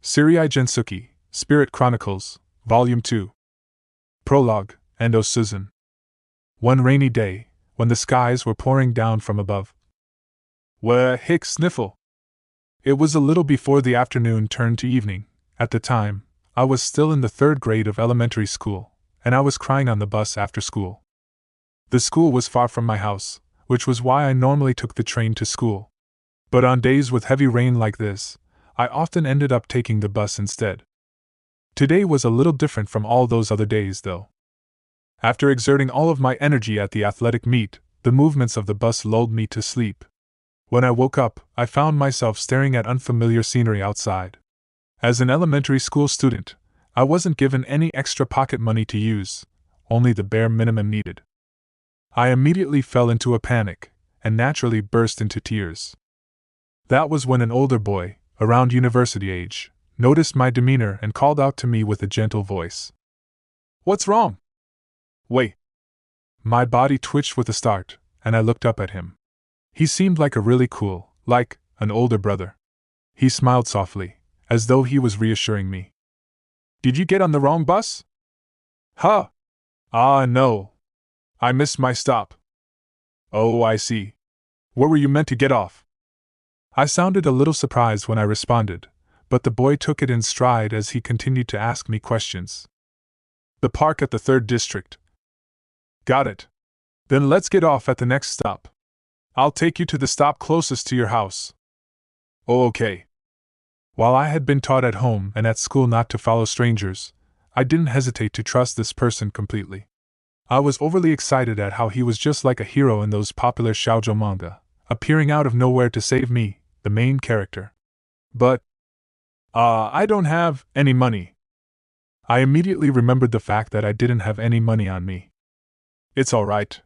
Sirii Gensuki, Spirit Chronicles, Volume 2. Prologue, Endo Susan. One rainy day, when the skies were pouring down from above. Hick sniffle. It was a little before the afternoon turned to evening. At the time, I was still in the 3rd grade of elementary school, and I was crying on the bus after school. The school was far from my house, which was why I normally took the train to school. But on days with heavy rain like this, I often ended up taking the bus instead. Today was a little different from all those other days, though. After exerting all of my energy at the athletic meet, the movements of the bus lulled me to sleep. When I woke up, I found myself staring at unfamiliar scenery outside. As an elementary school student, I wasn't given any extra pocket money to use, only the bare minimum needed. I immediately fell into a panic, and naturally burst into tears. That was when an older boy, around university age, noticed my demeanor and called out to me with a gentle voice. "What's wrong?" "Wait." My body twitched with a start, and I looked up at him. He seemed like a really cool, like an older brother. He smiled softly, as though he was reassuring me. "Did you get on the wrong bus?" "Huh? No. I missed my stop." "Oh, I see. Where were you meant to get off?" I sounded a little surprised when I responded, but the boy took it in stride as he continued to ask me questions. "The park at the 3rd district." "Got it. Then let's get off at the next stop. I'll take you to the stop closest to your house." "Oh, okay." While I had been taught at home and at school not to follow strangers, I didn't hesitate to trust this person completely. I was overly excited at how he was just like a hero in those popular shoujo manga, appearing out of nowhere to save me, the main character. But, I don't have any money. I immediately remembered the fact that I didn't have any money on me. "It's all right,"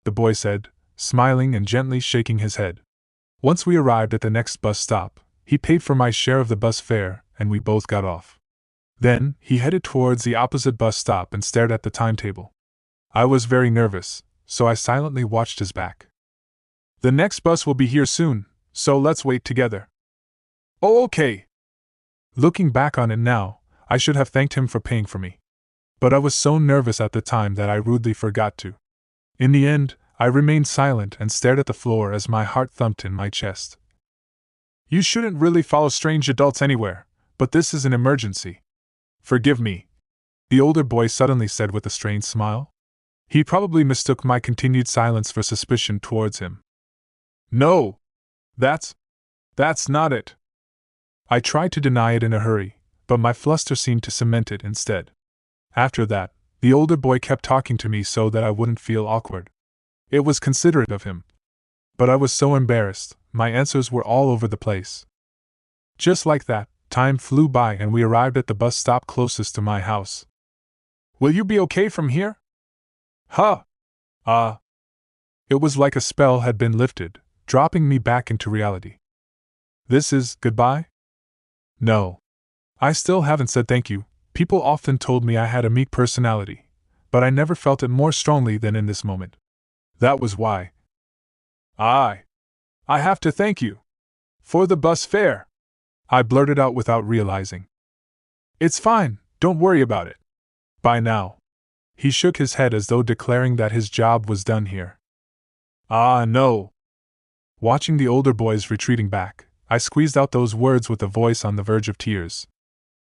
the boy said, smiling and gently shaking his head. Once we arrived at the next bus stop, he paid for my share of the bus fare, and we both got off. Then, he headed towards the opposite bus stop and stared at the timetable. I was very nervous, so I silently watched his back. "The next bus will be here soon, so let's wait together." "Oh, okay." Looking back on it now, I should have thanked him for paying for me. But I was so nervous at the time that I rudely forgot to. In the end, I remained silent and stared at the floor as my heart thumped in my chest. "You shouldn't really follow strange adults anywhere, but this is an emergency. Forgive me," the older boy suddenly said with a strained smile. He probably mistook my continued silence for suspicion towards him. "No, that's not it." I tried to deny it in a hurry, but my fluster seemed to cement it instead. After that, the older boy kept talking to me so that I wouldn't feel awkward. It was considerate of him. But I was so embarrassed, my answers were all over the place. Just like that, time flew by and we arrived at the bus stop closest to my house. "Will you be okay from here?" "Huh? It was like a spell had been lifted, dropping me back into reality. "This is goodbye?" "No. I still haven't said thank you. People often told me I had a meek personality, but I never felt it more strongly than in this moment. That was why. I have to thank you. For the bus fare," I blurted out without realizing. "It's fine, don't worry about it. Bye now." He shook his head as though declaring that his job was done here. No." Watching the older boys retreating back, I squeezed out those words with a voice on the verge of tears.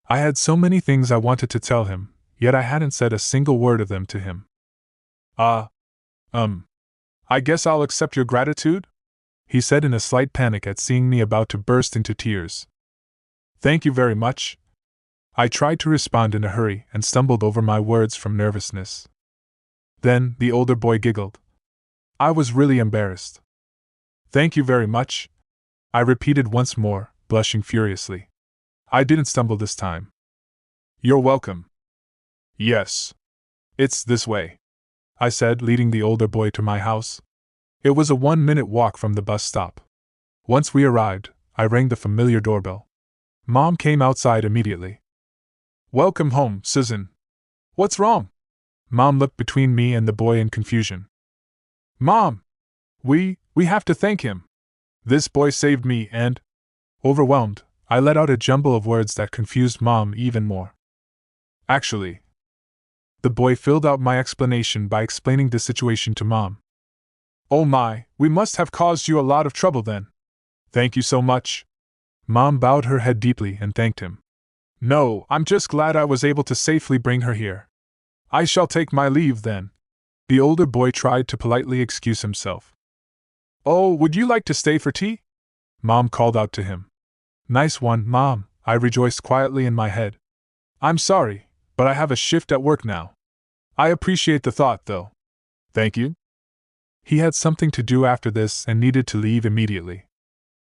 I had so many things I wanted to tell him, yet I hadn't said a single word of them to him. I guess I'll accept your gratitude?" he said in a slight panic at seeing me about to burst into tears. "Thank you very much." I tried to respond in a hurry and stumbled over my words from nervousness. Then the older boy giggled. I was really embarrassed. "Thank you very much," I repeated once more, blushing furiously. I didn't stumble this time. "You're welcome." "Yes. It's this way," I said, leading the older boy to my house. It was a 1-minute walk from the bus stop. Once we arrived, I rang the familiar doorbell. Mom came outside immediately. "Welcome home, Susan. What's wrong?" Mom looked between me and the boy in confusion. "Mom! We have to thank him. This boy saved me and—" Overwhelmed, I let out a jumble of words that confused Mom even more. Actually, the boy filled out my explanation by explaining the situation to Mom. Oh my, we must have caused you a lot of trouble then. Thank you so much. Mom bowed her head deeply and thanked him. No, I'm just glad I was able to safely bring her here. I shall take my leave then. The older boy tried to politely excuse himself. Oh, would you like to stay for tea? Mom called out to him. Nice one, Mom, I rejoiced quietly in my head. I'm sorry, but I have a shift at work now. I appreciate the thought, though. Thank you. He had something to do after this and needed to leave immediately.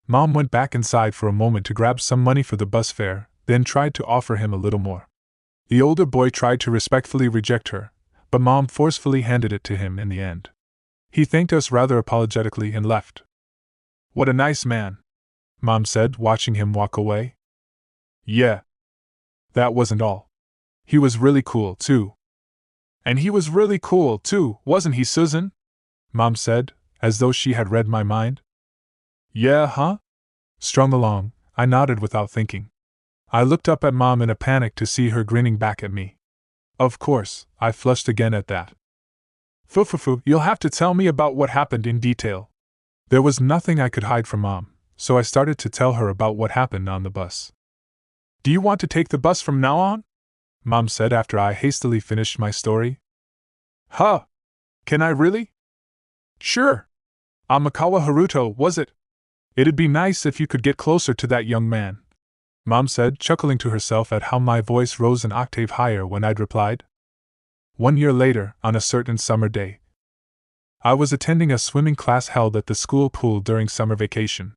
Mom went back inside for a moment to grab some money for the bus fare, then tried to offer him a little more. The older boy tried to respectfully reject her, but Mom forcefully handed it to him in the end. He thanked us rather apologetically and left. What a nice man, Mom said, watching him walk away. Yeah. That wasn't all. He was really cool, too. And he was really cool, too, wasn't he, Susan? Mom said, as though she had read my mind. Yeah, huh? Strung along, I nodded without thinking. I looked up at Mom in a panic to see her grinning back at me. Of course, I flushed again at that. Fufufu, you'll have to tell me about what happened in detail. There was nothing I could hide from Mom, so I started to tell her about what happened on the bus. Do you want to take the bus from now on? Mom said after I hastily finished my story. Huh? Can I really? Sure. Amikawa Haruto, was it? It'd be nice if you could get closer to that young man, Mom said, chuckling to herself at how my voice rose an octave higher when I'd replied. 1 year later, on a certain summer day, I was attending a swimming class held at the school pool during summer vacation.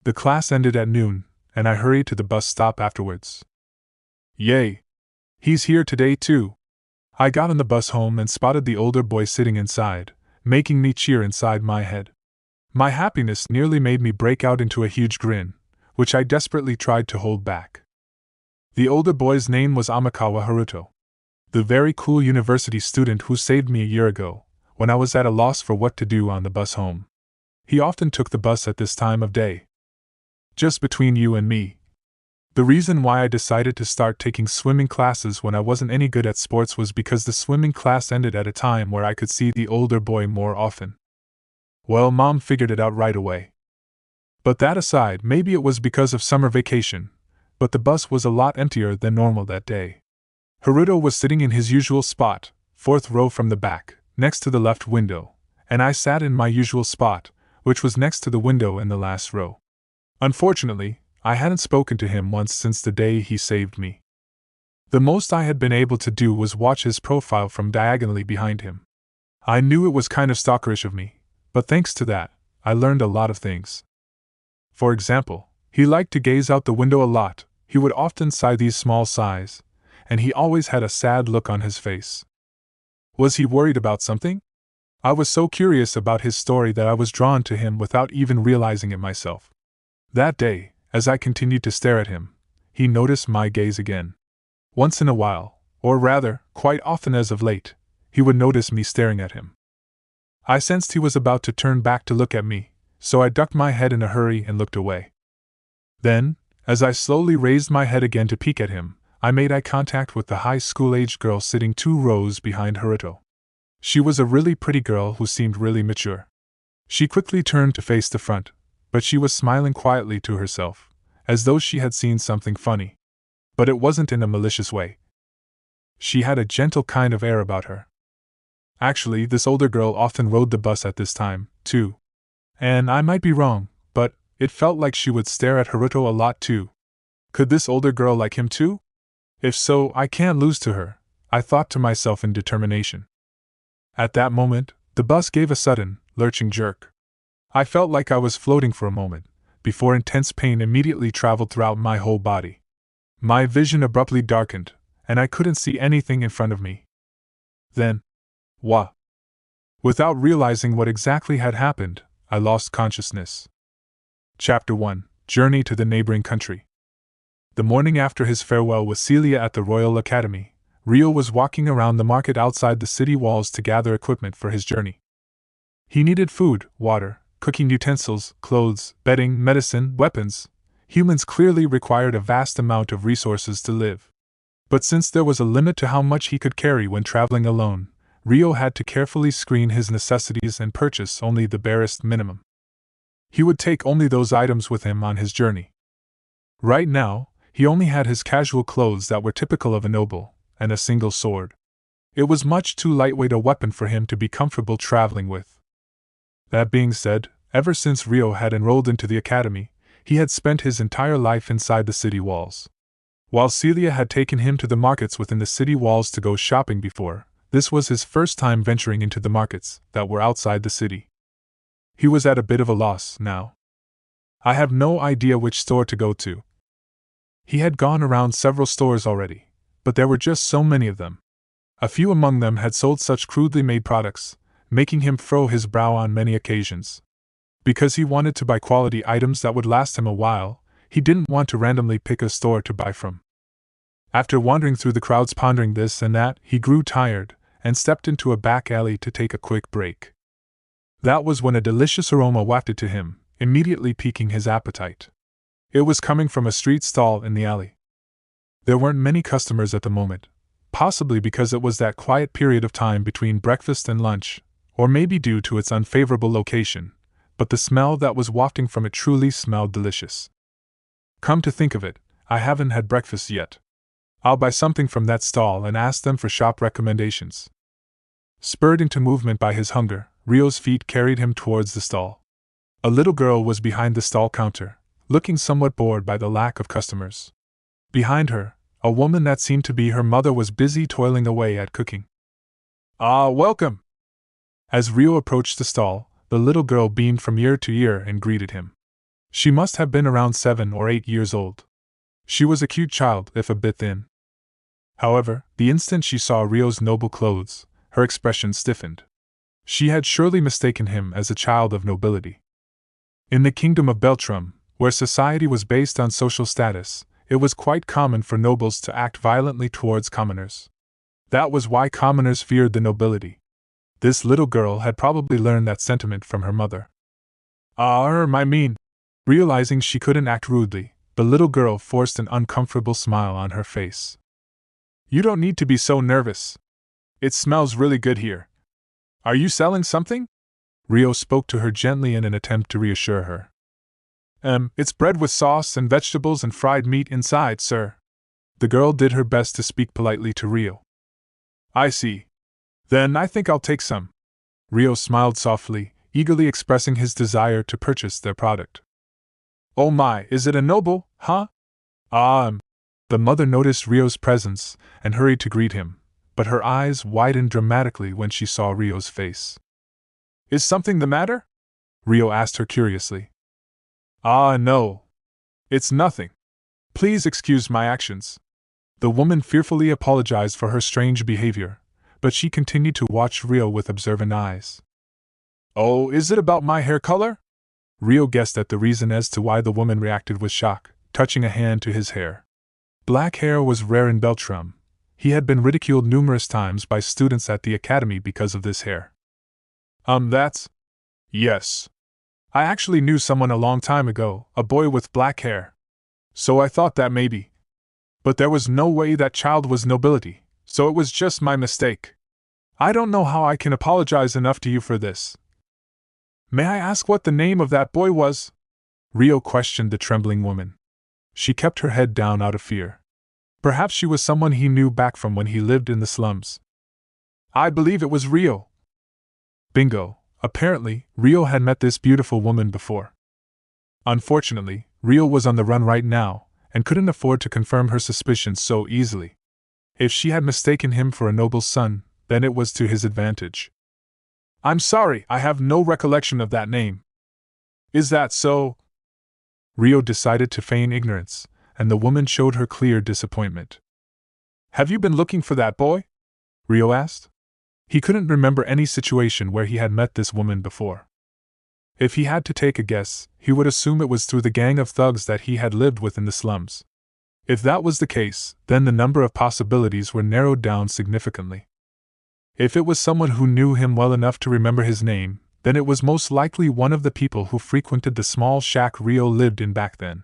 The class ended at noon, and I hurried to the bus stop afterwards. Yay! He's here today too. I got on the bus home and spotted the older boy sitting inside, making me cheer inside my head. My happiness nearly made me break out into a huge grin, which I desperately tried to hold back. The older boy's name was Amikawa Haruto, the very cool university student who saved me a year ago, when I was at a loss for what to do on the bus home. He often took the bus at this time of day. Just between you and me, the reason why I decided to start taking swimming classes when I wasn't any good at sports was because the swimming class ended at a time where I could see the older boy more often. Well, Mom figured it out right away. But that aside, maybe it was because of summer vacation, but the bus was a lot emptier than normal that day. Haruto was sitting in his usual spot, 4th row from the back, next to the left window, and I sat in my usual spot, which was next to the window in the last row. Unfortunately, I hadn't spoken to him once since the day he saved me. The most I had been able to do was watch his profile from diagonally behind him. I knew it was kind of stalkerish of me, but thanks to that, I learned a lot of things. For example, he liked to gaze out the window a lot. He would often sigh these small sighs, and he always had a sad look on his face. Was he worried about something? I was so curious about his story that I was drawn to him without even realizing it myself. That day, as I continued to stare at him, he noticed my gaze again. Once in a while, or rather, quite often as of late, he would notice me staring at him. I sensed he was about to turn back to look at me, so I ducked my head in a hurry and looked away. Then, as I slowly raised my head again to peek at him, I made eye contact with the high school-aged girl sitting 2 rows behind Haruto. She was a really pretty girl who seemed really mature. She quickly turned to face the front, but she was smiling quietly to herself, as though she had seen something funny. But it wasn't in a malicious way. She had a gentle kind of air about her. Actually, this older girl often rode the bus at this time, too. And I might be wrong, but it felt like she would stare at Haruto a lot too. Could this older girl like him too? If so, I can't lose to her, I thought to myself in determination. At that moment, the bus gave a sudden, lurching jerk. I felt like I was floating for a moment, before intense pain immediately traveled throughout my whole body. My vision abruptly darkened, and I couldn't see anything in front of me. Then, wah! Without realizing what exactly had happened, I lost consciousness. Chapter 1: Journey to the Neighboring Country. The morning after his farewell with Celia at the Royal Academy, Rio was walking around the market outside the city walls to gather equipment for his journey. He needed food, water, cooking utensils, clothes, bedding, medicine, weapons. Humans clearly required a vast amount of resources to live. But since there was a limit to how much he could carry when traveling alone, Rio had to carefully screen his necessities and purchase only the barest minimum. He would take only those items with him on his journey. Right now, he only had his casual clothes that were typical of a noble, and a single sword. It was much too lightweight a weapon for him to be comfortable traveling with. That being said, ever since Rio had enrolled into the academy, he had spent his entire life inside the city walls. While Celia had taken him to the markets within the city walls to go shopping before, this was his first time venturing into the markets that were outside the city. He was at a bit of a loss now. I have no idea which store to go to. He had gone around several stores already, but there were just so many of them. A few among them had sold such crudely made products, making him furrow his brow on many occasions. Because he wanted to buy quality items that would last him a while, he didn't want to randomly pick a store to buy from. After wandering through the crowds pondering this and that, he grew tired, and stepped into a back alley to take a quick break. That was when a delicious aroma wafted to him, immediately piquing his appetite. It was coming from a street stall in the alley. There weren't many customers at the moment, possibly because it was that quiet period of time between breakfast and lunch, or maybe due to its unfavorable location, but the smell that was wafting from it truly smelled delicious. Come to think of it, I haven't had breakfast yet. I'll buy something from that stall and ask them for shop recommendations. Spurred into movement by his hunger, Rio's feet carried him towards the stall. A little girl was behind the stall counter, looking somewhat bored by the lack of customers. Behind her, a woman that seemed to be her mother was busy toiling away at cooking. "Ah, welcome!" As Rio approached the stall, the little girl beamed from ear to ear and greeted him. She must have been around 7 or 8 years old. She was a cute child, if a bit thin. However, the instant she saw Rio's noble clothes, her expression stiffened. She had surely mistaken him as a child of nobility. In the kingdom of Beltrum, where society was based on social status, it was quite common for nobles to act violently towards commoners. That was why commoners feared the nobility. This little girl had probably learned that sentiment from her mother. I mean. Realizing she couldn't act rudely, the little girl forced an uncomfortable smile on her face. "You don't need to be so nervous. It smells really good here. Are you selling something?" Rio spoke to her gently in an attempt to reassure her. It's bread with sauce and vegetables and fried meat inside, sir." The girl did her best to speak politely to Rio. "I see. Then I think I'll take some." Rio smiled softly, eagerly expressing his desire to purchase their product. "Oh my, is it a noble, huh?" The mother noticed Rio's presence and hurried to greet him, but her eyes widened dramatically when she saw Rio's face. "Is something the matter?" Rio asked her curiously. No. It's nothing. Please excuse my actions." The woman fearfully apologized for her strange behavior, but she continued to watch Rio with observant eyes. "Oh, is it about my hair color?" Rio guessed at the reason as to why the woman reacted with shock, touching a hand to his hair. Black hair was rare in Beltrum. He had been ridiculed numerous times by students at the academy because of this hair. That's... Yes. I actually knew someone a long time ago, a boy with black hair. So I thought that maybe. But there was no way that child was nobility, so it was just my mistake. I don't know how I can apologize enough to you for this. May I ask what the name of that boy was?" Rio questioned the trembling woman. She kept her head down out of fear. Perhaps she was someone he knew back from when he lived in the slums. "I believe it was Rio." Bingo. Apparently, Rio had met this beautiful woman before. Unfortunately, Rio was on the run right now, and couldn't afford to confirm her suspicions so easily. If she had mistaken him for a noble's son, then it was to his advantage. "I'm sorry, I have no recollection of that name." "Is that so?" Rio decided to feign ignorance, and the woman showed her clear disappointment. "Have you been looking for that boy?" Rio asked. He couldn't remember any situation where he had met this woman before. If he had to take a guess, he would assume it was through the gang of thugs that he had lived with in the slums. If that was the case, then the number of possibilities were narrowed down significantly. If it was someone who knew him well enough to remember his name, then it was most likely one of the people who frequented the small shack Rio lived in back then.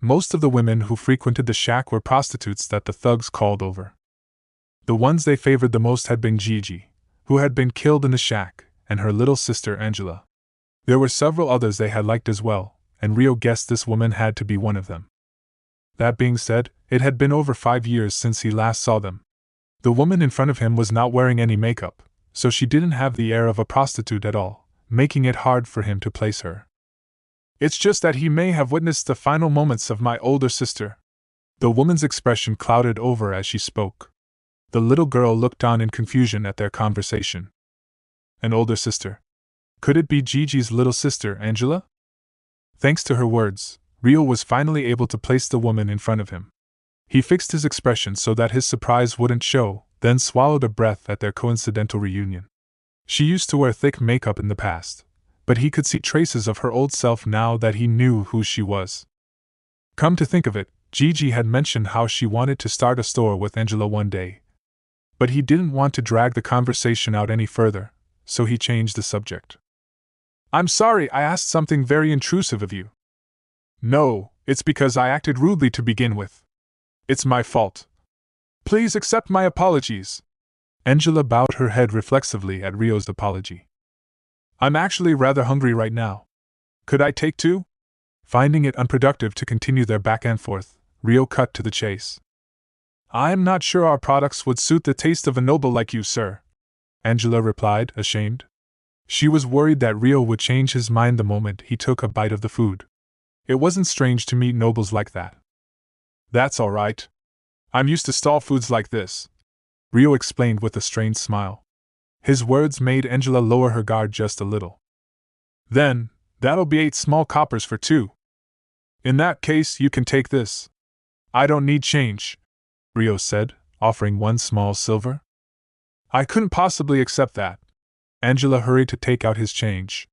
Most of the women who frequented the shack were prostitutes that the thugs called over. The ones they favored the most had been Gigi, who had been killed in the shack, and her little sister Angela. There were several others they had liked as well, and Rio guessed this woman had to be one of them. That being said, it had been over 5 years since he last saw them. The woman in front of him was not wearing any makeup, so she didn't have the air of a prostitute at all, making it hard for him to place her. It's just that he may have witnessed the final moments of my older sister. The woman's expression clouded over as she spoke. The little girl looked on in confusion at their conversation. An older sister? Could it be Gigi's little sister, Angela? Thanks to her words, Rio was finally able to place the woman in front of him. He fixed his expression so that his surprise wouldn't show, then swallowed a breath at their coincidental reunion. She used to wear thick makeup in the past, but he could see traces of her old self now that he knew who she was. Come to think of it, Gigi had mentioned how she wanted to start a store with Angela one day. But he didn't want to drag the conversation out any further, so he changed the subject. I'm sorry I asked something very intrusive of you. No, it's because I acted rudely to begin with. It's my fault. Please accept my apologies. Angela bowed her head reflexively at Rio's apology. I'm actually rather hungry right now. Could I take 2? Finding it unproductive to continue their back and forth, Rio cut to the chase. I am not sure our products would suit the taste of a noble like you, sir, Angela replied, ashamed. She was worried that Rio would change his mind the moment he took a bite of the food. It wasn't strange to meet nobles like that. That's all right. I'm used to stall foods like this, Rio explained with a strained smile. His words made Angela lower her guard just a little. Then, that'll be 8 small coppers for 2. In that case, you can take this. I don't need change, Rio said, offering 1 small silver. I couldn't possibly accept that. Angela hurried to take out his change.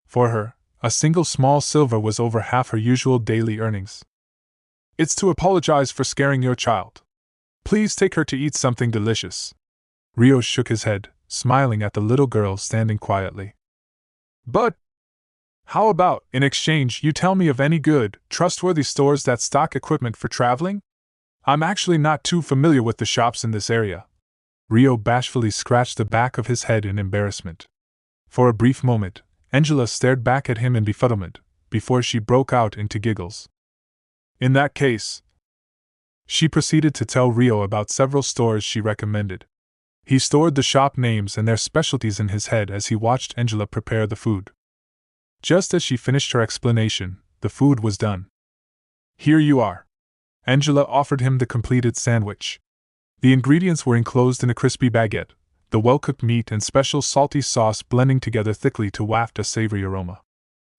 For her, a single small silver was over half her usual daily earnings. It's to apologize for scaring your child. Please take her to eat something delicious. Rio shook his head, smiling at the little girl standing quietly. But how about, in exchange, you tell me of any good, trustworthy stores that stock equipment for traveling? I'm actually not too familiar with the shops in this area. Rio bashfully scratched the back of his head in embarrassment. For a brief moment, Angela stared back at him in befuddlement, before she broke out into giggles. In that case, she proceeded to tell Rio about several stores she recommended. He stored the shop names and their specialties in his head as he watched Angela prepare the food. Just as she finished her explanation, the food was done. Here you are. Angela offered him the completed sandwich. The ingredients were enclosed in a crispy baguette, the well-cooked meat and special salty sauce blending together thickly to waft a savory aroma.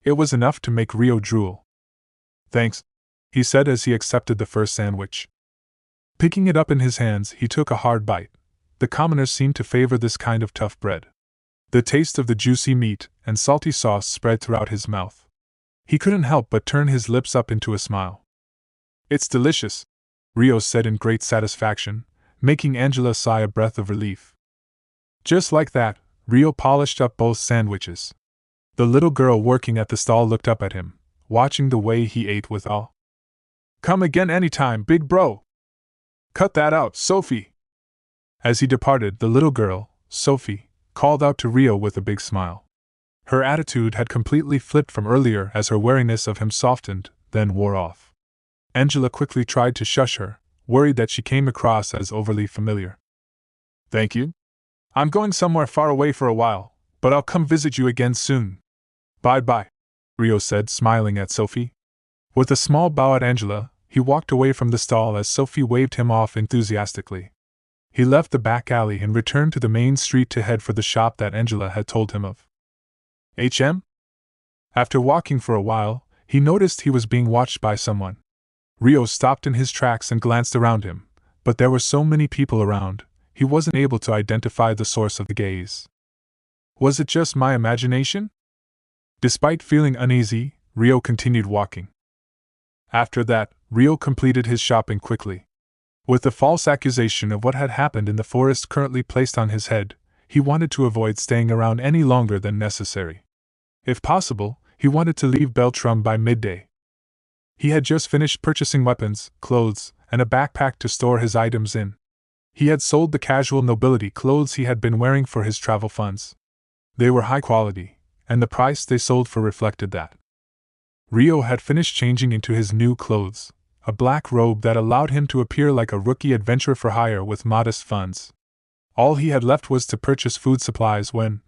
It was enough to make Rio drool. Thanks, he said as he accepted the first sandwich. Picking it up in his hands, he took a hard bite. The commoners seemed to favor this kind of tough bread. The taste of the juicy meat and salty sauce spread throughout his mouth. He couldn't help but turn his lips up into a smile. It's delicious, Rio said in great satisfaction, making Angela sigh a breath of relief. Just like that, Rio polished up both sandwiches. The little girl working at the stall looked up at him, watching the way he ate with awe. Come again anytime, big bro! Cut that out, Sophie! As he departed, the little girl, Sophie, called out to Rio with a big smile. Her attitude had completely flipped from earlier as her wariness of him softened, then wore off. Angela quickly tried to shush her, worried that she came across as overly familiar. Thank you. I'm going somewhere far away for a while, but I'll come visit you again soon. Bye-bye, Rio said, smiling at Sophie. With a small bow at Angela, he walked away from the stall as Sophie waved him off enthusiastically. He left the back alley and returned to the main street to head for the shop that Angela had told him of. HM? After walking for a while, he noticed he was being watched by someone. Rio stopped in his tracks and glanced around him, but there were so many people around, he wasn't able to identify the source of the gaze. Was it just my imagination? Despite feeling uneasy, Rio continued walking. After that, Rio completed his shopping quickly. With the false accusation of what had happened in the forest currently placed on his head, he wanted to avoid staying around any longer than necessary. If possible, he wanted to leave Beltrum by midday. He had just finished purchasing weapons, clothes, and a backpack to store his items in. He had sold the casual nobility clothes he had been wearing for his travel funds. They were high quality, and the price they sold for reflected that. Rio had finished changing into his new clothes, a black robe that allowed him to appear like a rookie adventurer for hire with modest funds. All he had left was to purchase food supplies when...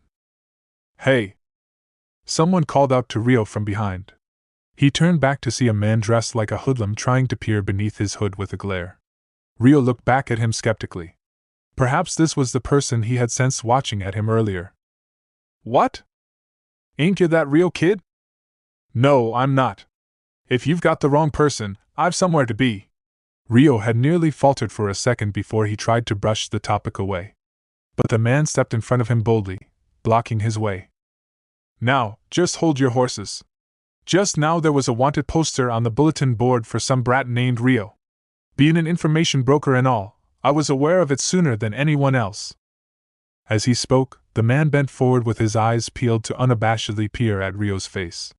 "Hey!" Someone called out to Rio from behind. He turned back to see a man dressed like a hoodlum trying to peer beneath his hood with a glare. Rio looked back at him skeptically. Perhaps this was the person he had sensed watching at him earlier. "What? Ain't you that Rio kid?" "No, I'm not. If you've got the wrong person, I've somewhere to be." Rio had nearly faltered for a second before he tried to brush the topic away. But the man stepped in front of him boldly, blocking his way. "Now, just hold your horses. Just now there was a wanted poster on the bulletin board for some brat named Rio. Being an information broker and all, I was aware of it sooner than anyone else." As he spoke, the man bent forward with his eyes peeled to unabashedly peer at Rio's face.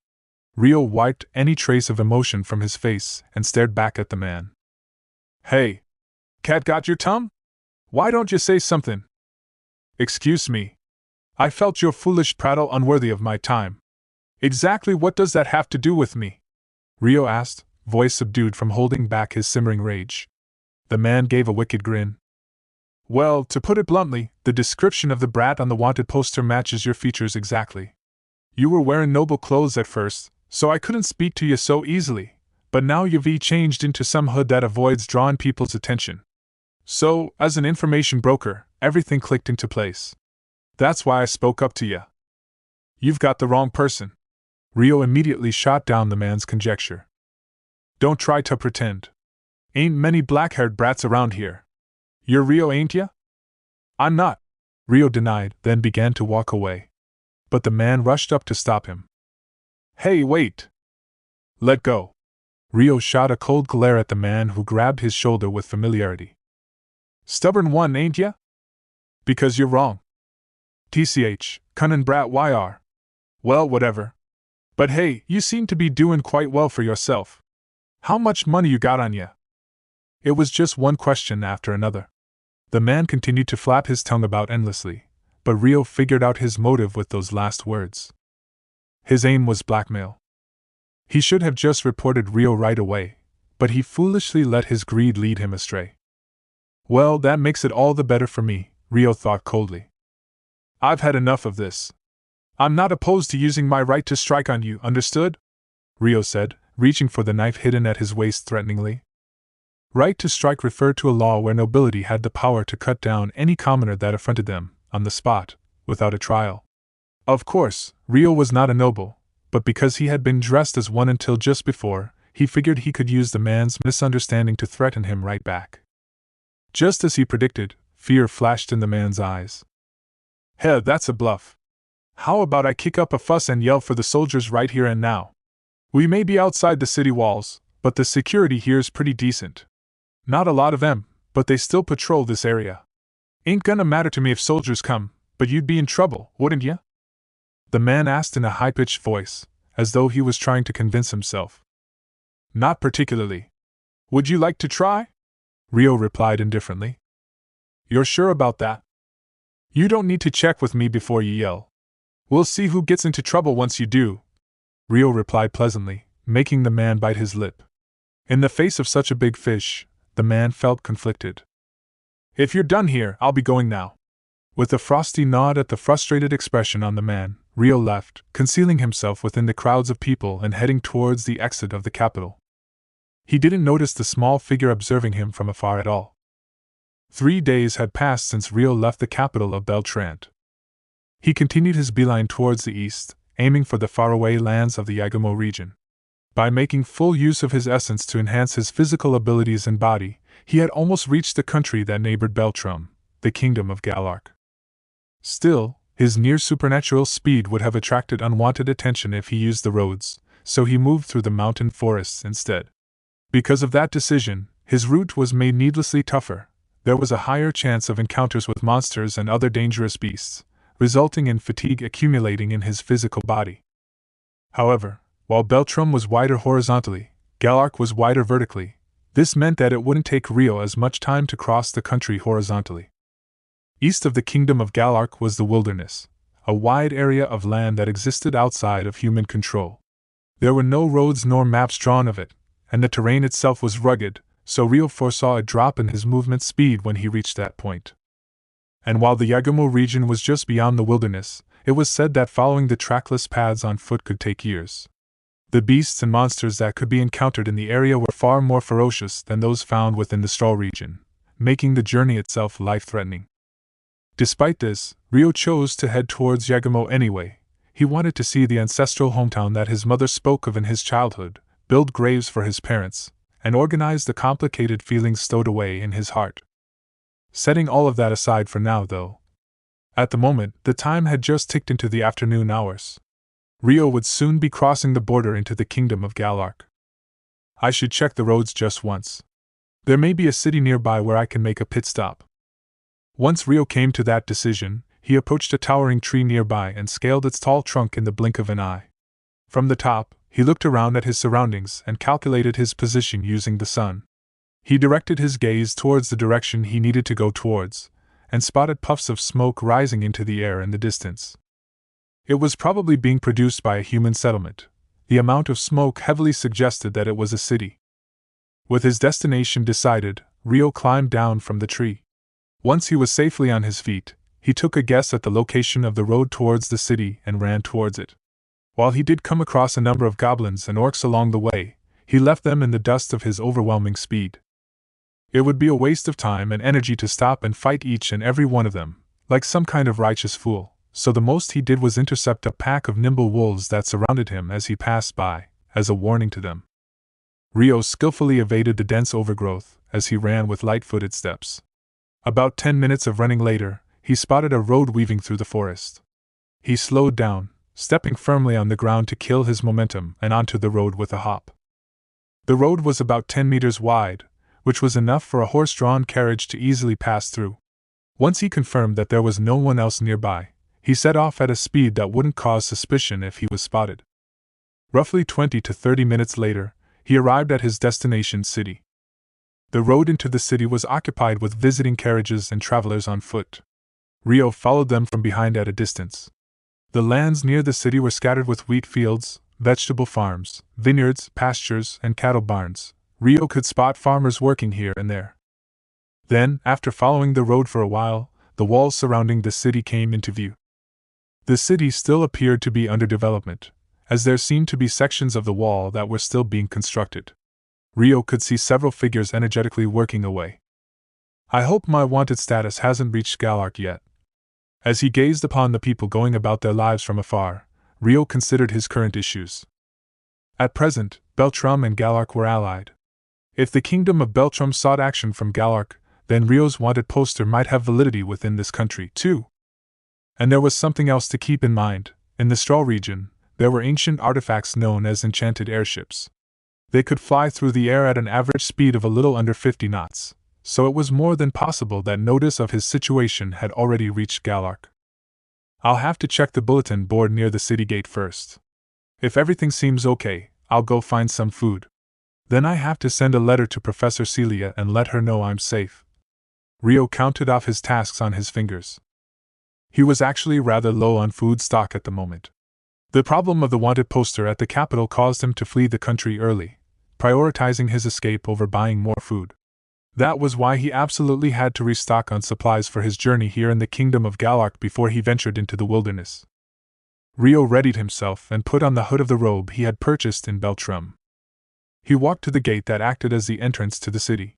Rio wiped any trace of emotion from his face and stared back at the man. "Hey! Cat got your tongue? Why don't you say something?" "Excuse me. I felt your foolish prattle unworthy of my time." "Exactly what does that have to do with me?" Rio asked, voice subdued from holding back his simmering rage. The man gave a wicked grin. "Well, to put it bluntly, the description of the brat on the wanted poster matches your features exactly. You were wearing noble clothes at first, so I couldn't speak to you so easily, but now you've changed into some hood that avoids drawing people's attention. So, as an information broker, everything clicked into place. That's why I spoke up to you." "You've got the wrong person." Rio immediately shot down the man's conjecture. "Don't try to pretend. Ain't many black-haired brats around here. You're Rio, ain't ya?" "I'm not," Rio denied, then began to walk away. But the man rushed up to stop him. "Hey, wait! Let go!" Rio shot a cold glare at the man who grabbed his shoulder with familiarity. "Stubborn one, ain't ya? Because you're wrong. TCH, cunnin' brat YR. Well, whatever. But hey, you seem to be doing quite well for yourself. How much money you got on ya?" It was just one question after another. The man continued to flap his tongue about endlessly, but Rio figured out his motive with those last words. His aim was blackmail. He should have just reported Rio right away, but he foolishly let his greed lead him astray. "Well, that makes it all the better for me," Rio thought coldly. "I've had enough of this. I'm not opposed to using my right to strike on you, understood?" Rio said, reaching for the knife hidden at his waist threateningly. Right to strike referred to a law where nobility had the power to cut down any commoner that affronted them, on the spot, without a trial. Of course, Rio was not a noble, but because he had been dressed as one until just before, he figured he could use the man's misunderstanding to threaten him right back. Just as he predicted, fear flashed in the man's eyes. "Heh, that's a bluff. How about I kick up a fuss and yell for the soldiers right here and now? We may be outside the city walls, but the security here's pretty decent. Not a lot of them, but they still patrol this area. Ain't gonna matter to me if soldiers come, but you'd be in trouble, wouldn't ya?" The man asked in a high-pitched voice, as though he was trying to convince himself. "Not particularly. Would you like to try?" Rio replied indifferently. "You're sure about that? You don't need to check with me before you yell. We'll see who gets into trouble once you do," Rio replied pleasantly, making the man bite his lip. In the face of such a big fish, the man felt conflicted. "If you're done here, I'll be going now." With a frosty nod at the frustrated expression on the man, Rio left, concealing himself within the crowds of people and heading towards the exit of the capital. He didn't notice the small figure observing him from afar at all. 3 days had passed since Rio left the capital of Beltrant. He continued his beeline towards the east, aiming for the faraway lands of the Yagumo region. By making full use of his essence to enhance his physical abilities and body, he had almost reached the country that neighbored Beltrum, the kingdom of Galark. Still, his near-supernatural speed would have attracted unwanted attention if he used the roads, so he moved through the mountain forests instead. Because of that decision, his route was made needlessly tougher. There was a higher chance of encounters with monsters and other dangerous beasts, resulting in fatigue accumulating in his physical body. However, while Beltrum was wider horizontally, Galark was wider vertically. This meant that it wouldn't take Rio as much time to cross the country horizontally. East of the kingdom of Galark was the wilderness, a wide area of land that existed outside of human control. There were no roads nor maps drawn of it, and the terrain itself was rugged, so Rio foresaw a drop in his movement speed when he reached that point. And while the Yagumo region was just beyond the wilderness, it was said that following the trackless paths on foot could take years. The beasts and monsters that could be encountered in the area were far more ferocious than those found within the Straw region, making the journey itself life-threatening. Despite this, Rio chose to head towards Yagumo anyway. He wanted to see the ancestral hometown that his mother spoke of in his childhood, build graves for his parents, and organize the complicated feelings stowed away in his heart. Setting all of that aside for now, though. At the moment, the time had just ticked into the afternoon hours. Rio would soon be crossing the border into the kingdom of Galark. I should check the roads just once. There may be a city nearby where I can make a pit stop. Once Rio came to that decision, he approached a towering tree nearby and scaled its tall trunk in the blink of an eye. From the top, he looked around at his surroundings and calculated his position using the sun. He directed his gaze towards the direction he needed to go towards, and spotted puffs of smoke rising into the air in the distance. It was probably being produced by a human settlement. The amount of smoke heavily suggested that it was a city. With his destination decided, Rio climbed down from the tree. Once he was safely on his feet, he took a guess at the location of the road towards the city and ran towards it. While he did come across a number of goblins and orcs along the way, he left them in the dust of his overwhelming speed. It would be a waste of time and energy to stop and fight each and every one of them, like some kind of righteous fool, so the most he did was intercept a pack of nimble wolves that surrounded him as he passed by, as a warning to them. Rio skillfully evaded the dense overgrowth as he ran with light-footed steps. About 10 minutes of running later, he spotted a road weaving through the forest. He slowed down, stepping firmly on the ground to kill his momentum and onto the road with a hop. The road was about 10 meters wide, which was enough for a horse-drawn carriage to easily pass through. Once he confirmed that there was no one else nearby, he set off at a speed that wouldn't cause suspicion if he was spotted. Roughly 20 to 30 minutes later, he arrived at his destination city. The road into the city was occupied with visiting carriages and travelers on foot. Rio followed them from behind at a distance. The lands near the city were scattered with wheat fields, vegetable farms, vineyards, pastures, and cattle barns. Rio could spot farmers working here and there. Then, after following the road for a while, the walls surrounding the city came into view. The city still appeared to be under development, as there seemed to be sections of the wall that were still being constructed. Rio could see several figures energetically working away. I hope my wanted status hasn't reached Galark yet. As he gazed upon the people going about their lives from afar, Rio considered his current issues. At present, Beltrum and Galark were allied. If the kingdom of Beltrum sought action from Galark, then Rio's wanted poster might have validity within this country, too. And there was something else to keep in mind. In the Straw region, there were ancient artifacts known as enchanted airships. They could fly through the air at an average speed of a little under 50 knots, so it was more than possible that notice of his situation had already reached Galark. I'll have to check the bulletin board near the city gate first. If everything seems okay, I'll go find some food. Then I have to send a letter to Professor Celia and let her know I'm safe. Rio counted off his tasks on his fingers. He was actually rather low on food stock at the moment. The problem of the wanted poster at the capital caused him to flee the country early, prioritizing his escape over buying more food. That was why he absolutely had to restock on supplies for his journey here in the kingdom of Galark before he ventured into the wilderness. Rio readied himself and put on the hood of the robe he had purchased in Beltrum. He walked to the gate that acted as the entrance to the city.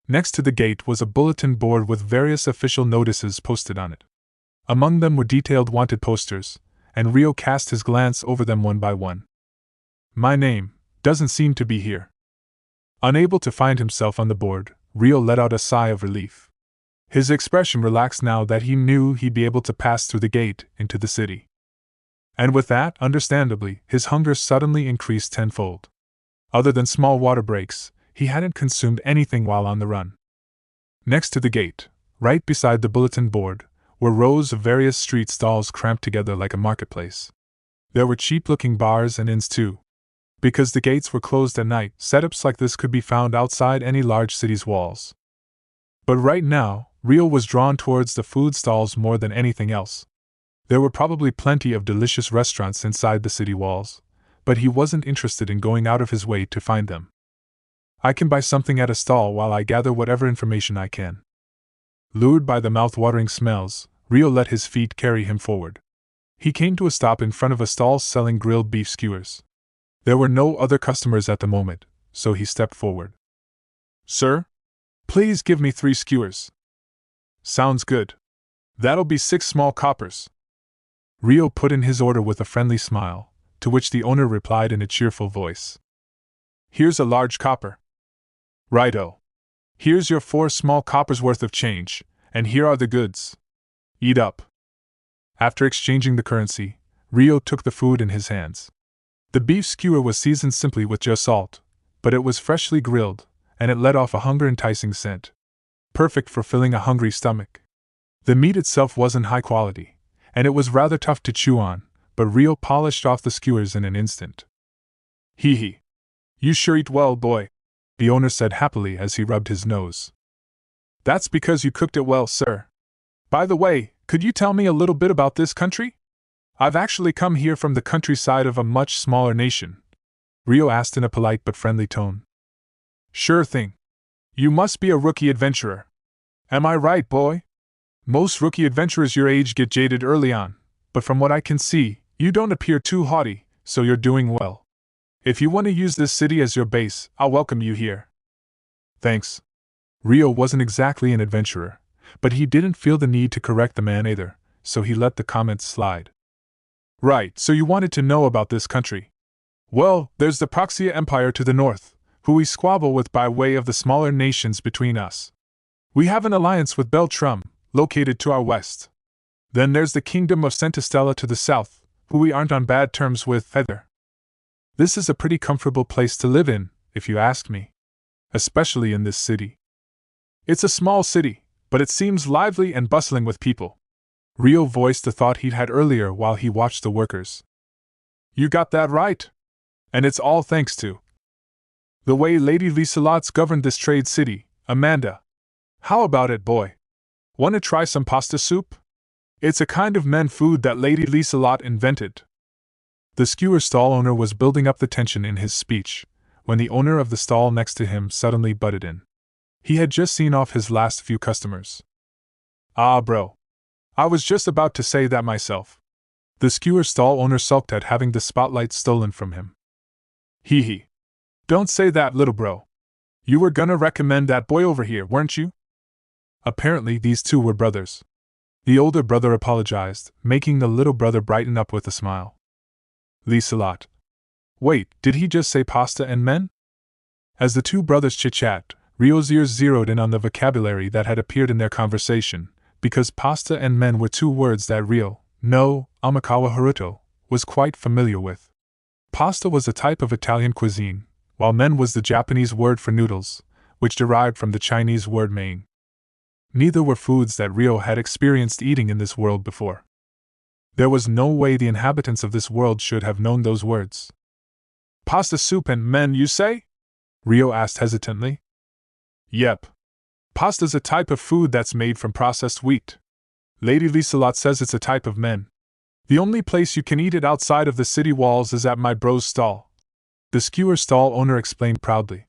Next to the gate was a bulletin board with various official notices posted on it. Among them were detailed wanted posters, and Rio cast his glance over them one by one. My name doesn't seem to be here. Unable to find himself on the board, Rio let out a sigh of relief. His expression relaxed now that he knew he'd be able to pass through the gate into the city. And with that, understandably, his hunger suddenly increased tenfold. Other than small water breaks, he hadn't consumed anything while on the run. Next to the gate, right beside the bulletin board, were rows of various street stalls cramped together like a marketplace. There were cheap-looking bars and inns too. Because the gates were closed at night, setups like this could be found outside any large city's walls. But right now, Rio was drawn towards the food stalls more than anything else. There were probably plenty of delicious restaurants inside the city walls, but he wasn't interested in going out of his way to find them. I can buy something at a stall while I gather whatever information I can. Lured by the mouth-watering smells, Rio let his feet carry him forward. He came to a stop in front of a stall selling grilled beef skewers. There were no other customers at the moment, so he stepped forward. "Sir? Please give me 3 skewers." "Sounds good. That'll be 6 small coppers." Rio put in his order with a friendly smile, to which the owner replied in a cheerful voice. "Here's a large copper." "Righto. Here's your 4 small coppers worth of change, and here are the goods. Eat up." After exchanging the currency, Rio took the food in his hands. The beef skewer was seasoned simply with just salt, but it was freshly grilled, and it let off a hunger-enticing scent. Perfect for filling a hungry stomach. The meat itself wasn't high quality, and it was rather tough to chew on, but Rio polished off the skewers in an instant. "Hee hee. You sure eat well, boy," the owner said happily as he rubbed his nose. "That's because you cooked it well, sir. By the way, could you tell me a little bit about this country? I've actually come here from the countryside of a much smaller nation," Rio asked in a polite but friendly tone. "Sure thing. You must be a rookie adventurer. Am I right, boy? Most rookie adventurers your age get jaded early on, but from what I can see, you don't appear too haughty, so you're doing well. If you want to use this city as your base, I'll welcome you here." "Thanks." Rio wasn't exactly an adventurer, but he didn't feel the need to correct the man either, so he let the comments slide. "Right, so you wanted to know about this country. Well, there's the Proxia Empire to the north, who we squabble with by way of the smaller nations between us. We have an alliance with Beltrum, located to our west. Then there's the Kingdom of Centistella to the south, who we aren't on bad terms with either. This is a pretty comfortable place to live in, if you ask me. Especially in this city. It's a small city, but it seems lively and bustling with people." Rio voiced the thought he'd had earlier while he watched the workers. "You got that right. And it's all thanks to the way Lady Lieselot's governed this trade city, Amanda. How about it, boy? Want to try some pasta soup? It's a kind of men food that Lady Lieselot invented." The skewer stall owner was building up the tension in his speech, when the owner of the stall next to him suddenly butted in. He had just seen off his last few customers. "Ah, bro. I was just about to say that myself." The skewer stall owner sulked at having the spotlight stolen from him. "Hee hee. Don't say that, little bro. You were gonna recommend that boy over here, weren't you?" Apparently these two were brothers. The older brother apologized, making the little brother brighten up with a smile. "Lieselot. Wait, did he just say pasta and men?" As the two brothers chit-chat, Rio's ears zeroed in on the vocabulary that had appeared in their conversation, because pasta and men were 2 words that Rio, no, Amakawa Haruto, was quite familiar with. Pasta was a type of Italian cuisine, while men was the Japanese word for noodles, which derived from the Chinese word mein. Neither were foods that Rio had experienced eating in this world before. There was no way the inhabitants of this world should have known those words. "Pasta soup and men, you say?" Rio asked hesitantly. "Yep. Pasta's a type of food that's made from processed wheat. Lady Lieselot says it's a type of men. The only place you can eat it outside of the city walls is at my bro's stall," the skewer stall owner explained proudly.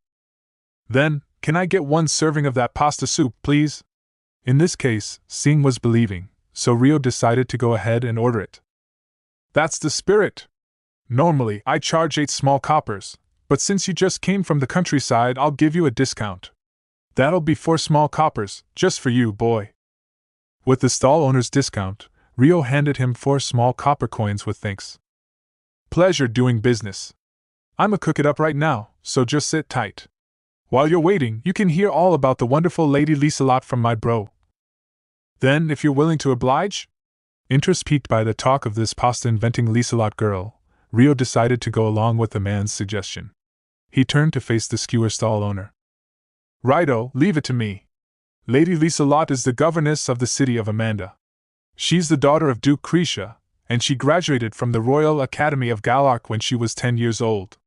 "Then, can I get 1 serving of that pasta soup, please?" In this case, seeing was believing, so Rio decided to go ahead and order it. "That's the spirit. Normally, I charge 8 small coppers, but since you just came from the countryside, I'll give you a discount. That'll be 4 small coppers, just for you, boy." With the stall owner's discount, Rio handed him 4 small copper coins with thanks. "Pleasure doing business. I'm a cook it up right now, so just sit tight. While you're waiting, you can hear all about the wonderful Lady Lieselot from my bro. Then, if you're willing to oblige?" Interest piqued by the talk of this pasta-inventing Lieselot girl, Rio decided to go along with the man's suggestion. He turned to face the skewer stall owner. "Righto, leave it to me. Lady Lieselot is the governess of the city of Amanda. She's the daughter of Duke Krisha, and she graduated from the Royal Academy of Galark when she was 10 years old.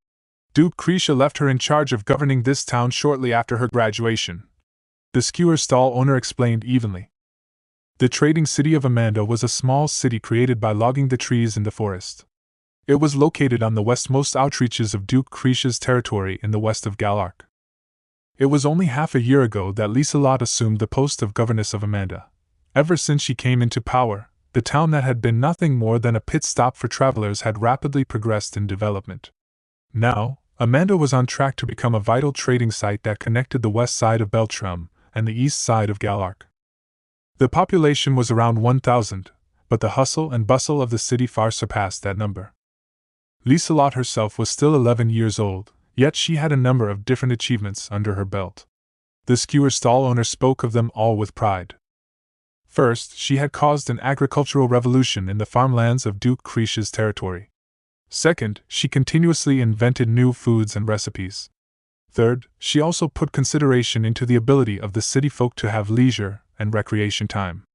Duke Krisha left her in charge of governing this town shortly after her graduation, the skewer stall owner explained evenly. The trading city of Amanda was a small city created by logging the trees in the forest. It was located on the westmost outreaches of Duke Krisha's territory in the west of Galark. It was only half a year ago that Liselot assumed the post of governess of Amanda. Ever since she came into power, the town that had been nothing more than a pit stop for travelers had rapidly progressed in development. Now, Amanda was on track to become a vital trading site that connected the west side of Beltram and the east side of Galark. The population was around 1,000, but the hustle and bustle of the city far surpassed that number. Liselot herself was still 11 years old, yet she had a number of different achievements under her belt. The skewer stall owner spoke of them all with pride. First, she had caused an agricultural revolution in the farmlands of Duke Krisha's territory. Second, she continuously invented new foods and recipes. Third, she also put consideration into the ability of the city folk to have leisure and recreation time.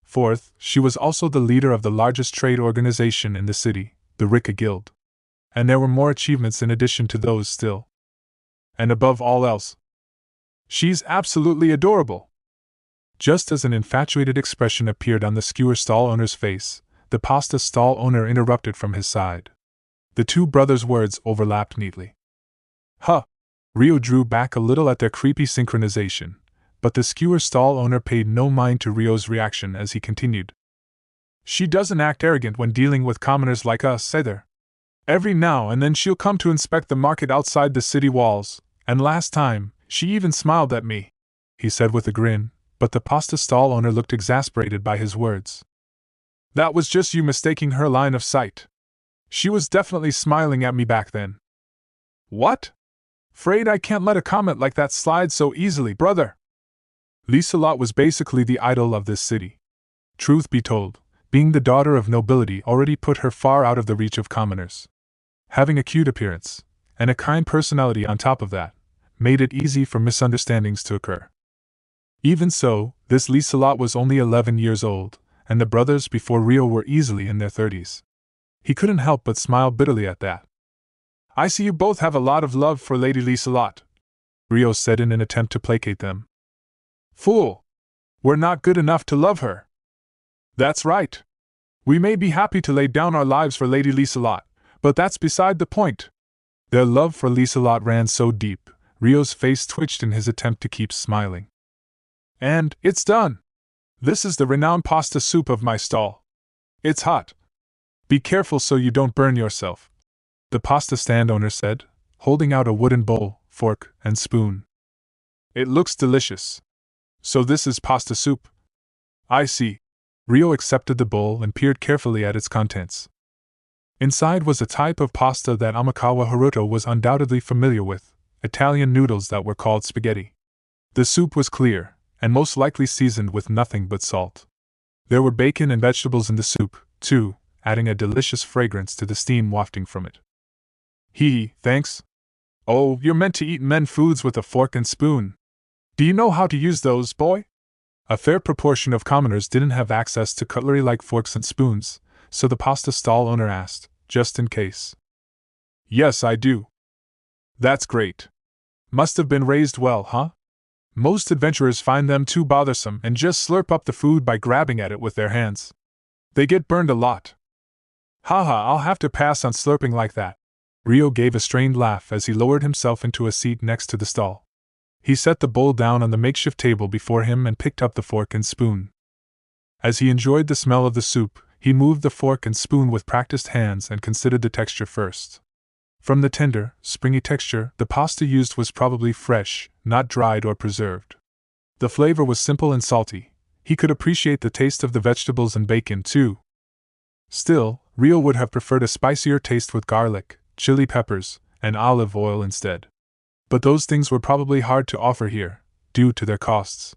Fourth, she was also the leader of the largest trade organization in the city, the Rika Guild. And there were more achievements in addition to those still. And above all else, she's absolutely adorable. Just as an infatuated expression appeared on the skewer stall owner's face, the pasta stall owner interrupted from his side. The two brothers' words overlapped neatly. Huh! Rio drew back a little at their creepy synchronization, but the skewer stall owner paid no mind to Rio's reaction as he continued. She doesn't act arrogant when dealing with commoners like us, either. Every now and then she'll come to inspect the market outside the city walls, and last time, she even smiled at me, he said with a grin, but the pasta stall owner looked exasperated by his words. That was just you mistaking her line of sight. She was definitely smiling at me back then. What? Afraid I can't let a comment like that slide so easily, brother. Liselot was basically the idol of this city. Truth be told, being the daughter of nobility already put her far out of the reach of commoners. Having a cute appearance, and a kind personality on top of that, made it easy for misunderstandings to occur. Even so, this Liselot was only 11 years old, and the brothers before Rio were easily in their 30s. He couldn't help but smile bitterly at that. I see you both have a lot of love for Lady Liselot, Rio said in an attempt to placate them. Fool! We're not good enough to love her. That's right. We may be happy to lay down our lives for Lady Liselot, but that's beside the point. Their love for Liselot ran so deep, Rio's face twitched in his attempt to keep smiling. And it's done. This is the renowned pasta soup of my stall. It's hot. Be careful so you don't burn yourself, the pasta stand owner said, holding out a wooden bowl, fork, and spoon. It looks delicious. So this is pasta soup? I see. Rio accepted the bowl and peered carefully at its contents. Inside was a type of pasta that Amakawa Haruto was undoubtedly familiar with, Italian noodles that were called spaghetti. The soup was clear, and most likely seasoned with nothing but salt. There were bacon and vegetables in the soup, too, adding a delicious fragrance to the steam wafting from it. Thanks. Oh, you're meant to eat men foods with a fork and spoon. Do you know how to use those, boy? A fair proportion of commoners didn't have access to cutlery like forks and spoons, so the pasta stall owner asked, just in case. Yes, I do. That's great. Must have been raised well, huh? Most adventurers find them too bothersome and just slurp up the food by grabbing at it with their hands. They get burned a lot. Haha, I'll have to pass on slurping like that. Rio gave a strained laugh as he lowered himself into a seat next to the stall. He set the bowl down on the makeshift table before him and picked up the fork and spoon. As he enjoyed the smell of the soup, he moved the fork and spoon with practiced hands and considered the texture first. From the tender, springy texture, the pasta used was probably fresh, not dried or preserved. The flavor was simple and salty. He could appreciate the taste of the vegetables and bacon, too. Still, Rio would have preferred a spicier taste with garlic, chili peppers, and olive oil instead. But those things were probably hard to offer here, due to their costs.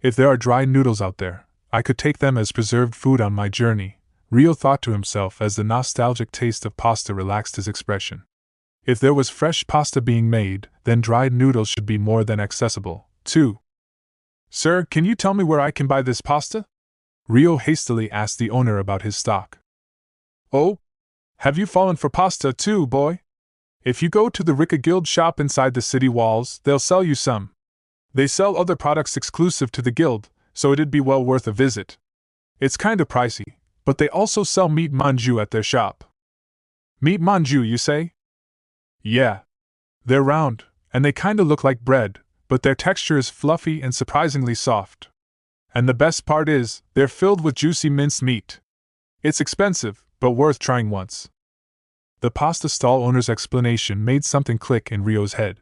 If there are dried noodles out there, I could take them as preserved food on my journey, Rio thought to himself as the nostalgic taste of pasta relaxed his expression. If there was fresh pasta being made, then dried noodles should be more than accessible, too. Sir, can you tell me where I can buy this pasta? Rio hastily asked the owner about his stock. Oh? Have you fallen for pasta too, boy? If you go to the Rika Guild shop inside the city walls, they'll sell you some. They sell other products exclusive to the guild, so it'd be well worth a visit. It's kinda pricey, but they also sell meat manju at their shop. Meat manju, you say? Yeah. They're round, and they kinda look like bread, but their texture is fluffy and surprisingly soft. And the best part is, they're filled with juicy minced meat. It's expensive, but worth trying once. The pasta stall owner's explanation made something click in Ryo's head.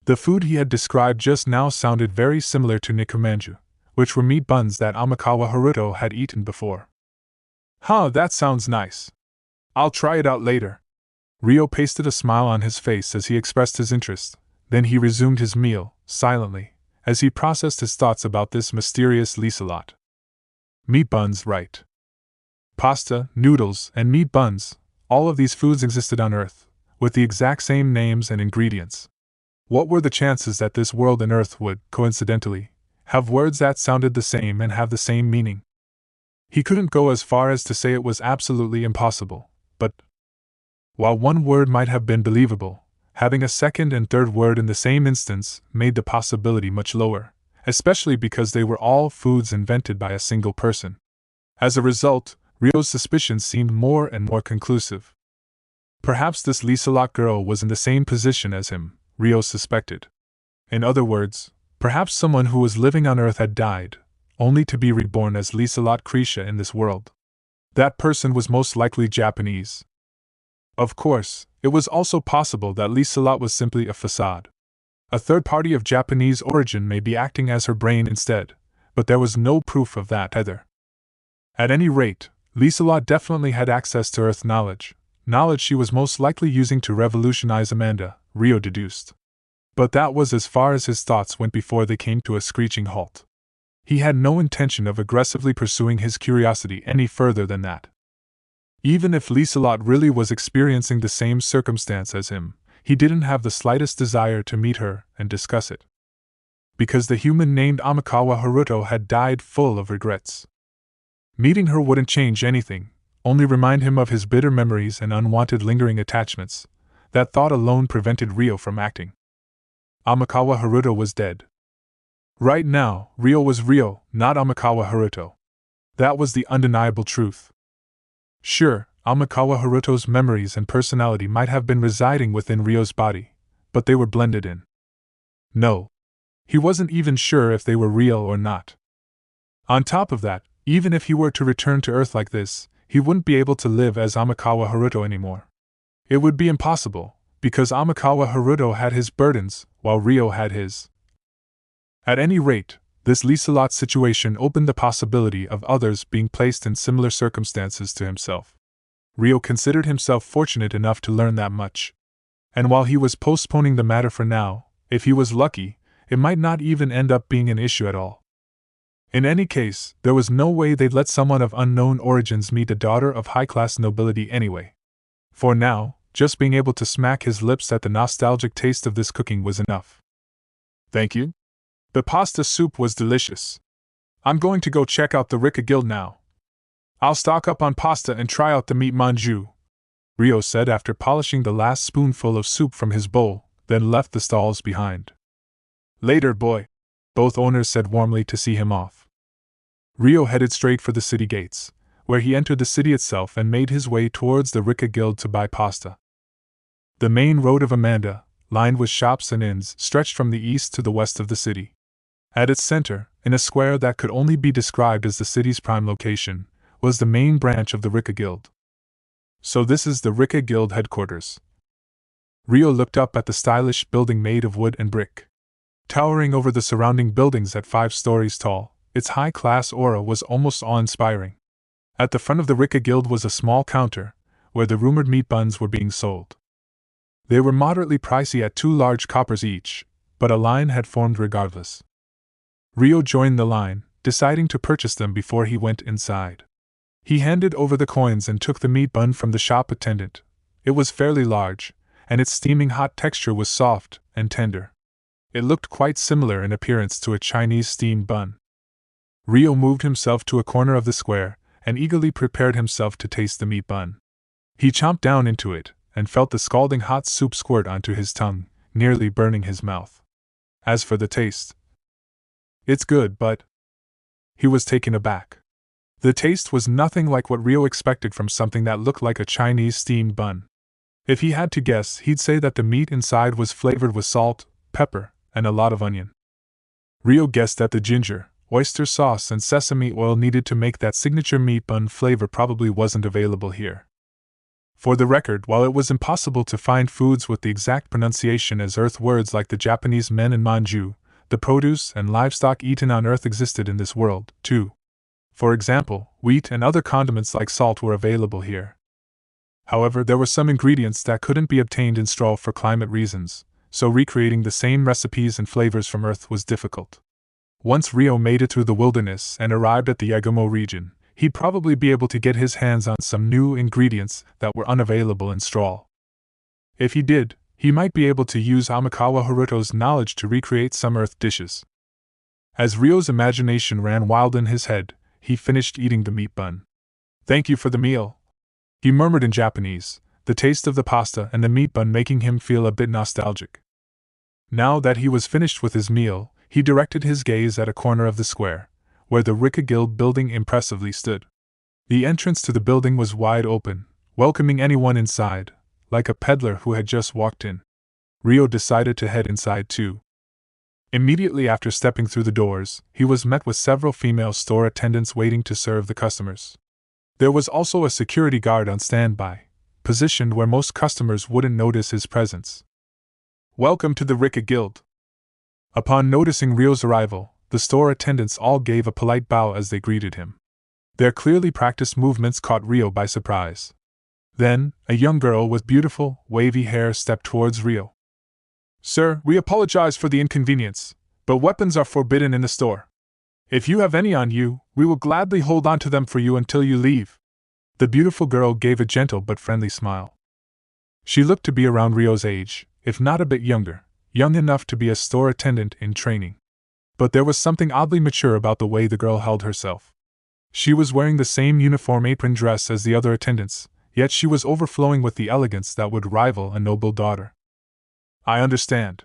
The food he had described just now sounded very similar to nikumanju, which were meat buns that Amikawa Haruto had eaten before. Huh, that sounds nice. I'll try it out later. Ryo pasted a smile on his face as he expressed his interest, then he resumed his meal, silently, as he processed his thoughts about this mysterious Liselot. Meat buns, right. Pasta, noodles, and meat buns, all of these foods existed on Earth, with the exact same names and ingredients. What were the chances that this world and Earth would, coincidentally, have words that sounded the same and have the same meaning? He couldn't go as far as to say it was absolutely impossible, but while one word might have been believable, having a second and third word in the same instance made the possibility much lower, especially because they were all foods invented by a single person. As a result, Ryo's suspicions seemed more and more conclusive. Perhaps this Liselot girl was in the same position as him, Ryo suspected. In other words, perhaps someone who was living on Earth had died, only to be reborn as Liselot Krisha in this world. That person was most likely Japanese. Of course, it was also possible that Liselot was simply a facade. A third party of Japanese origin may be acting as her brain instead, but there was no proof of that either. At any rate, Liselot definitely had access to Earth knowledge she was most likely using to revolutionize Amanda, Ryo deduced. But that was as far as his thoughts went before they came to a screeching halt. He had no intention of aggressively pursuing his curiosity any further than that. Even if Liselot really was experiencing the same circumstance as him, he didn't have the slightest desire to meet her and discuss it. Because the human named Amikawa Haruto had died full of regrets. Meeting her wouldn't change anything, only remind him of his bitter memories and unwanted lingering attachments. That thought alone prevented Ryo from acting. Amikawa Haruto was dead. Right now, Ryo was Ryo, not Amikawa Haruto. That was the undeniable truth. Sure, Amikawa Haruto's memories and personality might have been residing within Ryo's body, but they were blended in. No. He wasn't even sure if they were real or not. On top of that, even if he were to return to Earth like this, he wouldn't be able to live as Amikawa Haruto anymore. It would be impossible, because Amikawa Haruto had his burdens, while Ryo had his. At any rate, this Liselot situation opened the possibility of others being placed in similar circumstances to himself. Ryo considered himself fortunate enough to learn that much. And while he was postponing the matter for now, if he was lucky, it might not even end up being an issue at all. In any case, there was no way they'd let someone of unknown origins meet a daughter of high-class nobility anyway. For now, just being able to smack his lips at the nostalgic taste of this cooking was enough. Thank you. The pasta soup was delicious. I'm going to go check out the Rika Guild now. I'll stock up on pasta and try out the meat manju, Ryo said after polishing the last spoonful of soup from his bowl, then left the stalls behind. Later, boy, both owners said warmly to see him off. Ryo headed straight for the city gates, where he entered the city itself and made his way towards the Rika Guild to buy pasta. The main road of Amanda, lined with shops and inns, stretched from the east to the west of the city. At its center, in a square that could only be described as the city's prime location, was the main branch of the Rika Guild. So this is the Rika Guild headquarters. Ryo looked up at the stylish building made of wood and brick. Towering over the surrounding buildings at 5 stories tall, its high-class aura was almost awe-inspiring. At the front of the Rika Guild was a small counter, where the rumored meat buns were being sold. They were moderately pricey at 2 large coppers each, but a line had formed regardless. Ryo joined the line, deciding to purchase them before he went inside. He handed over the coins and took the meat bun from the shop attendant. It was fairly large, and its steaming hot texture was soft and tender. It looked quite similar in appearance to a Chinese steamed bun. Ryo moved himself to a corner of the square, and eagerly prepared himself to taste the meat bun. He chomped down into it, and felt the scalding hot soup squirt onto his tongue, nearly burning his mouth. As for the taste, it's good, but he was taken aback. The taste was nothing like what Rio expected from something that looked like a Chinese steamed bun. If he had to guess, he'd say that the meat inside was flavored with salt, pepper, and a lot of onion. Rio guessed that the ginger, oyster sauce, and sesame oil needed to make that signature meat bun flavor probably wasn't available here. For the record, while it was impossible to find foods with the exact pronunciation as Earth words like the Japanese men and manju, the produce and livestock eaten on Earth existed in this world, too. For example, wheat and other condiments like salt were available here. However, there were some ingredients that couldn't be obtained in straw for climate reasons, so recreating the same recipes and flavors from Earth was difficult. Once Rio made it through the wilderness and arrived at the Yagumo region, he'd probably be able to get his hands on some new ingredients that were unavailable in straw. If he did, he might be able to use Amikawa Haruto's knowledge to recreate some Earth dishes. As Rio's imagination ran wild in his head, he finished eating the meat bun. "Thank you for the meal," he murmured in Japanese, the taste of the pasta and the meat bun making him feel a bit nostalgic. Now that he was finished with his meal, he directed his gaze at a corner of the square, where the Rika Guild building impressively stood. The entrance to the building was wide open, welcoming anyone inside, like a peddler who had just walked in. Rio decided to head inside too. Immediately after stepping through the doors, he was met with several female store attendants waiting to serve the customers. There was also a security guard on standby, positioned where most customers wouldn't notice his presence. "Welcome to the Rika Guild." Upon noticing Rio's arrival, the store attendants all gave a polite bow as they greeted him. Their clearly practiced movements caught Rio by surprise. Then, a young girl with beautiful, wavy hair stepped towards Rio. "Sir, we apologize for the inconvenience, but weapons are forbidden in the store. If you have any on you, we will gladly hold on to them for you until you leave." The beautiful girl gave a gentle but friendly smile. She looked to be around Rio's age, if not a bit younger, young enough to be a store attendant in training. But there was something oddly mature about the way the girl held herself. She was wearing the same uniform apron dress as the other attendants, yet she was overflowing with the elegance that would rival a noble daughter. "I understand."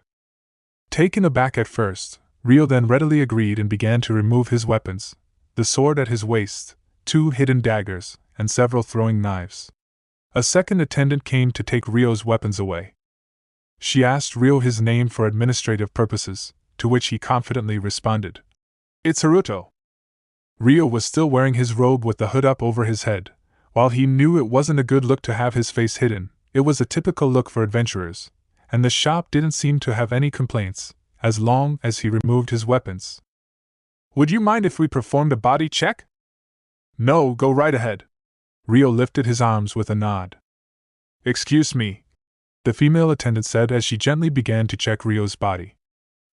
Taken aback at first, Rio then readily agreed and began to remove his weapons, the sword at his waist, 2 hidden daggers, and several throwing knives. A second attendant came to take Rio's weapons away. She asked Rio his name for administrative purposes, to which he confidently responded, "It's Haruto." Rio was still wearing his robe with the hood up over his head. While he knew it wasn't a good look to have his face hidden, it was a typical look for adventurers, and the shop didn't seem to have any complaints, as long as he removed his weapons. "Would you mind if we performed a body check?" "No, go right ahead." Rio lifted his arms with a nod. "Excuse me," the female attendant said as she gently began to check Rio's body.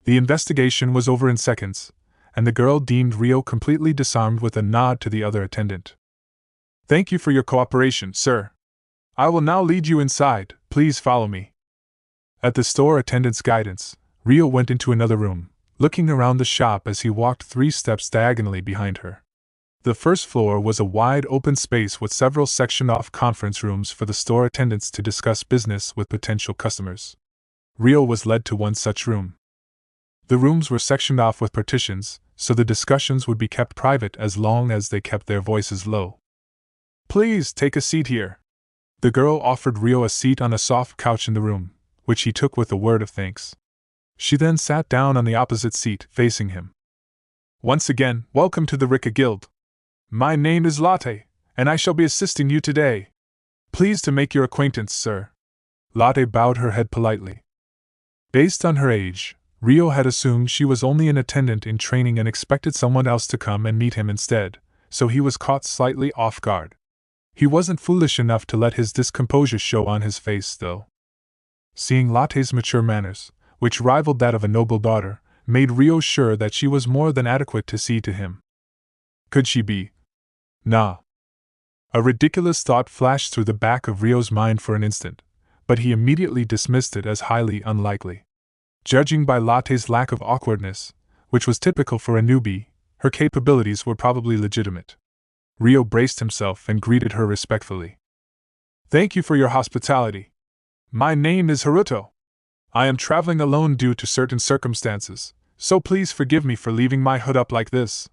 The investigation was over in seconds, and the girl deemed Rio completely disarmed with a nod to the other attendant. "Thank you for your cooperation, sir. I will now lead you inside, please follow me." At the store attendant's guidance, Rio went into another room, looking around the shop as he walked 3 steps diagonally behind her. The first floor was a wide open space with several sectioned-off conference rooms for the store attendants to discuss business with potential customers. Rio was led to one such room. The rooms were sectioned off with partitions, so the discussions would be kept private as long as they kept their voices low. "Please take a seat here." The girl offered Rio a seat on a soft couch in the room, which he took with a word of thanks. She then sat down on the opposite seat, facing him. "Once again, welcome to the Rika Guild. My name is Latte, and I shall be assisting you today. Pleased to make your acquaintance, sir." Latte bowed her head politely. Based on her age, Rio had assumed she was only an attendant in training and expected someone else to come and meet him instead, so he was caught slightly off guard. He wasn't foolish enough to let his discomposure show on his face, though. Seeing Latte's mature manners, which rivaled that of a noble daughter, made Rio sure that she was more than adequate to see to him. Could she be? Nah. A ridiculous thought flashed through the back of Rio's mind for an instant, but he immediately dismissed it as highly unlikely. Judging by Latte's lack of awkwardness, which was typical for a newbie, her capabilities were probably legitimate. Rio braced himself and greeted her respectfully. "Thank you for your hospitality. My name is Haruto. I am traveling alone due to certain circumstances, so please forgive me for leaving my hood up like this.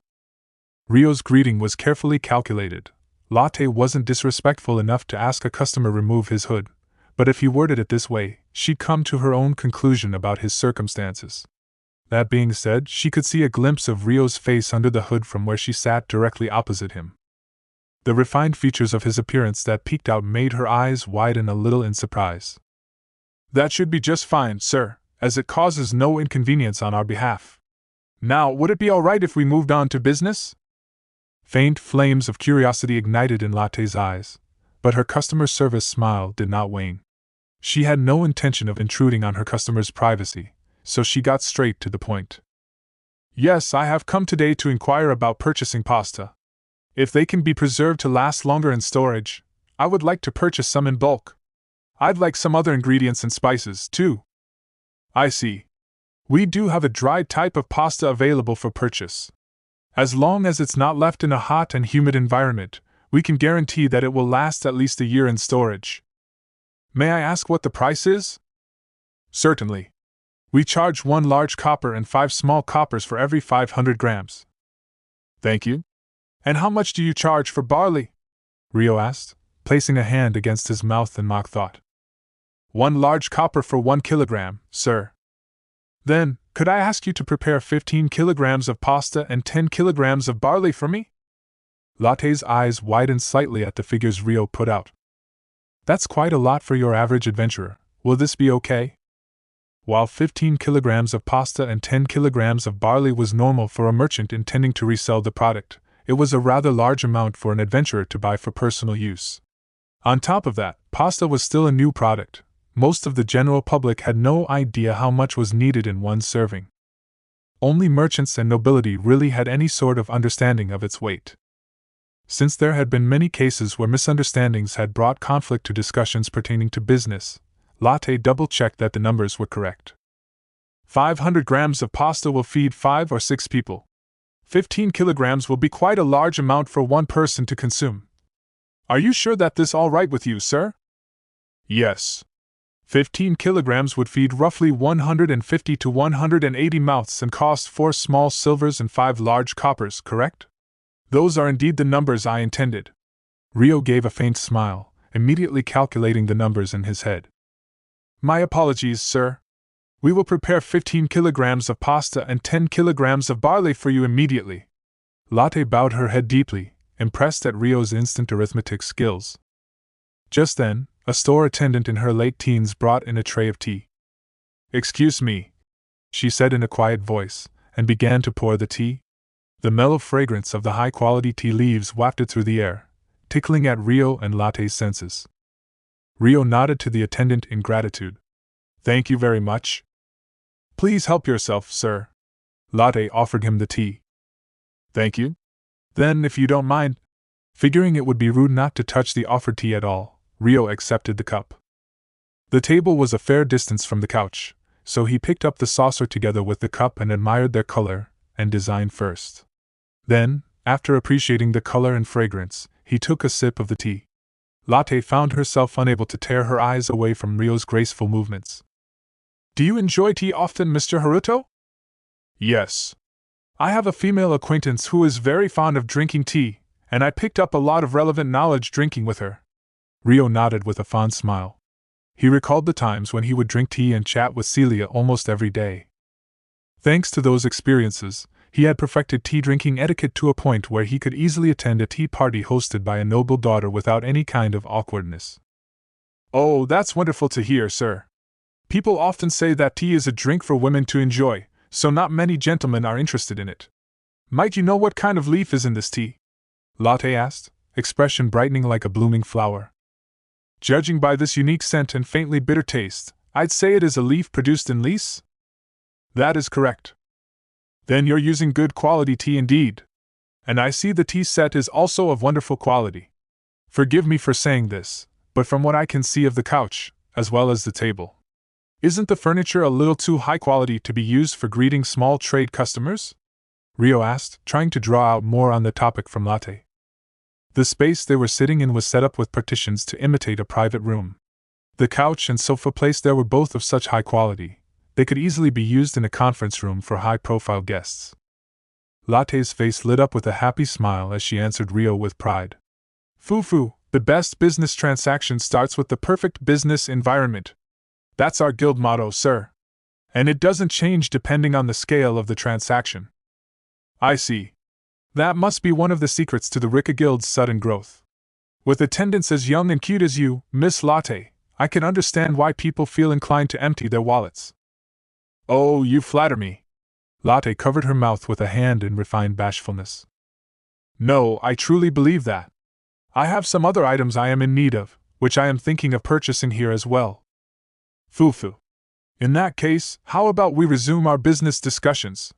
Ryo's greeting was carefully calculated. Latte wasn't disrespectful enough to ask a customer remove his hood, but if he worded it this way, she'd come to her own conclusion about his circumstances. That being said, she could see a glimpse of Ryo's face under the hood from where she sat directly opposite him. The refined features of his appearance that peeked out made her eyes widen a little in surprise. That should be just fine, sir, as it causes no inconvenience on our behalf. Now, would it be all right if we moved on to business? Faint flames of curiosity ignited in Latte's eyes, but her customer service smile did not wane. She had no intention of intruding on her customer's privacy, so she got straight to the point. Yes, I have come today to inquire about purchasing pasta. If they can be preserved to last longer in storage, I would like to purchase some in bulk. I'd like some other ingredients and spices, too. I see. We do have a dried type of pasta available for purchase. As long as it's not left in a hot and humid environment, we can guarantee that it will last at least a year in storage. May I ask what the price is? Certainly. We charge 1 large copper and 5 small coppers for every 500 grams. Thank you. And how much do you charge for barley? Ryo asked, placing a hand against his mouth in mock thought. 1 large copper for 1 kilogram, sir. Then, could I ask you to prepare 15 kilograms of pasta and 10 kilograms of barley for me? Latte's eyes widened slightly at the figures Ryo put out. That's quite a lot for your average adventurer. Will this be okay? While 15 kilograms of pasta and 10 kilograms of barley was normal for a merchant intending to resell the product, it was a rather large amount for an adventurer to buy for personal use. On top of that, pasta was still a new product. Most of the general public had no idea how much was needed in one serving. Only merchants and nobility really had any sort of understanding of its weight. Since there had been many cases where misunderstandings had brought conflict to discussions pertaining to business, Latte double-checked that the numbers were correct. 500 grams of pasta will feed 5 or 6 people. 15 kilograms will be quite a large amount for one person to consume. Are you sure that this is all right with you, sir? Yes. 15 kilograms would feed roughly 150 to 180 mouths and cost 4 small silvers and 5 large coppers, correct? Those are indeed the numbers I intended. Ryo gave a faint smile, immediately calculating the numbers in his head. My apologies, sir. We will prepare 15 kilograms of pasta and 10 kilograms of barley for you immediately. Latte bowed her head deeply, impressed at Ryo's instant arithmetic skills. Just then, a store attendant in her late teens brought in a tray of tea. Excuse me, she said in a quiet voice, and began to pour the tea. The mellow fragrance of the high-quality tea leaves wafted through the air, tickling at Ryo and Latte's senses. Ryo nodded to the attendant in gratitude. Thank you very much. Please help yourself, sir. Latte offered him the tea. Thank you. Then, if you don't mind. Figuring it would be rude not to touch the offered tea at all, Ryo accepted the cup. The table was a fair distance from the couch, so he picked up the saucer together with the cup and admired their color and design first. Then, after appreciating the color and fragrance, he took a sip of the tea. Latte found herself unable to tear her eyes away from Ryo's graceful movements. Do you enjoy tea often, Mr. Haruto? Yes. I have a female acquaintance who is very fond of drinking tea, and I picked up a lot of relevant knowledge drinking with her. Ryo nodded with a fond smile. He recalled the times when he would drink tea and chat with Celia almost every day. Thanks to those experiences, he had perfected tea-drinking etiquette to a point where he could easily attend a tea party hosted by a noble daughter without any kind of awkwardness. Oh, that's wonderful to hear, sir. People often say that tea is a drink for women to enjoy, so not many gentlemen are interested in it. Might you know what kind of leaf is in this tea? Latte asked, expression brightening like a blooming flower. Judging by this unique scent and faintly bitter taste, I'd say it is a leaf produced in Lys? That is correct. Then you're using good quality tea indeed. And I see the tea set is also of wonderful quality. Forgive me for saying this, but from what I can see of the couch, as well as the table, isn't the furniture a little too high quality to be used for greeting small trade customers? Ryo asked, trying to draw out more on the topic from Latte. The space they were sitting in was set up with partitions to imitate a private room. The couch and sofa placed there were both of such high quality, they could easily be used in a conference room for high-profile guests. Latte's face lit up with a happy smile as she answered Rio with pride. Fufu, the best business transaction starts with the perfect business environment. That's our guild motto, sir. And it doesn't change depending on the scale of the transaction. I see. That must be one of the secrets to the Rika Guild's sudden growth. With attendants as young and cute as you, Miss Latte, I can understand why people feel inclined to empty their wallets. Oh, you flatter me. Latte covered her mouth with a hand in refined bashfulness. No, I truly believe that. I have some other items I am in need of, which I am thinking of purchasing here as well. Fufu. In that case, how about we resume our business discussions?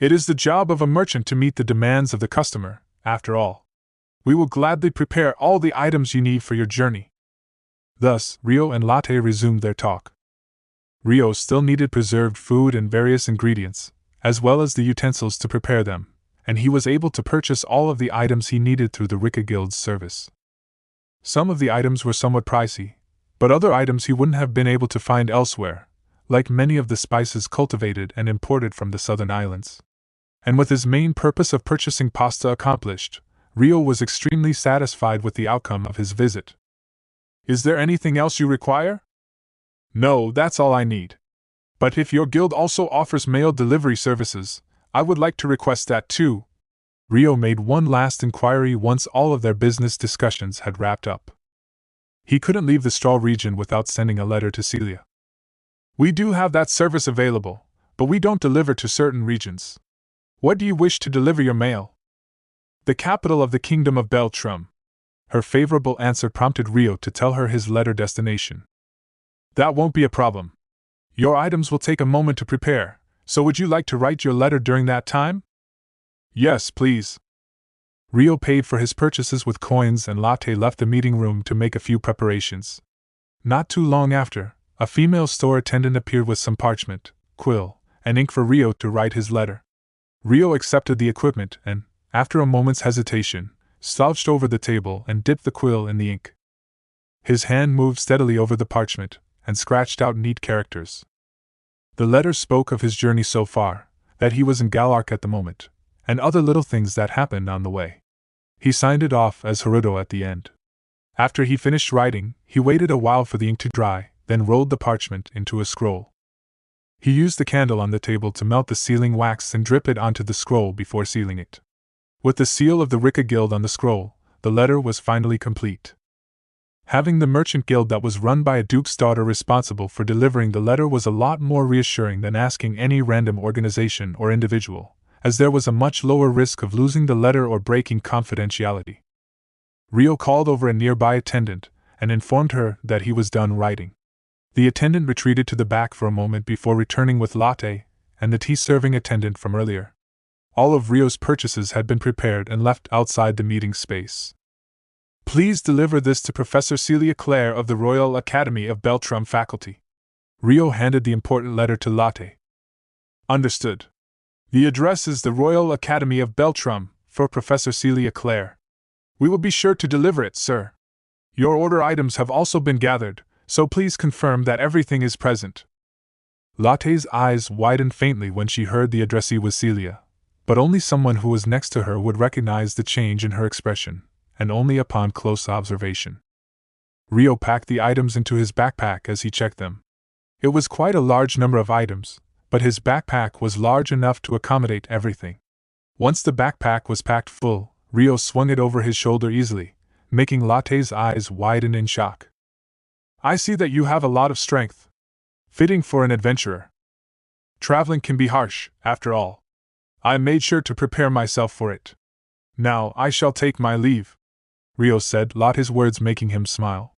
It is the job of a merchant to meet the demands of the customer, after all. We will gladly prepare all the items you need for your journey. Thus, Rio and Latte resumed their talk. Rio still needed preserved food and various ingredients, as well as the utensils to prepare them, and he was able to purchase all of the items he needed through the Rika Guild's service. Some of the items were somewhat pricey, but other items he wouldn't have been able to find elsewhere, like many of the spices cultivated and imported from the southern islands. And with his main purpose of purchasing pasta accomplished, Rio was extremely satisfied with the outcome of his visit. Is there anything else you require? No, that's all I need. But if your guild also offers mail delivery services, I would like to request that too. Rio made one last inquiry once all of their business discussions had wrapped up. He couldn't leave the Straw region without sending a letter to Celia. We do have that service available, but we don't deliver to certain regions. What do you wish to deliver your mail? The capital of the Kingdom of Beltrum. Her favorable answer prompted Rio to tell her his letter destination. That won't be a problem. Your items will take a moment to prepare, so would you like to write your letter during that time? Yes, please. Rio paid for his purchases with coins and Latte left the meeting room to make a few preparations. Not too long after, a female store attendant appeared with some parchment, quill, and ink for Rio to write his letter. Rio accepted the equipment and, after a moment's hesitation, slouched over the table and dipped the quill in the ink. His hand moved steadily over the parchment and scratched out neat characters. The letter spoke of his journey so far, that he was in Galark at the moment, and other little things that happened on the way. He signed it off as Haruto at the end. After he finished writing, he waited a while for the ink to dry, then rolled the parchment into a scroll. He used the candle on the table to melt the sealing wax and drip it onto the scroll before sealing it. With the seal of the Rika Guild on the scroll, the letter was finally complete. Having the merchant guild that was run by a duke's daughter responsible for delivering the letter was a lot more reassuring than asking any random organization or individual, as there was a much lower risk of losing the letter or breaking confidentiality. Rio called over a nearby attendant and informed her that he was done writing. The attendant retreated to the back for a moment before returning with Latte and the tea-serving attendant from earlier. All of Rio's purchases had been prepared and left outside the meeting space. Please deliver this to Professor Celia Clare of the Royal Academy of Beltrum faculty. Rio handed the important letter to Latte. Understood. The address is the Royal Academy of Beltrum, for Professor Celia Clare. We will be sure to deliver it, sir. Your order items have also been gathered, so please confirm that everything is present. Latte's eyes widened faintly when she heard the addressee was Celia, but only someone who was next to her would recognize the change in her expression, and only upon close observation. Rio packed the items into his backpack as he checked them. It was quite a large number of items, but his backpack was large enough to accommodate everything. Once the backpack was packed full, Rio swung it over his shoulder easily, making Latte's eyes widen in shock. I see that you have a lot of strength. Fitting for an adventurer. Traveling can be harsh, after all. I made sure to prepare myself for it. Now I shall take my leave, Rio said, Latte's words making him smile.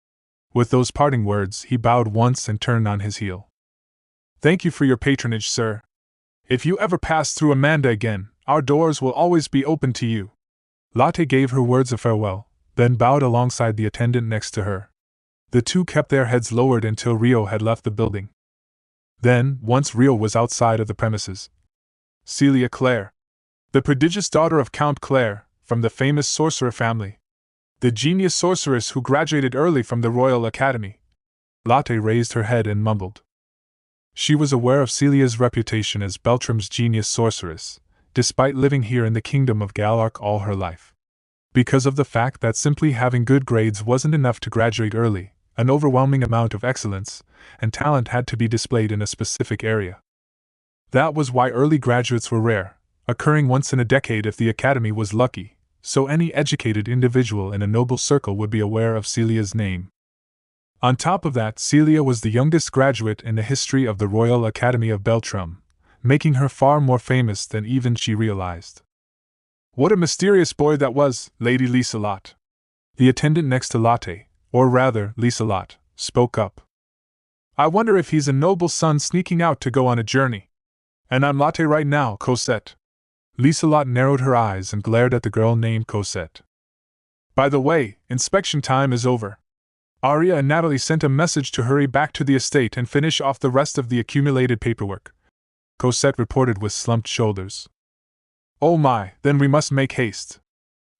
With those parting words, he bowed once and turned on his heel. Thank you for your patronage, sir. If you ever pass through Amanda again, our doors will always be open to you. Latte gave her words of farewell, then bowed alongside the attendant next to her. The two kept their heads lowered until Rio had left the building. Then, once Rio was outside of the premises, Celia Clare, the prodigious daughter of Count Clare, from the famous sorcerer family, the genius sorceress who graduated early from the Royal Academy, Latte raised her head and mumbled. She was aware of Celia's reputation as Beltram's genius sorceress, despite living here in the kingdom of Galark all her life. Because of the fact that simply having good grades wasn't enough to graduate early, an overwhelming amount of excellence and talent had to be displayed in a specific area. That was why early graduates were rare, occurring once in a decade if the academy was lucky, so any educated individual in a noble circle would be aware of Celia's name. On top of that, Celia was the youngest graduate in the history of the Royal Academy of Beltram, making her far more famous than even she realized. What a mysterious boy that was, Lady Lieselot. The attendant next to Latte, or rather, Lieselot, spoke up. I wonder if he's a noble son sneaking out to go on a journey. And I'm Latte right now, Cosette. Lieselot narrowed her eyes and glared at the girl named Cosette. By the way, inspection time is over. Aria and Natalie sent a message to hurry back to the estate and finish off the rest of the accumulated paperwork, Cosette reported with slumped shoulders. Oh my, then we must make haste.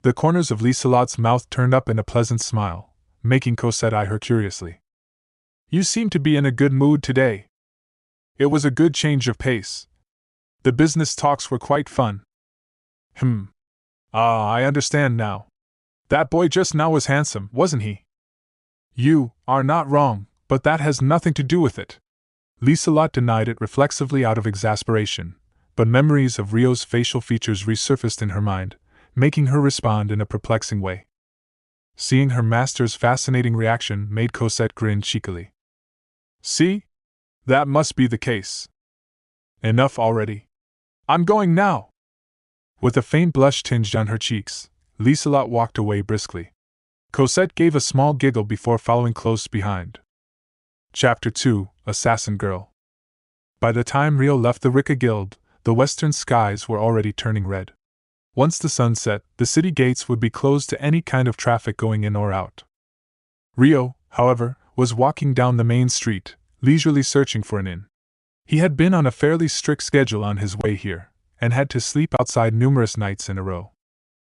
The corners of Lieselot's mouth turned up in a pleasant smile, making Cosette eye her curiously. You seem to be in a good mood today. It was a good change of pace. The business talks were quite fun. I understand now. That boy just now was handsome, wasn't he? You are not wrong, but that has nothing to do with it. Lieselot denied it reflexively out of exasperation, but memories of Rio's facial features resurfaced in her mind, making her respond in a perplexing way. Seeing her master's fascinating reaction made Cosette grin cheekily. See? That must be the case. Enough already. I'm going now. With a faint blush tinged on her cheeks, Lieselot walked away briskly. Cosette gave a small giggle before following close behind. Chapter 2: Assassin Girl. By the time Rio left the Rika Guild, the western skies were already turning red. Once the sun set, the city gates would be closed to any kind of traffic going in or out. Rio, however, was walking down the main street, leisurely searching for an inn. He had been on a fairly strict schedule on his way here, and had to sleep outside numerous nights in a row.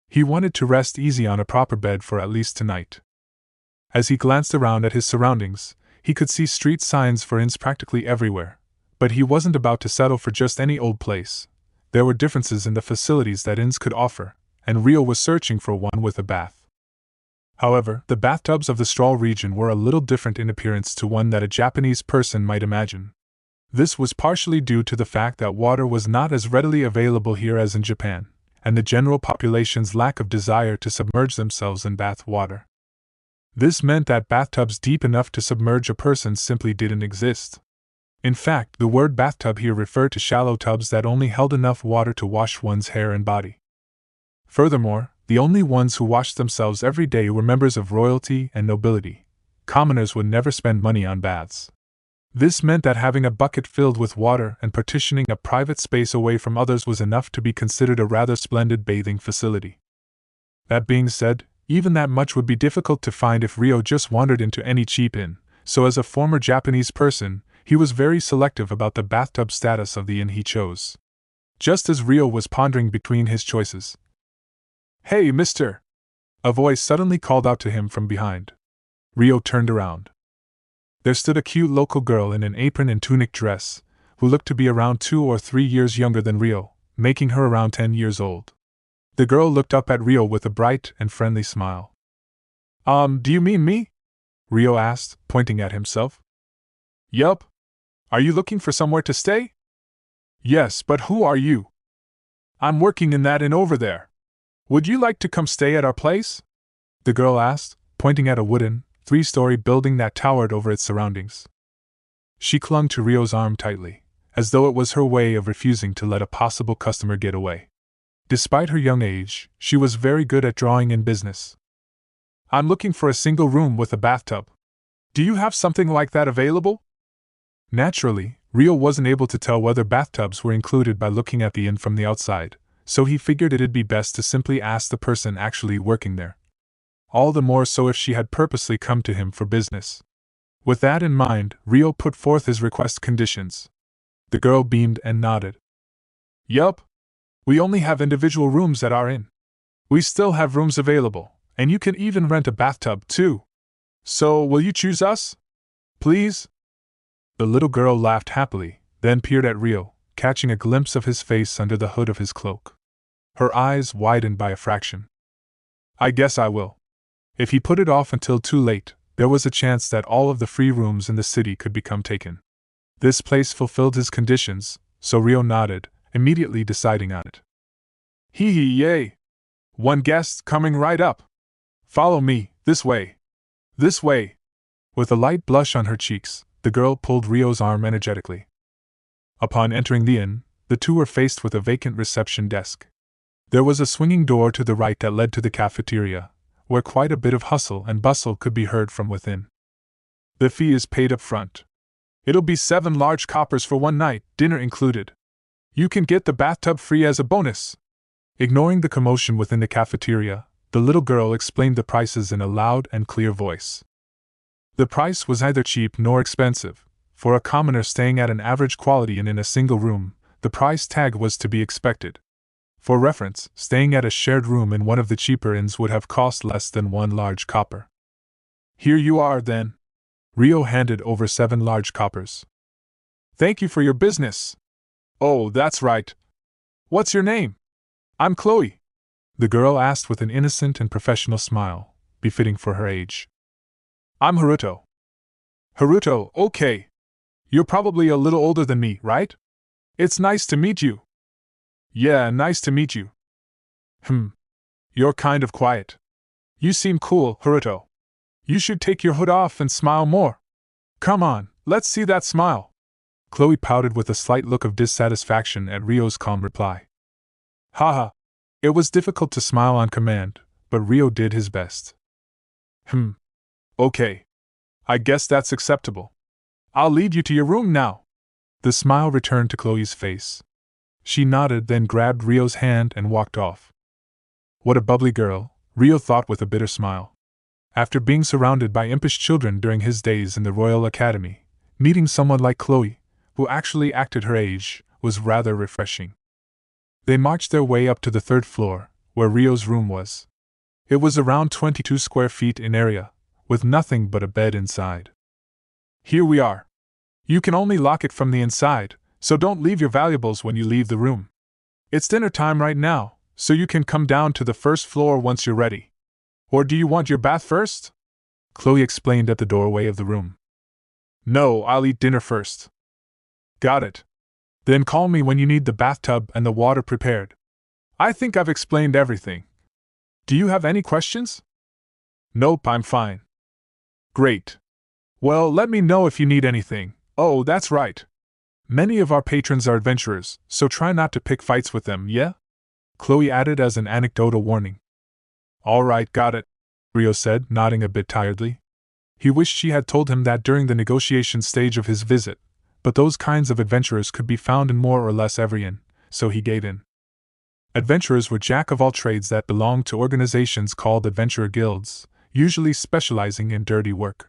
He wanted to rest easy on a proper bed for at least tonight. As he glanced around at his surroundings, he could see street signs for inns practically everywhere, but he wasn't about to settle for just any old place. There were differences in the facilities that inns could offer, and Rio was searching for one with a bath. However, the bathtubs of the Strahl region were a little different in appearance to one that a Japanese person might imagine. This was partially due to the fact that water was not as readily available here as in Japan, and the general population's lack of desire to submerge themselves in bath water. This meant that bathtubs deep enough to submerge a person simply didn't exist. In fact, the word bathtub here referred to shallow tubs that only held enough water to wash one's hair and body. Furthermore, the only ones who washed themselves every day were members of royalty and nobility. Commoners would never spend money on baths. This meant that having a bucket filled with water and partitioning a private space away from others was enough to be considered a rather splendid bathing facility. That being said, even that much would be difficult to find if Rio just wandered into any cheap inn, so as a former Japanese person, he was very selective about the bathtub status of the inn he chose. Just as Rio was pondering between his choices. Hey, mister! A voice suddenly called out to him from behind. Rio turned around. There stood a cute local girl in an apron and tunic dress, who looked to be around 2 or 3 years younger than Rio, making her around 10 years old. The girl looked up at Rio with a bright and friendly smile. Do you mean me? Rio asked, pointing at himself. Yup. Are you looking for somewhere to stay? Yes, but who are you? I'm working in that inn over there. Would you like to come stay at our place? The girl asked, pointing at a wooden, 3-story building that towered over its surroundings. She clung to Rio's arm tightly, as though it was her way of refusing to let a possible customer get away. Despite her young age, she was very good at drawing in business. I'm looking for a single room with a bathtub. Do you have something like that available? Naturally, Rio wasn't able to tell whether bathtubs were included by looking at the inn from the outside, so he figured it'd be best to simply ask the person actually working there. All the more so if she had purposely come to him for business. With that in mind, Rio put forth his request conditions. The girl beamed and nodded. Yup. We only have individual rooms at our inn. We still have rooms available, and you can even rent a bathtub too. So, will you choose us? Please? The little girl laughed happily, then peered at Rio, catching a glimpse of his face under the hood of his cloak. Her eyes widened by a fraction. I guess I will. If he put it off until too late, there was a chance that all of the free rooms in the city could become taken. This place fulfilled his conditions, so Rio nodded, immediately deciding on it. Hee hee yay! One guest coming right up! Follow me, this way! This way! With a light blush on her cheeks, the girl pulled Rio's arm energetically. Upon entering the inn, the two were faced with a vacant reception desk. There was a swinging door to the right that led to the cafeteria, where quite a bit of hustle and bustle could be heard from within. The fee is paid up front. It'll be 7 large coppers for one night, dinner included. You can get the bathtub free as a bonus. Ignoring the commotion within the cafeteria, the little girl explained the prices in a loud and clear voice. The price was neither cheap nor expensive. For a commoner staying at an average quality inn in a single room, the price tag was to be expected. For reference, staying at a shared room in one of the cheaper inns would have cost less than 1 large copper. Here you are, then. Rio handed over 7 large coppers. Thank you for your business. Oh, that's right. What's your name? I'm Chloe, the girl asked with an innocent and professional smile, befitting for her age. I'm Haruto. Haruto, okay. You're probably a little older than me, right? It's nice to meet you. Yeah, nice to meet you. You're kind of quiet. You seem cool, Haruto. You should take your hood off and smile more. Come on, let's see that smile. Chloe pouted with a slight look of dissatisfaction at Rio's calm reply. Haha. It was difficult to smile on command, but Rio did his best. Okay. I guess that's acceptable. I'll lead you to your room now. The smile returned to Chloe's face. She nodded, then grabbed Rio's hand and walked off. What a bubbly girl, Rio thought with a bitter smile. After being surrounded by impish children during his days in the Royal Academy, meeting someone like Chloe, who actually acted her age, was rather refreshing. They marched their way up to the 3rd floor, where Rio's room was. It was around 22 square feet in area, with nothing but a bed inside. Here we are. You can only lock it from the inside, so don't leave your valuables when you leave the room. It's dinner time right now, so you can come down to the 1st floor once you're ready. Or do you want your bath first? Chloe explained at the doorway of the room. No, I'll eat dinner first. Got it. Then call me when you need the bathtub and the water prepared. I think I've explained everything. Do you have any questions? Nope, I'm fine. Great. Well, let me know if you need anything. Oh, that's right. Many of our patrons are adventurers, so try not to pick fights with them, yeah? Chloe added as an anecdotal warning. All right, got it, Rio said, nodding a bit tiredly. He wished she had told him that during the negotiation stage of his visit, but those kinds of adventurers could be found in more or less every inn, so he gave in. Adventurers were jack-of-all-trades that belonged to organizations called adventurer guilds, usually specializing in dirty work.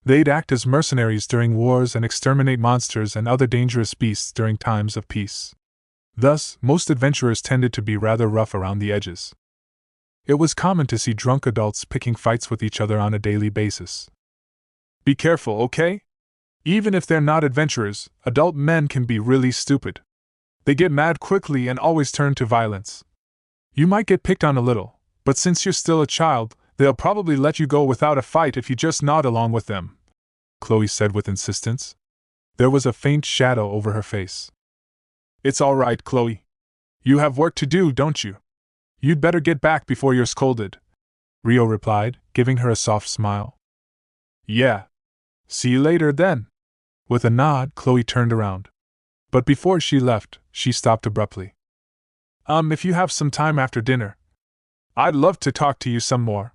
They'd act as mercenaries during wars and exterminate monsters and other dangerous beasts during times of peace. Thus, most adventurers tended to be rather rough around the edges. It was common to see drunk adults picking fights with each other on a daily basis. Be careful, okay? Even if they're not adventurers, adult men can be really stupid. They get mad quickly and always turn to violence. You might get picked on a little, but since you're still a child, they'll probably let you go without a fight if you just nod along with them, Chloe said with insistence. There was a faint shadow over her face. It's all right, Chloe. You have work to do, don't you? You'd better get back before you're scolded, Rio replied, giving her a soft smile. Yeah. See you later, then. With a nod, Chloe turned around. But before she left, she stopped abruptly. If you have some time after dinner, I'd love to talk to you some more.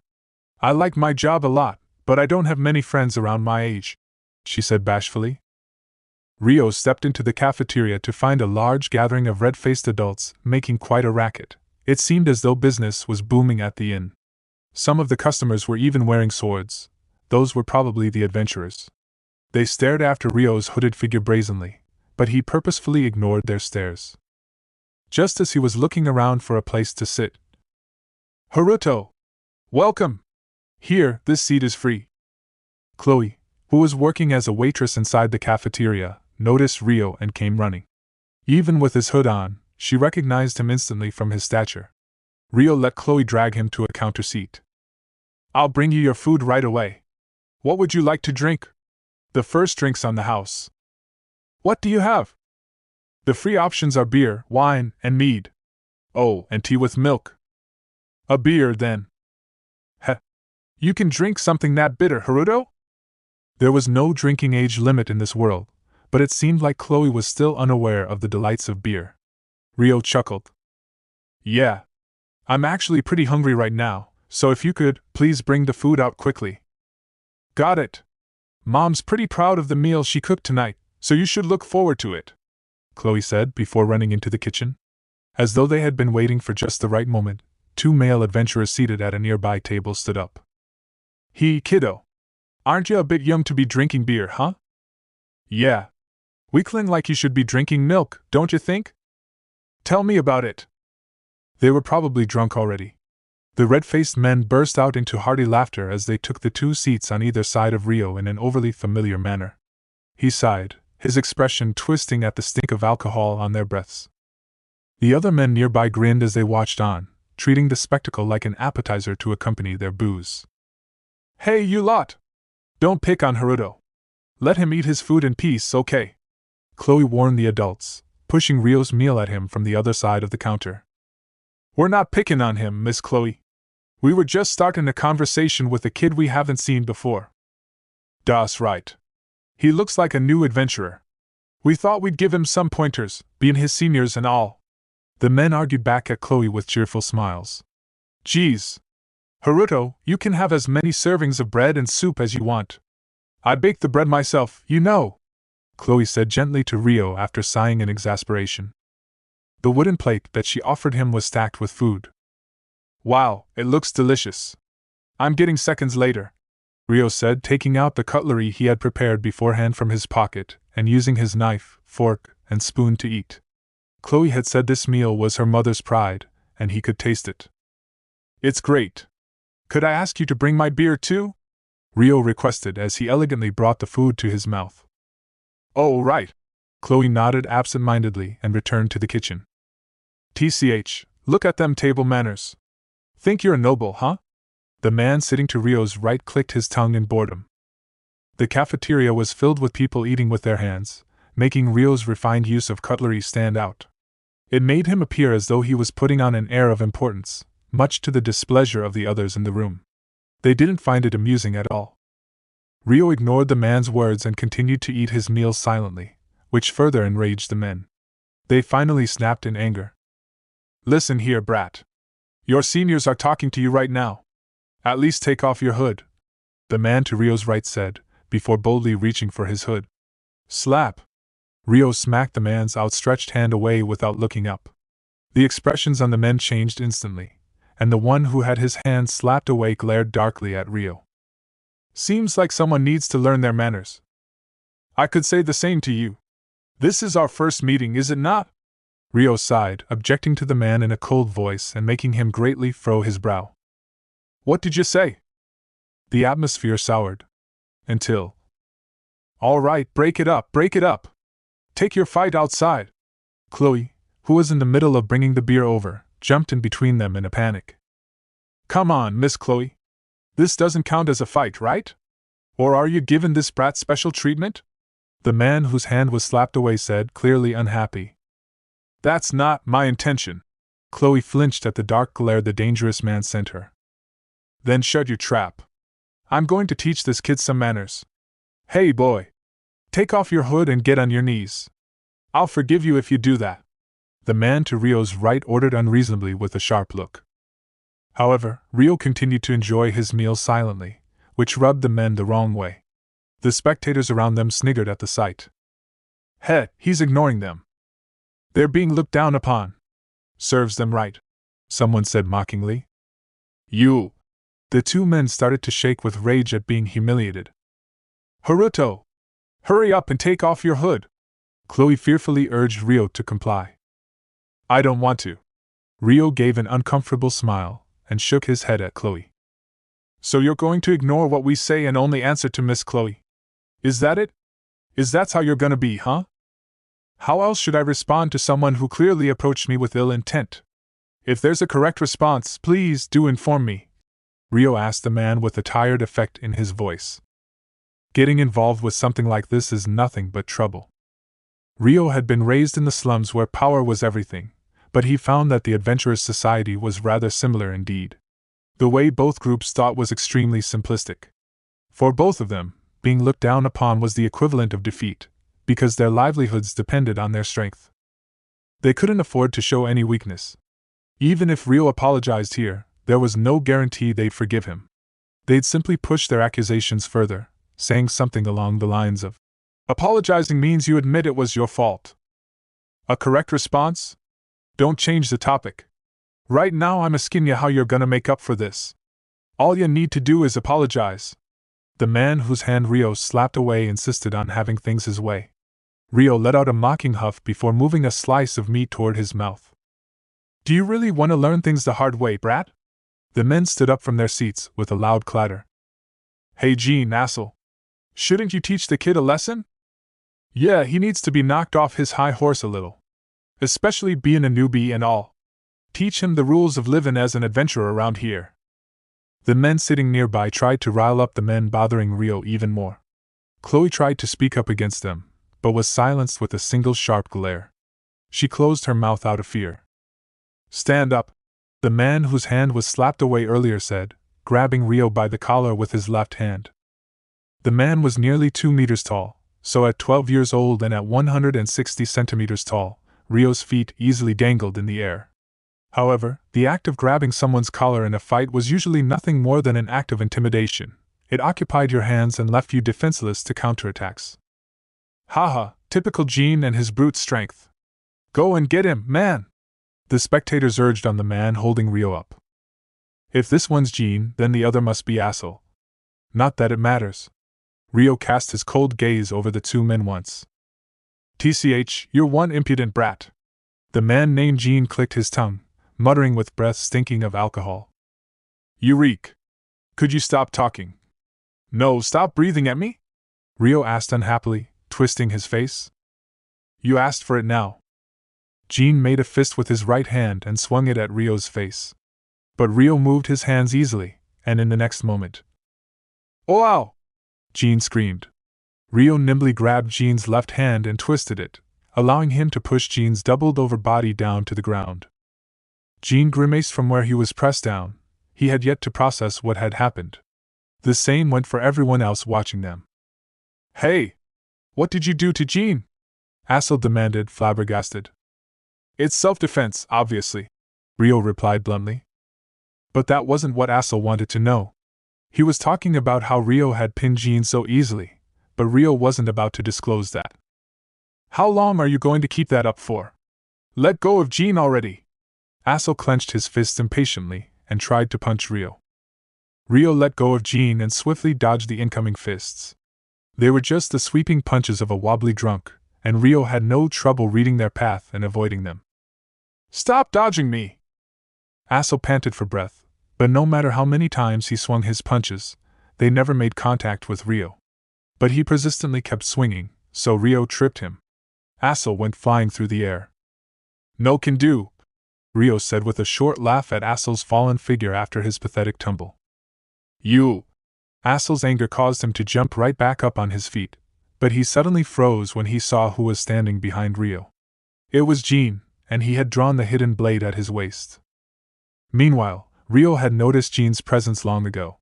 I like my job a lot, but I don't have many friends around my age, she said bashfully. Rio stepped into the cafeteria to find a large gathering of red-faced adults making quite a racket. It seemed as though business was booming at the inn. Some of the customers were even wearing swords. Those were probably the adventurers. They stared after Rio's hooded figure brazenly, but he purposefully ignored their stares. Just as he was looking around for a place to sit, Haruto! Welcome! Here, this seat is free. Chloe, who was working as a waitress inside the cafeteria, noticed Rio and came running. Even with his hood on, she recognized him instantly from his stature. Rio let Chloe drag him to a counter seat. "I'll bring you your food right away. What would you like to drink?" "The first drink's on the house." "What do you have?" "The free options are beer, wine, and mead." "Oh, and tea with milk." "A beer, then." "Heh. You can drink something that bitter, Haruto?" There was no drinking age limit in this world, but it seemed like Chloe was still unaware of the delights of beer. Rio chuckled. "Yeah. I'm actually pretty hungry right now, so if you could, please bring the food out quickly." "Got it. Mom's pretty proud of the meal she cooked tonight, so you should look forward to it," Chloe said before running into the kitchen. As though they had been waiting for just the right moment, two male adventurers seated at a nearby table stood up. "Hey, kiddo. Aren't you a bit young to be drinking beer, huh?" "Yeah. Weakling like you should be drinking milk, don't you think?" "Tell me about it." They were probably drunk already. The red-faced men burst out into hearty laughter as they took the two seats on either side of Rio in an overly familiar manner. He sighed, his expression twisting at the stink of alcohol on their breaths. The other men nearby grinned as they watched on, treating the spectacle like an appetizer to accompany their booze. "Hey, you lot! Don't pick on Haruto. Let him eat his food in peace, okay?" Chloe warned the adults, pushing Rio's meal at him from the other side of the counter. "We're not picking on him, Miss Chloe. We were just starting a conversation with a kid we haven't seen before." "Das right. He looks like a new adventurer. We thought we'd give him some pointers, being his seniors and all." The men argued back at Chloe with cheerful smiles. "Geez. Haruto, you can have as many servings of bread and soup as you want. I baked the bread myself, you know," Chloe said gently to Rio after sighing in exasperation. The wooden plate that she offered him was stacked with food. "Wow, it looks delicious. I'm getting seconds later," Rio said, taking out the cutlery he had prepared beforehand from his pocket and using his knife, fork, and spoon to eat. Chloe had said this meal was her mother's pride, and he could taste it. "It's great. Could I ask you to bring my beer too?" Rio requested as he elegantly brought the food to his mouth. "Oh, right." Chloe nodded absent-mindedly and returned to the kitchen. "TCH, look at them table manners. Think you're a noble, huh?" The man sitting to Rio's right clicked his tongue in boredom. The cafeteria was filled with people eating with their hands, making Rio's refined use of cutlery stand out. It made him appear as though he was putting on an air of importance, much to the displeasure of the others in the room. They didn't find it amusing at all. Rio ignored the man's words and continued to eat his meal silently, which further enraged the men. They finally snapped in anger. "Listen here, brat. Your seniors are talking to you right now. At least take off your hood," the man to Rio's right said, before boldly reaching for his hood. Slap! Rio smacked the man's outstretched hand away without looking up. The expressions on the men changed instantly, and the one who had his hand slapped away glared darkly at Rio. "Seems like someone needs to learn their manners. I could say the same to you. This is our first meeting, is it not?" Rio sighed, objecting to the man in a cold voice and making him greatly furrow his brow. "What did you say?" The atmosphere soured. Until. "All right, break it up, break it up. Take your fight outside." Chloe, who was in the middle of bringing the beer over, jumped in between them in a panic. "Come on, Miss Chloe. This doesn't count as a fight, right? Or are you giving this brat special treatment?" The man whose hand was slapped away said, clearly unhappy. "That's not my intention." Chloe flinched at the dark glare the dangerous man sent her. "Then shut your trap. I'm going to teach this kid some manners. Hey, boy. Take off your hood and get on your knees. I'll forgive you if you do that," the man to Rio's right ordered unreasonably with a sharp look. However, Rio continued to enjoy his meal silently, which rubbed the men the wrong way. The spectators around them sniggered at the sight. He's ignoring them. They're being looked down upon. Serves them right," someone said mockingly. "You!" The two men started to shake with rage at being humiliated. "Haruto! Hurry up and take off your hood!" Chloe fearfully urged Rio to comply. "I don't want to." Rio gave an uncomfortable smile and shook his head at Chloe. "So you're going to ignore what we say and only answer to Miss Chloe?" Is that it? Is that how you're gonna be, huh? How else should I respond to someone who clearly approached me with ill intent? If there's a correct response, please do inform me, Rio asked the man with a tired effect in his voice. Getting involved with something like this is nothing but trouble. Rio had been raised in the slums where power was everything, but he found that the adventurous society was rather similar indeed. The way both groups thought was extremely simplistic. For both of them, being looked down upon was the equivalent of defeat, because their livelihoods depended on their strength. They couldn't afford to show any weakness. Even if Rio apologized here, there was no guarantee they'd forgive him. They'd simply push their accusations further, saying something along the lines of, "Apologizing means you admit it was your fault." A correct response? Don't change the topic. Right now I'm asking you how you're gonna make up for this. All you need to do is apologize. The man whose hand Rio slapped away insisted on having things his way. Rio let out a mocking huff before moving a slice of meat toward his mouth. Do you really want to learn things the hard way, brat? The men stood up from their seats with a loud clatter. Hey Gene, asshole. Shouldn't you teach the kid a lesson? Yeah, he needs to be knocked off his high horse a little. Especially being a newbie and all. Teach him the rules of living as an adventurer around here. The men sitting nearby tried to rile up the men bothering Rio even more. Chloe tried to speak up against them, but was silenced with a single sharp glare. She closed her mouth out of fear. Stand up, the man whose hand was slapped away earlier said, grabbing Rio by the collar with his left hand. The man was nearly 2 meters tall, so at 12 years old and at 160 centimeters tall, Rio's feet easily dangled in the air. However, the act of grabbing someone's collar in a fight was usually nothing more than an act of intimidation. It occupied your hands and left you defenseless to counterattacks. Haha, typical Gene and his brute strength. Go and get him, man! The spectators urged on the man holding Rio up. If this one's Gene, then the other must be asshole. Not that it matters. Rio cast his cold gaze over the two men once. TCH, you're one impudent brat. The man named Gene clicked his tongue, muttering with breath stinking of alcohol. You reek. Could you stop talking? No, stop breathing at me? Rio asked unhappily, twisting his face. You asked for it now. Gene made a fist with his right hand and swung it at Rio's face. But Rio moved his hands easily, and in the next moment. Oh, ow! Gene screamed. Rio nimbly grabbed Gene's left hand and twisted it, allowing him to push Gene's doubled-over body down to the ground. Gene grimaced from where he was pressed down. He had yet to process what had happened. The same went for everyone else watching them. Hey! What did you do to Gene? Assel demanded, flabbergasted. It's self-defense, obviously, Rio replied bluntly. But that wasn't what Assel wanted to know. He was talking about how Rio had pinned Gene so easily, but Rio wasn't about to disclose that. How long are you going to keep that up for? Let go of Gene already! Assel clenched his fists impatiently and tried to punch Rio. Rio let go of Gene and swiftly dodged the incoming fists. They were just the sweeping punches of a wobbly drunk, and Rio had no trouble reading their path and avoiding them. Stop dodging me! Assel panted for breath, but no matter how many times he swung his punches, they never made contact with Rio. But he persistently kept swinging, so Rio tripped him. Assel went flying through the air. No can do, Rio said with a short laugh at Assel's fallen figure after his pathetic tumble. You! Assel's anger caused him to jump right back up on his feet, but he suddenly froze when he saw who was standing behind Rio. It was Gene, and he had drawn the hidden blade at his waist. Meanwhile, Rio had noticed Gene's presence long ago.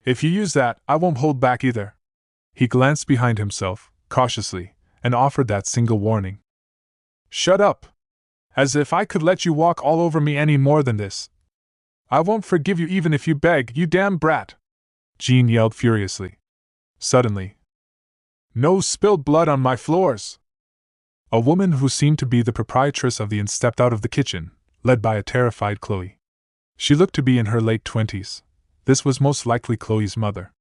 If you use that, I won't hold back either. He glanced behind himself, cautiously, and offered that single warning. Shut up! As if I could let you walk all over me any more than this. I won't forgive you even if you beg, you damn brat! Gene yelled furiously. Suddenly. No spilled blood on my floors! A woman who seemed to be the proprietress of the inn stepped out of the kitchen, led by a terrified Chloe. She looked to be in her late 20s. This was most likely Chloe's mother.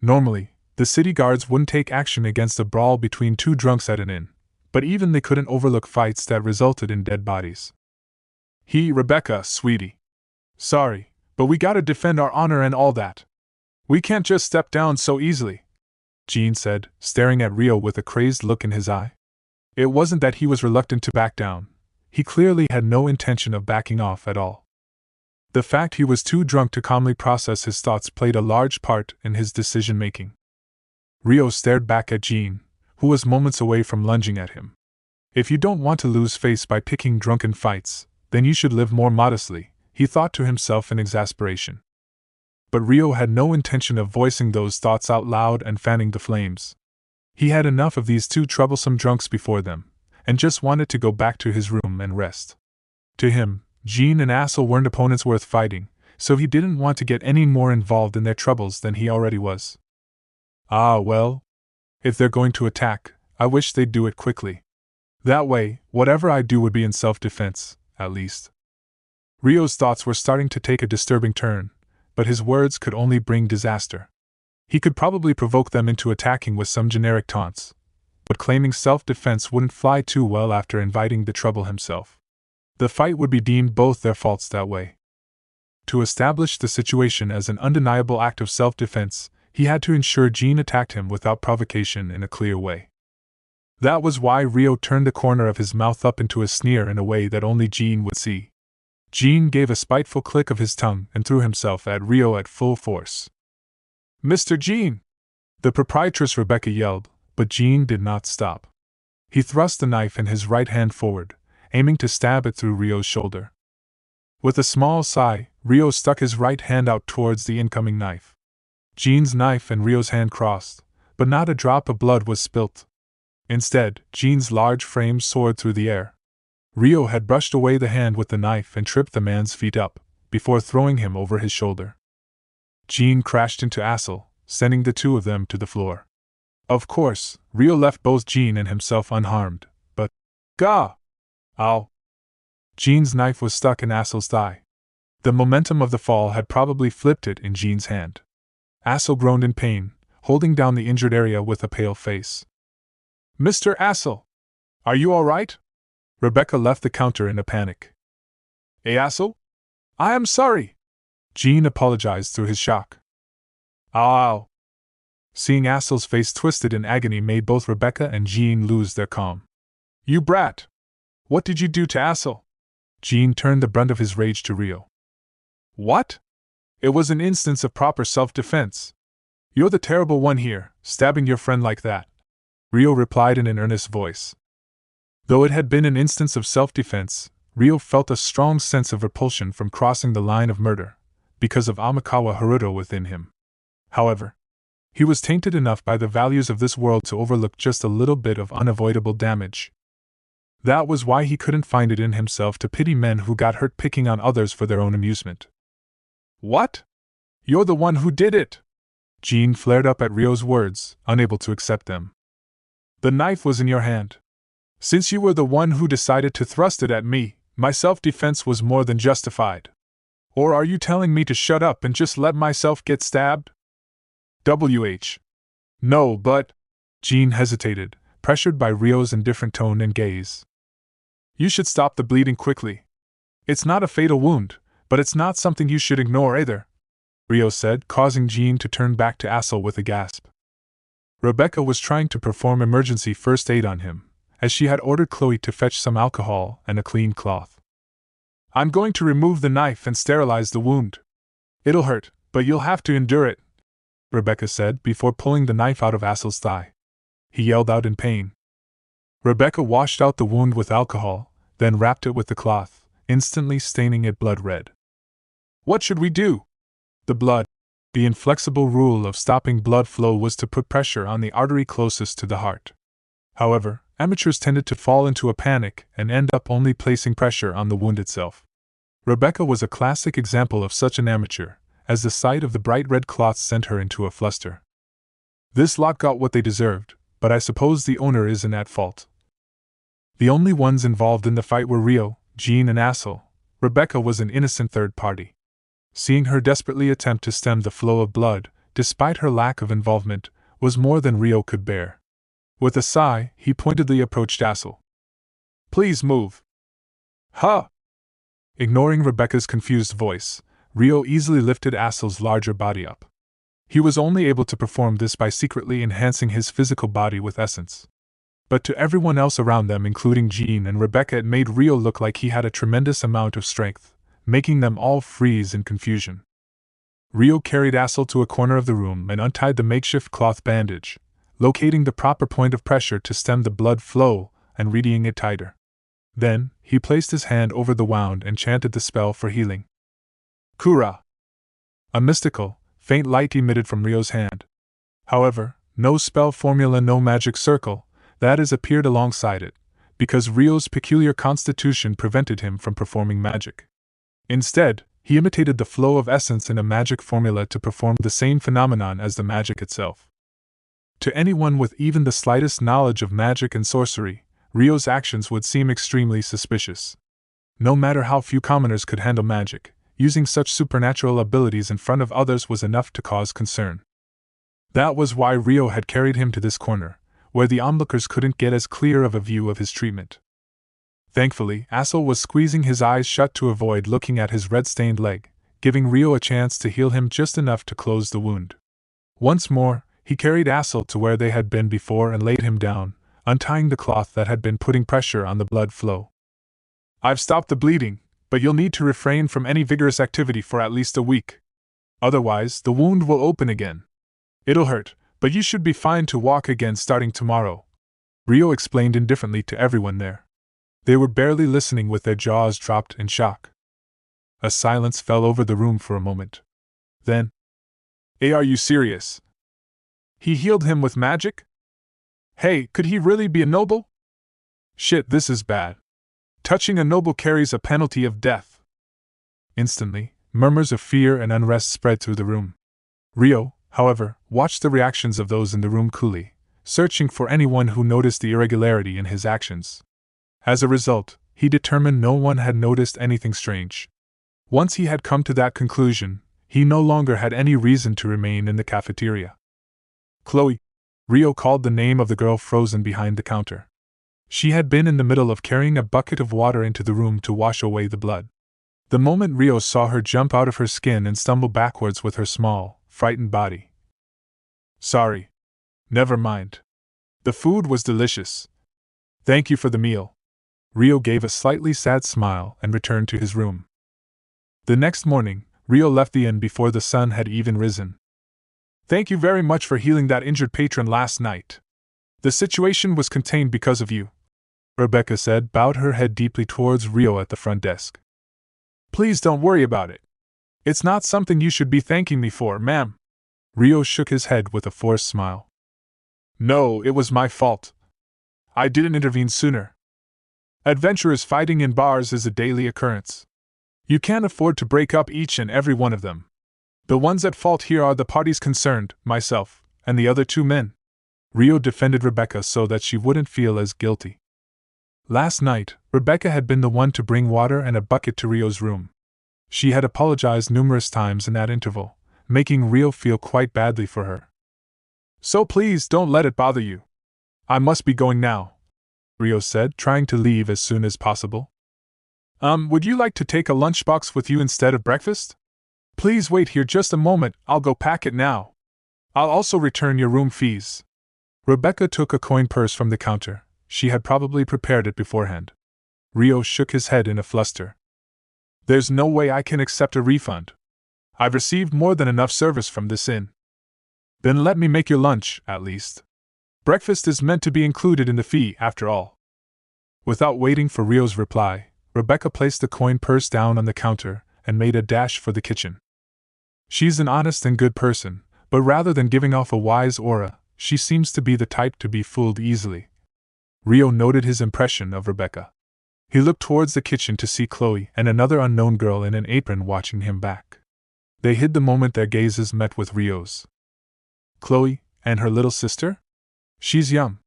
Normally, the city guards wouldn't take action against a brawl between two drunks at an inn, but even they couldn't overlook fights that resulted in dead bodies. Rebecca, sweetie. Sorry, but we gotta defend our honor and all that. We can't just step down so easily. Jean said, staring at Rio with a crazed look in his eye. It wasn't that he was reluctant to back down. He clearly had no intention of backing off at all. The fact he was too drunk to calmly process his thoughts played a large part in his decision-making. Rio stared back at Jean, who was moments away from lunging at him. If you don't want to lose face by picking drunken fights, then you should live more modestly, he thought to himself in exasperation. But Rio had no intention of voicing those thoughts out loud and fanning the flames. He had enough of these two troublesome drunks before them, and just wanted to go back to his room and rest. To him, Jean and Assel weren't opponents worth fighting, so he didn't want to get any more involved in their troubles than he already was. Ah, well. If they're going to attack, I wish they'd do it quickly. That way, whatever I do would be in self-defense, at least. Rio's thoughts were starting to take a disturbing turn, but his words could only bring disaster. He could probably provoke them into attacking with some generic taunts, but claiming self-defense wouldn't fly too well after inviting the trouble himself. The fight would be deemed both their faults that way. To establish the situation as an undeniable act of self-defense, he had to ensure Jean attacked him without provocation in a clear way. That was why Rio turned the corner of his mouth up into a sneer in a way that only Jean would see. Jean gave a spiteful click of his tongue and threw himself at Rio at full force. "Mr. Jean!" the proprietress Rebecca yelled, but Jean did not stop. He thrust the knife in his right hand forward, aiming to stab it through Rio's shoulder. With a small sigh, Rio stuck his right hand out towards the incoming knife. Jean's knife and Rio's hand crossed, but not a drop of blood was spilt. Instead, Jean's large frame soared through the air. Rio had brushed away the hand with the knife and tripped the man's feet up, before throwing him over his shoulder. Jean crashed into Assel, sending the two of them to the floor. Of course, Rio left both Jean and himself unharmed, but... Gah! Ow! Jean's knife was stuck in Assel's thigh. The momentum of the fall had probably flipped it in Jean's hand. Assel groaned in pain, holding down the injured area with a pale face. "Mr. Assel! Are you all right?" Rebecca left the counter in a panic. Assel? I am sorry!" Jean apologized through his shock. Ow! Seeing Assel's face twisted in agony made both Rebecca and Jean lose their calm. "You brat! What did you do to Assel?" Jean turned the brunt of his rage to Rio. "What? It was an instance of proper self-defense. You're the terrible one here, stabbing your friend like that," Rio replied in an earnest voice. Though it had been an instance of self-defense, Rio felt a strong sense of repulsion from crossing the line of murder, because of Amikawa Haruto within him. However, he was tainted enough by the values of this world to overlook just a little bit of unavoidable damage. That was why he couldn't find it in himself to pity men who got hurt picking on others for their own amusement. "What? You're the one who did it!" Jean flared up at Rio's words, unable to accept them. "The knife was in your hand. Since you were the one who decided to thrust it at me, my self-defense was more than justified. Or are you telling me to shut up and just let myself get stabbed?" No, but... Jean hesitated, pressured by Rio's indifferent tone and gaze. "You should stop the bleeding quickly. It's not a fatal wound, but it's not something you should ignore either," Rio said, causing Jean to turn back to Assel with a gasp. Rebecca was trying to perform emergency first aid on him, as she had ordered Chloe to fetch some alcohol and a clean cloth. "I'm going to remove the knife and sterilize the wound. It'll hurt, but you'll have to endure it," Rebecca said before pulling the knife out of Assel's thigh. He yelled out in pain. Rebecca washed out the wound with alcohol, then wrapped it with the cloth, instantly staining it blood red. "What should we do?" The inflexible rule of stopping blood flow was to put pressure on the artery closest to the heart. However, amateurs tended to fall into a panic and end up only placing pressure on the wound itself. Rebecca was a classic example of such an amateur, as the sight of the bright red cloth sent her into a fluster. This lot got what they deserved, but I suppose the owner isn't at fault. The only ones involved in the fight were Rio, Jean and Assel. Rebecca was an innocent third party. Seeing her desperately attempt to stem the flow of blood, despite her lack of involvement, was more than Rio could bear. With a sigh, he pointedly approached Assel. "Please move." "Huh!" Ignoring Rebecca's confused voice, Rio easily lifted Assel's larger body up. He was only able to perform this by secretly enhancing his physical body with essence. But to everyone else around them, including Jean and Rebecca, it made Rio look like he had a tremendous amount of strength, making them all freeze in confusion. Rio carried Assel to a corner of the room and untied the makeshift cloth bandage, locating the proper point of pressure to stem the blood flow and readying it tighter. Then, he placed his hand over the wound and chanted the spell for healing. Kura! A mystical, faint light emitted from Rio's hand. However, no spell formula, no magic circle, that is, appeared alongside it, because Rio's peculiar constitution prevented him from performing magic. Instead, he imitated the flow of essence in a magic formula to perform the same phenomenon as the magic itself. To anyone with even the slightest knowledge of magic and sorcery, Rio's actions would seem extremely suspicious. No matter how few commoners could handle magic, using such supernatural abilities in front of others was enough to cause concern. That was why Rio had carried him to this corner, where the onlookers couldn't get as clear of a view of his treatment. Thankfully, Assel was squeezing his eyes shut to avoid looking at his red-stained leg, giving Rio a chance to heal him just enough to close the wound. Once more, he carried Assel to where they had been before and laid him down, untying the cloth that had been putting pressure on the blood flow. "I've stopped the bleeding, but you'll need to refrain from any vigorous activity for at least a week. Otherwise, the wound will open again. It'll hurt, but you should be fine to walk again starting tomorrow," Rio explained indifferently to everyone there. They were barely listening with their jaws dropped in shock. A silence fell over the room for a moment. Then, "Are you serious? He healed him with magic? Hey, could he really be a noble? Shit, this is bad. Touching a noble carries a penalty of death." Instantly, murmurs of fear and unrest spread through the room. Rio, however, watched the reactions of those in the room coolly, searching for anyone who noticed the irregularity in his actions. As a result, he determined no one had noticed anything strange. Once he had come to that conclusion, he no longer had any reason to remain in the cafeteria. "Chloe," Rio called the name of the girl frozen behind the counter. She had been in the middle of carrying a bucket of water into the room to wash away the blood. The moment Rio saw her jump out of her skin and stumble backwards with her small, frightened body. "Sorry. Never mind. The food was delicious. Thank you for the meal." Rio gave a slightly sad smile and returned to his room. The next morning, Rio left the inn before the sun had even risen. "Thank you very much for healing that injured patron last night. The situation was contained because of you," Rebecca said, bowed her head deeply towards Rio at the front desk. "Please don't worry about it. It's not something you should be thanking me for, ma'am." Rio shook his head with a forced smile. "No, it was my fault. I didn't intervene sooner. Adventurers fighting in bars is a daily occurrence. You can't afford to break up each and every one of them. The ones at fault here are the parties concerned, myself, and the other two men." Rio defended Rebecca so that she wouldn't feel as guilty. Last night, Rebecca had been the one to bring water and a bucket to Rio's room. She had apologized numerous times in that interval, making Rio feel quite badly for her. "So please don't let it bother you. I must be going now," Rio said, trying to leave as soon as possible. Would you like to take a lunchbox with you instead of breakfast? Please wait here just a moment, I'll go pack it now. I'll also return your room fees." Rebecca took a coin purse from the counter. She had probably prepared it beforehand. Rio shook his head in a fluster. "There's no way I can accept a refund. I've received more than enough service from this inn." "Then let me make your lunch, at least. Breakfast is meant to be included in the fee, after all." Without waiting for Rio's reply, Rebecca placed the coin purse down on the counter and made a dash for the kitchen. She's an honest and good person, but rather than giving off a wise aura, she seems to be the type to be fooled easily. Rio noted his impression of Rebecca. He looked towards the kitchen to see Chloe and another unknown girl in an apron watching him back. They hid the moment their gazes met with Rio's. Chloe, and her little sister? She's young.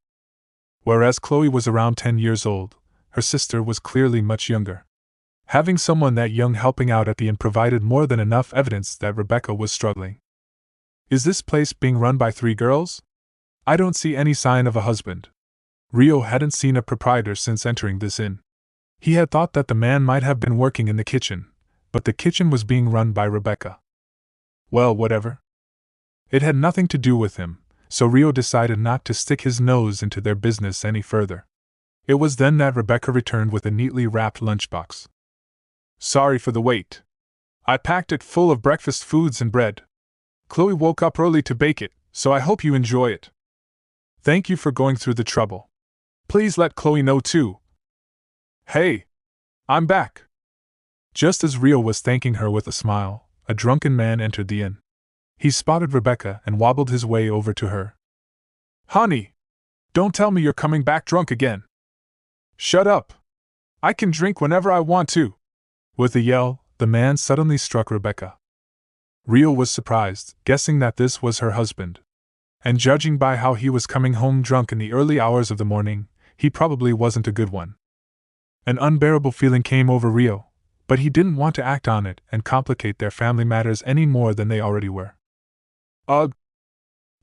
Whereas Chloe was around 10 years old, her sister was clearly much younger. Having someone that young helping out at the inn provided more than enough evidence that Rebecca was struggling. Is this place being run by 3 girls? I don't see any sign of a husband. Rio hadn't seen a proprietor since entering this inn. He had thought that the man might have been working in the kitchen, but the kitchen was being run by Rebecca. Well, whatever. It had nothing to do with him, so Rio decided not to stick his nose into their business any further. It was then that Rebecca returned with a neatly wrapped lunchbox. "Sorry for the wait. I packed it full of breakfast foods and bread. Chloe woke up early to bake it, so I hope you enjoy it. Thank you for going through the trouble. Please let Chloe know too." "Hey! I'm back." Just as Rio was thanking her with a smile, a drunken man entered the inn. He spotted Rebecca and wobbled his way over to her. "Honey! Don't tell me you're coming back drunk again." "Shut up! I can drink whenever I want to." With a yell, the man suddenly struck Rebecca. Rio was surprised, guessing that this was her husband. And judging by how he was coming home drunk in the early hours of the morning, he probably wasn't a good one. An unbearable feeling came over Rio, but he didn't want to act on it and complicate their family matters any more than they already were. Ugh!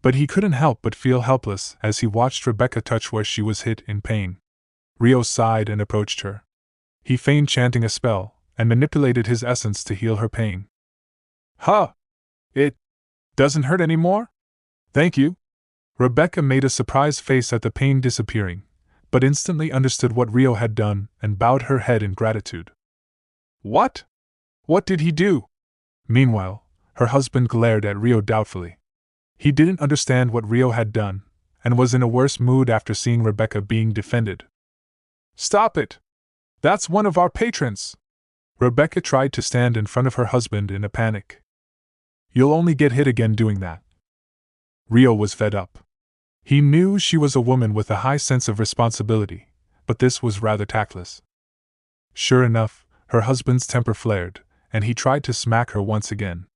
But he couldn't help but feel helpless as he watched Rebecca touch where she was hit in pain. Rio sighed and approached her. He feigned chanting a spell, and manipulated his essence to heal her pain. "Huh! It doesn't hurt anymore? Thank you." Rebecca made a surprised face at the pain disappearing, but instantly understood what Rio had done and bowed her head in gratitude. "What? What did he do?" Meanwhile, her husband glared at Rio doubtfully. He didn't understand what Rio had done, and was in a worse mood after seeing Rebecca being defended. "Stop it! That's one of our patrons!" Rebecca tried to stand in front of her husband in a panic. "You'll only get hit again doing that." Rio was fed up. He knew she was a woman with a high sense of responsibility, but this was rather tactless. Sure enough, her husband's temper flared, and he tried to smack her once again.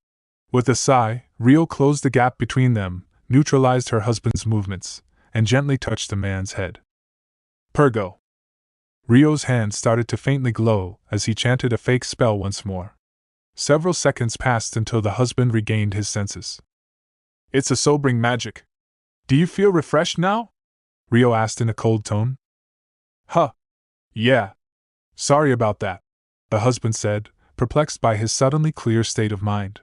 With a sigh, Rio closed the gap between them, neutralized her husband's movements, and gently touched the man's head. "Pergo." Rio's hand started to faintly glow as he chanted a fake spell once more. Several seconds passed until the husband regained his senses. "It's a sobering magic. Do you feel refreshed now?" Rio asked in a cold tone. "Huh. Yeah. Sorry about that," the husband said, perplexed by his suddenly clear state of mind.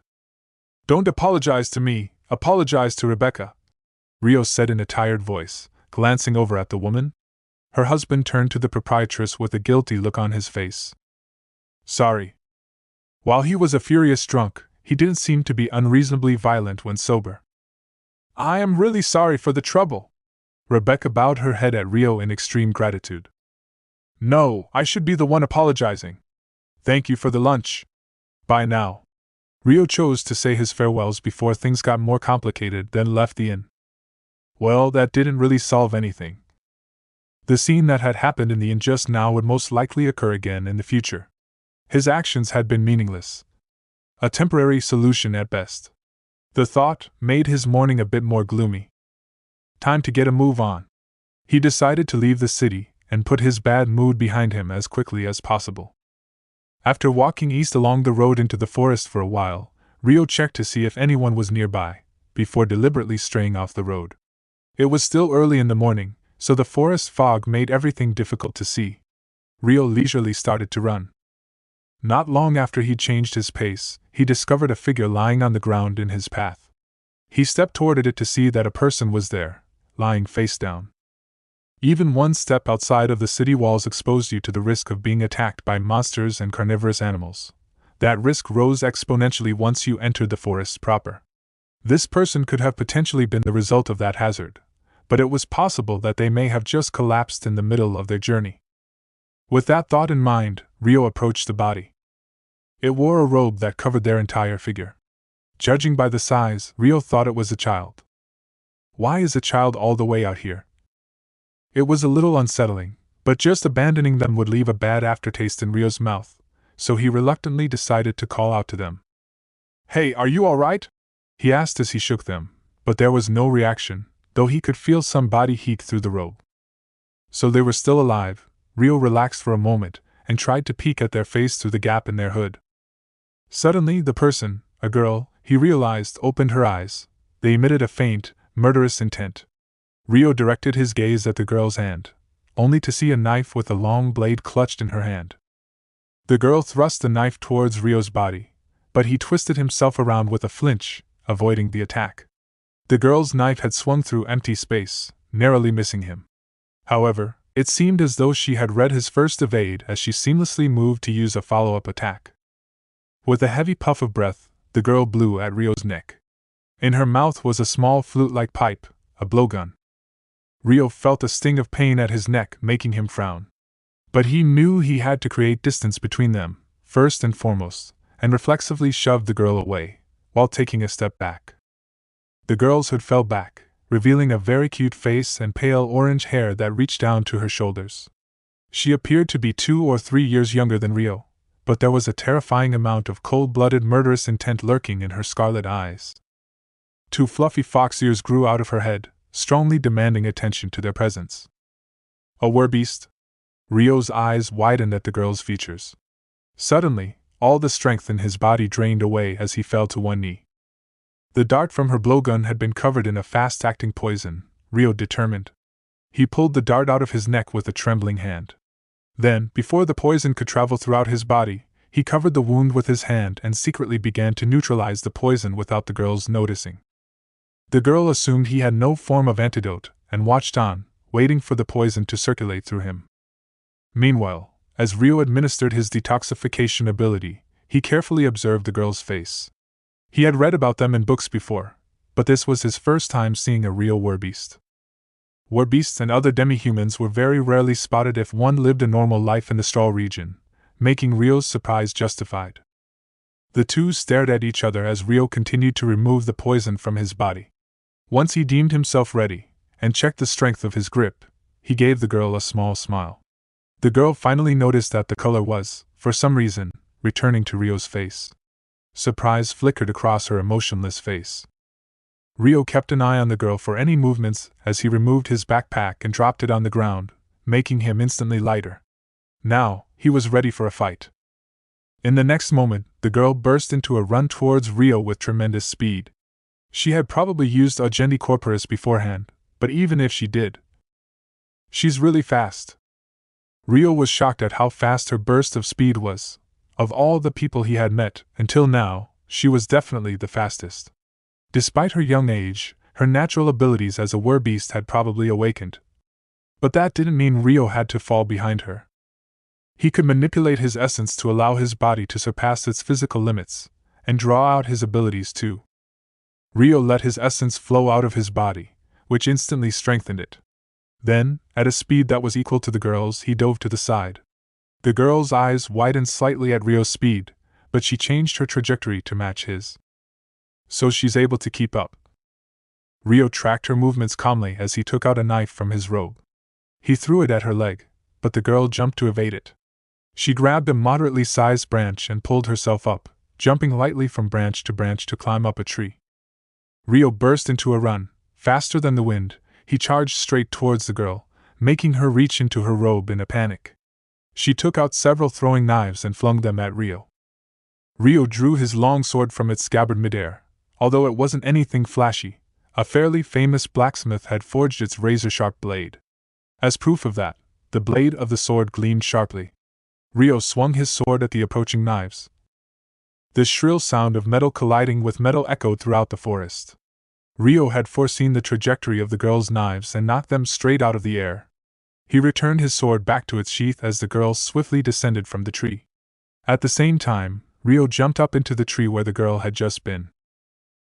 "Don't apologize to me, apologize to Rebecca," Rio said in a tired voice, glancing over at the woman. Her husband turned to the proprietress with a guilty look on his face. "Sorry." While he was a furious drunk, he didn't seem to be unreasonably violent when sober. "I am really sorry for the trouble." Rebecca bowed her head at Rio in extreme gratitude. "No, I should be the one apologizing. Thank you for the lunch. Bye now." Rio chose to say his farewells before things got more complicated, then left the inn. Well, that didn't really solve anything. The scene that had happened in the inn just now would most likely occur again in the future. His actions had been meaningless. A temporary solution at best. The thought made his morning a bit more gloomy. Time to get a move on. He decided to leave the city and put his bad mood behind him as quickly as possible. After walking east along the road into the forest for a while, Rio checked to see if anyone was nearby, before deliberately straying off the road. It was still early in the morning, so the forest fog made everything difficult to see. Rio leisurely started to run. Not long after he'd changed his pace, he discovered a figure lying on the ground in his path. He stepped toward it to see that a person was there, lying face down. Even one step outside of the city walls exposed you to the risk of being attacked by monsters and carnivorous animals. That risk rose exponentially once you entered the forest proper. This person could have potentially been the result of that hazard, but it was possible that they may have just collapsed in the middle of their journey. With that thought in mind, Rio approached the body. It wore a robe that covered their entire figure. Judging by the size, Rio thought it was a child. Why is a child all the way out here? It was a little unsettling, but just abandoning them would leave a bad aftertaste in Rio's mouth, so he reluctantly decided to call out to them. "Hey, are you alright?" he asked as he shook them, but there was no reaction, though he could feel some body heat through the robe. So they were still alive. Rio relaxed for a moment, and tried to peek at their face through the gap in their hood. Suddenly the person, a girl, he realized, opened her eyes. They emitted a faint, murderous intent. Rio directed his gaze at the girl's hand, only to see a knife with a long blade clutched in her hand. The girl thrust the knife towards Rio's body, but he twisted himself around with a flinch, avoiding the attack. The girl's knife had swung through empty space, narrowly missing him. However, it seemed as though she had read his first evade as she seamlessly moved to use a follow-up attack. With a heavy puff of breath, the girl blew at Rio's neck. In her mouth was a small flute-like pipe, a blowgun. Rio felt a sting of pain at his neck, making him frown. But he knew he had to create distance between them, first and foremost, and reflexively shoved the girl away, while taking a step back. The girl's hood fell back, revealing a very cute face and pale orange hair that reached down to her shoulders. She appeared to be 2 or 3 years younger than Rio, but there was a terrifying amount of cold-blooded murderous intent lurking in her scarlet eyes. 2 fluffy fox ears grew out of her head, strongly demanding attention to their presence. A werbeast? Rio's eyes widened at the girl's features. Suddenly, all the strength in his body drained away as he fell to one knee. The dart from her blowgun had been covered in a fast-acting poison, Rio determined. He pulled the dart out of his neck with a trembling hand. Then, before the poison could travel throughout his body, he covered the wound with his hand and secretly began to neutralize the poison without the girl's noticing. The girl assumed he had no form of antidote and watched on, waiting for the poison to circulate through him. Meanwhile, as Rio administered his detoxification ability, he carefully observed the girl's face. He had read about them in books before, but this was his first time seeing a real werbeast. Werbeasts and other demi-humans were very rarely spotted if one lived a normal life in the Strahl region, making Rio's surprise justified. The two stared at each other as Rio continued to remove the poison from his body. Once he deemed himself ready, and checked the strength of his grip, he gave the girl a small smile. The girl finally noticed that the color was, for some reason, returning to Rio's face. Surprise flickered across her emotionless face. Rio kept an eye on the girl for any movements as he removed his backpack and dropped it on the ground, making him instantly lighter. Now, he was ready for a fight. In the next moment, the girl burst into a run towards Rio with tremendous speed. She had probably used Agendi Corporis beforehand, but even if she did, she's really fast. Rio was shocked at how fast her burst of speed was. Of all the people he had met, until now, she was definitely the fastest. Despite her young age, her natural abilities as a werbeast had probably awakened. But that didn't mean Rio had to fall behind her. He could manipulate his essence to allow his body to surpass its physical limits, and draw out his abilities too. Rio let his essence flow out of his body, which instantly strengthened it. Then, at a speed that was equal to the girl's, he dove to the side. The girl's eyes widened slightly at Rio's speed, but she changed her trajectory to match his. So she's able to keep up. Rio tracked her movements calmly as he took out a knife from his robe. He threw it at her leg, but the girl jumped to evade it. She grabbed a moderately sized branch and pulled herself up, jumping lightly from branch to climb up a tree. Rio burst into a run. Faster than the wind, he charged straight towards the girl, making her reach into her robe in a panic. She took out several throwing knives and flung them at Rio. Rio drew his long sword from its scabbard midair. Although it wasn't anything flashy, a fairly famous blacksmith had forged its razor-sharp blade. As proof of that, the blade of the sword gleamed sharply. Rio swung his sword at the approaching knives. The shrill sound of metal colliding with metal echoed throughout the forest. Rio had foreseen the trajectory of the girl's knives and knocked them straight out of the air. He returned his sword back to its sheath as the girl swiftly descended from the tree. At the same time, Rio jumped up into the tree where the girl had just been.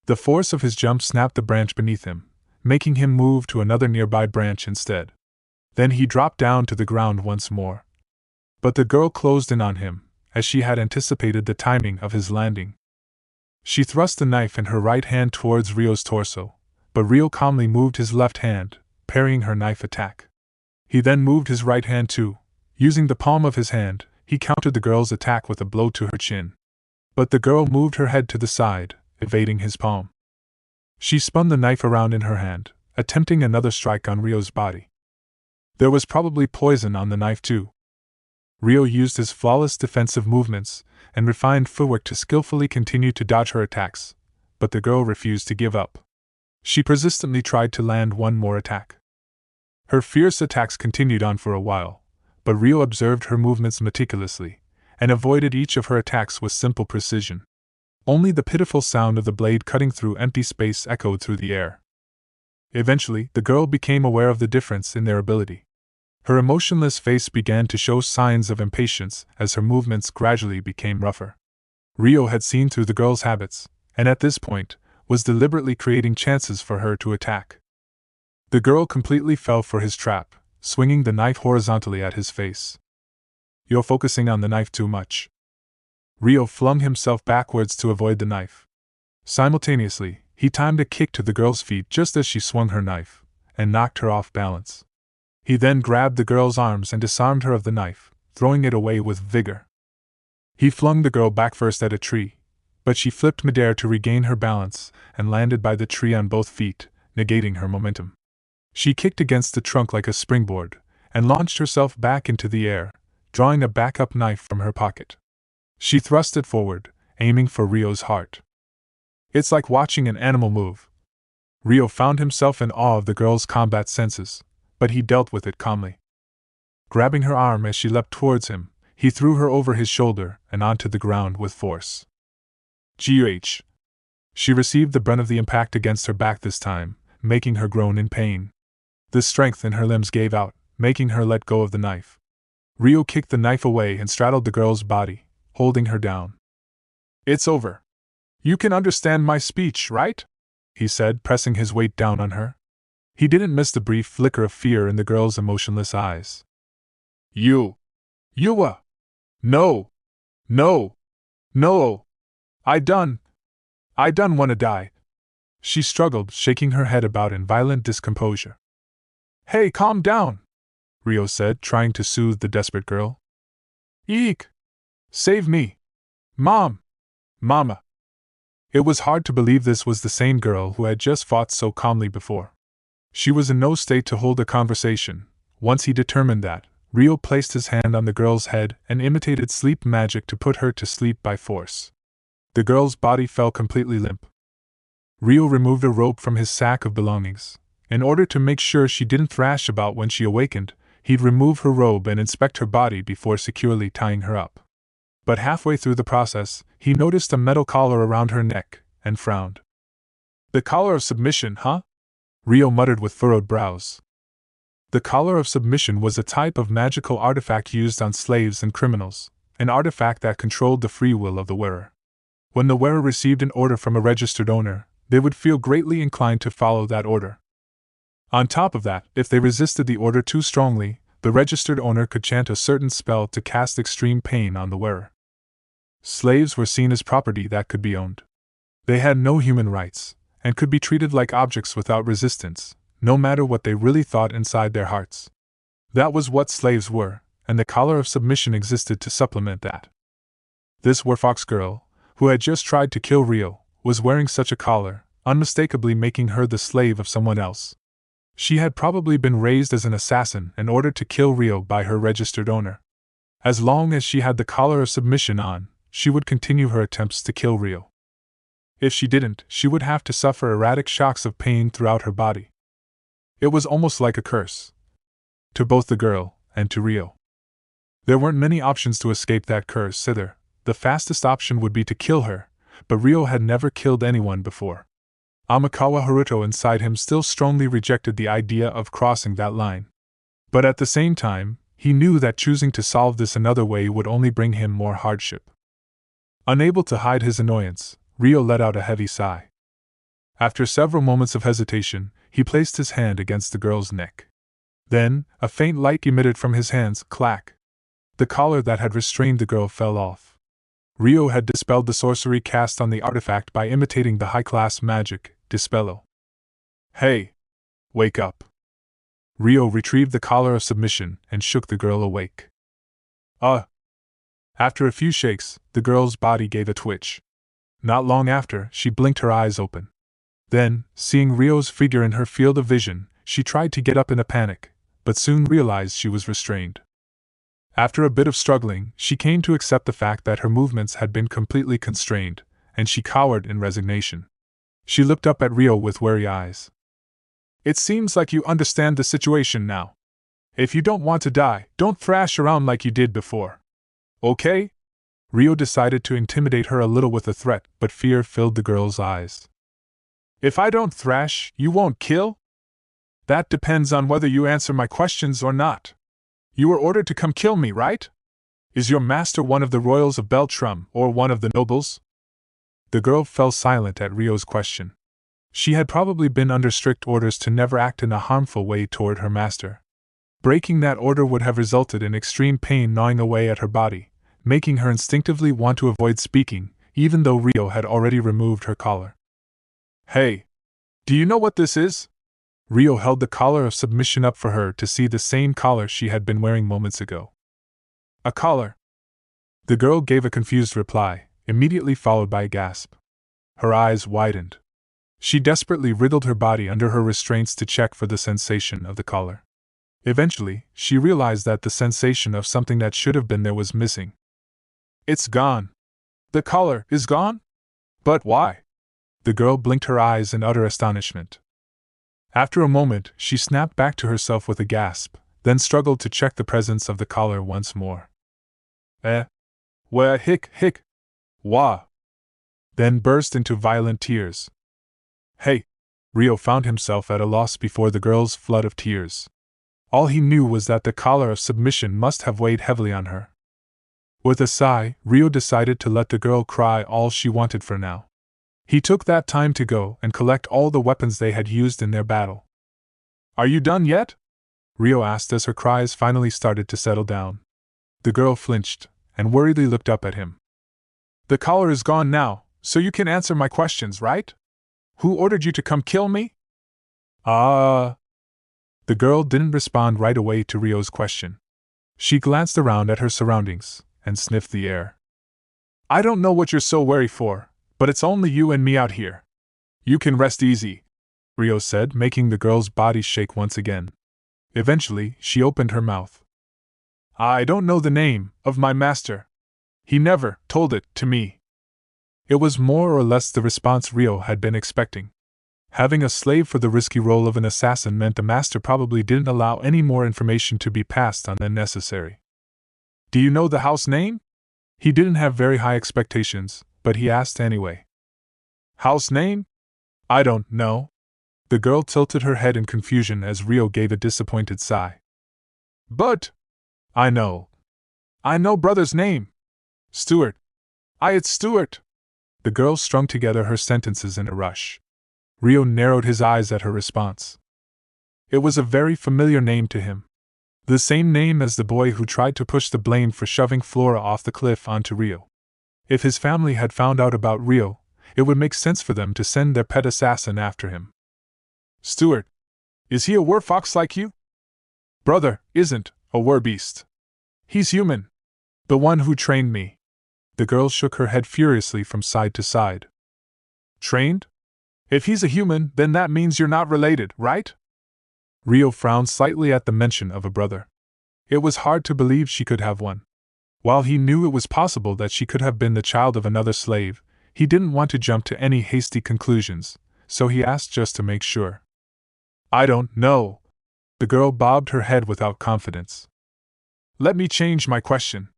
The force of his jump snapped the branch beneath him, making him move to another nearby branch instead. Then he dropped down to the ground once more. But the girl closed in on him, as she had anticipated the timing of his landing. She thrust the knife in her right hand towards Rio's torso, but Rio calmly moved his left hand, parrying her knife attack. He then moved his right hand too. Using the palm of his hand, he countered the girl's attack with a blow to her chin. But the girl moved her head to the side, evading his palm. She spun the knife around in her hand, attempting another strike on Rio's body. There was probably poison on the knife too. Rio used his flawless defensive movements and refined footwork to skillfully continue to dodge her attacks, but the girl refused to give up. She persistently tried to land one more attack. Her fierce attacks continued on for a while, but Rio observed her movements meticulously, and avoided each of her attacks with simple precision. Only the pitiful sound of the blade cutting through empty space echoed through the air. Eventually, the girl became aware of the difference in their ability. Her emotionless face began to show signs of impatience as her movements gradually became rougher. Rio had seen through the girl's habits, and at this point, was deliberately creating chances for her to attack. The girl completely fell for his trap, swinging the knife horizontally at his face. "You're focusing on the knife too much." Rio flung himself backwards to avoid the knife. Simultaneously, he timed a kick to the girl's feet just as she swung her knife, and knocked her off balance. He then grabbed the girl's arms and disarmed her of the knife, throwing it away with vigor. He flung the girl back first at a tree, but she flipped midair to regain her balance and landed by the tree on both feet, negating her momentum. She kicked against the trunk like a springboard, and launched herself back into the air, drawing a backup knife from her pocket. She thrust it forward, aiming for Rio's heart. It's like watching an animal move. Rio found himself in awe of the girl's combat senses, but he dealt with it calmly. Grabbing her arm as she leapt towards him, he threw her over his shoulder and onto the ground with force. Goh! She received the brunt of the impact against her back this time, making her groan in pain. The strength in her limbs gave out, making her let go of the knife. Rio kicked the knife away and straddled the girl's body, holding her down. "It's over. You can understand my speech, right?" he said, pressing his weight down on her. He didn't miss the brief flicker of fear in the girl's emotionless eyes. You! No! No! No! I done wanna die." She struggled, shaking her head about in violent discomposure. "Hey, calm down," Rio said, trying to soothe the desperate girl. "Eek! Save me! Mom! Mama!" It was hard to believe this was the same girl who had just fought so calmly before. She was in no state to hold a conversation. Once he determined that, Rio placed his hand on the girl's head and imitated sleep magic to put her to sleep by force. The girl's body fell completely limp. Rio removed a rope from his sack of belongings. In order to make sure she didn't thrash about when she awakened, he'd remove her robe and inspect her body before securely tying her up. But halfway through the process, he noticed a metal collar around her neck, and frowned. "The collar of submission, huh?" Rio muttered with furrowed brows. The collar of submission was a type of magical artifact used on slaves and criminals, an artifact that controlled the free will of the wearer. When the wearer received an order from a registered owner, they would feel greatly inclined to follow that order. On top of that, if they resisted the order too strongly, the registered owner could chant a certain spell to cast extreme pain on the wearer. Slaves were seen as property that could be owned. They had no human rights, and could be treated like objects without resistance, no matter what they really thought inside their hearts. That was what slaves were, and the collar of submission existed to supplement that. This werewolf girl, who had just tried to kill Rio, was wearing such a collar, unmistakably making her the slave of someone else. She had probably been raised as an assassin and ordered to kill Rio by her registered owner. As long as she had the collar of submission on, she would continue her attempts to kill Rio. If she didn't, she would have to suffer erratic shocks of pain throughout her body. It was almost like a curse. To both the girl and to Rio. There weren't many options to escape that curse either. The fastest option would be to kill her, but Rio had never killed anyone before. Amikawa Haruto inside him still strongly rejected the idea of crossing that line. But at the same time, he knew that choosing to solve this another way would only bring him more hardship. Unable to hide his annoyance, Rio let out a heavy sigh. After several moments of hesitation, he placed his hand against the girl's neck. Then, a faint light emitted from his hands, clack. The collar that had restrained the girl fell off. Rio had dispelled the sorcery cast on the artifact by imitating the high-class magic, Dispello. "Hey! Wake up!" Rio retrieved the collar of submission and shook the girl awake. After a few shakes, the girl's body gave a twitch. Not long after, she blinked her eyes open. Then, seeing Rio's figure in her field of vision, she tried to get up in a panic, but soon realized she was restrained. After a bit of struggling, she came to accept the fact that her movements had been completely constrained, and she cowered in resignation. She looked up at Rio with wary eyes. "It seems like you understand the situation now. If you don't want to die, don't thrash around like you did before. Okay?" Rio decided to intimidate her a little with a threat, but fear filled the girl's eyes. "If I don't thrash, you won't kill?" That depends on whether you answer my questions or not. You were ordered to come kill me, right? Is your master one of the royals of Beltrum or one of the nobles? The girl fell silent at Rio's question. She had probably been under strict orders to never act in a harmful way toward her master. Breaking that order would have resulted in extreme pain gnawing away at her body, making her instinctively want to avoid speaking, even though Rio had already removed her collar. Hey! Do you know what this is? Rio held the collar of submission up for her to see, the same collar she had been wearing moments ago. A collar? The girl gave a confused reply, immediately followed by a gasp. Her eyes widened. She desperately wriggled her body under her restraints to check for the sensation of the collar. Eventually, she realized that the sensation of something that should have been there was missing. It's gone. The collar is gone? But why? The girl blinked her eyes in utter astonishment. After a moment, she snapped back to herself with a gasp, then struggled to check the presence of the collar once more. Wah, hic, wah. Then burst into violent tears. Hey! Rio found himself at a loss before the girl's flood of tears. All he knew was that the collar of submission must have weighed heavily on her. With a sigh, Rio decided to let the girl cry all she wanted for now. He took that time to go and collect all the weapons they had used in their battle. Are you done yet? Rio asked as her cries finally started to settle down. The girl flinched and worriedly looked up at him. The collar is gone now, so you can answer my questions, right? Who ordered you to come kill me? The girl didn't respond right away to Rio's question. She glanced around at her surroundings and sniffed the air. I don't know what you're so wary for, but it's only you and me out here. You can rest easy, Rio said, making the girl's body shake once again. Eventually, she opened her mouth. I don't know the name of my master. He never told it to me. It was more or less the response Rio had been expecting. Having a slave for the risky role of an assassin meant the master probably didn't allow any more information to be passed on than necessary. Do you know the house name? He didn't have very high expectations, but he asked anyway. House name? I don't know. The girl tilted her head in confusion as Rio gave a disappointed sigh. But I know brother's name. Stuart. It's Stuart. The girl strung together her sentences in a rush. Rio narrowed his eyes at her response. It was a very familiar name to him. The same name as the boy who tried to push the blame for shoving Flora off the cliff onto Rio. If his family had found out about Rio, it would make sense for them to send their pet assassin after him. Stuart. Is he a werfox like you? Brother isn't a werbeast. He's human. The one who trained me. The girl shook her head furiously from side to side. Trained? If he's a human, then that means you're not related, right? Rio frowned slightly at the mention of a brother. It was hard to believe she could have one. While he knew it was possible that she could have been the child of another slave, he didn't want to jump to any hasty conclusions, so he asked just to make sure. I don't know. The girl bobbed her head without confidence. Let me change my question.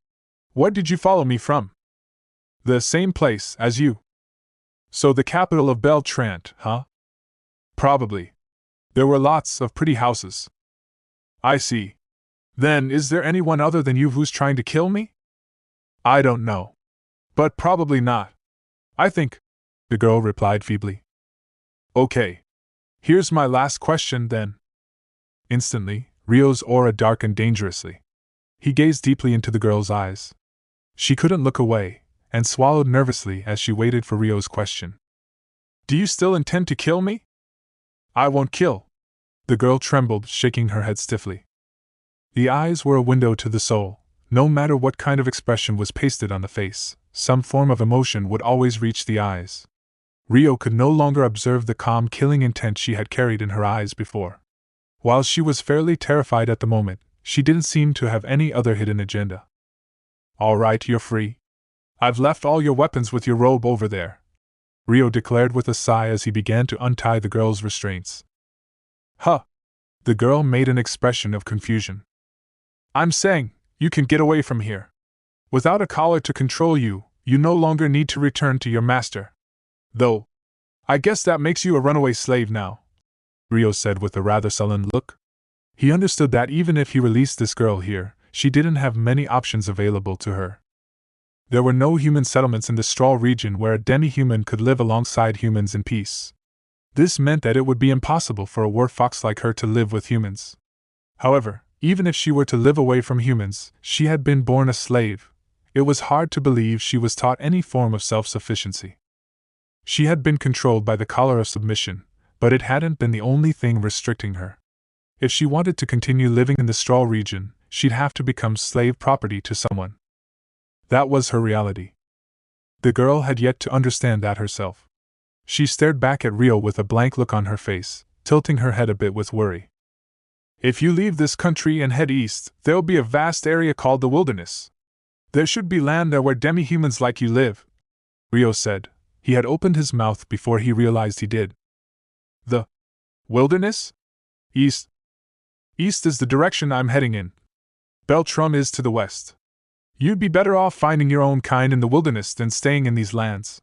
Where did you follow me from? The same place as you. So the capital of Beltrant, huh? Probably. There were lots of pretty houses. I see. Then is there anyone other than you who's trying to kill me? I don't know. But probably not. I think, the girl replied feebly. Okay. Here's my last question then. Instantly, Rio's aura darkened dangerously. He gazed deeply into the girl's eyes. She couldn't look away, and swallowed nervously as she waited for Rio's question. Do you still intend to kill me? I won't kill. The girl trembled, shaking her head stiffly. The eyes were a window to the soul. No matter what kind of expression was pasted on the face, some form of emotion would always reach the eyes. Rio could no longer observe the calm, killing intent she had carried in her eyes before. While she was fairly terrified at the moment, she didn't seem to have any other hidden agenda. All right, you're free. I've left all your weapons with your robe over there, Rio declared with a sigh as he began to untie the girl's restraints. Huh. The girl made an expression of confusion. I'm saying, you can get away from here. Without a collar to control you, you no longer need to return to your master. Though, I guess that makes you a runaway slave now. Rio said with a rather sullen look. He understood that even if he released this girl here, she didn't have many options available to her. There were no human settlements in the Straw region where a demi-human could live alongside humans in peace. This meant that it would be impossible for a warfox like her to live with humans. However, even if she were to live away from humans, she had been born a slave. It was hard to believe she was taught any form of self-sufficiency. She had been controlled by the collar of submission, but it hadn't been the only thing restricting her. If she wanted to continue living in the Straw region, she'd have to become slave property to someone. That was her reality. The girl had yet to understand that herself. She stared back at Rio with a blank look on her face, tilting her head a bit with worry. If you leave this country and head east, there'll be a vast area called the wilderness. There should be land there where demi-humans like you live, Rio said. He had opened his mouth before he realized he did. The wilderness? East. East is the direction I'm heading in. Beltrum is to the west. You'd be better off finding your own kind in the wilderness than staying in these lands.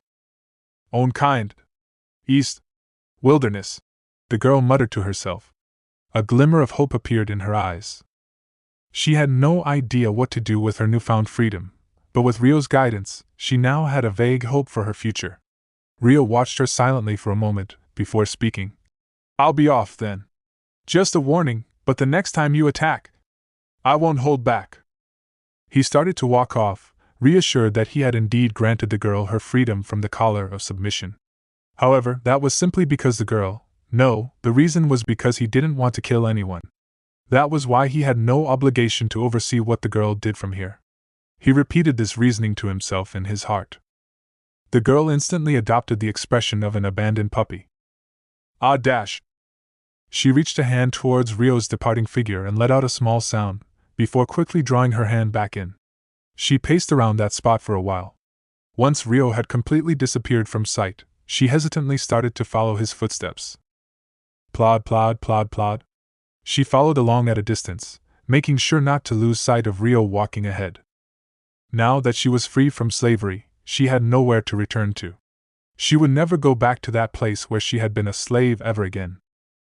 Own kind. East. Wilderness. The girl muttered to herself. A glimmer of hope appeared in her eyes. She had no idea what to do with her newfound freedom, but with Rio's guidance, she now had a vague hope for her future. Rio watched her silently for a moment, before speaking. I'll be off then. Just a warning, but the next time you attack, I won't hold back. He started to walk off, reassured that he had indeed granted the girl her freedom from the collar of submission. However, that was simply because the reason was because he didn't want to kill anyone. That was why he had no obligation to oversee what the girl did from here. He repeated this reasoning to himself in his heart. The girl instantly adopted the expression of an abandoned puppy. Ah dash! She reached a hand towards Rio's departing figure and let out a small sound, before quickly drawing her hand back in. She paced around that spot for a while. Once Rio had completely disappeared from sight, she hesitantly started to follow his footsteps. Plod, plod, plod, plod. She followed along at a distance, making sure not to lose sight of Rio walking ahead. Now that she was free from slavery, she had nowhere to return to. She would never go back to that place where she had been a slave ever again.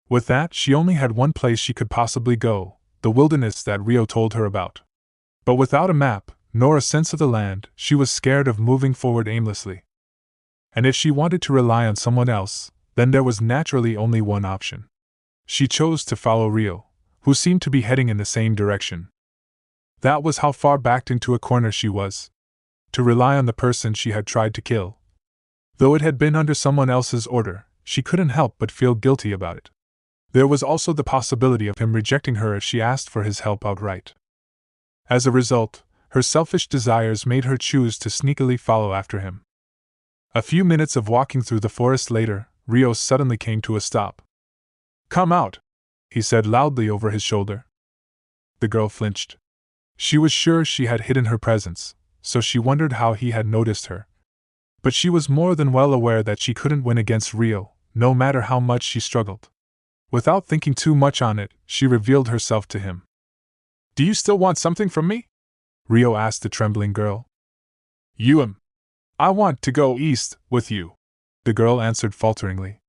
With that, she only had one place she could possibly go, the wilderness that Rio told her about. But without a map, nor a sense of the land, she was scared of moving forward aimlessly. And if she wanted to rely on someone else, then there was naturally only one option. She chose to follow Rio, who seemed to be heading in the same direction. That was how far backed into a corner she was. To rely on the person she had tried to kill. Though it had been under someone else's order, she couldn't help but feel guilty about it. There was also the possibility of him rejecting her if she asked for his help outright. As a result, her selfish desires made her choose to sneakily follow after him. A few minutes of walking through the forest later, Rio suddenly came to a stop. Come out, he said loudly over his shoulder. The girl flinched. She was sure she had hidden her presence, so she wondered how he had noticed her. But she was more than well aware that she couldn't win against Rio, no matter how much she struggled. Without thinking too much on it, she revealed herself to him. Do you still want something from me? Rio asked the trembling girl. I want to go east with you, the girl answered falteringly.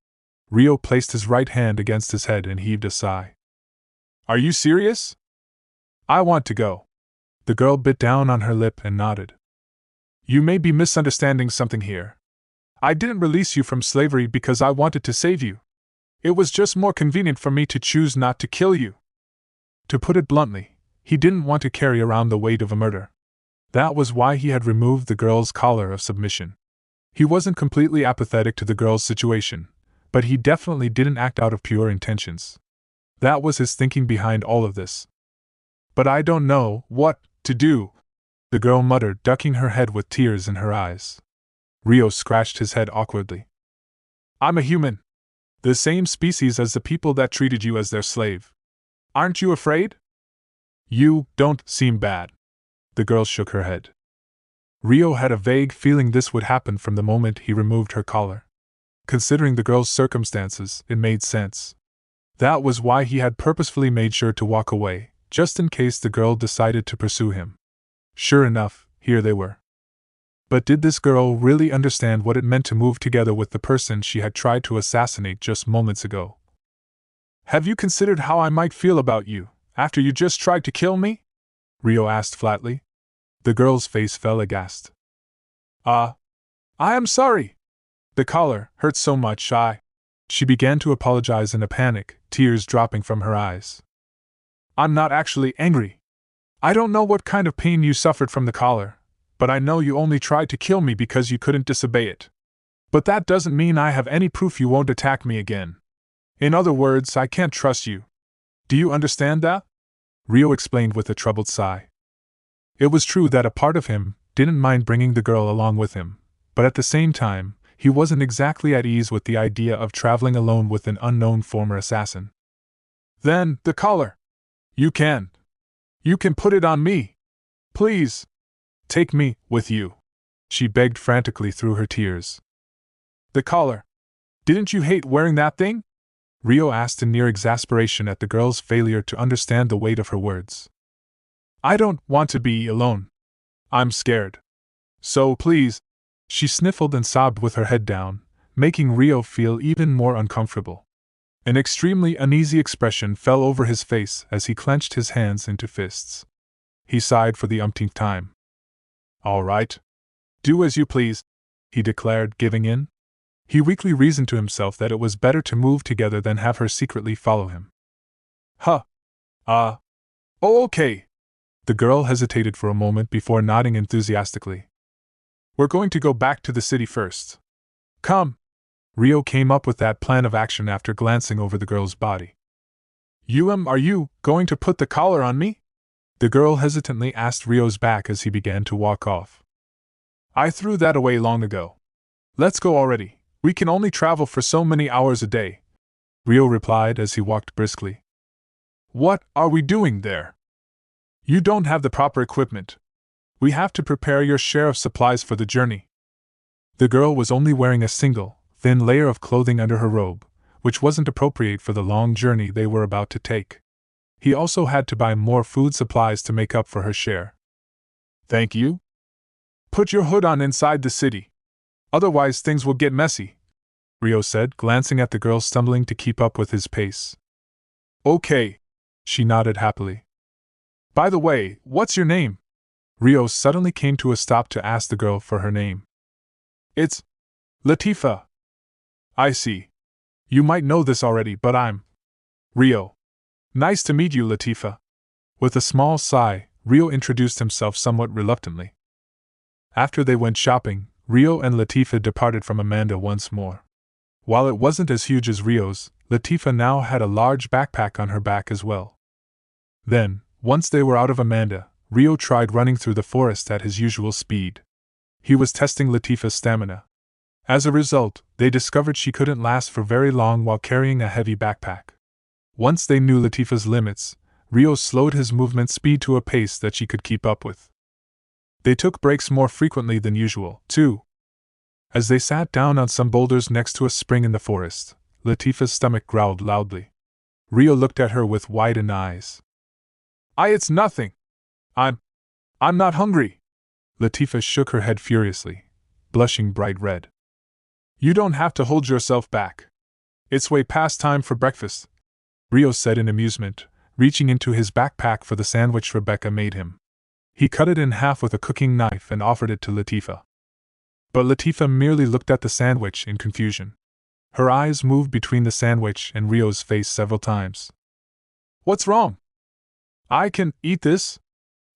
Rio placed his right hand against his head and heaved a sigh. Are you serious? I want to go. The girl bit down on her lip and nodded. You may be misunderstanding something here. I didn't release you from slavery because I wanted to save you. It was just more convenient for me to choose not to kill you. To put it bluntly, he didn't want to carry around the weight of a murder. That was why he had removed the girl's collar of submission. He wasn't completely apathetic to the girl's situation, but he definitely didn't act out of pure intentions. That was his thinking behind all of this. But I don't know what to do, the girl muttered, ducking her head with tears in her eyes. Rio scratched his head awkwardly. I'm a human. The same species as the people that treated you as their slave. Aren't you afraid? You don't seem bad. The girl shook her head. Rio had a vague feeling this would happen from the moment he removed her collar. Considering the girl's circumstances, it made sense. That was why he had purposefully made sure to walk away, just in case the girl decided to pursue him. Sure enough, here they were. But did this girl really understand what it meant to move together with the person she had tried to assassinate just moments ago? Have you considered how I might feel about you, after you just tried to kill me? Rio asked flatly. The girl's face fell aghast. I am sorry. The collar hurt so much She began to apologize in a panic, tears dropping from her eyes. I'm not actually angry. I don't know what kind of pain you suffered from the collar, but I know you only tried to kill me because you couldn't disobey it. But that doesn't mean I have any proof you won't attack me again. In other words, I can't trust you. Do you understand that? Rio explained with a troubled sigh. It was true that a part of him didn't mind bringing the girl along with him, but at the same time, he wasn't exactly at ease with the idea of traveling alone with an unknown former assassin. Then, the collar. You can put it on me. Please. Take me with you. She begged frantically through her tears. The collar. Didn't you hate wearing that thing? Rio asked in near exasperation at the girl's failure to understand the weight of her words. I don't want to be alone. I'm scared. So please. She sniffled and sobbed with her head down, making Rio feel even more uncomfortable. An extremely uneasy expression fell over his face as he clenched his hands into fists. He sighed for the umpteenth time. All right. Do as you please, he declared, giving in. He weakly reasoned to himself that it was better to move together than have her secretly follow him. Oh, okay. The girl hesitated for a moment before nodding enthusiastically. We're going to go back to the city first. Come. Rio came up with that plan of action after glancing over the girl's body. Are you going to put the collar on me? The girl hesitantly asked Rio's back as he began to walk off. I threw that away long ago. Let's go already. We can only travel for so many hours a day, Rio replied as he walked briskly. What are we doing there? You don't have the proper equipment. We have to prepare your share of supplies for the journey. The girl was only wearing a single, thin layer of clothing under her robe, which wasn't appropriate for the long journey they were about to take. He also had to buy more food supplies to make up for her share. Thank you. Put your hood on inside the city. Otherwise things will get messy, Rio said, glancing at the girl stumbling to keep up with his pace. Okay, she nodded happily. By the way, what's your name? Rio suddenly came to a stop to ask the girl for her name. It's Latifah. I see. You might know this already, but I'm Rio. Nice to meet you, Latifah. With a small sigh, Rio introduced himself somewhat reluctantly. After they went shopping, Rio and Latifah departed from Amanda once more. While it wasn't as huge as Rio's, Latifah now had a large backpack on her back as well. Then, once they were out of Amanda, Rio tried running through the forest at his usual speed. He was testing Latifah's stamina. As a result, they discovered she couldn't last for very long while carrying a heavy backpack. Once they knew Latifah's limits, Rio slowed his movement speed to a pace that she could keep up with. They took breaks more frequently than usual, too. As they sat down on some boulders next to a spring in the forest, Latifah's stomach growled loudly. Rio looked at her with widened eyes. It's nothing. I'm not hungry. Latifah shook her head furiously, blushing bright red. You don't have to hold yourself back. It's way past time for breakfast, Rio said in amusement, reaching into his backpack for the sandwich Rebecca made him. He cut it in half with a cooking knife and offered it to Latifah. But Latifah merely looked at the sandwich in confusion. Her eyes moved between the sandwich and Rio's face several times. What's wrong? I can eat this?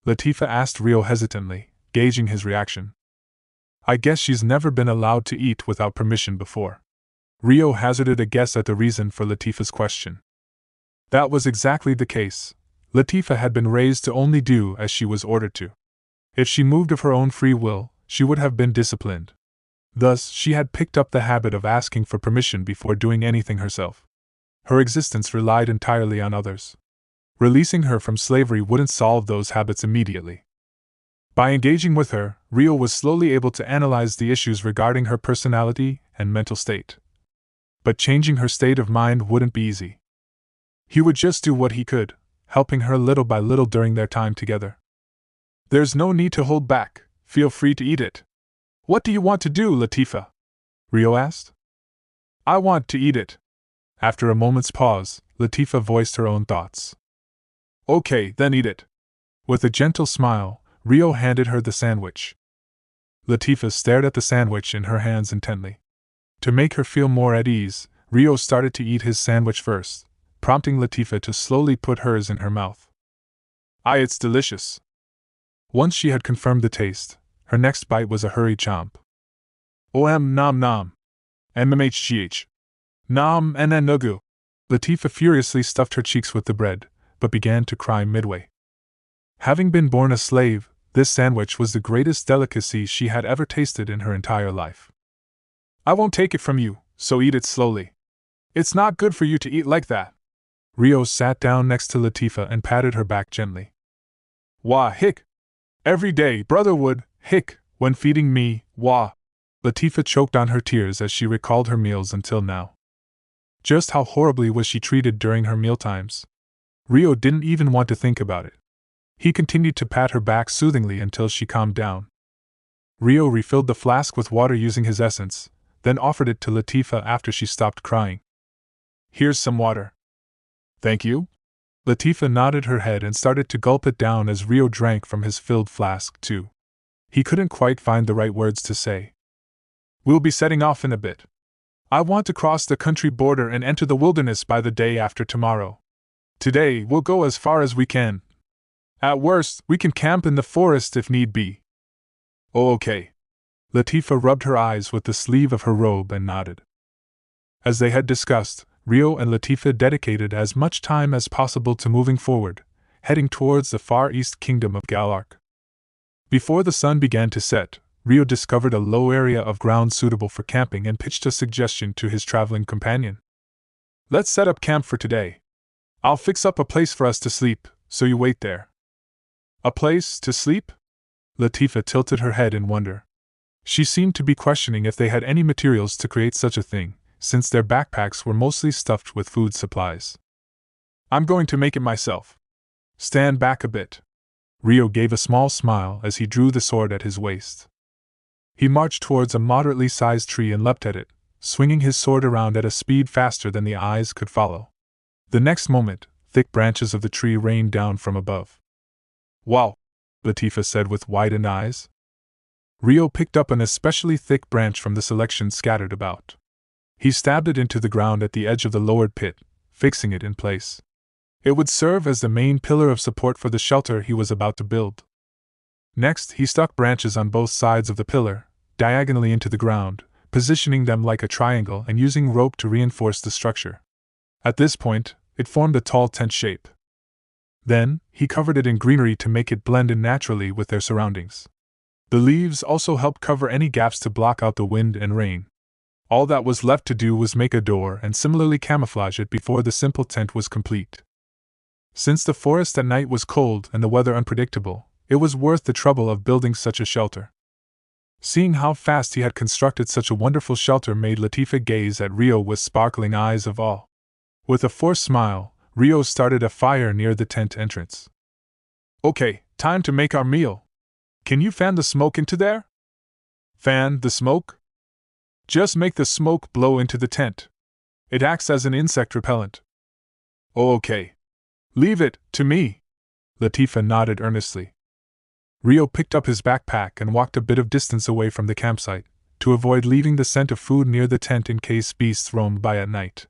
Latifah asked Rio hesitantly, gauging his reaction. I guess she's never been allowed to eat without permission before. Rio hazarded a guess at the reason for Latifah's question. That was exactly the case. Latifah had been raised to only do as she was ordered to. If she moved of her own free will, she would have been disciplined. Thus, she had picked up the habit of asking for permission before doing anything herself. Her existence relied entirely on others. Releasing her from slavery wouldn't solve those habits immediately. By engaging with her, Rio was slowly able to analyze the issues regarding her personality and mental state. But changing her state of mind wouldn't be easy. He would just do what he could, helping her little by little during their time together. There's no need to hold back, feel free to eat it. What do you want to do, Latifah? Rio asked. I want to eat it. After a moment's pause, Latifah voiced her own thoughts. Okay, then eat it. With a gentle smile, Rio handed her the sandwich. Latifah stared at the sandwich in her hands intently. To make her feel more at ease, Rio started to eat his sandwich first, prompting Latifah to slowly put hers in her mouth. It's delicious. Once she had confirmed the taste, her next bite was a hurried chomp. Nom nom. MMHGH. Nom nugu. Latifah furiously stuffed her cheeks with the bread, but began to cry midway. Having been born a slave, this sandwich was the greatest delicacy she had ever tasted in her entire life. I won't take it from you, so eat it slowly. It's not good for you to eat like that. Rio sat down next to Latifah and patted her back gently. Wah, hick. Every day, brother would, hick, when feeding me, wah. Latifah choked on her tears as she recalled her meals until now. Just how horribly was she treated during her mealtimes? Rio didn't even want to think about it. He continued to pat her back soothingly until she calmed down. Rio refilled the flask with water using his essence, then offered it to Latifah after she stopped crying. Here's some water. Thank you. Latifah nodded her head and started to gulp it down as Rio drank from his filled flask too. He couldn't quite find the right words to say. We'll be setting off in a bit. I want to cross the country border and enter the wilderness by the day after tomorrow. Today we'll go as far as we can. At worst, we can camp in the forest if need be. Oh, okay. Latifah rubbed her eyes with the sleeve of her robe and nodded. As they had discussed, Rio and Latifah dedicated as much time as possible to moving forward, heading towards the far east kingdom of Galark. Before the sun began to set, Rio discovered a low area of ground suitable for camping and pitched a suggestion to his traveling companion. Let's set up camp for today. I'll fix up a place for us to sleep, so you wait there. A place to sleep? Latifah tilted her head in wonder. She seemed to be questioning if they had any materials to create such a thing, since their backpacks were mostly stuffed with food supplies. I'm going to make it myself. Stand back a bit. Rio gave a small smile as he drew the sword at his waist. He marched towards a moderately sized tree and leapt at it, swinging his sword around at a speed faster than the eyes could follow. The next moment, thick branches of the tree rained down from above. Wow! Latifah said with widened eyes. Rio picked up an especially thick branch from the selection scattered about. He stabbed it into the ground at the edge of the lowered pit, fixing it in place. It would serve as the main pillar of support for the shelter he was about to build. Next, he stuck branches on both sides of the pillar, diagonally into the ground, positioning them like a triangle and using rope to reinforce the structure. At this point, it formed a tall tent shape. Then, he covered it in greenery to make it blend in naturally with their surroundings. The leaves also helped cover any gaps to block out the wind and rain. All that was left to do was make a door and similarly camouflage it before the simple tent was complete. Since the forest at night was cold and the weather unpredictable, it was worth the trouble of building such a shelter. Seeing how fast he had constructed such a wonderful shelter made Latifah gaze at Rio with sparkling eyes of awe. With a forced smile, Rio started a fire near the tent entrance. Okay, time to make our meal. Can you fan the smoke into there? Fan the smoke? Just make the smoke blow into the tent. It acts as an insect repellent. Oh, okay. Leave it to me. Latifah nodded earnestly. Rio picked up his backpack and walked a bit of distance away from the campsite, to avoid leaving the scent of food near the tent in case beasts roamed by at night.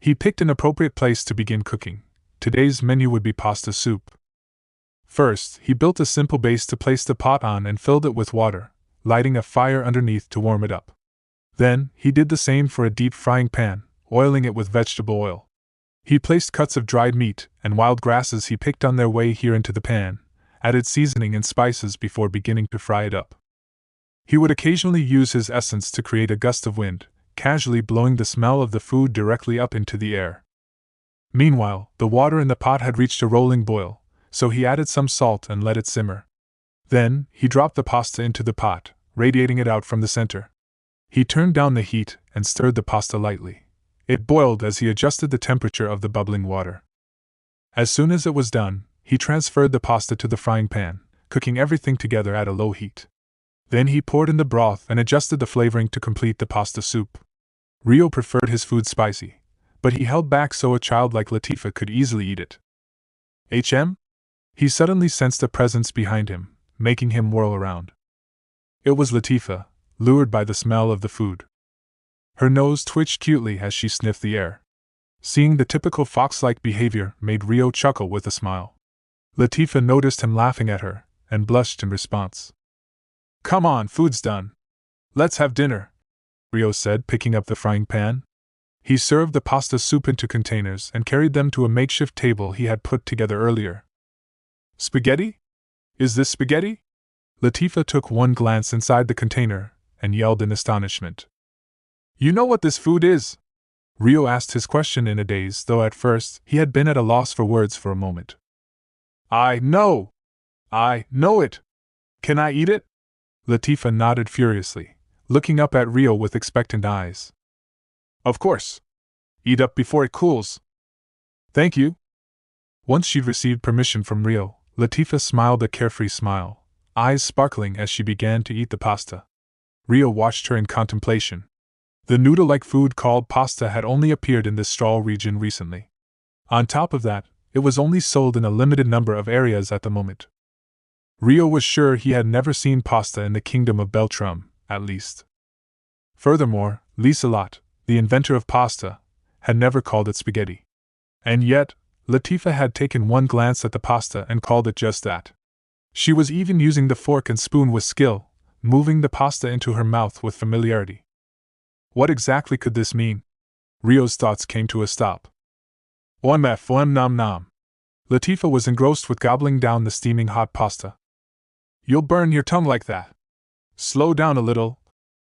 He picked an appropriate place to begin cooking. Today's menu would be pasta soup. First, he built a simple base to place the pot on and filled it with water, lighting a fire underneath to warm it up. Then, he did the same for a deep frying pan, oiling it with vegetable oil. He placed cuts of dried meat and wild grasses he picked on their way here into the pan, added seasoning and spices before beginning to fry it up. He would occasionally use his essence to create a gust of wind, casually blowing the smell of the food directly up into the air. Meanwhile, the water in the pot had reached a rolling boil, so he added some salt and let it simmer. Then, he dropped the pasta into the pot, radiating it out from the center. He turned down the heat and stirred the pasta lightly. It boiled as he adjusted the temperature of the bubbling water. As soon as it was done, he transferred the pasta to the frying pan, cooking everything together at a low heat. Then he poured in the broth and adjusted the flavoring to complete the pasta soup. Rio preferred his food spicy, but he held back so a child like Latifah could easily eat it. He suddenly sensed a presence behind him, making him whirl around. It was Latifah, lured by the smell of the food. Her nose twitched cutely as she sniffed the air. Seeing the typical fox-like behavior made Rio chuckle with a smile. Latifah noticed him laughing at her, and blushed in response. "Come on, food's done. Let's have dinner," Rio said, picking up the frying pan. He served the pasta soup into containers and carried them to a makeshift table he had put together earlier. "Spaghetti? Is this spaghetti?" Latifah took one glance inside the container and yelled in astonishment. "You know what this food is?" Rio asked his question in a daze, though at first he had been at a loss for words for a moment. I know it! Can I eat it?" Latifah nodded furiously, looking up at Rio with expectant eyes. "Of course. Eat up before it cools." "Thank you." Once she'd received permission from Rio, Latifah smiled a carefree smile, eyes sparkling as she began to eat the pasta. Rio watched her in contemplation. The noodle-like food called pasta had only appeared in this straw region recently. On top of that, it was only sold in a limited number of areas at the moment. Rio was sure he had never seen pasta in the kingdom of Beltrum, at least. Furthermore, Lieselot, the inventor of pasta, had never called it spaghetti. And yet, Latifah had taken one glance at the pasta and called it just that. She was even using the fork and spoon with skill, moving the pasta into her mouth with familiarity. What exactly could this mean? Rio's thoughts came to a stop. OM nom nom. Latifah was engrossed with gobbling down the steaming hot pasta. "You'll burn your tongue like that. Slow down a little,"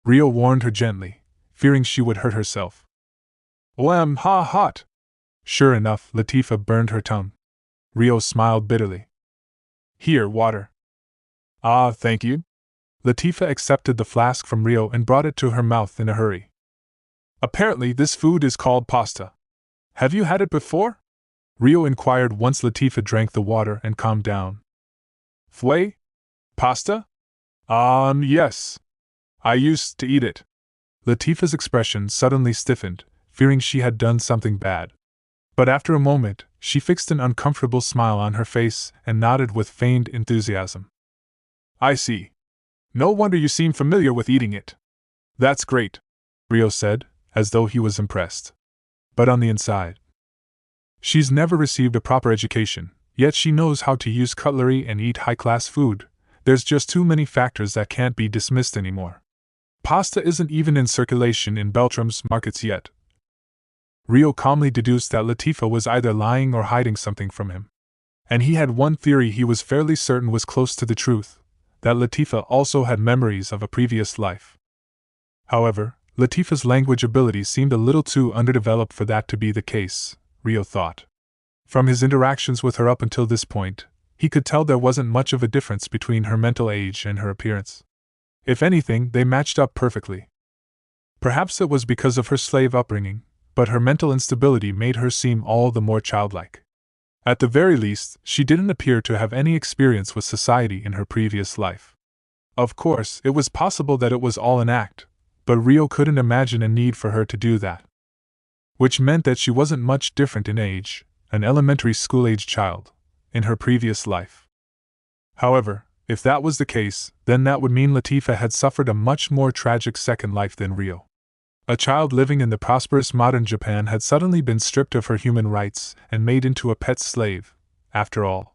Rio warned her gently, fearing she would hurt herself. Hot. Sure enough, Latifah burned her tongue. Rio smiled bitterly. "Here, water." "Ah, thank you." Latifah accepted the flask from Rio and brought it to her mouth in a hurry. "Apparently this food is called pasta. Have you had it before?" Rio inquired once Latifah drank the water and calmed down. "Fue? Pasta? Yes. I used to eat it." Latifah's expression suddenly stiffened, fearing she had done something bad. But after a moment, she fixed an uncomfortable smile on her face and nodded with feigned enthusiasm. "I see. No wonder you seem familiar with eating it." "That's great," Rio said, as though he was impressed. But on the inside, "She's never received a proper education, yet she knows how to use cutlery and eat high-class food. There's just too many factors that can't be dismissed anymore. Pasta isn't even in circulation in Beltrum's markets yet." Rio calmly deduced that Latifah was either lying or hiding something from him. And he had one theory he was fairly certain was close to the truth, that Latifah also had memories of a previous life. However, Latifah's language abilities seemed a little too underdeveloped for that to be the case, Rio thought. From his interactions with her up until this point, he could tell there wasn't much of a difference between her mental age and her appearance. If anything, they matched up perfectly. Perhaps it was because of her slave upbringing, but her mental instability made her seem all the more childlike. At the very least, she didn't appear to have any experience with society in her previous life. Of course, it was possible that it was all an act, but Rio couldn't imagine a need for her to do that. Which meant that she wasn't much different in age, an elementary school-age child, in her previous life. However, if that was the case, then that would mean Latifah had suffered a much more tragic second life than Rio. A child living in the prosperous modern Japan had suddenly been stripped of her human rights and made into a pet slave, after all.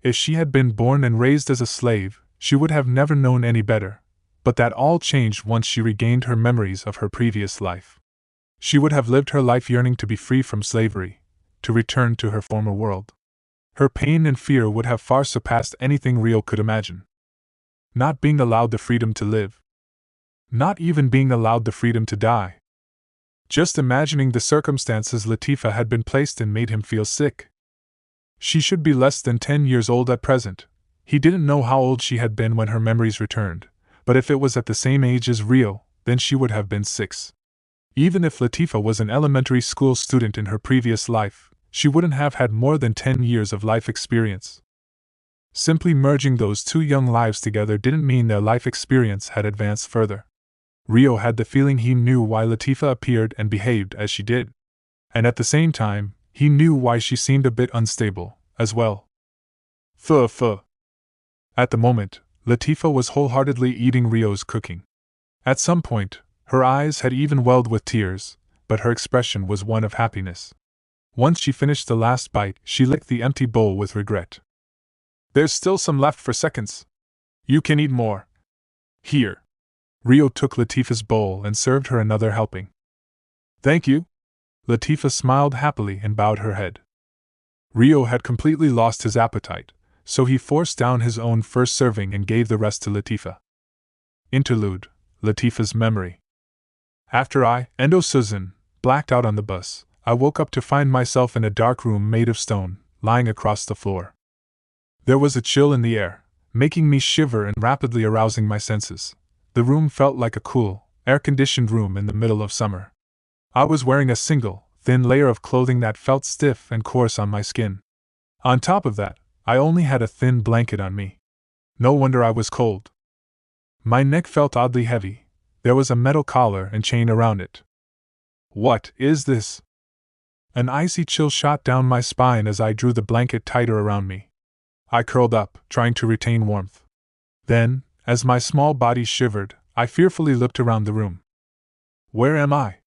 If she had been born and raised as a slave, she would have never known any better, but that all changed once she regained her memories of her previous life. She would have lived her life yearning to be free from slavery, to return to her former world. Her pain and fear would have far surpassed anything Rio could imagine. Not being allowed the freedom to live. Not even being allowed the freedom to die. Just imagining the circumstances Latifah had been placed in made him feel sick. She should be less than 10 years old at present. He didn't know how old she had been when her memories returned, but if it was at the same age as Rio, then she would have been 6. Even if Latifah was an elementary school student in her previous life, she wouldn't have had more than 10 years of life experience. Simply merging those two young lives together didn't mean their life experience had advanced further. Rio had the feeling he knew why Latifah appeared and behaved as she did. And at the same time, he knew why she seemed a bit unstable, as well. Fuh. At the moment, Latifah was wholeheartedly eating Rio's cooking. At some point, her eyes had even welled with tears, but her expression was one of happiness. Once she finished the last bite, she licked the empty bowl with regret. There's still some left for seconds. You can eat more. Here. Rio took Latifah's bowl and served her another helping. Thank you. Latifah smiled happily and bowed her head. Rio had completely lost his appetite, so he forced down his own first serving and gave the rest to Latifah. Interlude: Latifah's memory. After I, Endo Susan, blacked out on the bus, I woke up to find myself in a dark room made of stone, lying across the floor. There was a chill in the air, making me shiver and rapidly arousing my senses. The room felt like a cool, air-conditioned room in the middle of summer. I was wearing a single, thin layer of clothing that felt stiff and coarse on my skin. On top of that, I only had a thin blanket on me. No wonder I was cold. My neck felt oddly heavy. There was a metal collar and chain around it. What is this? An icy chill shot down my spine as I drew the blanket tighter around me. I curled up, trying to retain warmth. Then, as my small body shivered, I fearfully looked around the room. Where am I?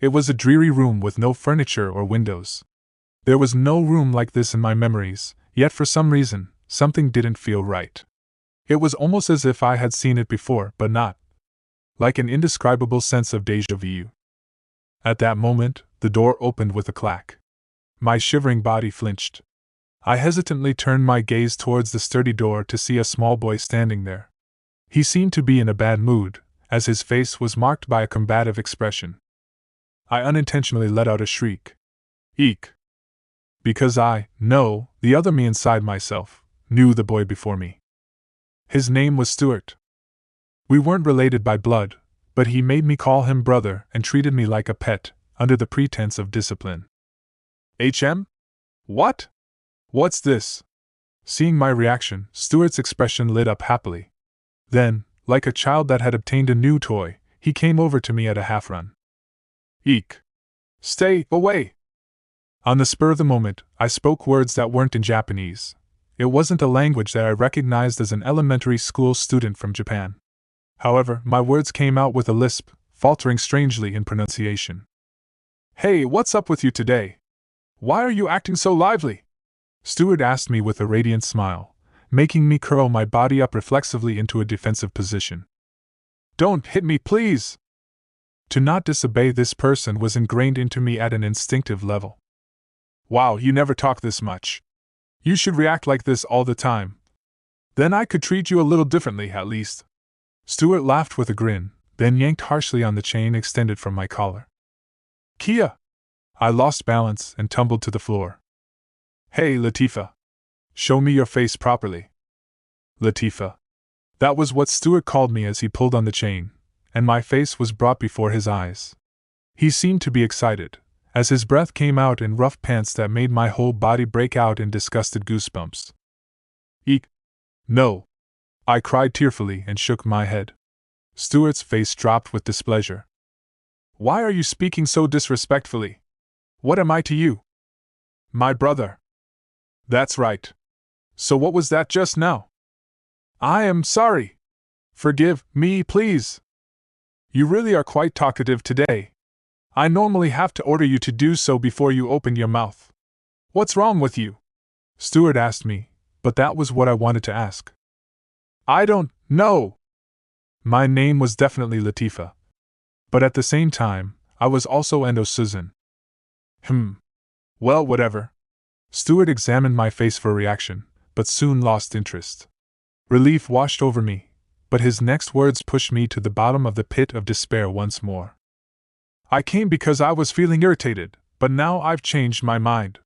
It was a dreary room with no furniture or windows. There was no room like this in my memories, yet for some reason, something didn't feel right. It was almost as if I had seen it before, but not. Like an indescribable sense of déjà vu. At that moment, the door opened with a clack. My shivering body flinched. I hesitantly turned my gaze towards the sturdy door to see a small boy standing there. He seemed to be in a bad mood, as his face was marked by a combative expression. I unintentionally let out a shriek. Eek! Because the other me inside myself, knew the boy before me. His name was Stuart. We weren't related by blood, but he made me call him brother and treated me like a pet, under the pretense of discipline. HM? What? What's this? Seeing my reaction, Stuart's expression lit up happily. Then, like a child that had obtained a new toy, he came over to me at a half-run. Eek! Stay away! On the spur of the moment, I spoke words that weren't in Japanese. It wasn't a language that I recognized as an elementary school student from Japan. However, my words came out with a lisp, faltering strangely in pronunciation. Hey, what's up with you today? Why are you acting so lively? Stuart asked me with a radiant smile, making me curl my body up reflexively into a defensive position. Don't hit me, please! To not disobey this person was ingrained into me at an instinctive level. Wow, you never talk this much. You should react like this all the time. Then I could treat you a little differently, at least. Stuart laughed with a grin, then yanked harshly on the chain extended from my collar. Kia! I lost balance and tumbled to the floor. Hey, Latifah. Show me your face properly. Latifah. That was what Stuart called me as he pulled on the chain, and my face was brought before his eyes. He seemed to be excited, as his breath came out in rough pants that made my whole body break out in disgusted goosebumps. Eek! No! I cried tearfully and shook my head. Stuart's face dropped with displeasure. Why are you speaking so disrespectfully? What am I to you? My brother. That's right. So what was that just now? I am sorry. Forgive me, please. You really are quite talkative today. I normally have to order you to do so before you open your mouth. What's wrong with you? Stuart asked me, but that was what I wanted to ask. I don't know. My name was definitely Latifah. But at the same time, I was also Endo Susan. Well, whatever. Stuart examined my face for a reaction, but soon lost interest. Relief washed over me, but his next words pushed me to the bottom of the pit of despair once more. I came because I was feeling irritated, but now I've changed my mind.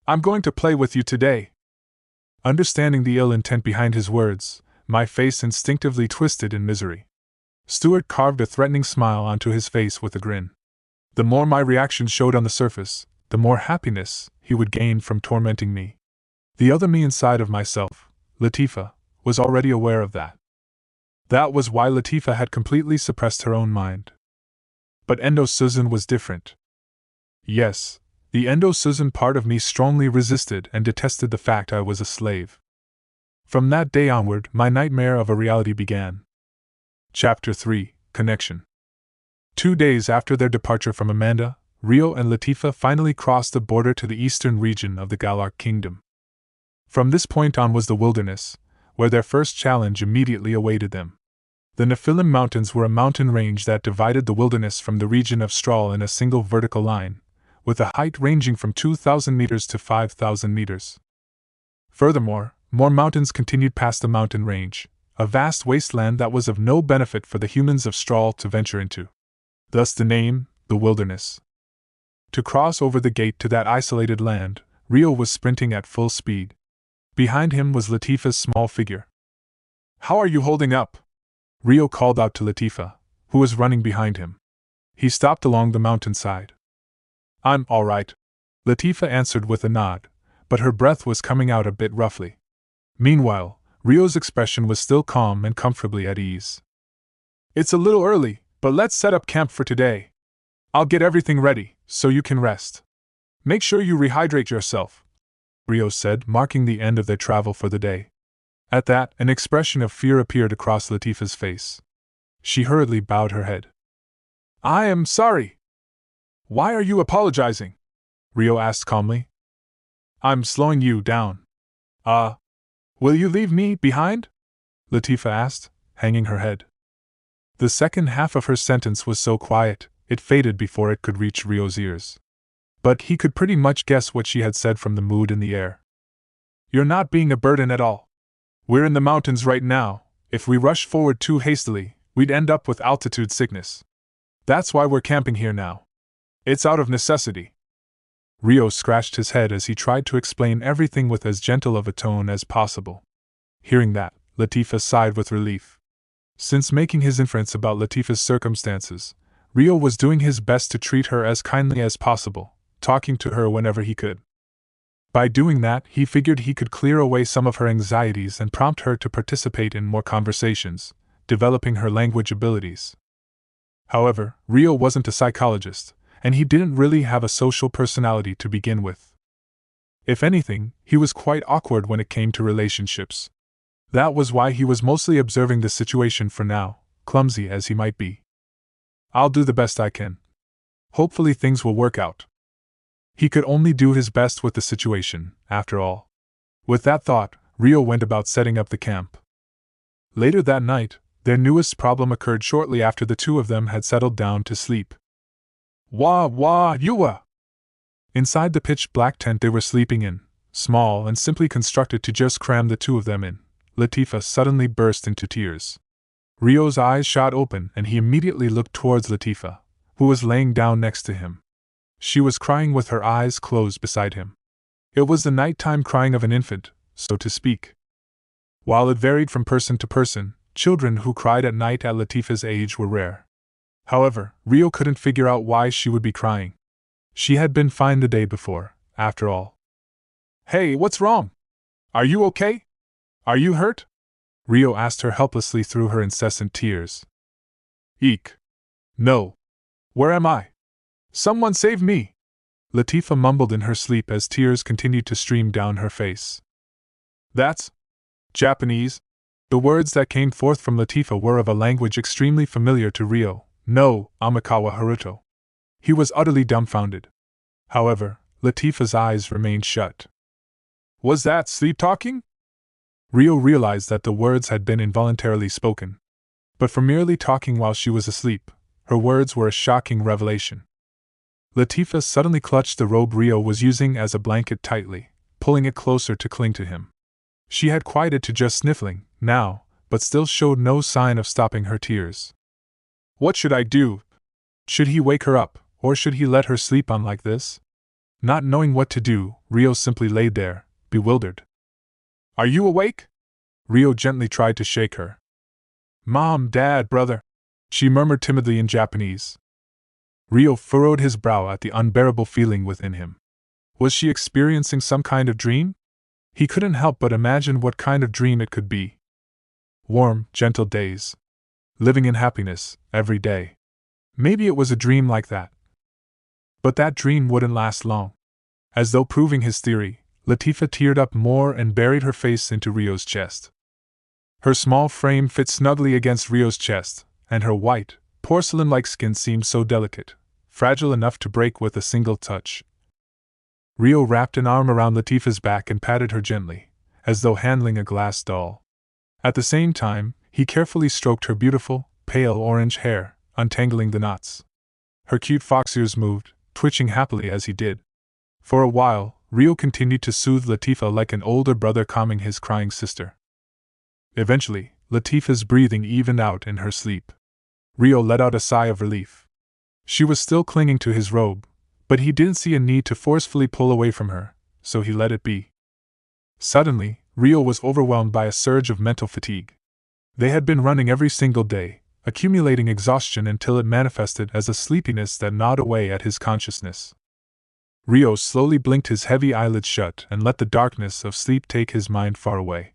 I'm going to play with you today. Understanding the ill intent behind his words, my face instinctively twisted in misery. Stuart carved a threatening smile onto his face with a grin. The more my reaction showed on the surface, the more happiness he would gain from tormenting me. The other me inside of myself, Latifah, was already aware of that. That was why Latifah had completely suppressed her own mind. But Endo Susan was different. Yes, the Endo-Susan part of me strongly resisted and detested the fact I was a slave. From that day onward, my nightmare of a reality began. Chapter 3: Connection. 2 days after their departure from Amanda, Rio and Latifah finally crossed the border to the eastern region of the Galark kingdom. From this point on was the wilderness, where their first challenge immediately awaited them. The Nephilim Mountains were a mountain range that divided the wilderness from the region of Strahl in a single vertical line, with a height ranging from 2,000 meters to 5,000 meters. Furthermore, more mountains continued past the mountain range, a vast wasteland that was of no benefit for the humans of Strahl to venture into. Thus the name, the wilderness. To cross over the gate to that isolated land, Rio was sprinting at full speed. Behind him was Latifah's small figure. "How are you holding up?" Rio called out to Latifah, who was running behind him. He stopped along the mountainside. "I'm all right," Latifah answered with a nod, but her breath was coming out a bit roughly. Meanwhile, Rio's expression was still calm and comfortably at ease. "It's a little early, but let's set up camp for today. I'll get everything ready, so you can rest. Make sure you rehydrate yourself," Rio said, marking the end of their travel for the day. At that, an expression of fear appeared across Latifah's face. She hurriedly bowed her head. "I am sorry." "Why are you apologizing?" Rio asked calmly. "I'm slowing you down." Will you leave me behind?" Latifah asked, hanging her head. The second half of her sentence was so quiet, it faded before it could reach Rio's ears. But he could pretty much guess what she had said from the mood in the air. "You're not being a burden at all. We're in the mountains right now. If we rushed forward too hastily, we'd end up with altitude sickness. That's why we're camping here now. It's out of necessity." Rio scratched his head as he tried to explain everything with as gentle of a tone as possible. Hearing that, Latifah sighed with relief. Since making his inference about Latifah's circumstances, Rio was doing his best to treat her as kindly as possible, talking to her whenever he could. By doing that, he figured he could clear away some of her anxieties and prompt her to participate in more conversations, developing her language abilities. However, Rio wasn't a psychologist, and he didn't really have a social personality to begin with. If anything, he was quite awkward when it came to relationships. That was why he was mostly observing the situation for now, clumsy as he might be. "I'll do the best I can. Hopefully things will work out." He could only do his best with the situation, after all. With that thought, Rio went about setting up the camp. Later that night, their newest problem occurred shortly after the two of them had settled down to sleep. "Wah wah yuwa!" Inside the pitch-black tent they were sleeping in, small and simply constructed to just cram the two of them in, Latifah suddenly burst into tears. Rio's eyes shot open and he immediately looked towards Latifah, who was laying down next to him. She was crying with her eyes closed beside him. It was the nighttime crying of an infant, so to speak. While it varied from person to person, children who cried at night at Latifah's age were rare. However, Rio couldn't figure out why she would be crying. She had been fine the day before, after all. "Hey, what's wrong? Are you okay? Are you hurt?" Rio asked her helplessly through her incessant tears. "Eek. No. Where am I? Someone save me!" Latifah mumbled in her sleep as tears continued to stream down her face. "That's Japanese." The words that came forth from Latifah were of a language extremely familiar to Rio. "No, Amikawa Haruto." He was utterly dumbfounded. However, Latifah's eyes remained shut. "Was that sleep-talking?" Rio realized that the words had been involuntarily spoken. But for merely talking while she was asleep, her words were a shocking revelation. Latifah suddenly clutched the robe Rio was using as a blanket tightly, pulling it closer to cling to him. She had quieted to just sniffling, now, but still showed no sign of stopping her tears. What should I do? Should he wake her up, or should he let her sleep on like this? Not knowing what to do, Rio simply lay there, bewildered. "Are you awake?" Rio gently tried to shake her. "Mom, Dad, brother," she murmured timidly in Japanese. Rio furrowed his brow at the unbearable feeling within him. Was she experiencing some kind of dream? He couldn't help but imagine what kind of dream it could be. Warm, gentle days. Living in happiness, every day. Maybe it was a dream like that. But that dream wouldn't last long. As though proving his theory, Latifah teared up more and buried her face into Rio's chest. Her small frame fit snugly against Rio's chest, and her white, porcelain-like skin seemed so delicate, fragile enough to break with a single touch. Rio wrapped an arm around Latifah's back and patted her gently, as though handling a glass doll. At the same time, he carefully stroked her beautiful, pale orange hair, untangling the knots. Her cute fox ears moved, twitching happily as he did. For a while, Rio continued to soothe Latifah like an older brother calming his crying sister. Eventually, Latifah's breathing evened out in her sleep. Rio let out a sigh of relief. She was still clinging to his robe, but he didn't see a need to forcefully pull away from her, so he let it be. Suddenly, Rio was overwhelmed by a surge of mental fatigue. They had been running every single day, accumulating exhaustion until it manifested as a sleepiness that gnawed away at his consciousness. Rio slowly blinked his heavy eyelids shut and let the darkness of sleep take his mind far away.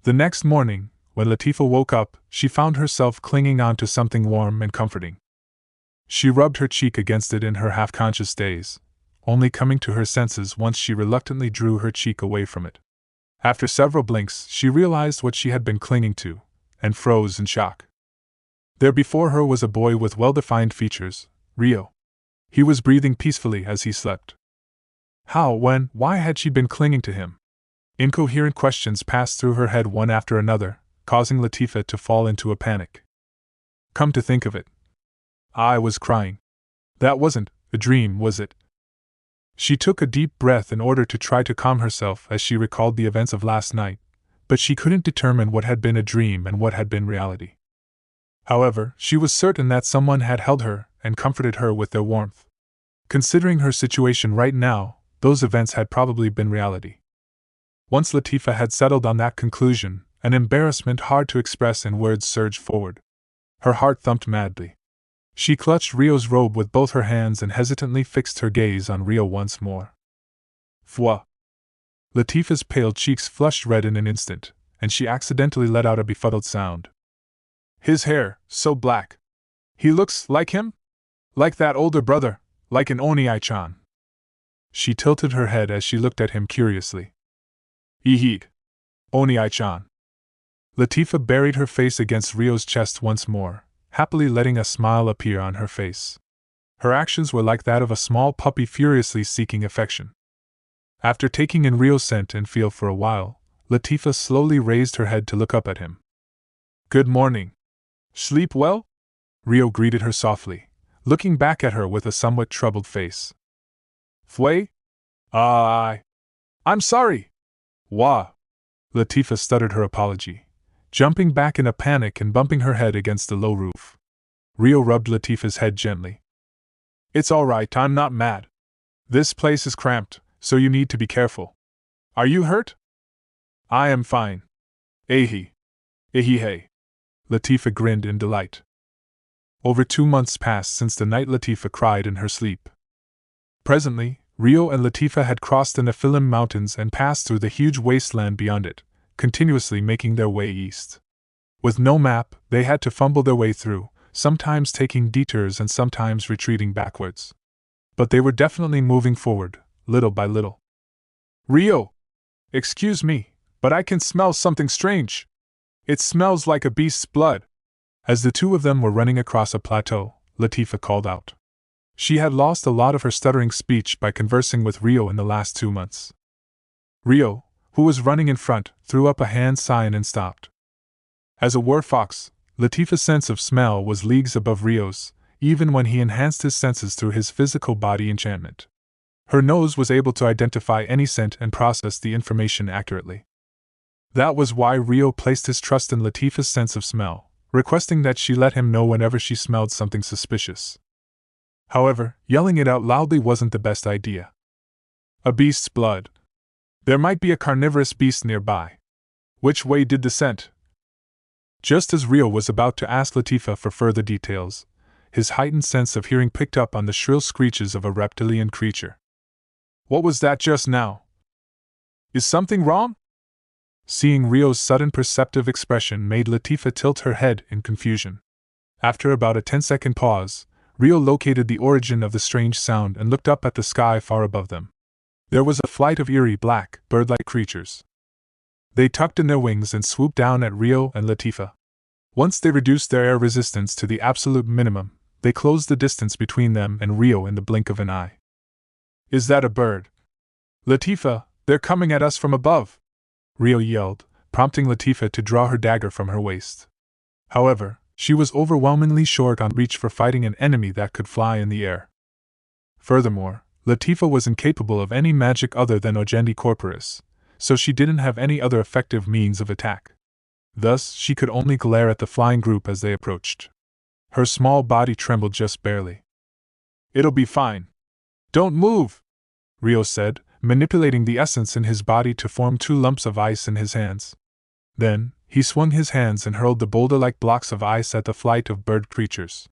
The next morning, when Latifah woke up, she found herself clinging onto something warm and comforting. She rubbed her cheek against it in her half-conscious daze, only coming to her senses once she reluctantly drew her cheek away from it. After several blinks, she realized what she had been clinging to, and froze in shock. There before her was a boy with well-defined features, Rio. He was breathing peacefully as he slept. How, when, why had she been clinging to him? Incoherent questions passed through her head one after another, causing Latifah to fall into a panic. Come to think of it, I was crying. That wasn't a dream, was it? She took a deep breath in order to try to calm herself as she recalled the events of last night, but she couldn't determine what had been a dream and what had been reality. However, she was certain that someone had held her and comforted her with their warmth. Considering her situation right now, those events had probably been reality. Once Latifah had settled on that conclusion, an embarrassment hard to express in words surged forward. Her heart thumped madly. She clutched Rio's robe with both her hands and hesitantly fixed her gaze on Rio once more. Fwa! Latifah's pale cheeks flushed red in an instant, and she accidentally let out a befuddled sound. His hair, so black. He looks like him? Like that older brother, like an Oni-chan. She tilted her head as she looked at him curiously. Eheed. Oni-chan. Latifah buried her face against Rio's chest once more, happily letting a smile appear on her face. Her actions were like that of a small puppy furiously seeking affection. After taking in Rio's scent and feel for a while, Latifah slowly raised her head to look up at him. Good morning. Sleep well? Rio greeted her softly, looking back at her with a somewhat troubled face. Fway? I'm sorry. Wah. Latifah stuttered her apology, jumping back in a panic and bumping her head against the low roof. Rio rubbed Latifah's head gently. It's all right, I'm not mad. This place is cramped, so you need to be careful. Are you hurt? I am fine. Ehi. Hey. Latifah grinned in delight. Over 2 months passed since the night Latifah cried in her sleep. Presently, Rio and Latifah had crossed the Nephilim Mountains and passed through the huge wasteland beyond it, continuously making their way east. With no map, they had to fumble their way through, sometimes taking detours and sometimes retreating backwards. But they were definitely moving forward, little by little. Rio! Excuse me, but I can smell something strange. It smells like a beast's blood. As the two of them were running across a plateau, Latifah called out. She had lost a lot of her stuttering speech by conversing with Rio in the last 2 months. Rio, who was running in front, threw up a hand sign and stopped. As a war fox, Latifah's sense of smell was leagues above Rio's, even when he enhanced his senses through his physical body enchantment. Her nose was able to identify any scent and process the information accurately. That was why Rio placed his trust in Latifah's sense of smell, requesting that she let him know whenever she smelled something suspicious. However, yelling it out loudly wasn't the best idea. A beast's blood. There might be a carnivorous beast nearby. Which way did the scent? Just as Rio was about to ask Latifah for further details, his heightened sense of hearing picked up on the shrill screeches of a reptilian creature. What was that just now? Is something wrong? Seeing Rio's sudden perceptive expression made Latifah tilt her head in confusion. After about a 10-second pause, Rio located the origin of the strange sound and looked up at the sky far above them. There was a flight of eerie black, bird-like creatures. They tucked in their wings and swooped down at Rio and Latifah. Once they reduced their air resistance to the absolute minimum, they closed the distance between them and Rio in the blink of an eye. "Is that a bird?" "Latifah, they're coming at us from above!" Rio yelled, prompting Latifah to draw her dagger from her waist. However, she was overwhelmingly short on reach for fighting an enemy that could fly in the air. Furthermore, Latifah was incapable of any magic other than Ogendi Corporis, so she didn't have any other effective means of attack. Thus, she could only glare at the flying group as they approached. Her small body trembled just barely. "It'll be fine. Don't move," Rio said, manipulating the essence in his body to form 2 lumps of ice in his hands. Then, he swung his hands and hurled the boulder-like blocks of ice at the flight of bird creatures.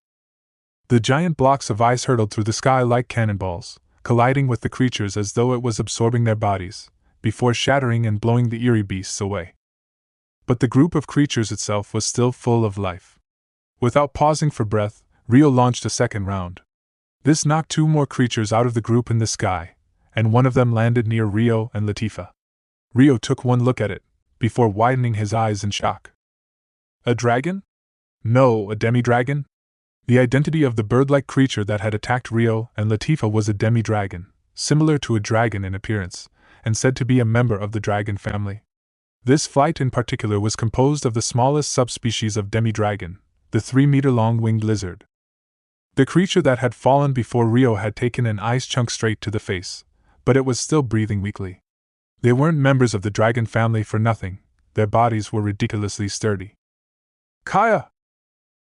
The giant blocks of ice hurtled through the sky like cannonballs, colliding with the creatures as though it was absorbing their bodies, before shattering and blowing the eerie beasts away. But the group of creatures itself was still full of life. Without pausing for breath, Rio launched a second round. This knocked 2 more creatures out of the group in the sky, and one of them landed near Rio and Latifah. Rio took one look at it, before widening his eyes in shock. "A dragon? No, a demi-dragon?" The identity of the bird-like creature that had attacked Rio and Latifah was a demi-dragon, similar to a dragon in appearance, and said to be a member of the dragon family. This flight in particular was composed of the smallest subspecies of demi-dragon, the 3-meter-long winged lizard. The creature that had fallen before Rio had taken an ice chunk straight to the face, but it was still breathing weakly. They weren't members of the dragon family for nothing, their bodies were ridiculously sturdy. "Kaya!"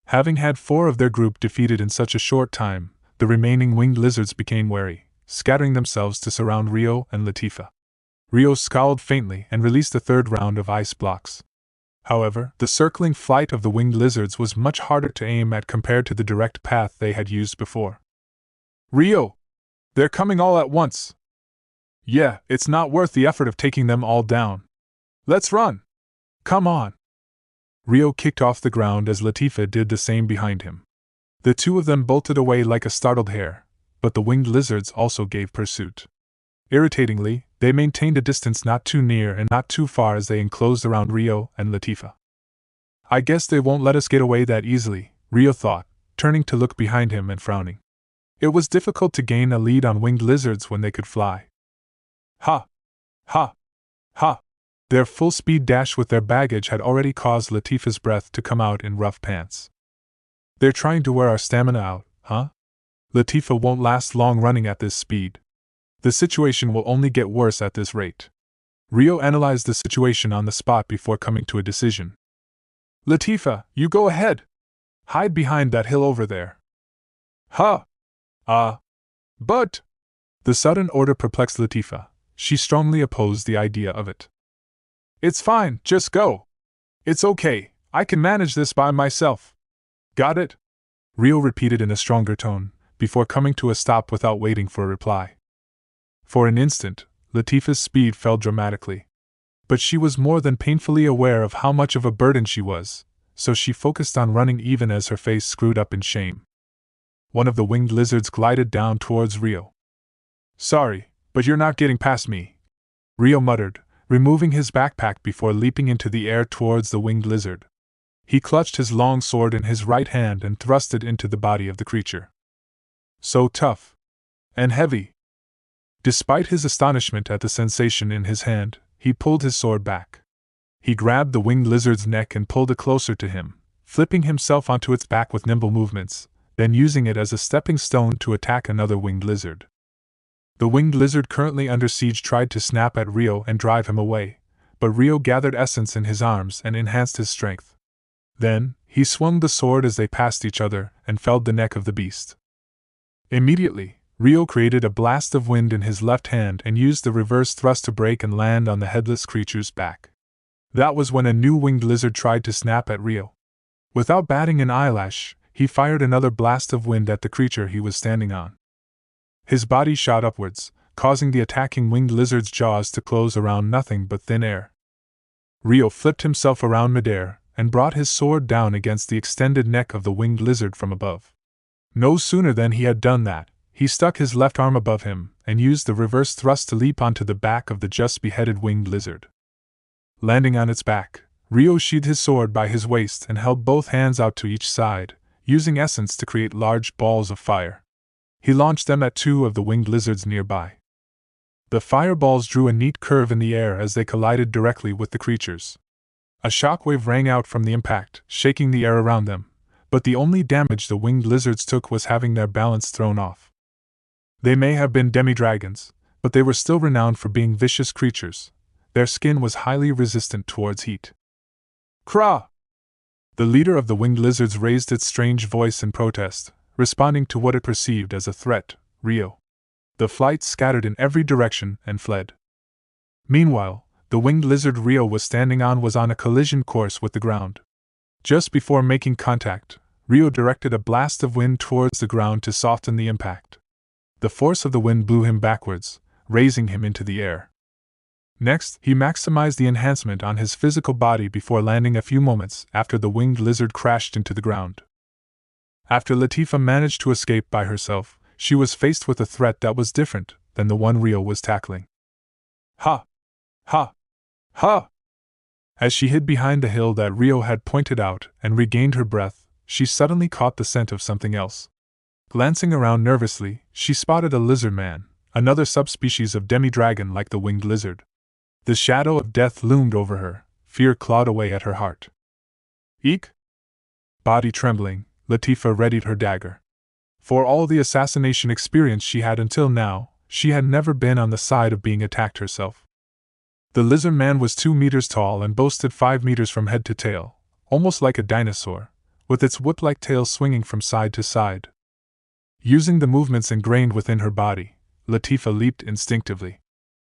Having had 4 of their group defeated in such a short time, the remaining winged lizards became wary, scattering themselves to surround Rio and Latifah. Rio scowled faintly and released a 3rd round of ice blocks. However, the circling flight of the winged lizards was much harder to aim at compared to the direct path they had used before. "Rio! They're coming all at once!" "Yeah, it's not worth the effort of taking them all down. Let's run! Come on!" Rio kicked off the ground as Latifah did the same behind him. The 2 of them bolted away like a startled hare, but the winged lizards also gave pursuit. Irritatingly, they maintained a distance not too near and not too far as they enclosed around Rio and Latifah. "I guess they won't let us get away that easily," Rio thought, turning to look behind him and frowning. It was difficult to gain a lead on winged lizards when they could fly. Ha! Ha! Ha! Their full-speed dash with their baggage had already caused Latifah's breath to come out in rough pants. "They're trying to wear our stamina out, huh? Latifah won't last long running at this speed. The situation will only get worse at this rate." Rio analyzed the situation on the spot before coming to a decision. "Latifah, you go ahead. Hide behind that hill over there." "Huh? But..." The sudden order perplexed Latifah. She strongly opposed the idea of it. "It's fine, just go. It's okay, I can manage this by myself." "Got it?" Rio repeated in a stronger tone, before coming to a stop without waiting for a reply. For an instant, Latifah's speed fell dramatically. But she was more than painfully aware of how much of a burden she was, so she focused on running even as her face screwed up in shame. One of the winged lizards glided down towards Rio. "Sorry, but you're not getting past me," Rio muttered, removing his backpack before leaping into the air towards the winged lizard. He clutched his long sword in his right hand and thrust it into the body of the creature. So tough. And heavy. Despite his astonishment at the sensation in his hand, he pulled his sword back. He grabbed the winged lizard's neck and pulled it closer to him, flipping himself onto its back with nimble movements, then using it as a stepping stone to attack another winged lizard. The winged lizard currently under siege tried to snap at Rio and drive him away, but Rio gathered essence in his arms and enhanced his strength. Then, he swung the sword as they passed each other and felled the neck of the beast. Immediately, Rio created a blast of wind in his left hand and used the reverse thrust to break and land on the headless creature's back. That was when a new winged lizard tried to snap at Rio. Without batting an eyelash, he fired another blast of wind at the creature he was standing on. His body shot upwards, causing the attacking winged lizard's jaws to close around nothing but thin air. Rio flipped himself around midair and brought his sword down against the extended neck of the winged lizard from above. No sooner than he had done that, he stuck his left arm above him and used the reverse thrust to leap onto the back of the just beheaded winged lizard. Landing on its back, Rio sheathed his sword by his waist and held both hands out to each side, using essence to create large balls of fire. He launched them at two of the winged lizards nearby. The fireballs drew a neat curve in the air as they collided directly with the creatures. A shockwave rang out from the impact, shaking the air around them, but the only damage the winged lizards took was having their balance thrown off. They may have been demi-dragons, but they were still renowned for being vicious creatures. Their skin was highly resistant towards heat. Krah! The leader of the winged lizards raised its strange voice in protest, responding to what it perceived as a threat. Rio. The flight scattered in every direction and fled. Meanwhile, the winged lizard Rio was standing on was on a collision course with the ground. Just before making contact, Rio directed a blast of wind towards the ground to soften the impact. The force of the wind blew him backwards, raising him into the air. Next, he maximized the enhancement on his physical body before landing a few moments after the winged lizard crashed into the ground. After Latifah managed to escape by herself, she was faced with a threat that was different than the one Rio was tackling. Ha! Ha! Ha! As she hid behind the hill that Rio had pointed out and regained her breath, she suddenly caught the scent of something else. Glancing around nervously, she spotted a lizard man, another subspecies of demi-dragon like the winged lizard. The shadow of death loomed over her, fear clawed away at her heart. Eek! Body trembling, Latifah readied her dagger. For all the assassination experience she had until now, she had never been on the side of being attacked herself. The lizard man was 2 meters tall and boasted 5 meters from head to tail, almost like a dinosaur, with its whip-like tail swinging from side to side. Using the movements ingrained within her body, Latifah leaped instinctively.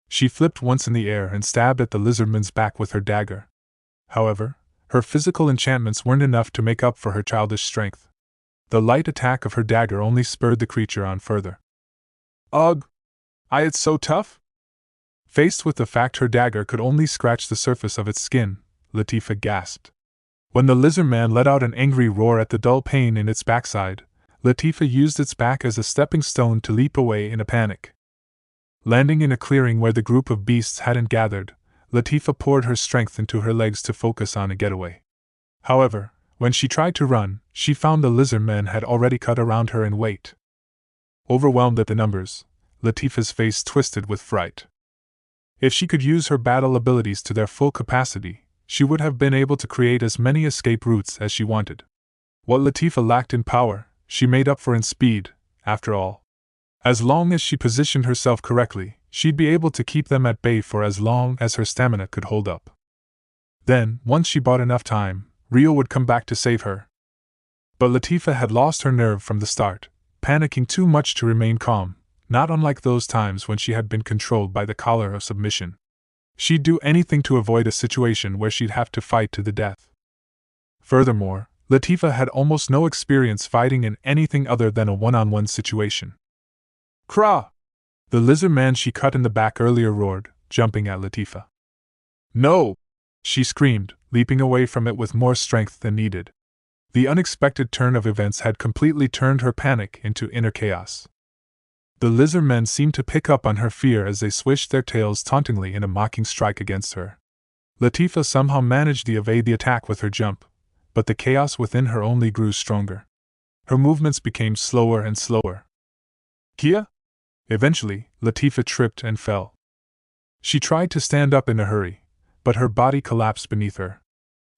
She flipped once in the air and stabbed at the lizardman's back with her dagger. However, her physical enchantments weren't enough to make up for her childish strength. The light attack of her dagger only spurred the creature on further. Ugh! It's so tough? Faced with the fact her dagger could only scratch the surface of its skin, Latifah gasped. When the lizard man let out an angry roar at the dull pain in its backside, Latifah used its back as a stepping stone to leap away in a panic. Landing in a clearing where the group of beasts hadn't gathered, Latifah poured her strength into her legs to focus on a getaway. However, when she tried to run, she found the lizard men had already cut around her and wait. Overwhelmed at the numbers, Latifah's face twisted with fright. If she could use her battle abilities to their full capacity, she would have been able to create as many escape routes as she wanted. What Latifah lacked in power, she made up for in speed, after all. As long as she positioned herself correctly, she'd be able to keep them at bay for as long as her stamina could hold up. Then, once she bought enough time, Rio would come back to save her. But Latifah had lost her nerve from the start, panicking too much to remain calm, not unlike those times when she had been controlled by the collar of submission. She'd do anything to avoid a situation where she'd have to fight to the death. Furthermore, Latifah had almost no experience fighting in anything other than a one-on-one situation. Krah! The lizard man she cut in the back earlier roared, jumping at Latifah. No! She screamed, leaping away from it with more strength than needed. The unexpected turn of events had completely turned her panic into inner chaos. The lizard men seemed to pick up on her fear as they swished their tails tauntingly in a mocking strike against her. Latifah somehow managed to evade the attack with her jump, but the chaos within her only grew stronger. Her movements became slower and slower. Kia? Eventually, Latifah tripped and fell. She tried to stand up in a hurry, but her body collapsed beneath her.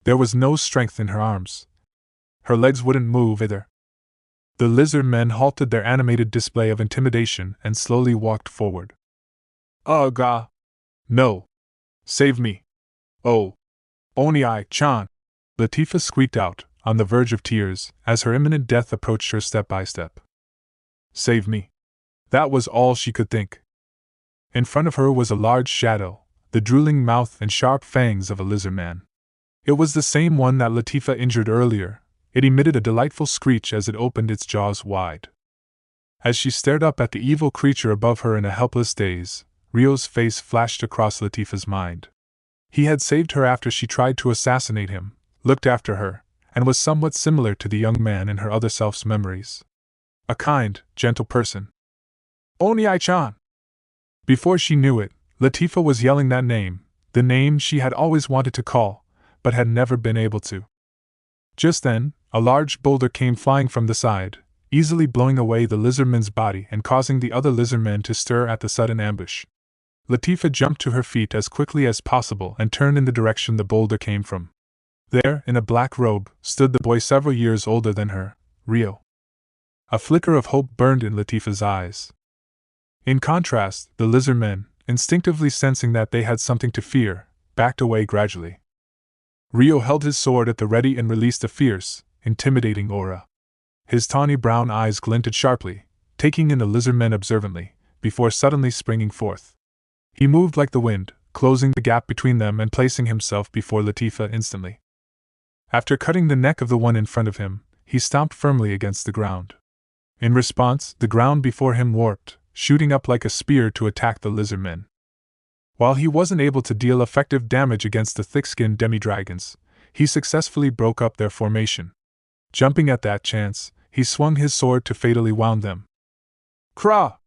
There was no strength in her arms. Her legs wouldn't move either. The lizard men halted their animated display of intimidation and slowly walked forward. Ugh! No! Save me! Oh! Oni-chan! Latifah squeaked out, on the verge of tears, as her imminent death approached her step by step. Save me! That was all she could think. In front of her was a large shadow, the drooling mouth and sharp fangs of a lizard man. It was the same one that Latifah injured earlier. It emitted a delightful screech as it opened its jaws wide. As she stared up at the evil creature above her in a helpless daze, Rio's face flashed across Latifah's mind. He had saved her after she tried to assassinate him, looked after her, and was somewhat similar to the young man in her other self's memories. a kind, gentle person. Oni-chan! Before she knew it, Latifah was yelling that name, the name she had always wanted to call, but had never been able to. Just then, a large boulder came flying from the side, easily blowing away the lizardman's body and causing the other lizardmen to stir at the sudden ambush. Latifah jumped to her feet as quickly as possible and turned in the direction the boulder came from. There, in a black robe, stood the boy several years older than her, Rio. A flicker of hope burned in Latifah's eyes. In contrast, the lizardmen, instinctively sensing that they had something to fear, backed away gradually. Rio held his sword at the ready and released a fierce, intimidating aura. His tawny brown eyes glinted sharply, taking in the lizardmen observantly, before suddenly springing forth. He moved like the wind, closing the gap between them and placing himself before Latifah instantly. After cutting the neck of the one in front of him, he stomped firmly against the ground. In response, the ground before him warped, shooting up like a spear to attack the lizardmen. While he wasn't able to deal effective damage against the thick-skinned demi-dragons, he successfully broke up their formation. Jumping at that chance, he swung his sword to fatally wound them. Krah!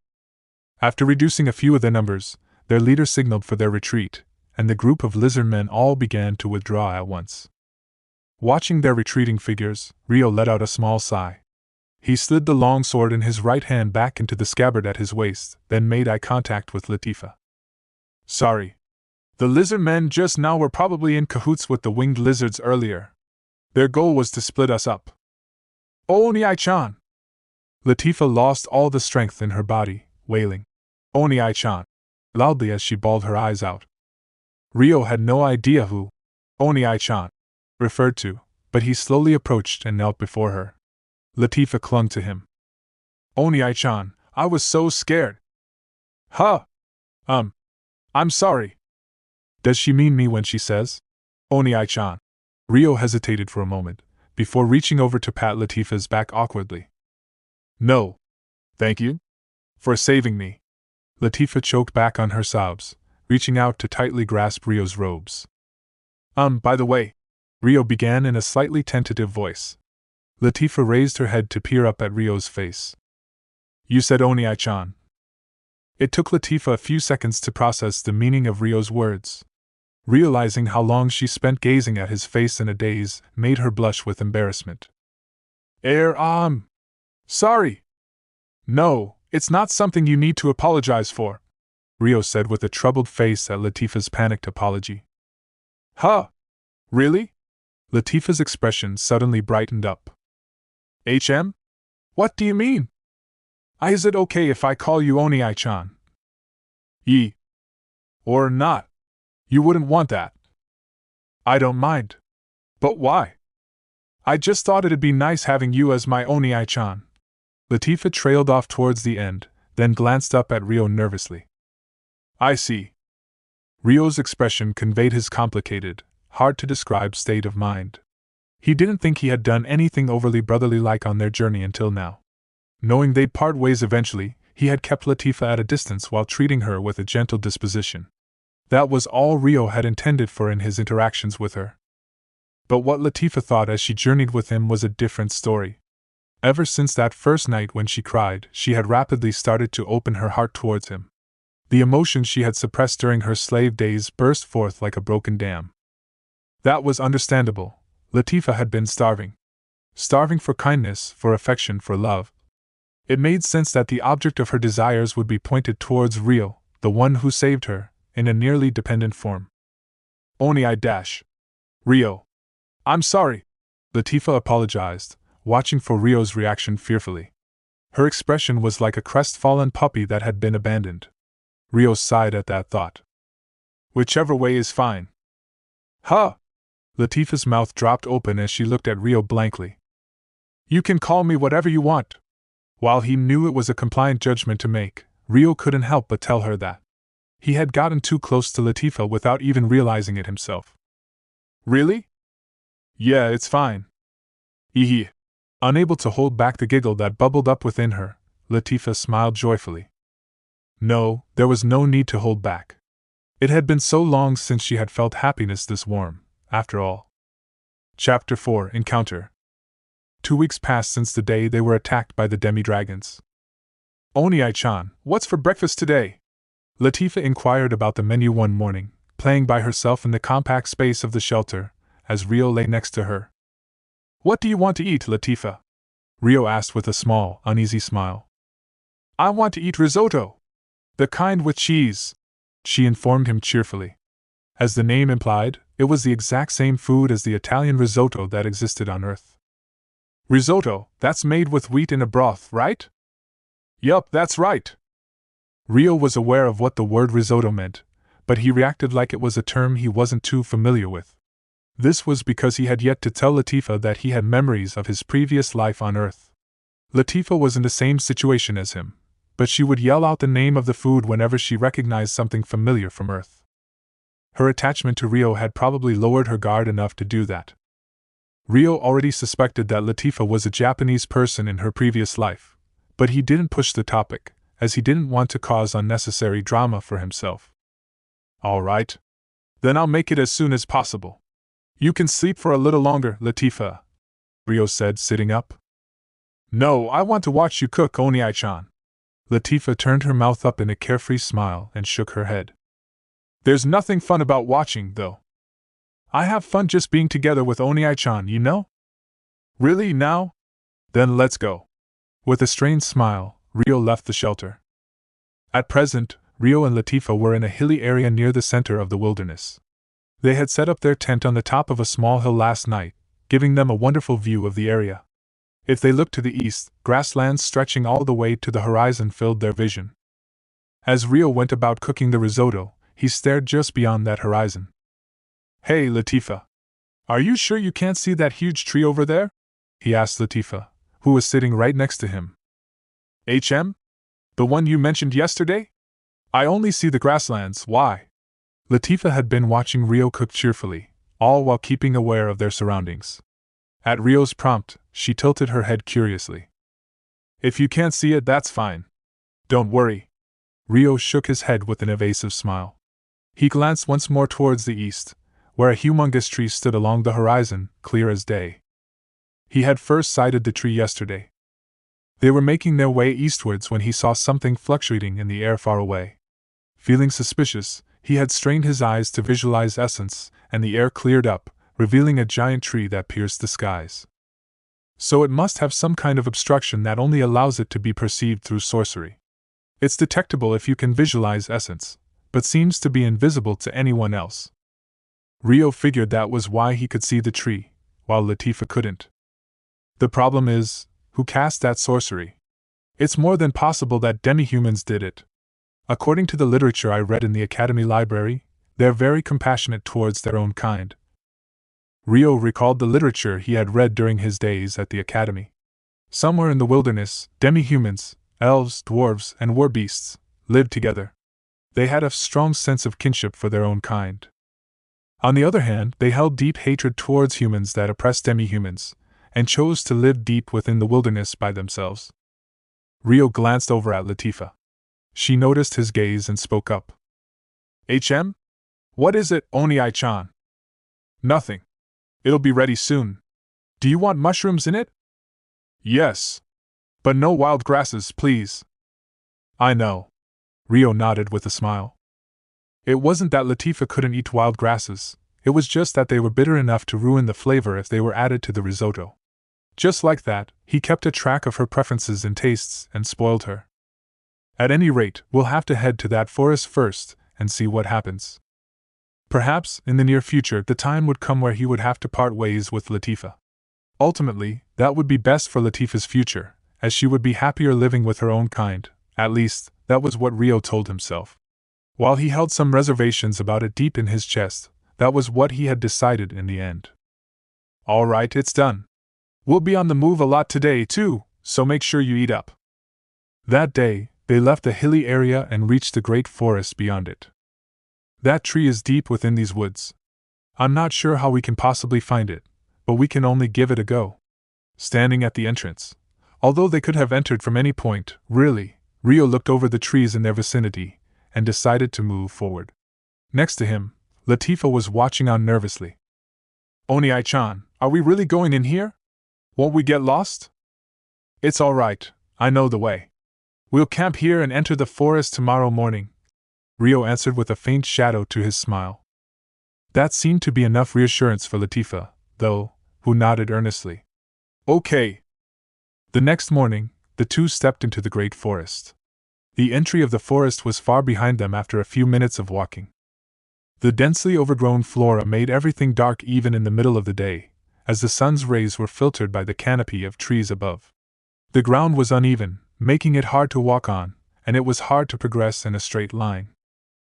After reducing a few of their numbers, their leader signaled for their retreat, and the group of lizardmen all began to withdraw at once. Watching their retreating figures, Rio let out a small sigh. He slid the long sword in his right hand back into the scabbard at his waist, then made eye contact with Latifah. Sorry. The lizardmen just now were probably in cahoots with the winged lizards earlier. Their goal was to split us up. Oni-chan! Latifah lost all the strength in her body, wailing, Oni-chan, loudly as she bawled her eyes out. Rio had no idea who Oni-chan referred to, but he slowly approached and knelt before her. Latifah clung to him. Oni-chan, I was so scared. Huh? I'm sorry. Does she mean me when she says Oni-chan? Rio hesitated for a moment, before reaching over to pat Latifah's back awkwardly. No. Thank you for saving me. Latifah choked back on her sobs, reaching out to tightly grasp Rio's robes. By the way, Rio began in a slightly tentative voice. Latifah raised her head to peer up at Rio's face. You said Oni-chan. It took Latifah a few seconds to process the meaning of Rio's words. Realizing how long she spent gazing at his face in a daze made her blush with embarrassment. Sorry. No, it's not something you need to apologize for, Rio said with a troubled face at Latifah's panicked apology. Huh? Really? Latifah's expression suddenly brightened up. What do you mean? Is it okay if I call you Oni-chan? Or not? You wouldn't want that. I don't mind. But why? I just thought it'd be nice having you as my Oni-chan. Latifah trailed off towards the end, then glanced up at Rio nervously. I see. Rio's expression conveyed his complicated, hard-to-describe state of mind. He didn't think he had done anything overly brotherly-like on their journey until now. Knowing they'd part ways eventually, he had kept Latifah at a distance while treating her with a gentle disposition. That was all Rio had intended for in his interactions with her. But what Latifah thought as she journeyed with him was a different story. Ever since that first night when she cried, she had rapidly started to open her heart towards him. The emotions she had suppressed during her slave days burst forth like a broken dam. That was understandable. Latifah had been starving. Starving for kindness, for affection, for love. It made sense that the object of her desires would be pointed towards Rio, the one who saved her, in a nearly dependent form. Rio. I'm sorry. Latifah apologized, watching for Rio's reaction fearfully. Her expression was like a crestfallen puppy that had been abandoned. Rio sighed at that thought. Whichever way is fine. Huh? Latifah's mouth dropped open as she looked at Rio blankly. You can call me whatever you want. While he knew it was a compliant judgment to make, Rio couldn't help but tell her that. He had gotten too close to Latifah without even realizing it himself. Really? Yeah, it's fine. Unable to hold back the giggle that bubbled up within her, Latifah smiled joyfully. No, there was no need to hold back. It had been so long since she had felt happiness this warm, after all. Chapter 4 Encounter. 2 weeks passed since the day they were attacked by the demi-dragons. Oni-chan, what's for breakfast today? Latifah inquired about the menu one morning, playing by herself in the compact space of the shelter, as Rio lay next to her. What do you want to eat, Latifah? Rio asked with a small, uneasy smile. I want to eat risotto. The kind with cheese, she informed him cheerfully. As the name implied, it was the exact same food as the Italian risotto that existed on Earth. Risotto, that's made with wheat in a broth, right? Yup, that's right. Rio was aware of what the word risotto meant, but he reacted like it was a term he wasn't too familiar with. This was because he had yet to tell Latifah that he had memories of his previous life on Earth. Latifah was in the same situation as him, but she would yell out the name of the food whenever she recognized something familiar from Earth. Her attachment to Rio had probably lowered her guard enough to do that. Rio already suspected that Latifah was a Japanese person in her previous life, but he didn't push the topic, as he didn't want to cause unnecessary drama for himself. All right. Then I'll make it as soon as possible. You can sleep for a little longer, Latifah, Rio said, sitting up. No, I want to watch you cook, Oni-chan. Latifah turned her mouth up in a carefree smile and shook her head. There's nothing fun about watching, though. I have fun just being together with Oni-chan, you know? Really, now? Then let's go. With a strained smile, Rio left the shelter. At present, Rio and Latifah were in a hilly area near the center of the wilderness. They had set up their tent on the top of a small hill last night, giving them a wonderful view of the area. If they looked to the east, grasslands stretching all the way to the horizon filled their vision. As Rio went about cooking the risotto, he stared just beyond that horizon. Hey, Latifah. Are you sure you can't see that huge tree over there? He asked Latifah, who was sitting right next to him. The one you mentioned yesterday? I only see the grasslands, why? Latifah had been watching Rio cook cheerfully, all while keeping aware of their surroundings. At Rio's prompt, she tilted her head curiously. If you can't see it, that's fine. Don't worry. Rio shook his head with an evasive smile. He glanced once more towards the east, where a humongous tree stood along the horizon, clear as day. He had first sighted the tree yesterday. They were making their way eastwards when he saw something fluctuating in the air far away. Feeling suspicious, he had strained his eyes to visualize essence, and the air cleared up, revealing a giant tree that pierced the skies. So it must have some kind of obstruction that only allows it to be perceived through sorcery. It's detectable if you can visualize essence, but seems to be invisible to anyone else. Rio figured that was why he could see the tree, while Latifah couldn't. The problem is, who cast that sorcery? It's more than possible that demi-humans did it. According to the literature I read in the Academy Library, they're very compassionate towards their own kind. Rio recalled the literature he had read during his days at the Academy. Somewhere in the wilderness, demi-humans, elves, dwarves, and war-beasts lived together. They had a strong sense of kinship for their own kind. On the other hand, they held deep hatred towards humans that oppressed demi-humans, and chose to live deep within the wilderness by themselves. Rio glanced over at Latifah. She noticed his gaze and spoke up. What is it, Oni-chan? Nothing. It'll be ready soon. Do you want mushrooms in it? Yes. But no wild grasses, please. I know. Rio nodded with a smile. It wasn't that Latifah couldn't eat wild grasses, it was just that they were bitter enough to ruin the flavor if they were added to the risotto. Just like that, he kept a track of her preferences and tastes and spoiled her. At any rate, we'll have to head to that forest first and see what happens. Perhaps, in the near future, the time would come where he would have to part ways with Latifah. Ultimately, that would be best for Latifah's future, as she would be happier living with her own kind. At least, that was what Rio told himself. While he held some reservations about it deep in his chest, that was what he had decided in the end. All right, it's done. We'll be on the move a lot today, too, so make sure you eat up. That day, they left the hilly area and reached the great forest beyond it. That tree is deep within these woods. I'm not sure how we can possibly find it, but we can only give it a go. Standing at the entrance, although they could have entered from any point, really, Rio looked over the trees in their vicinity and decided to move forward. Next to him, Latifah was watching on nervously. Oni-chan, are we really going in here? Won't we get lost? It's all right, I know the way. We'll camp here and enter the forest tomorrow morning, Rio answered with a faint shadow to his smile. That seemed to be enough reassurance for Latifah, though, who nodded earnestly. Okay. The next morning, the two stepped into the great forest. The entry of the forest was far behind them after a few minutes of walking. The densely overgrown flora made everything dark even in the middle of the day, as the sun's rays were filtered by the canopy of trees above. The ground was uneven, making it hard to walk on, and it was hard to progress in a straight line.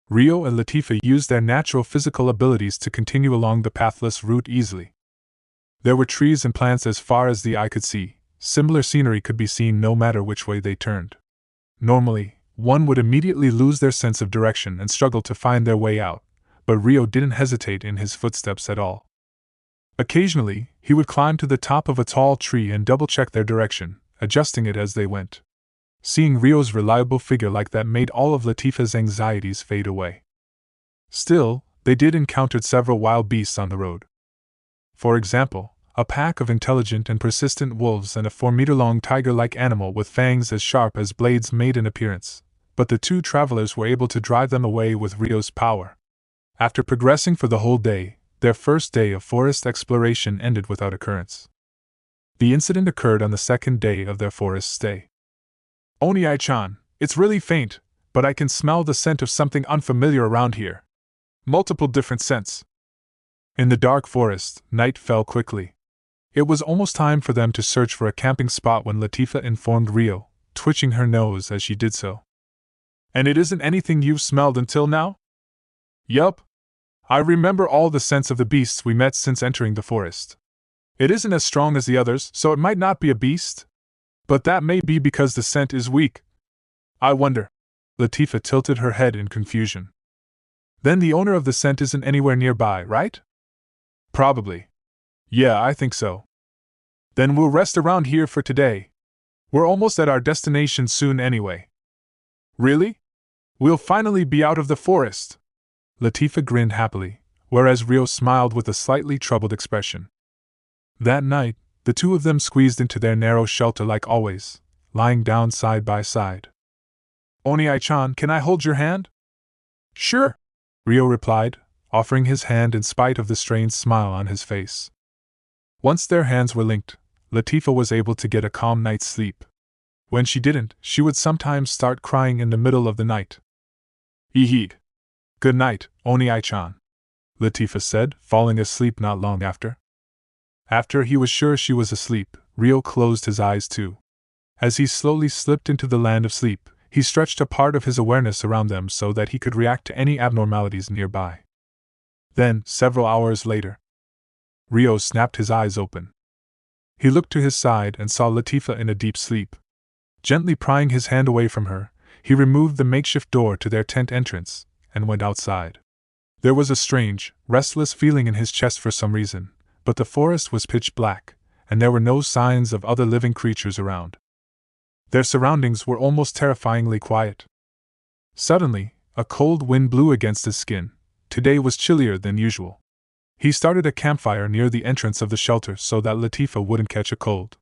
Rio and Latifah used their natural physical abilities to continue along the pathless route easily. There were trees and plants as far as the eye could see. Similar scenery could be seen no matter which way they turned. Normally, one would immediately lose their sense of direction and struggle to find their way out, but Rio didn't hesitate in his footsteps at all. Occasionally, he would climb to the top of a tall tree and double-check their direction, adjusting it as they went. Seeing Rio's reliable figure like that made all of Latifah's anxieties fade away. Still, they did encounter several wild beasts on the road. For example, a pack of intelligent and persistent wolves and a 4-meter-long tiger-like animal with fangs as sharp as blades made an appearance, but the two travelers were able to drive them away with Rio's power. After progressing for the whole day, their first day of forest exploration ended without occurrence. The incident occurred on the second day of their forest stay. Oni-chan, it's really faint, but I can smell the scent of something unfamiliar around here. Multiple different scents. In the dark forest, night fell quickly. It was almost time for them to search for a camping spot when Latifah informed Rio, twitching her nose as she did so. And it isn't anything you've smelled until now? Yup. I remember all the scents of the beasts we met since entering the forest. It isn't as strong as the others, so it might not be a beast. But that may be because the scent is weak. I wonder. Latifah tilted her head in confusion. Then the owner of the scent isn't anywhere nearby, right? Probably. Yeah, I think so. Then we'll rest around here for today. We're almost at our destination soon anyway. Really? We'll finally be out of the forest. Latifah grinned happily, whereas Rio smiled with a slightly troubled expression. That night, the two of them squeezed into their narrow shelter like always, lying down side by side. Oni-chan, can I hold your hand? Sure, Rio replied, offering his hand in spite of the strained smile on his face. Once their hands were linked, Latifah was able to get a calm night's sleep. When she didn't, she would sometimes start crying in the middle of the night. Eheed. Good night, Oni-chan, Latifah said, falling asleep not long after. After he was sure she was asleep, Rio closed his eyes too. As he slowly slipped into the land of sleep, he stretched a part of his awareness around them so that he could react to any abnormalities nearby. Then, several hours later, Rio snapped his eyes open. He looked to his side and saw Latifah in a deep sleep. Gently prying his hand away from her, he removed the makeshift door to their tent entrance and went outside. There was a strange, restless feeling in his chest for some reason, but the forest was pitch black, and there were no signs of other living creatures around. Their surroundings were almost terrifyingly quiet. Suddenly, a cold wind blew against his skin. Today was chillier than usual. He started a campfire near the entrance of the shelter so that Latifah wouldn't catch a cold.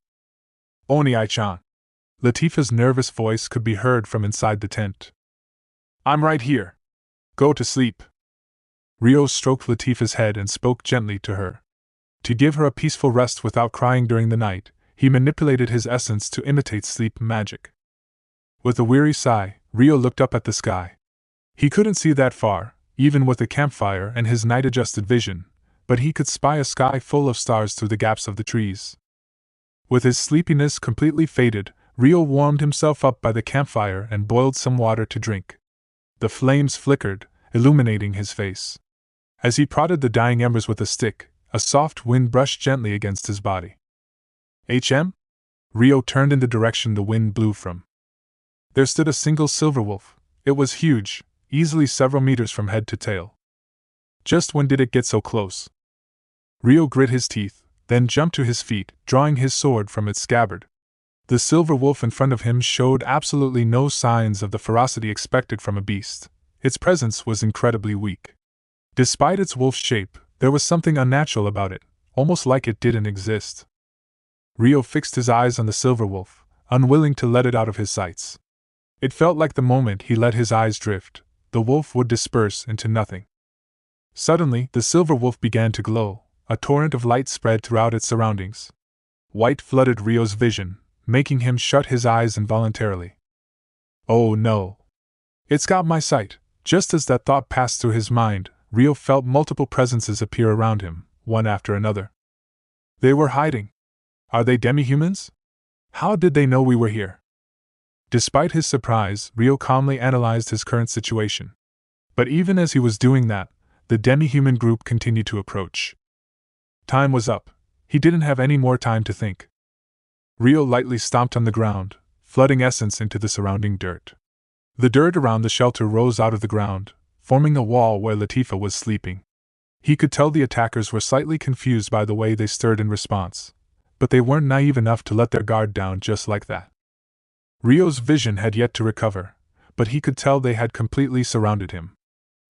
Oni-chan. Latifah's nervous voice could be heard from inside the tent. I'm right here. Go to sleep. Rio stroked Latifah's head and spoke gently to her. To give her a peaceful rest without crying during the night, he manipulated his essence to imitate sleep magic. With a weary sigh, Rio looked up at the sky. He couldn't see that far, even with the campfire and his night-adjusted vision, but he could spy a sky full of stars through the gaps of the trees. With his sleepiness completely faded, Rio warmed himself up by the campfire and boiled some water to drink. The flames flickered, illuminating his face. As he prodded the dying embers with a stick, a soft wind brushed gently against his body. Rio turned in the direction the wind blew from. There stood a single silver wolf. It was huge, easily several meters from head to tail. Just when did it get so close? Rio grit his teeth, then jumped to his feet, drawing his sword from its scabbard. The silver wolf in front of him showed absolutely no signs of the ferocity expected from a beast. Its presence was incredibly weak. Despite its wolf shape, there was something unnatural about it, almost like it didn't exist. Rio fixed his eyes on the silver wolf, unwilling to let it out of his sights. It felt like the moment he let his eyes drift, the wolf would disperse into nothing. Suddenly, the silver wolf began to glow, a torrent of light spread throughout its surroundings. White flooded Rio's vision, making him shut his eyes involuntarily. Oh no! It's got my sight! Just as that thought passed through his mind, Rio felt multiple presences appear around him, one after another. They were hiding. Are they demi-humans? How did they know we were here? Despite his surprise, Rio calmly analyzed his current situation. But even as he was doing that, the demi-human group continued to approach. Time was up. He didn't have any more time to think. Rio lightly stomped on the ground, flooding essence into the surrounding dirt. The dirt around the shelter rose out of the ground, forming a wall where Latifah was sleeping. He could tell the attackers were slightly confused by the way they stirred in response, but they weren't naive enough to let their guard down just like that. Rio's vision had yet to recover, but he could tell they had completely surrounded him.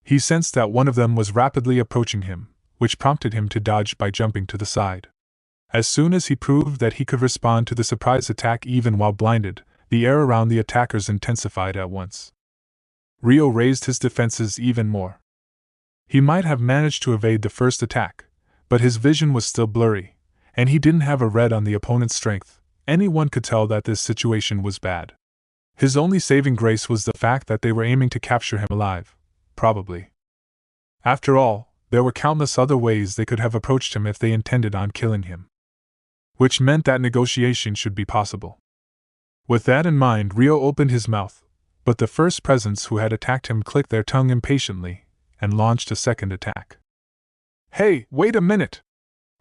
He sensed that one of them was rapidly approaching him, which prompted him to dodge by jumping to the side. As soon as he proved that he could respond to the surprise attack even while blinded, the air around the attackers intensified at once. Rio raised his defenses even more. He might have managed to evade the first attack, but his vision was still blurry, and he didn't have a read on the opponent's strength. Anyone could tell that this situation was bad. His only saving grace was the fact that they were aiming to capture him alive, probably. After all, there were countless other ways they could have approached him if they intended on killing him. Which meant that negotiation should be possible. With that in mind, Rio opened his mouth, but the first presence who had attacked him clicked their tongue impatiently and launched a second attack. Hey, wait a minute!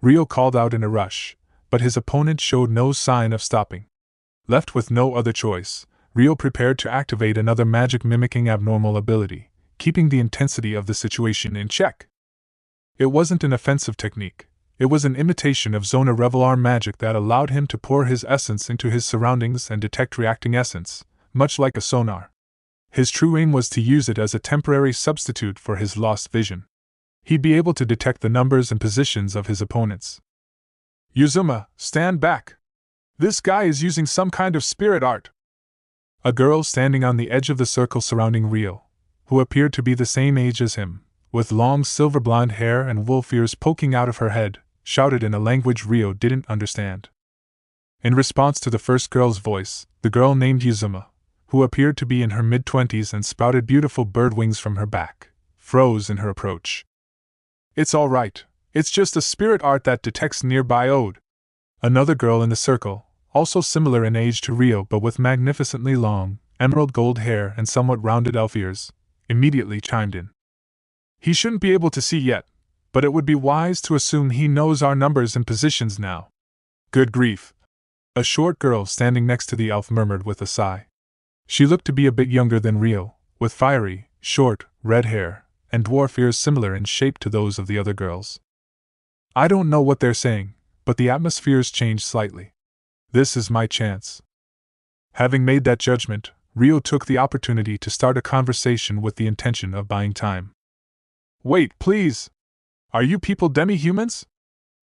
Rio called out in a rush, but his opponent showed no sign of stopping. Left with no other choice, Rio prepared to activate another magic mimicking abnormal ability, keeping the intensity of the situation in check. It wasn't an offensive technique. It was an imitation of Zona Revelar magic that allowed him to pour his essence into his surroundings and detect reacting essence, much like a sonar. His true aim was to use it as a temporary substitute for his lost vision. He'd be able to detect the numbers and positions of his opponents. Yuzuma, stand back! This guy is using some kind of spirit art! A girl standing on the edge of the circle surrounding Rio, who appeared to be the same age as him, with long silver blonde hair and wolf ears poking out of her head, shouted in a language Rio didn't understand. In response to the first girl's voice, the girl named Yuzuma, who appeared to be in her mid-20s and sprouted beautiful bird wings from her back, froze in her approach. It's all right. It's just a spirit art that detects nearby ode. Another girl in the circle, also similar in age to Rio but with magnificently long, emerald gold hair and somewhat rounded elf ears, immediately chimed in. He shouldn't be able to see yet, but it would be wise to assume he knows our numbers and positions now. Good grief! A short girl standing next to the elf murmured with a sigh. She looked to be a bit younger than Rio, with fiery, short, red hair, and dwarf ears similar in shape to those of the other girls. I don't know what they're saying, but the atmosphere's changed slightly. This is my chance. Having made that judgment, Rio took the opportunity to start a conversation with the intention of buying time. Wait, please! Are you people demi-humans?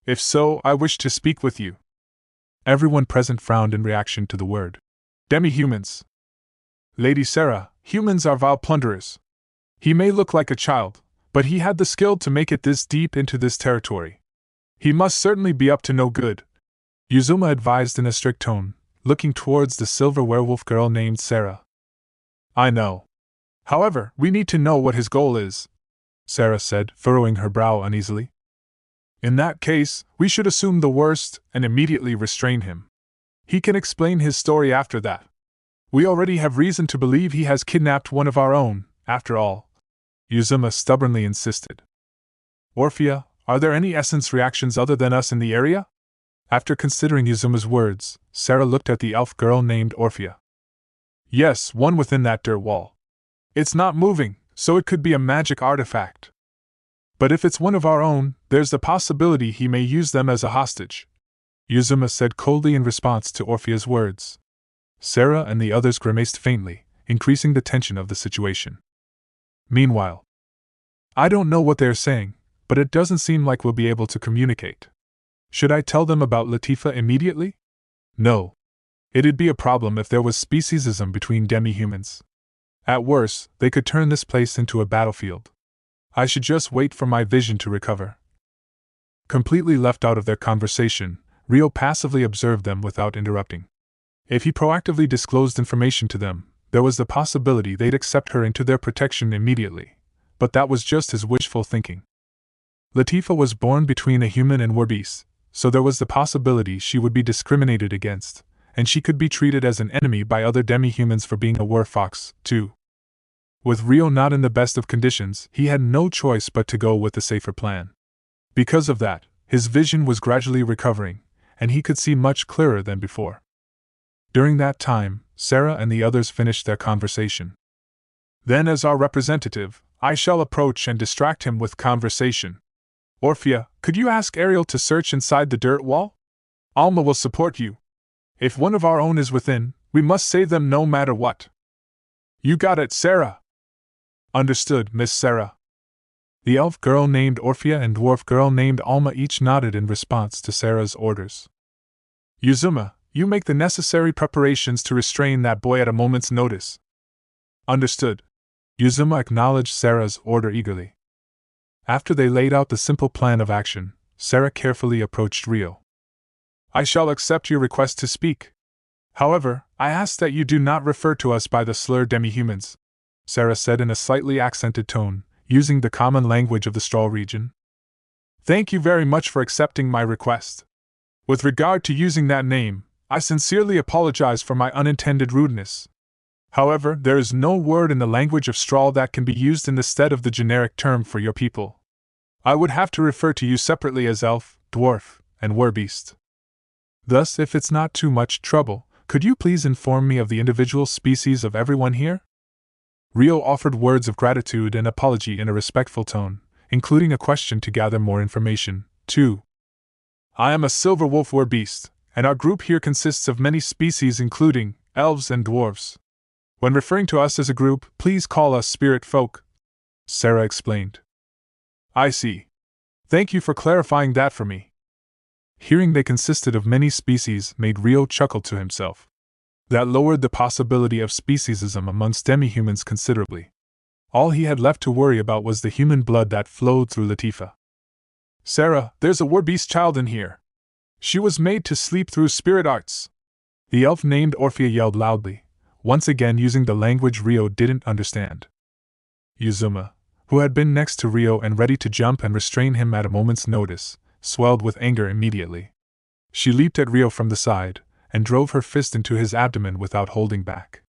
If so, I wish to speak with you. Everyone present frowned in reaction to the word. Demi-humans. Lady Sarah, humans are vile plunderers. He may look like a child, but he had the skill to make it this deep into this territory. He must certainly be up to no good, Yuzuma advised in a strict tone, looking towards the silver werewolf girl named Sarah. I know. However, we need to know what his goal is, Sarah said, furrowing her brow uneasily. In that case, we should assume the worst and immediately restrain him. He can explain his story after that. We already have reason to believe he has kidnapped one of our own, after all, Yuzuma stubbornly insisted. Orphea, are there any essence reactions other than us in the area? After considering Yuzuma's words, Sarah looked at the elf girl named Orphea. Yes, one within that dirt wall. It's not moving, so it could be a magic artifact. But if it's one of our own, there's the possibility he may use them as a hostage, Yuzuma said coldly in response to Orphea's words. Sarah and the others grimaced faintly, increasing the tension of the situation. Meanwhile, I don't know what they're saying, but it doesn't seem like we'll be able to communicate. Should I tell them about Latifah immediately? No. It'd be a problem if there was speciesism between demi-humans. At worst, they could turn this place into a battlefield. I should just wait for my vision to recover. Completely left out of their conversation, Rio passively observed them without interrupting. If he proactively disclosed information to them, there was the possibility they'd accept her into their protection immediately, but that was just his wishful thinking. Latifah was born between a human and werbeast, so there was the possibility she would be discriminated against, and she could be treated as an enemy by other demi-humans for being a werfox, too. With Rio not in the best of conditions, he had no choice but to go with the safer plan. Because of that, his vision was gradually recovering, and he could see much clearer than before. During that time, Sarah and the others finished their conversation. Then, as our representative, I shall approach and distract him with conversation. Orphea, could you ask Ariel to search inside the dirt wall? Alma will support you. If one of our own is within, we must save them no matter what. You got it, Sarah. Understood, Miss Sarah. The elf girl named Orphea and dwarf girl named Alma each nodded in response to Sarah's orders. Uzuma, you make the necessary preparations to restrain that boy at a moment's notice. Understood. Uzuma acknowledged Sarah's order eagerly. After they laid out the simple plan of action, Sarah carefully approached Rio. I shall accept your request to speak. However, I ask that you do not refer to us by the slur demi-humans, Sarah said in a slightly accented tone, using the common language of the Straw region. Thank you very much for accepting my request. With regard to using that name, I sincerely apologize for my unintended rudeness. However, there is no word in the language of Straw that can be used in the stead of the generic term for your people. I would have to refer to you separately as elf, dwarf, and werbeast. Thus, if it's not too much trouble, could you please inform me of the individual species of everyone here? Rio offered words of gratitude and apology in a respectful tone, including a question to gather more information, too. I am a silver wolf werbeast, and our group here consists of many species including elves and dwarves. When referring to us as a group, please call us spirit folk, Sarah explained. I see. Thank you for clarifying that for me. Hearing they consisted of many species made Rio chuckle to himself. That lowered the possibility of speciesism amongst demi-humans considerably. All he had left to worry about was the human blood that flowed through Latifah. Sarah, there's a werbeast child in here. She was made to sleep through spirit arts. The elf named Orphea yelled loudly, once again using the language Rio didn't understand. Uzuma, who had been next to Rio and ready to jump and restrain him at a moment's notice, swelled with anger immediately. She leaped at Rio from the side, and drove her fist into his abdomen without holding back.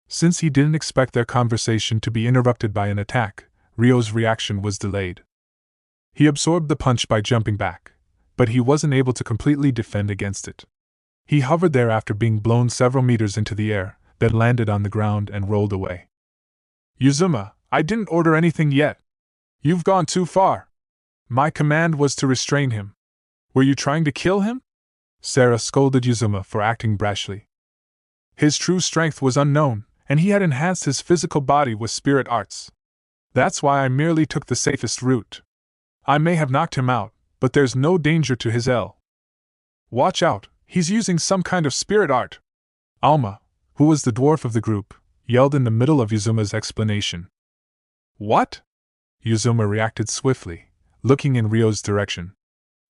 Since he didn't expect their conversation to be interrupted by an attack, Rio's reaction was delayed. He absorbed the punch by jumping back, but he wasn't able to completely defend against it. He hovered there after being blown several meters into the air, then landed on the ground and rolled away. Uzuma, I didn't order anything yet. You've gone too far. My command was to restrain him. Were you trying to kill him? Sarah scolded Uzuma for acting brashly. His true strength was unknown, and he had enhanced his physical body with spirit arts. That's why I merely took the safest route. I may have knocked him out, but there's no danger to his L. Watch out, he's using some kind of spirit art. Alma, who was the dwarf of the group, yelled in the middle of Uzuma's explanation. What? Uzuma reacted swiftly, looking in Rio's direction.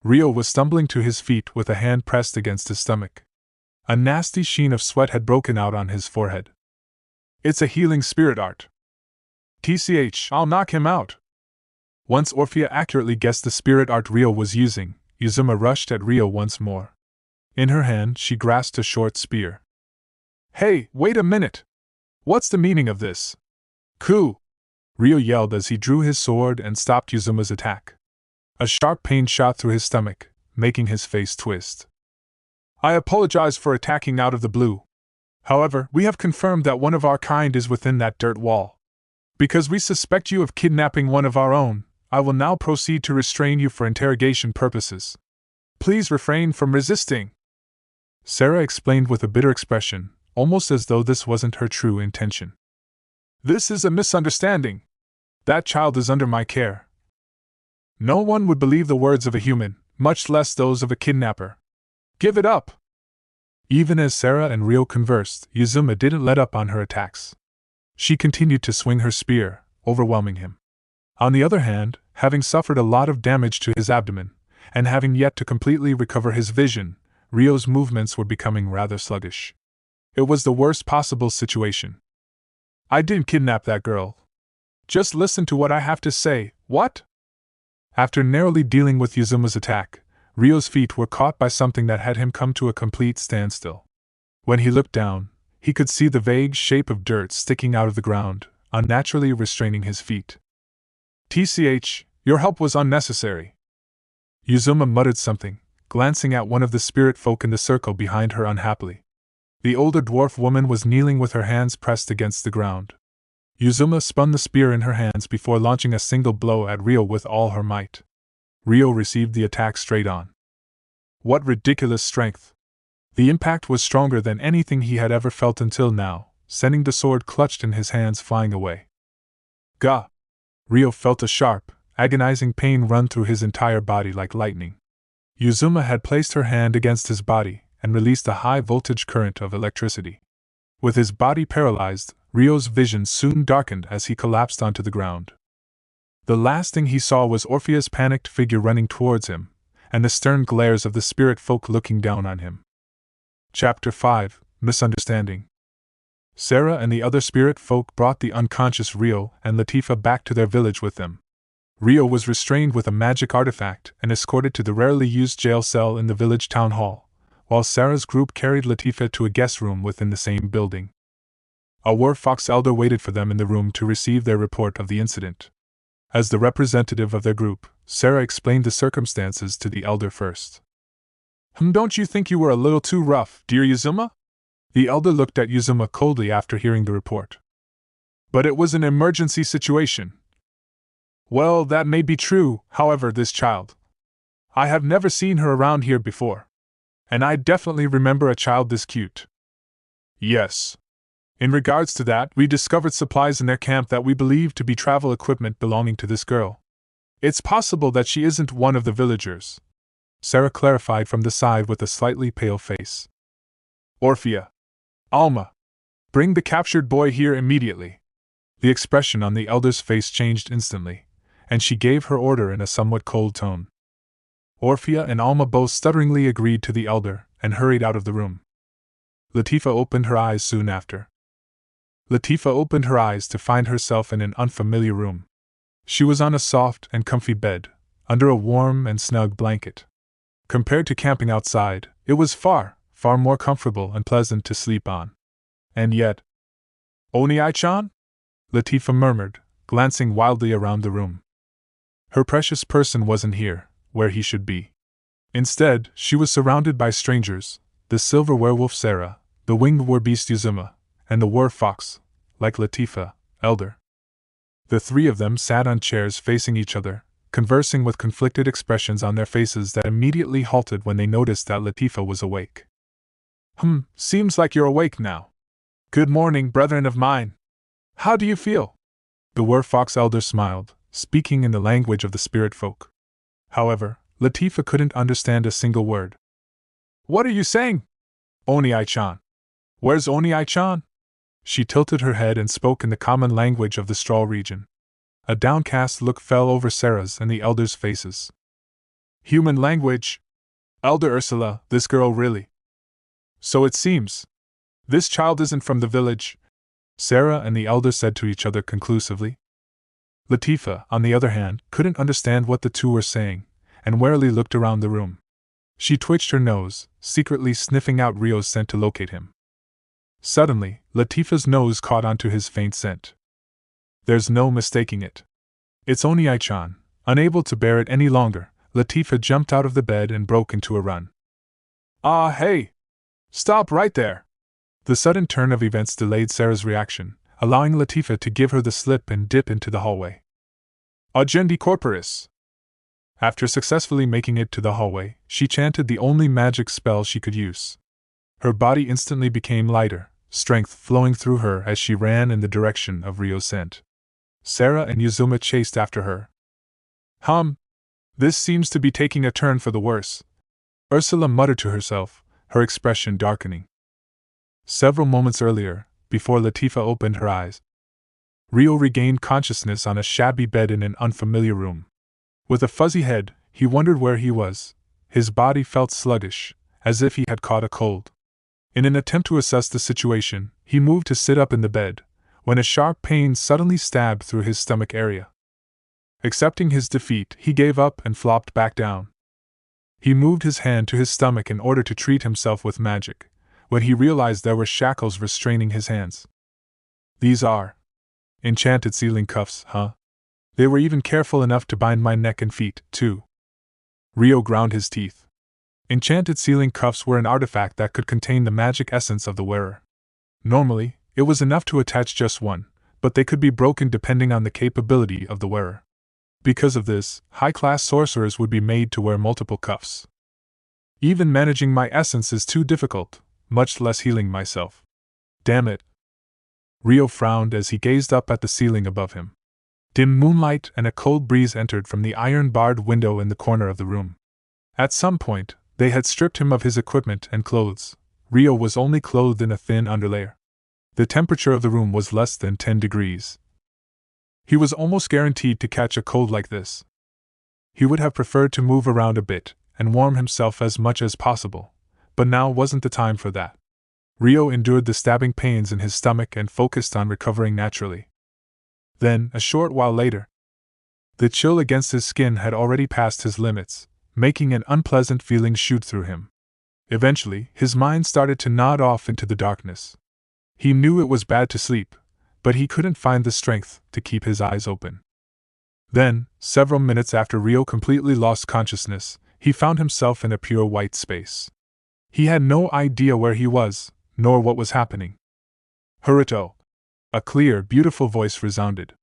Rio was stumbling to his feet with a hand pressed against his stomach. A nasty sheen of sweat had broken out on his forehead. It's a healing spirit art. TCH, I'll knock him out. Once Orphea accurately guessed the spirit art Rio was using, Uzuma rushed at Rio once more. In her hand, she grasped a short spear. Hey, wait a minute! What's the meaning of this? Coup! Rio yelled as he drew his sword and stopped Uzuma's attack. A sharp pain shot through his stomach, making his face twist. I apologize for attacking out of the blue. However, we have confirmed that one of our kind is within that dirt wall. Because we suspect you of kidnapping one of our own, I will now proceed to restrain you for interrogation purposes. Please refrain from resisting. Sarah explained with a bitter expression, almost as though this wasn't her true intention. This is a misunderstanding. That child is under my care. No one would believe the words of a human, much less those of a kidnapper. Give it up! Even as Sarah and Rio conversed, Yuzuma didn't let up on her attacks. She continued to swing her spear, overwhelming him. On the other hand, having suffered a lot of damage to his abdomen, and having yet to completely recover his vision, Rio's movements were becoming rather sluggish. It was the worst possible situation. I didn't kidnap that girl. Just listen to what I have to say, what? After narrowly dealing with Yuzuma's attack, Rio's feet were caught by something that had him come to a complete standstill. When he looked down, he could see the vague shape of dirt sticking out of the ground, unnaturally restraining his feet. "TCH, your help was unnecessary." Yuzuma muttered something, glancing at one of the spirit folk in the circle behind her unhappily. The older dwarf woman was kneeling with her hands pressed against the ground. Yuzuma spun the spear in her hands before launching a single blow at Rio with all her might. Rio received the attack straight on. What ridiculous strength! The impact was stronger than anything he had ever felt until now, sending the sword clutched in his hands flying away. Gah! Rio felt a sharp, agonizing pain run through his entire body like lightning. Yuzuma had placed her hand against his body and released a high-voltage current of electricity. With his body paralyzed, Rio's vision soon darkened as he collapsed onto the ground. The last thing he saw was Orphea's panicked figure running towards him, and the stern glares of the spirit folk looking down on him. Chapter 5: Misunderstanding. Sarah and the other spirit folk brought the unconscious Rio and Latifah back to their village with them. Rio was restrained with a magic artifact and escorted to the rarely used jail cell in the village town hall, while Sarah's group carried Latifah to a guest room within the same building. A war fox elder waited for them in the room to receive their report of the incident. As the representative of their group, Sarah explained the circumstances to the elder first. Don't you think you were a little too rough, dear Yuzuma?" The elder looked at Yuzuma coldly after hearing the report. "But it was an emergency situation." "Well, that may be true, however, this child. I have never seen her around here before. And I definitely remember a child this cute." "Yes. In regards to that, we discovered supplies in their camp that we believe to be travel equipment belonging to this girl. It's possible that she isn't one of the villagers," Sarah clarified from the side with a slightly pale face. "Orphea. Alma. Bring the captured boy here immediately." The expression on the elder's face changed instantly, and she gave her order in a somewhat cold tone. Orphea and Alma both stutteringly agreed to the elder and hurried out of the room. Latifah opened her eyes soon after. Latifah opened her eyes to find herself in an unfamiliar room. She was on a soft and comfy bed, under a warm and snug blanket. Compared to camping outside, it was far, far more comfortable and pleasant to sleep on. And yet... "Oni-chan?" Latifah murmured, glancing wildly around the room. Her precious person wasn't here, where he should be. Instead, she was surrounded by strangers, the silver werewolf Sarah, the winged war beast Yuzuma, and the war fox, like Latifah, elder. The three of them sat on chairs facing each other, conversing with conflicted expressions on their faces that immediately halted when they noticed that Latifah was awake. Seems like you're awake now. Good morning, brethren of mine. How do you feel?" The war fox elder smiled, speaking in the language of the spirit folk. However, Latifah couldn't understand a single word. "What are you saying? Oni-chan. Where's Oni-chan?" She tilted her head and spoke in the common language of the Straw region. A downcast look fell over Sarah's and the elders' faces. "Human language? Elder Ursula, this girl really? So it seems. This child isn't from the village," Sarah and the elder said to each other conclusively. Latifah, on the other hand, couldn't understand what the two were saying, and warily looked around the room. She twitched her nose, secretly sniffing out Rio's scent to locate him. Suddenly, Latifah's nose caught onto his faint scent. There's no mistaking it. It's Oni-chan. Unable to bear it any longer, Latifah jumped out of the bed and broke into a run. "Ah, hey! Stop right there!" The sudden turn of events delayed Sarah's reaction, allowing Latifah to give her the slip and dip into the hallway. "Agendi corporis!" After successfully making it to the hallway, she chanted the only magic spell she could use. Her body instantly became lighter, strength flowing through her as she ran in the direction of Rio's scent. Sarah and Yuzuma chased after her. This seems to be taking a turn for the worse," Ursula muttered to herself, her expression darkening. Several moments earlier, before Latifah opened her eyes, Rio regained consciousness on a shabby bed in an unfamiliar room. With a fuzzy head, he wondered where he was. His body felt sluggish, as if he had caught a cold. In an attempt to assess the situation, he moved to sit up in the bed, when a sharp pain suddenly stabbed through his stomach area. Accepting his defeat, he gave up and flopped back down. He moved his hand to his stomach in order to treat himself with magic, when he realized there were shackles restraining his hands. These are enchanted sealing cuffs, huh? They were even careful enough to bind my neck and feet, too. Rio ground his teeth. Enchanted sealing cuffs were an artifact that could contain the magic essence of the wearer. Normally, it was enough to attach just one, but they could be broken depending on the capability of the wearer. Because of this, high-class sorcerers would be made to wear multiple cuffs. Even managing my essence is too difficult, much less healing myself. Damn it. Rio frowned as he gazed up at the ceiling above him. Dim moonlight and a cold breeze entered from the iron-barred window in the corner of the room. At some point, they had stripped him of his equipment and clothes. Rio was only clothed in a thin underlayer. The temperature of the room was less than 10 degrees. He was almost guaranteed to catch a cold like this. He would have preferred to move around a bit and warm himself as much as possible, but now wasn't the time for that. Rio endured the stabbing pains in his stomach and focused on recovering naturally. Then, a short while later, the chill against his skin had already passed his limits, making an unpleasant feeling shoot through him. Eventually, his mind started to nod off into the darkness. He knew it was bad to sleep, but he couldn't find the strength to keep his eyes open. Then, several minutes after Rio completely lost consciousness, he found himself in a pure white space. He had no idea where he was, nor what was happening. "Haruto!" A clear, beautiful voice resounded.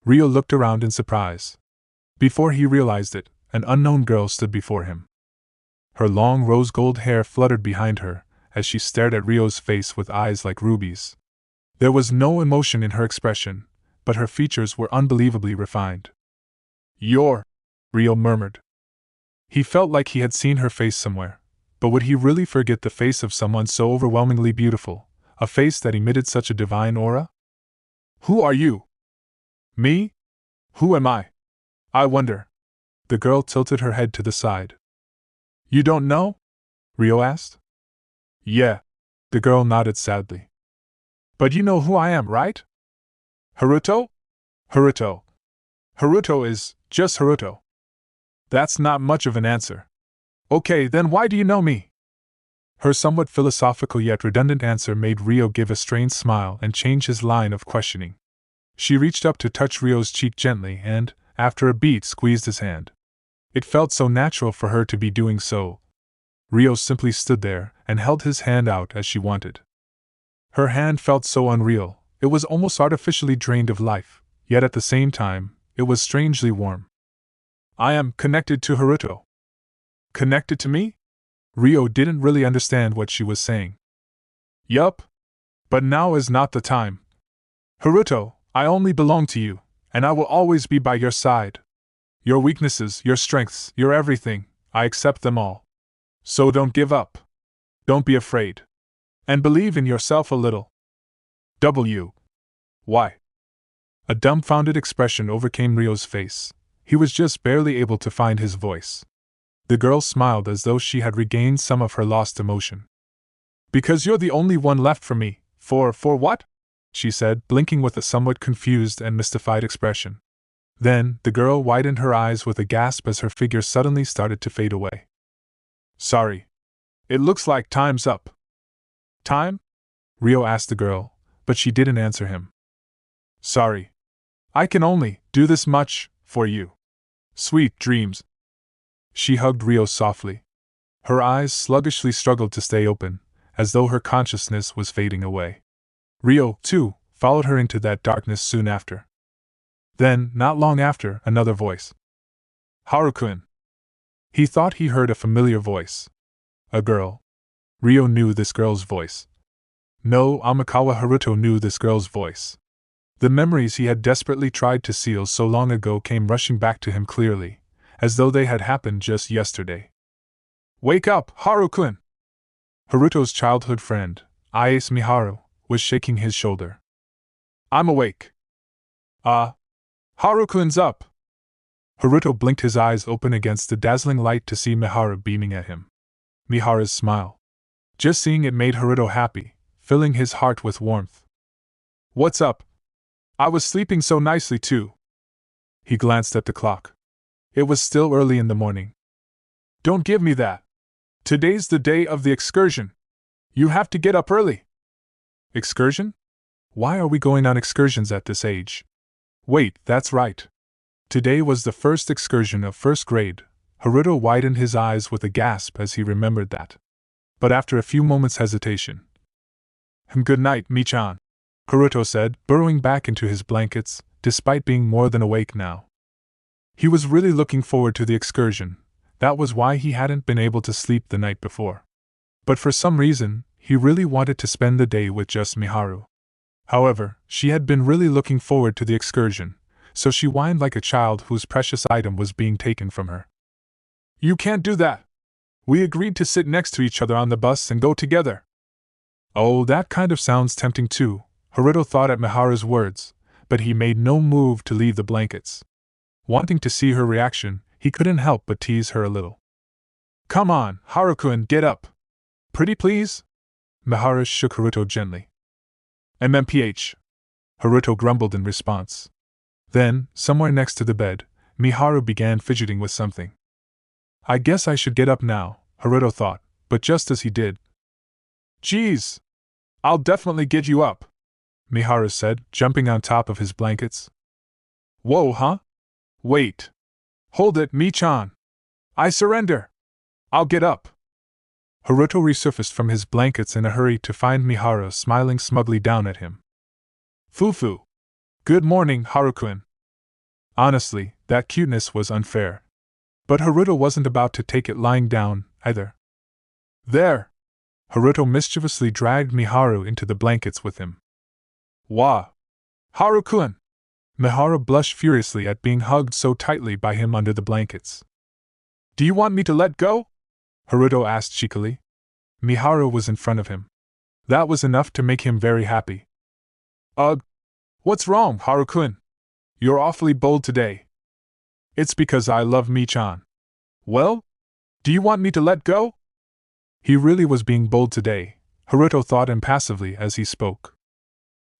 Rio looked around in surprise. Before he realized it, an unknown girl stood before him. Her long rose-gold hair fluttered behind her as she stared at Rio's face with eyes like rubies. There was no emotion in her expression, but her features were unbelievably refined. "You're," Rio murmured. He felt like he had seen her face somewhere, but would he really forget the face of someone so overwhelmingly beautiful, a face that emitted such a divine aura? "Who are you?" "Me? Who am I? I wonder." The girl tilted her head to the side. "You don't know?" Rio asked. "Yeah." The girl nodded sadly. "But you know who I am, right? Haruto?" "Haruto. Haruto is just Haruto." "That's not much of an answer." "Okay, then why do you know me?" Her somewhat philosophical yet redundant answer made Rio give a strange smile and change his line of questioning. She reached up to touch Rio's cheek gently and, after a beat, squeezed his hand. It felt so natural for her to be doing so. Rio simply stood there and held his hand out as she wanted. Her hand felt so unreal, it was almost artificially drained of life, yet at the same time, it was strangely warm. "I am connected to Haruto." "Connected to me?" Rio didn't really understand what she was saying. "Yup. But now is not the time. Haruto, I only belong to you, and I will always be by your side. Your weaknesses, your strengths, your everything, I accept them all. So don't give up. Don't be afraid. And believe in yourself a little." Why? A dumbfounded expression overcame Rio's face. He was just barely able to find his voice. The girl smiled as though she had regained some of her lost emotion. "Because you're the only one left for me." For what?" she said, blinking with a somewhat confused and mystified expression. Then, the girl widened her eyes with a gasp as her figure suddenly started to fade away. "Sorry. It looks like time's up." "Time?" Rio asked the girl, but she didn't answer him. "Sorry. I can only do this much for you. Sweet dreams." She hugged Rio softly. Her eyes sluggishly struggled to stay open, as though her consciousness was fading away. Rio, too, followed her into that darkness soon after. Then, not long after, another voice. "Haru-kun." He thought he heard a familiar voice. A girl. Rio knew this girl's voice. No, Amikawa Haruto knew this girl's voice. The memories he had desperately tried to seal so long ago came rushing back to him clearly, as though they had happened just yesterday. "Wake up, Haru-kun!" Haruto's childhood friend, Ace Miharu, was shaking his shoulder. I'm awake. Haru-kun's up. Haruto blinked his eyes open against the dazzling light to see Miharu beaming at him. Miharu's smile. Just seeing it made Haruto happy, filling his heart with warmth. What's up? I was sleeping so nicely too. He glanced at the clock. It was still early in the morning. Don't give me that. Today's the day of the excursion. You have to get up early. Excursion? Why are we going on excursions at this age? Wait, that's right. Today was the first excursion of first grade. Haruto widened his eyes with a gasp as he remembered that. But after a few moments' hesitation. Good night, Mi-chan, Haruto said, burrowing back into his blankets, despite being more than awake now. He was really looking forward to the excursion. That was why he hadn't been able to sleep the night before. But for some reason, he really wanted to spend the day with just Miharu. However, she had been really looking forward to the excursion, so she whined like a child whose precious item was being taken from her. You can't do that. We agreed to sit next to each other on the bus and go together. Oh, that kind of sounds tempting too, Haruto thought at Miharu's words, but he made no move to leave the blankets. Wanting to see her reaction, he couldn't help but tease her a little. Come on, Haru-kun, get up. Pretty please? Miharu shook Haruto gently. MMPH. Haruto grumbled in response. Then, somewhere next to the bed, Miharu began fidgeting with something. I guess I should get up now, Haruto thought, but just as he did. Geez! I'll definitely get you up, Miharu said, jumping on top of his blankets. Whoa, huh? Wait. Hold it, Mi-chan. I surrender. I'll get up. Haruto resurfaced from his blankets in a hurry to find Miharu smiling smugly down at him. Fufu. Good morning, Haru-kun. Honestly, that cuteness was unfair. But Haruto wasn't about to take it lying down, either. There! Haruto mischievously dragged Miharu into the blankets with him. Wah! Haru-kun! Miharu blushed furiously at being hugged so tightly by him under the blankets. Do you want me to let go? Haruto asked cheekily. Miharu was in front of him. That was enough to make him very happy. Ugh! What's wrong, Haru-kun? You're awfully bold today. It's because I love Mi-chan. Well? Do you want me to let go? He really was being bold today, Haruto thought impassively as he spoke.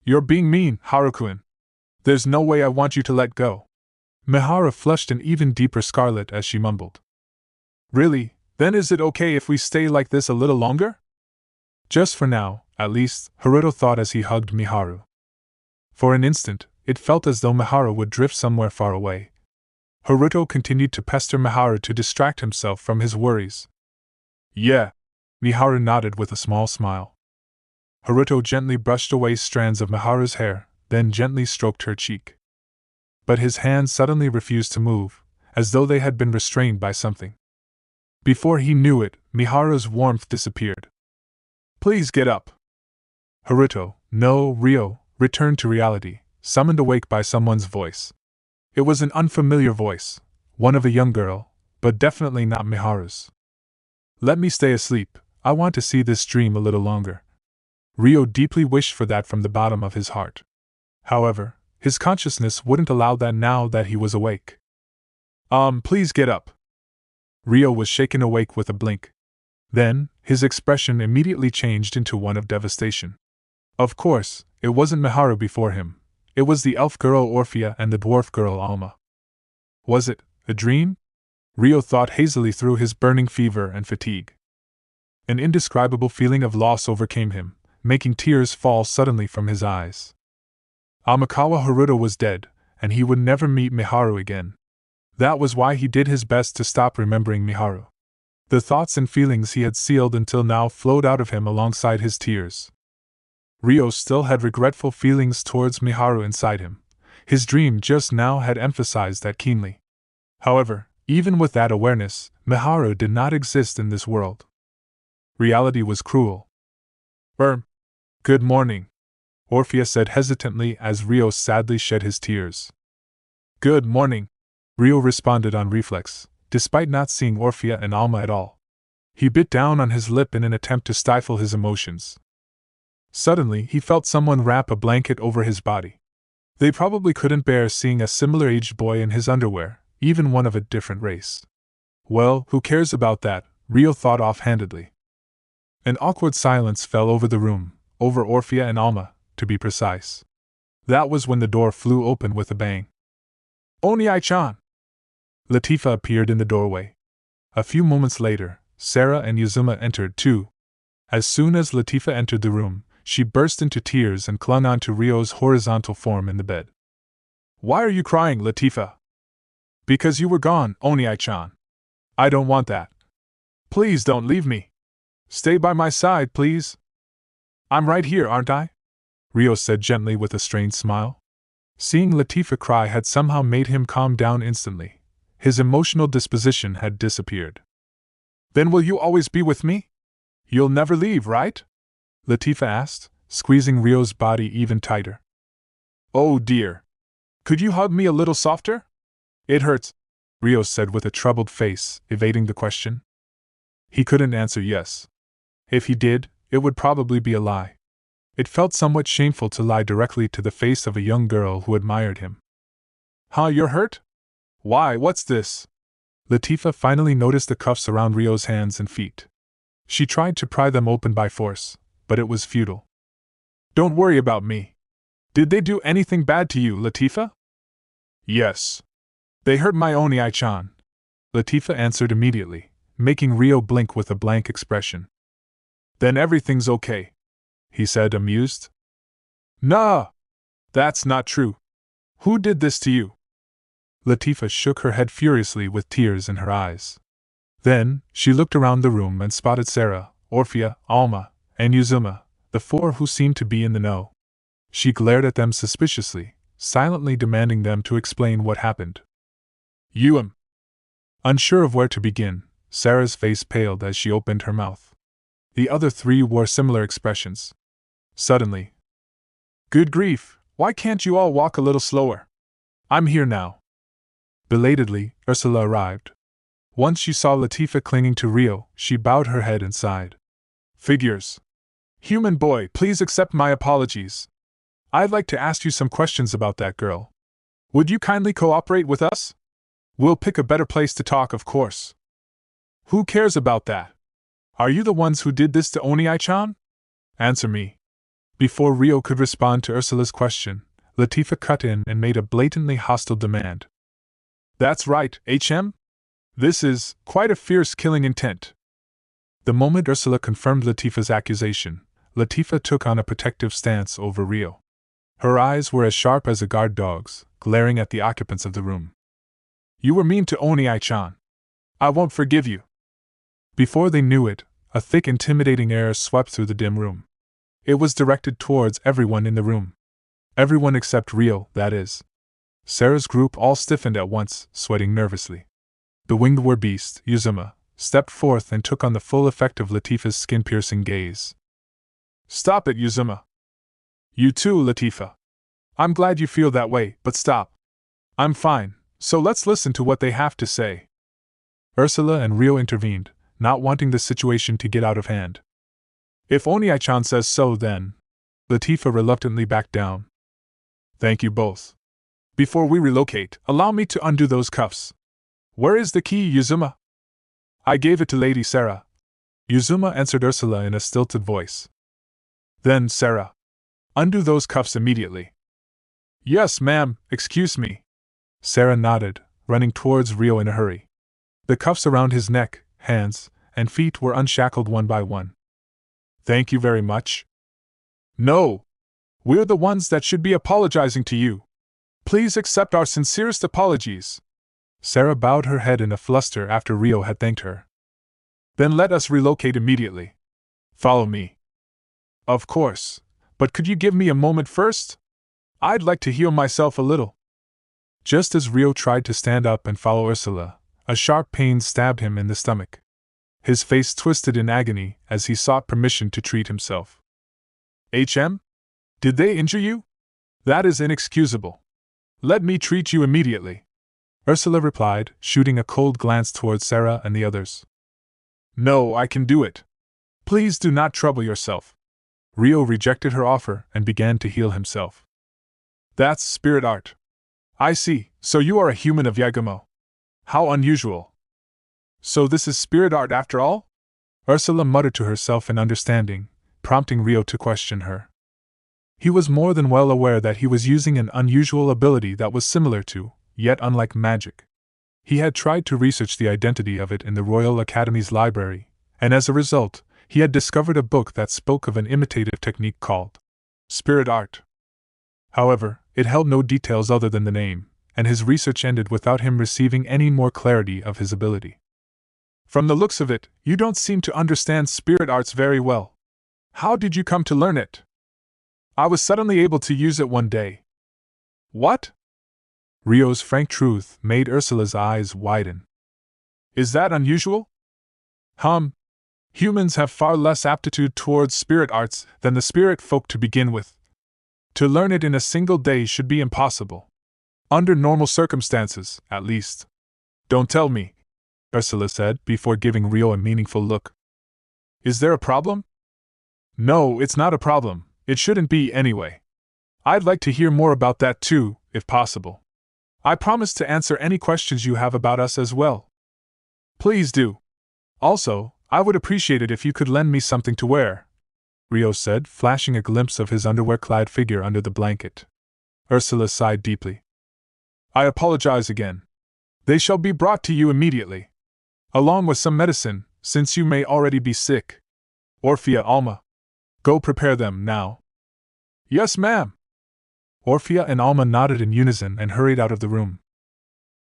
You're being mean, Haru-kun. There's no way I want you to let go. Miharu flushed an even deeper scarlet as she mumbled. Really? Then is it okay if we stay like this a little longer? Just for now, at least, Haruto thought as he hugged Miharu. For an instant, it felt as though Miharu would drift somewhere far away. Haruto continued to pester Miharu to distract himself from his worries. Yeah. Miharu nodded with a small smile. Haruto gently brushed away strands of Miharu's hair, then gently stroked her cheek. But his hands suddenly refused to move, as though they had been restrained by something. Before he knew it, Miharu's warmth disappeared. Please get up. Haruto, no, Ryo, returned to reality, summoned awake by someone's voice. It was an unfamiliar voice, one of a young girl, but definitely not Miharu's. Let me stay asleep, I want to see this dream a little longer. Ryo deeply wished for that from the bottom of his heart. However, his consciousness wouldn't allow that now that he was awake. Please get up. Ryo was shaken awake with a blink. Then, his expression immediately changed into one of devastation. Of course, it wasn't Miharu before him. It was the elf girl Orphea and the dwarf girl Alma. Was it a dream? Ryo thought hazily through his burning fever and fatigue. An indescribable feeling of loss overcame him, making tears fall suddenly from his eyes. Amikawa Haruto was dead, and he would never meet Miharu again. That was why he did his best to stop remembering Miharu. The thoughts and feelings he had sealed until now flowed out of him alongside his tears. Ryo still had regretful feelings towards Miharu inside him. His dream just now had emphasized that keenly. However, even with that awareness, Miharu did not exist in this world. Reality was cruel. Good morning, Orphea said hesitantly as Ryo sadly shed his tears. Good morning, Ryo responded on reflex, despite not seeing Orphea and Alma at all. He bit down on his lip in an attempt to stifle his emotions. Suddenly, he felt someone wrap a blanket over his body. They probably couldn't bear seeing a similar-aged boy in his underwear, even one of a different race. Well, who cares about that, Rio thought offhandedly. An awkward silence fell over the room, over Orphea and Alma, to be precise. That was when the door flew open with a bang. Oni-chan! Latifah appeared in the doorway. A few moments later, Sarah and Yuzuma entered too. As soon as Latifah entered the room, she burst into tears and clung onto Rio's horizontal form in the bed. Why are you crying, Latifah? Because you were gone, Oni-chan. I don't want that. Please don't leave me. Stay by my side, please. I'm right here, aren't I? Rio said gently with a strained smile. Seeing Latifah cry had somehow made him calm down instantly. His emotional disposition had disappeared. Then will you always be with me? You'll never leave, right? Latifah asked, squeezing Rio's body even tighter. Oh dear. Could you hug me a little softer? It hurts, Rio said with a troubled face, evading the question. He couldn't answer yes. If he did, it would probably be a lie. It felt somewhat shameful to lie directly to the face of a young girl who admired him. Huh, you're hurt? Why, what's this? Latifah finally noticed the cuffs around Rio's hands and feet. She tried to pry them open by force, but it was futile. Don't worry about me. Did they do anything bad to you, Latifah? Yes. They hurt my Oni-chan. Latifah answered immediately, making Rio blink with a blank expression. Then everything's okay, he said, amused. Nah! That's not true. Who did this to you? Latifah shook her head furiously with tears in her eyes. Then, she looked around the room and spotted Sarah, Orphea, Alma, and Yuzuma, the four who seemed to be in the know. She glared at them suspiciously, silently demanding them to explain what happened. You. Unsure of where to begin, Sarah's face paled as she opened her mouth. The other three wore similar expressions. Suddenly. Good grief, why can't you all walk a little slower? I'm here now. Belatedly, Ursula arrived. Once she saw Latifah clinging to Rio, she bowed her head and sighed. Figures. Human boy, please accept my apologies. I'd like to ask you some questions about that girl. Would you kindly cooperate with us? We'll pick a better place to talk, of course. Who cares about that? Are you the ones who did this to Oni-chan? Answer me. Before Rio could respond to Ursula's question, Latifah cut in and made a blatantly hostile demand. That's right, HM? This is quite a fierce killing intent. The moment Ursula confirmed Latifah's accusation, Latifah took on a protective stance over Rio. Her eyes were as sharp as a guard dog's, glaring at the occupants of the room. You were mean to Oni-chan. I won't forgive you. Before they knew it, a thick, intimidating air swept through the dim room. It was directed towards everyone in the room. Everyone except Rio, that is. Sarah's group all stiffened at once, sweating nervously. The winged war beast, Yuzuma, stepped forth and took on the full effect of Latifah's skin-piercing gaze. Stop it, Yuzuma. You too, Latifah. I'm glad you feel that way, but stop. I'm fine, so let's listen to what they have to say. Ursula and Rio intervened, not wanting the situation to get out of hand. If Oni-chan says so, then. Latifah reluctantly backed down. Thank you both. Before we relocate, allow me to undo those cuffs. Where is the key, Yuzuma? I gave it to Lady Sarah. Yuzuma answered Ursula in a stilted voice. Then, Sarah. Undo those cuffs immediately. Yes, ma'am, excuse me. Sarah nodded, running towards Rio in a hurry. The cuffs around his neck, hands, and feet were unshackled one by one. Thank you very much. No! We're the ones that should be apologizing to you. Please accept our sincerest apologies. Sarah bowed her head in a fluster after Rio had thanked her. Then let us relocate immediately. Follow me. Of course, but could you give me a moment first? I'd like to heal myself a little. Just as Rio tried to stand up and follow Ursula, a sharp pain stabbed him in the stomach. His face twisted in agony as he sought permission to treat himself. HM? Did they injure you? That is inexcusable. Let me treat you immediately. Ursula replied, shooting a cold glance towards Sarah and the others. No, I can do it. Please do not trouble yourself. Rio rejected her offer and began to heal himself. That's spirit art. I see, so you are a human of Yagumo. How unusual. So this is spirit art after all? Ursula muttered to herself in understanding, prompting Rio to question her. He was more than well aware that he was using an unusual ability that was similar to, yet unlike magic. He had tried to research the identity of it in the Royal Academy's library, and as a result, he had discovered a book that spoke of an imitative technique called spirit art. However, it held no details other than the name, and his research ended without him receiving any more clarity of his ability. From the looks of it, you don't seem to understand spirit arts very well. How did you come to learn it? I was suddenly able to use it one day. What? Rio's frank truth made Ursula's eyes widen. Is that unusual? Humans have far less aptitude towards spirit arts than the spirit folk to begin with. To learn it in a single day should be impossible. Under normal circumstances, at least. Don't tell me, Ursula said before giving Rio a meaningful look. Is there a problem? No, it's not a problem. It shouldn't be anyway. I'd like to hear more about that too, if possible. I promise to answer any questions you have about us as well. Please do. Also, I would appreciate it if you could lend me something to wear, Rio said, flashing a glimpse of his underwear-clad figure under the blanket. Ursula sighed deeply. I apologize again. They shall be brought to you immediately. Along with some medicine, since you may already be sick. Orphea, Alma. Go prepare them now. Yes, ma'am. Orphea and Alma nodded in unison and hurried out of the room.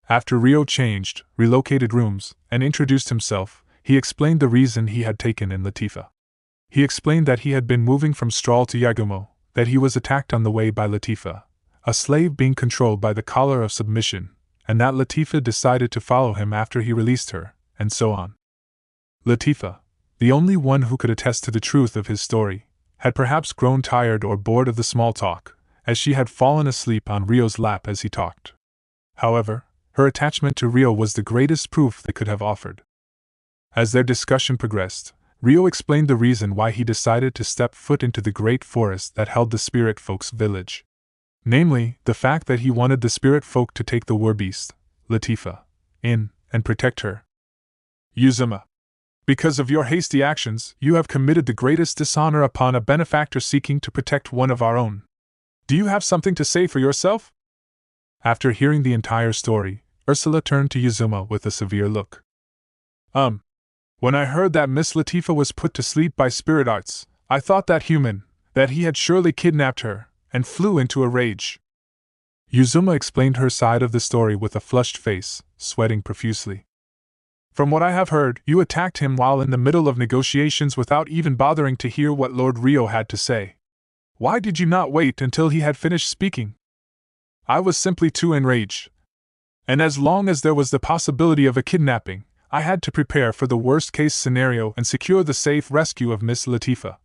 After Rio changed, relocated rooms, and introduced himself, he explained the reason he had taken in Latifah. He explained that he had been moving from Strahl to Yagumo, that he was attacked on the way by Latifah, a slave being controlled by the collar of submission, and that Latifah decided to follow him after he released her, and so on. Latifah, the only one who could attest to the truth of his story, had perhaps grown tired or bored of the small talk, as she had fallen asleep on Rio's lap as he talked. However, her attachment to Rio was the greatest proof they could have offered. As their discussion progressed, Rio explained the reason why he decided to step foot into the great forest that held the spirit folk's village. Namely, the fact that he wanted the spirit folk to take the war-beast, Latifah, in, and protect her. Yuzuma. Because of your hasty actions, you have committed the greatest dishonor upon a benefactor seeking to protect one of our own. Do you have something to say for yourself? After hearing the entire story, Ursula turned to Yuzuma with a severe look. When I heard that Miss Latifah was put to sleep by spirit arts, I thought that he had surely kidnapped her, and flew into a rage. Yuzuma explained her side of the story with a flushed face, sweating profusely. From what I have heard, you attacked him while in the middle of negotiations without even bothering to hear what Lord Rio had to say. Why did you not wait until he had finished speaking? I was simply too enraged. And as long as there was the possibility of a kidnapping, I had to prepare for the worst-case scenario and secure the safe rescue of Miss Latifah.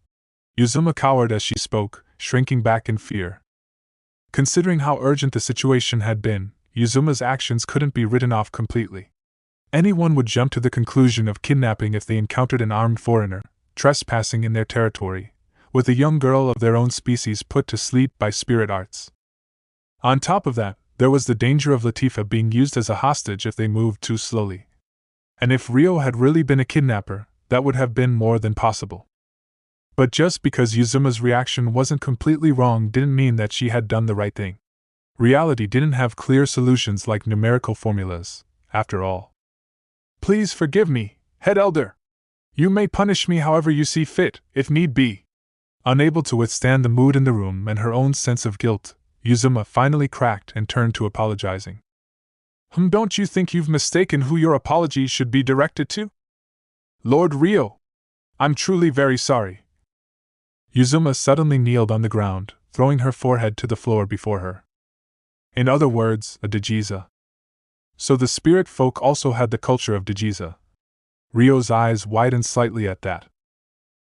Yuzuma cowered as she spoke, shrinking back in fear. Considering how urgent the situation had been, Yuzuma's actions couldn't be written off completely. Anyone would jump to the conclusion of kidnapping if they encountered an armed foreigner, trespassing in their territory, with a young girl of their own species put to sleep by spirit arts. On top of that, there was the danger of Latifah being used as a hostage if they moved too slowly. And if Rio had really been a kidnapper, that would have been more than possible. But just because Yuzuma's reaction wasn't completely wrong didn't mean that she had done the right thing. Reality didn't have clear solutions like numerical formulas, after all. Please forgive me, Head Elder. You may punish me however you see fit, if need be. Unable to withstand the mood in the room and her own sense of guilt, Yuzuma finally cracked and turned to apologizing. Don't you think you've mistaken who your apology should be directed to? Lord Rio. I'm truly very sorry. Yuzuma suddenly kneeled on the ground, throwing her forehead to the floor before her. In other words, a Digiza. So the spirit folk also had the culture of Digiza. Rio's eyes widened slightly at that.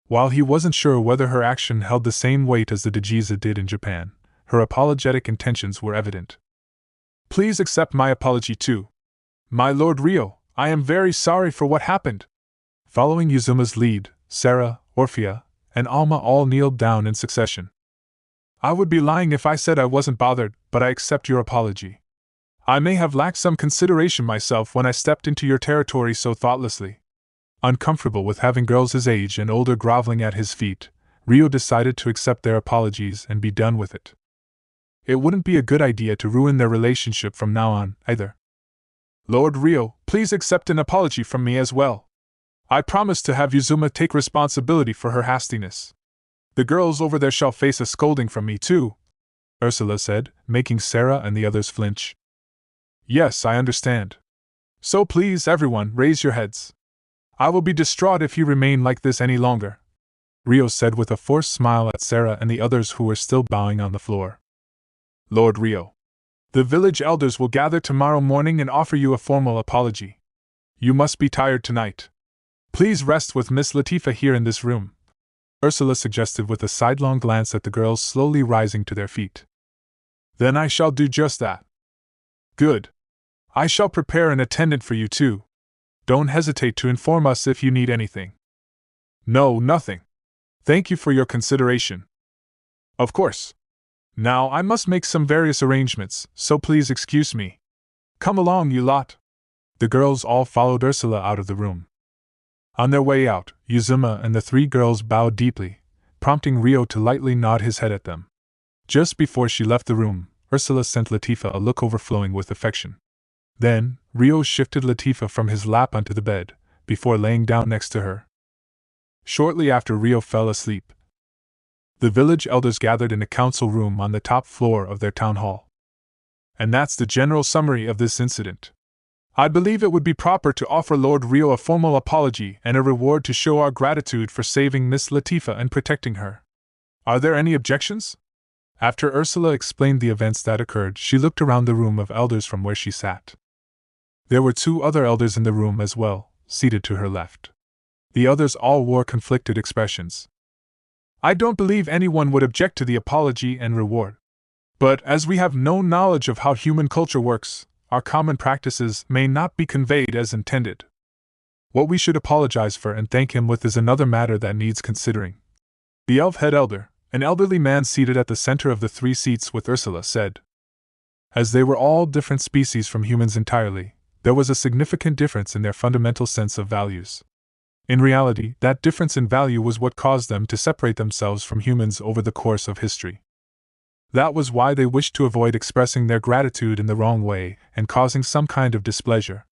While he wasn't sure whether her action held the same weight as the Digiza did in Japan, her apologetic intentions were evident. Please accept my apology too. My Lord Rio, I am very sorry for what happened. Following Yuzuma's lead, Sarah, Orphea, and Alma all kneeled down in succession. I would be lying if I said I wasn't bothered, but I accept your apology. I may have lacked some consideration myself when I stepped into your territory so thoughtlessly. Uncomfortable with having girls his age and older groveling at his feet, Rio decided to accept their apologies and be done with it. It wouldn't be a good idea to ruin their relationship from now on, either. Lord Rio, please accept an apology from me as well. I promise to have Yuzuma take responsibility for her hastiness. The girls over there shall face a scolding from me too, Ursula said, making Sarah and the others flinch. Yes, I understand. So please, everyone, raise your heads. I will be distraught if you remain like this any longer, Rio said with a forced smile at Sarah and the others who were still bowing on the floor. Lord Rio, the village elders will gather tomorrow morning and offer you a formal apology. You must be tired tonight. Please rest with Miss Latifah here in this room, Ursula suggested with a sidelong glance at the girls slowly rising to their feet. Then I shall do just that. Good. I shall prepare an attendant for you too. Don't hesitate to inform us if you need anything. No, nothing. Thank you for your consideration. Of course. Now I must make some various arrangements, so please excuse me. Come along, you lot. The girls all followed Ursula out of the room. On their way out, Yuzuma and the three girls bowed deeply, prompting Rio to lightly nod his head at them. Just before she left the room, Ursula sent Latifah a look overflowing with affection. Then, Rio shifted Latifah from his lap onto the bed, before laying down next to her. Shortly after Rio fell asleep, the village elders gathered in a council room on the top floor of their town hall. And that's the general summary of this incident. I believe it would be proper to offer Lord Rio a formal apology and a reward to show our gratitude for saving Miss Latifah and protecting her. Are there any objections? After Ursula explained the events that occurred, she looked around the room of elders from where she sat. There were 2 other elders in the room as well, seated to her left. The others all wore conflicted expressions. I don't believe anyone would object to the apology and reward. But as we have no knowledge of how human culture works, our common practices may not be conveyed as intended. What we should apologize for and thank him with is another matter that needs considering. The elf-head elder, an elderly man seated at the center of the 3 seats with Ursula, said. As they were all different species from humans entirely, there was a significant difference in their fundamental sense of values. In reality, that difference in value was what caused them to separate themselves from humans over the course of history. That was why they wished to avoid expressing their gratitude in the wrong way and causing some kind of displeasure.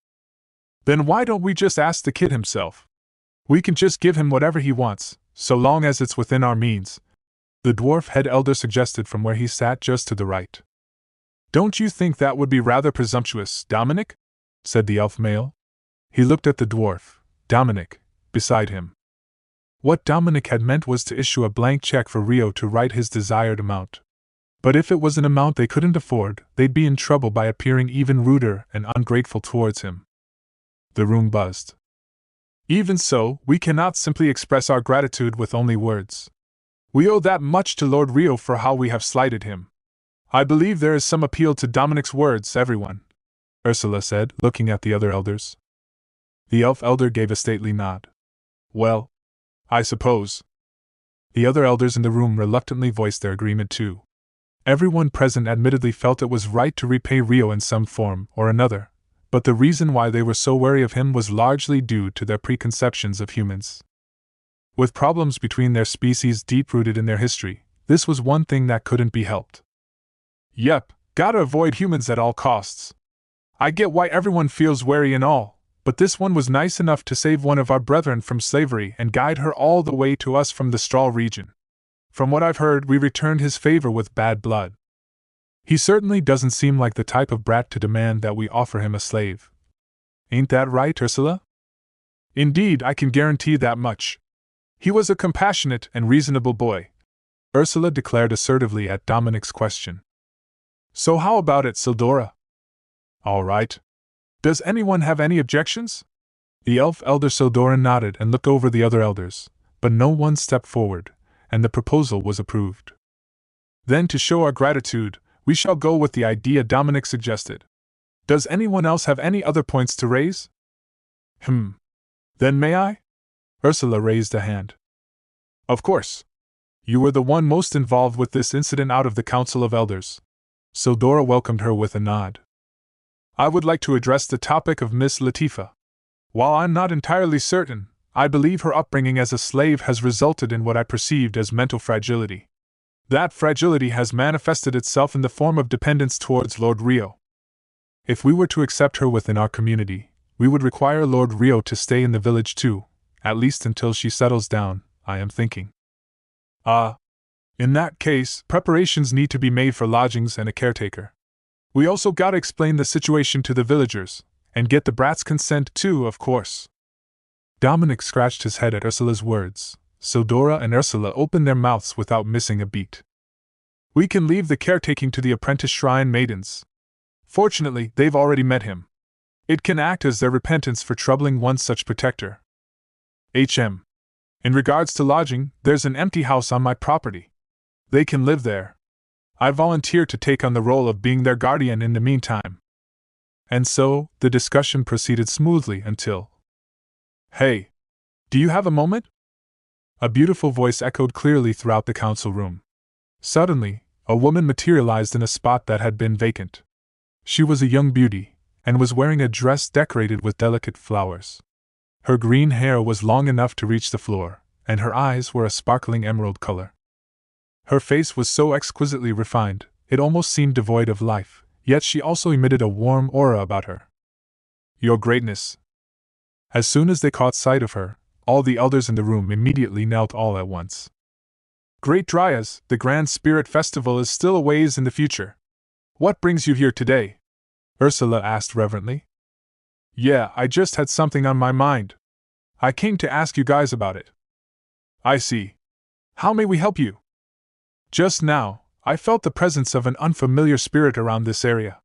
Then why don't we just ask the kid himself? We can just give him whatever he wants, so long as it's within our means, the dwarf head elder suggested from where he sat just to the right. Don't you think that would be rather presumptuous, Dominic? Said the elf male. He looked at the dwarf, Dominic, beside him. What Dominic had meant was to issue a blank check for Rio to write his desired amount. But if it was an amount they couldn't afford, they'd be in trouble by appearing even ruder and ungrateful towards him. The room buzzed. Even so, we cannot simply express our gratitude with only words. We owe that much to Lord Rio for how we have slighted him. I believe there is some appeal to Dominic's words, everyone, Ursula said, looking at the other elders. The elf elder gave a stately nod. Well, I suppose. The other elders in the room reluctantly voiced their agreement too. Everyone present admittedly felt it was right to repay Rio in some form or another, but the reason why they were so wary of him was largely due to their preconceptions of humans. With problems between their species deep-rooted in their history, this was one thing that couldn't be helped. Yep, gotta avoid humans at all costs. I get why everyone feels wary and all, but this one was nice enough to save one of our brethren from slavery and guide her all the way to us from the Straw region. From what I've heard, we returned his favor with bad blood. He certainly doesn't seem like the type of brat to demand that we offer him a slave. Ain't that right, Ursula? Indeed, I can guarantee that much. He was a compassionate and reasonable boy, Ursula declared assertively at Dominic's question. So how about it, Sildora? All right. Does anyone have any objections? The elf elder Sildora nodded and looked over the other elders, but no one stepped forward, and the proposal was approved. Then, to show our gratitude, we shall go with the idea Dominic suggested. Does anyone else have any other points to raise? Then may I? Ursula raised a hand. Of course. You were the one most involved with this incident out of the Council of Elders. Sildora welcomed her with a nod. I would like to address the topic of Miss Latifah. While I'm not entirely certain, I believe her upbringing as a slave has resulted in what I perceived as mental fragility. That fragility has manifested itself in the form of dependence towards Lord Rio. If we were to accept her within our community, we would require Lord Rio to stay in the village too, at least until she settles down, I am thinking. In that case, preparations need to be made for lodgings and a caretaker. We also gotta explain the situation to the villagers, and get the brat's consent too, of course. Dominic scratched his head at Ursula's words. Sildora and Ursula opened their mouths without missing a beat. We can leave the caretaking to the apprentice shrine maidens. Fortunately, they've already met him. It can act as their repentance for troubling one such protector. In regards to lodging, there's an empty house on my property. They can live there. I volunteer to take on the role of being their guardian in the meantime. And so, the discussion proceeded smoothly until... Hey! Do you have a moment? A beautiful voice echoed clearly throughout the council room. Suddenly, a woman materialized in a spot that had been vacant. She was a young beauty, and was wearing a dress decorated with delicate flowers. Her green hair was long enough to reach the floor, and her eyes were a sparkling emerald color. Her face was so exquisitely refined, it almost seemed devoid of life, yet she also emitted a warm aura about her. Your Greatness! As soon as they caught sight of her, all the elders in the room immediately knelt all at once. Great Dryas, the Grand Spirit Festival is still a ways in the future. What brings you here today? Ursula asked reverently. Yeah, I just had something on my mind. I came to ask you guys about it. I see. How may we help you? Just now, I felt the presence of an unfamiliar spirit around this area.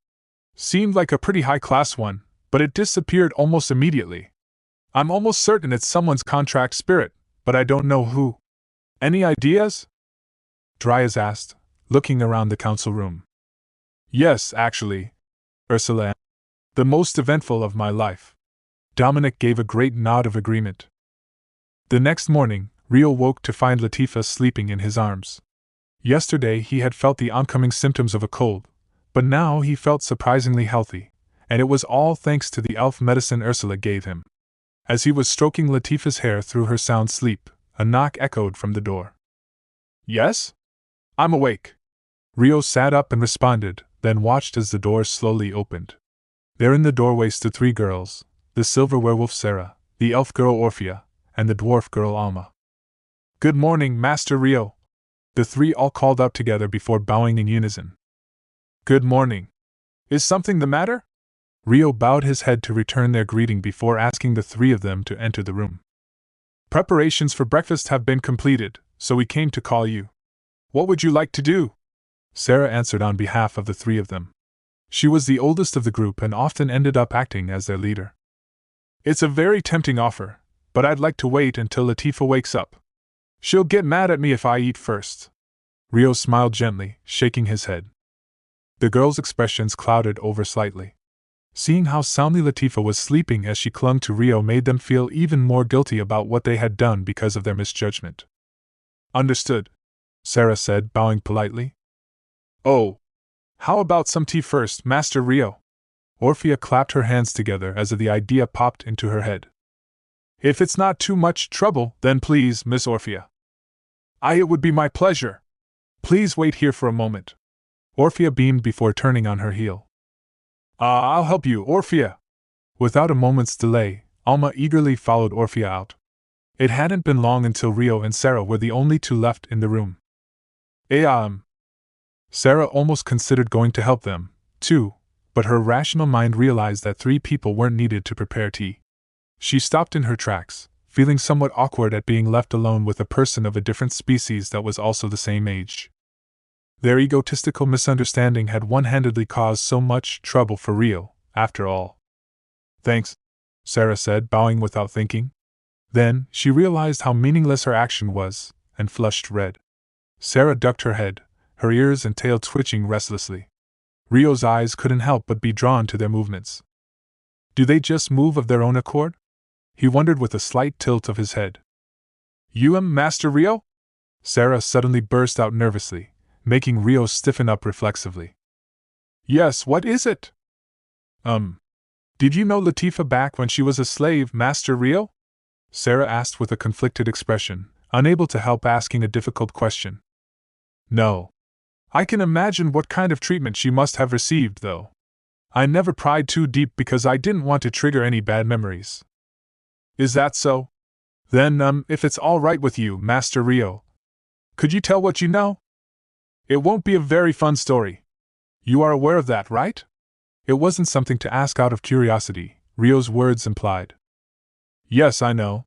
Seemed like a pretty high-class one, but it disappeared almost immediately. I'm almost certain it's someone's contract spirit, but I don't know who. Any ideas? Dryas asked, looking around the council room. Yes, actually, Ursula. The most eventful of my life. Dominic gave a great nod of agreement. The next morning, Rio woke to find Latifah sleeping in his arms. Yesterday he had felt the oncoming symptoms of a cold, but now he felt surprisingly healthy, and it was all thanks to the elf medicine Ursula gave him. As he was stroking Latifah's hair through her sound sleep, a knock echoed from the door. Yes? I'm awake. Rio sat up and responded, then watched as the door slowly opened. There in the doorway stood three girls, the silver werewolf Sarah, the elf girl Orphea, and the dwarf girl Alma. Good morning, Master Rio. The three all called up together before bowing in unison. Good morning. Is something the matter? Rio bowed his head to return their greeting before asking the three of them to enter the room. Preparations for breakfast have been completed, so we came to call you. What would you like to do? Sarah answered on behalf of the three of them. She was the oldest of the group and often ended up acting as their leader. It's a very tempting offer, but I'd like to wait until Latifah wakes up. She'll get mad at me if I eat first. Rio smiled gently, shaking his head. The girl's expressions clouded over slightly. Seeing how soundly Latifah was sleeping as she clung to Rio made them feel even more guilty about what they had done because of their misjudgment. Understood, Sarah said, bowing politely. Oh, how about some tea first, Master Rio? Orphea clapped her hands together as the idea popped into her head. If it's not too much trouble, then please, Miss Orphea. It would be my pleasure. Please wait here for a moment. Orphea beamed before turning on her heel. I'll help you, Orphea. Without a moment's delay, Alma eagerly followed Orphea out. It hadn't been long until Rio and Sarah were the only two left in the room. Sarah almost considered going to help them, too, but her rational mind realized that three people weren't needed to prepare tea. She stopped in her tracks, feeling somewhat awkward at being left alone with a person of a different species that was also the same age. Their egotistical misunderstanding had one-handedly caused so much trouble for Rio, after all. Thanks, Sarah said, bowing without thinking. Then, she realized how meaningless her action was, and flushed red. Sarah ducked her head, her ears and tail twitching restlessly. Rio's eyes couldn't help but be drawn to their movements. Do they just move of their own accord? He wondered with a slight tilt of his head. You am Master Rio? Sarah suddenly burst out nervously, making Rio stiffen up reflexively. Yes, what is it? Did you know Latifah back when she was a slave, Master Rio? Sarah asked with a conflicted expression, unable to help asking a difficult question. No. I can imagine what kind of treatment she must have received, though. I never pried too deep because I didn't want to trigger any bad memories. Is that so? Then, if it's all right with you, Master Rio, could you tell what you know? It won't be a very fun story. You are aware of that, right? It wasn't something to ask out of curiosity, Rio's words implied. Yes, I know.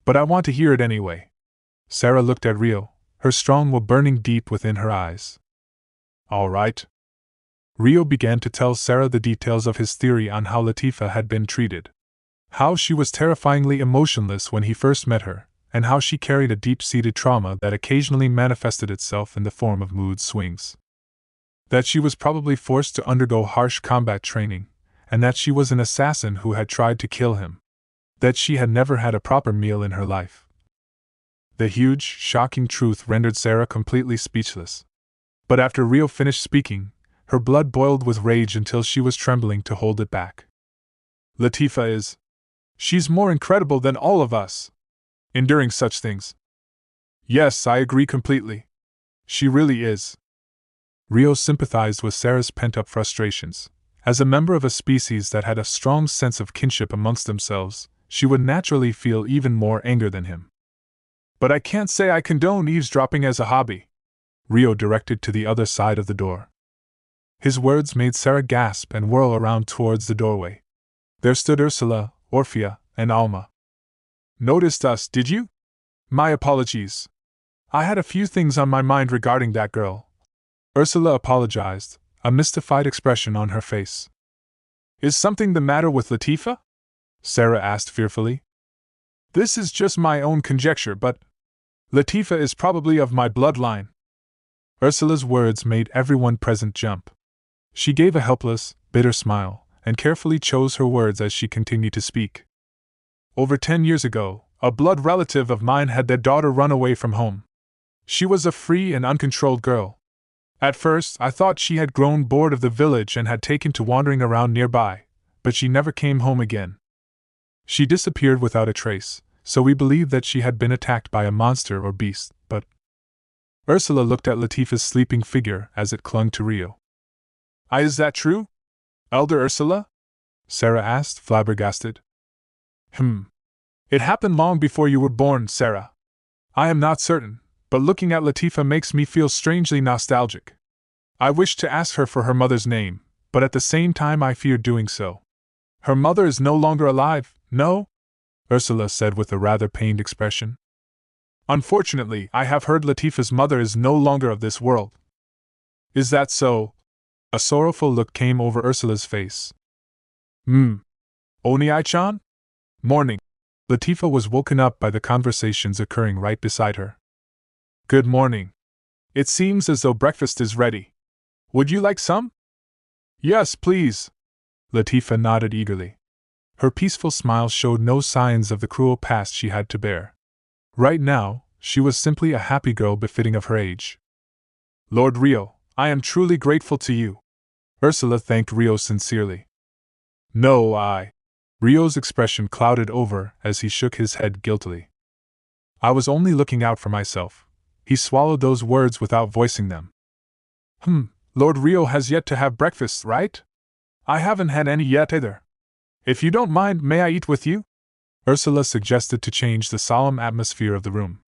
But I want to hear it anyway. Sarah looked at Rio, her strong will burning deep within her eyes. All right. Rio began to tell Sarah the details of his theory on how Latifah had been treated. How she was terrifyingly emotionless when he first met her, and how she carried a deep-seated trauma that occasionally manifested itself in the form of mood swings. That she was probably forced to undergo harsh combat training, and that she was an assassin who had tried to kill him. That she had never had a proper meal in her life. The huge, shocking truth rendered Sarah completely speechless. But after Rio finished speaking, her blood boiled with rage until she was trembling to hold it back. Latifah is... she's more incredible than all of us. Enduring such things. Yes, I agree completely. She really is. Rio sympathized with Sarah's pent-up frustrations. As a member of a species that had a strong sense of kinship amongst themselves, she would naturally feel even more anger than him. But I can't say I condone eavesdropping as a hobby. Rio directed to the other side of the door. His words made Sarah gasp and whirl around towards the doorway. There stood Ursula, Orphea, and Alma. Noticed us, did you? My apologies. I had a few things on my mind regarding that girl. Ursula apologized, a mystified expression on her face. Is something the matter with Latifah? Sarah asked fearfully. This is just my own conjecture, but Latifah is probably of my bloodline. Ursula's words made everyone present jump. She gave a helpless, bitter smile, and carefully chose her words as she continued to speak. Over 10 years ago, a blood relative of mine had their daughter run away from home. She was a free and uncontrolled girl. At first, I thought she had grown bored of the village and had taken to wandering around nearby, but she never came home again. She disappeared without a trace, so we believed that she had been attacked by a monster or beast, but... Ursula looked at Latifah's sleeping figure as it clung to Rio. Is that true? Elder Ursula? Sarah asked, flabbergasted. It happened long before you were born, Sarah. I am not certain, but looking at Latifah makes me feel strangely nostalgic. I wish to ask her for her mother's name, but at the same time I fear doing so. Her mother is no longer alive, no? Ursula said with a rather pained expression. Unfortunately, I have heard Latifah's mother is no longer of this world. Is that so? A sorrowful look came over Ursula's face. Oni-chan? Morning. Latifah was woken up by the conversations occurring right beside her. Good morning. It seems as though breakfast is ready. Would you like some? Yes, please. Latifah nodded eagerly. Her peaceful smile showed no signs of the cruel past she had to bear. Right now, she was simply a happy girl befitting of her age. Lord Rio, I am truly grateful to you. Ursula thanked Rio sincerely. No, Rio's expression clouded over as he shook his head guiltily. I was only looking out for myself. He swallowed those words without voicing them. Lord Rio has yet to have breakfast, right? I haven't had any yet either. If you don't mind, may I eat with you? Ursula suggested to change the solemn atmosphere of the room.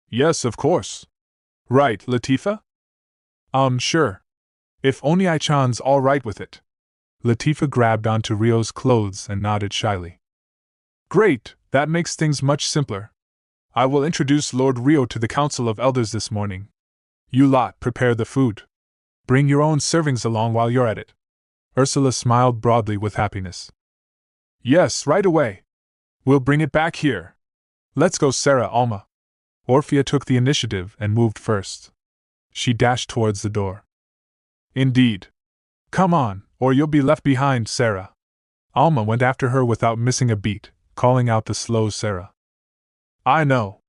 Yes, of course. Right, Latifah? Sure. If Oni-chan's all right with it. Latifah grabbed onto Rio's clothes and nodded shyly. Great, that makes things much simpler. I will introduce Lord Rio to the Council of Elders this morning. You lot prepare the food. Bring your own servings along while you're at it. Ursula smiled broadly with happiness. Yes, right away. We'll bring it back here. Let's go, Sarah, Alma. Orphea took the initiative and moved first. She dashed towards the door. Indeed. Come on, or you'll be left behind, Sarah. Alma went after her without missing a beat, calling out the slow Sarah. I know.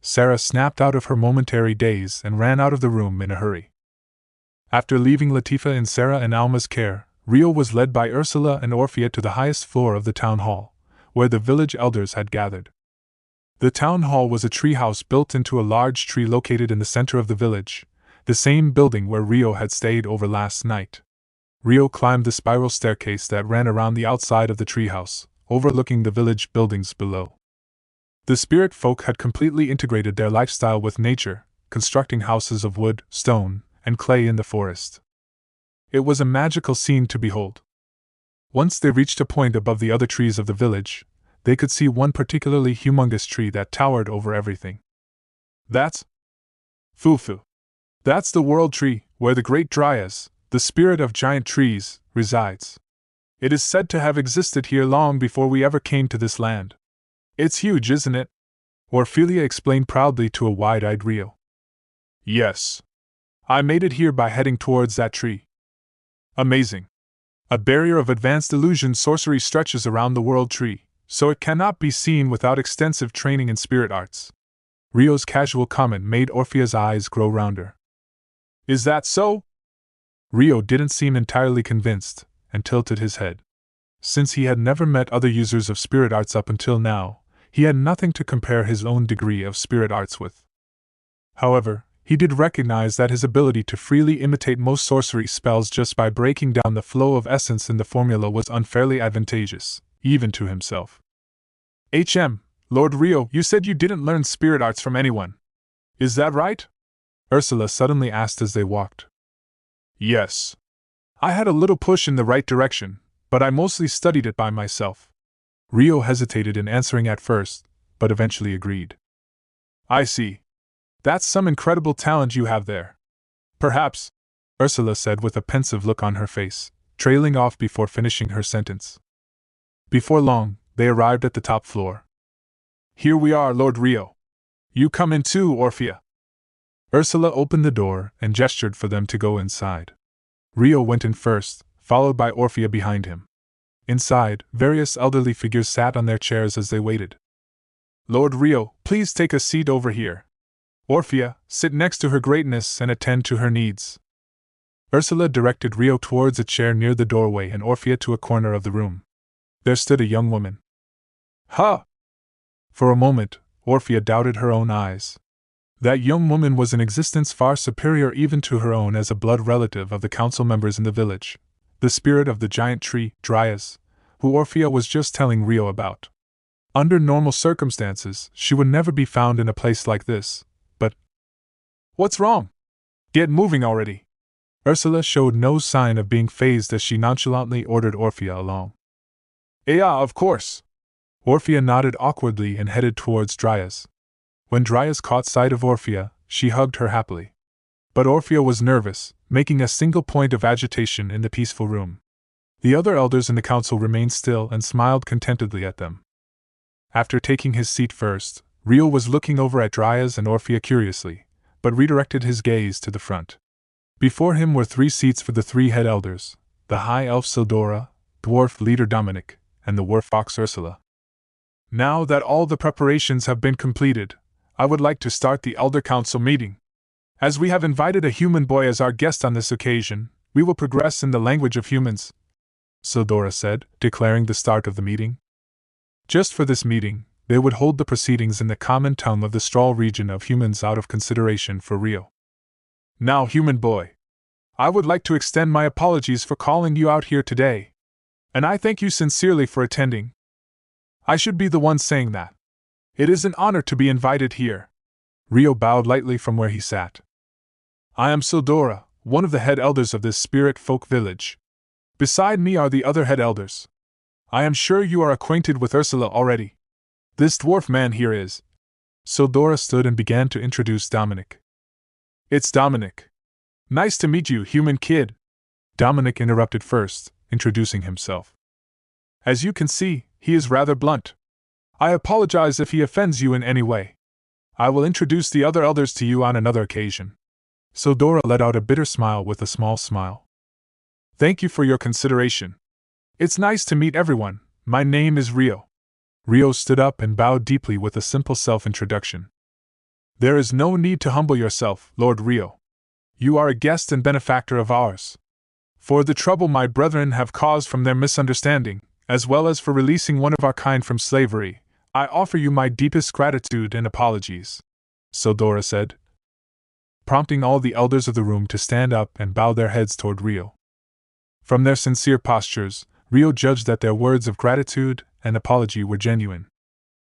Sarah snapped out of her momentary daze and ran out of the room in a hurry. After leaving Latifah in Sarah and Alma's care, Rio was led by Ursula and Orphea to the highest floor of the town hall, where the village elders had gathered. The town hall was a treehouse built into a large tree located in the center of the village, the same building where Rio had stayed over last night. Rio climbed the spiral staircase that ran around the outside of the treehouse, overlooking the village buildings below. The spirit folk had completely integrated their lifestyle with nature, constructing houses of wood, stone, and clay in the forest. It was a magical scene to behold. Once they reached a point above the other trees of the village, they could see one particularly humongous tree that towered over everything. That's Fufu. That's the World Tree, where the Great Dryas, the spirit of giant trees, resides. It is said to have existed here long before we ever came to this land. It's huge, isn't it? Orphelia explained proudly to a wide-eyed Rio. Yes. I made it here by heading towards that tree. Amazing. A barrier of advanced illusion sorcery stretches around the World Tree, so it cannot be seen without extensive training in spirit arts. Rio's casual comment made Orphea's eyes grow rounder. Is that so? Rio didn't seem entirely convinced, and tilted his head. Since he had never met other users of spirit arts up until now, he had nothing to compare his own degree of spirit arts with. However, he did recognize that his ability to freely imitate most sorcery spells just by breaking down the flow of essence in the formula was unfairly advantageous, even to himself. Lord Rio, you said you didn't learn spirit arts from anyone. Is that right? Ursula suddenly asked as they walked. Yes. I had a little push in the right direction, but I mostly studied it by myself. Rio hesitated in answering at first, but eventually agreed. I see. That's some incredible talent you have there. Perhaps, Ursula said with a pensive look on her face, trailing off before finishing her sentence. Before long, they arrived at the top floor. Here we are, Lord Rio. You come in too, Orphea. Ursula opened the door and gestured for them to go inside. Rio went in first, followed by Orphea behind him. Inside, various elderly figures sat on their chairs as they waited. Lord Rio, please take a seat over here. Orphea, sit next to her greatness and attend to her needs. Ursula directed Rio towards a chair near the doorway and Orphea to a corner of the room. There stood a young woman. Huh! For a moment, Orphea doubted her own eyes. That young woman was in existence far superior even to her own as a blood relative of the council members in the village, the spirit of the giant tree, Dryas, who Orphea was just telling Rio about. Under normal circumstances, she would never be found in a place like this, but... What's wrong? Get moving already! Ursula showed no sign of being fazed as she nonchalantly ordered Orphea along. Yeah, of course. Orphea nodded awkwardly and headed towards Dryas. When Dryas caught sight of Orphea, she hugged her happily. But Orphea was nervous, making a single point of agitation in the peaceful room. The other elders in the council remained still and smiled contentedly at them. After taking his seat first, Rio was looking over at Dryas and Orphea curiously, but redirected his gaze to the front. Before him were 3 seats for the 3 head elders, the high elf Sildora, dwarf leader Dominic, and the dwarf fox Ursula. Now that all the preparations have been completed, I would like to start the Elder Council meeting. As we have invited a human boy as our guest on this occasion, we will progress in the language of humans, Sildora said, declaring the start of the meeting. Just for this meeting, they would hold the proceedings in the common tongue of the Strahl region of humans out of consideration for Rio. Now, human boy, I would like to extend my apologies for calling you out here today. And I thank you sincerely for attending. I should be the one saying that. It is an honor to be invited here. Rio bowed lightly from where he sat. I am Sildora, one of the head elders of this spirit folk village. Beside me are the other head elders. I am sure you are acquainted with Ursula already. This dwarf man here is. Sildora stood and began to introduce Dominic. It's Dominic. Nice to meet you, human kid. Dominic interrupted first, introducing himself. As you can see, he is rather blunt. I apologize if he offends you in any way. I will introduce the other elders to you on another occasion. Sildora let out a bitter smile with a small smile. Thank you for your consideration. It's nice to meet everyone. My name is Rio. Rio stood up and bowed deeply with a simple self-introduction. There is no need to humble yourself, Lord Rio. You are a guest and benefactor of ours. For the trouble my brethren have caused from their misunderstanding, as well as for releasing one of our kind from slavery, I offer you my deepest gratitude and apologies, Sildora said, prompting all the elders of the room to stand up and bow their heads toward Rio. From their sincere postures, Rio judged that their words of gratitude and apology were genuine.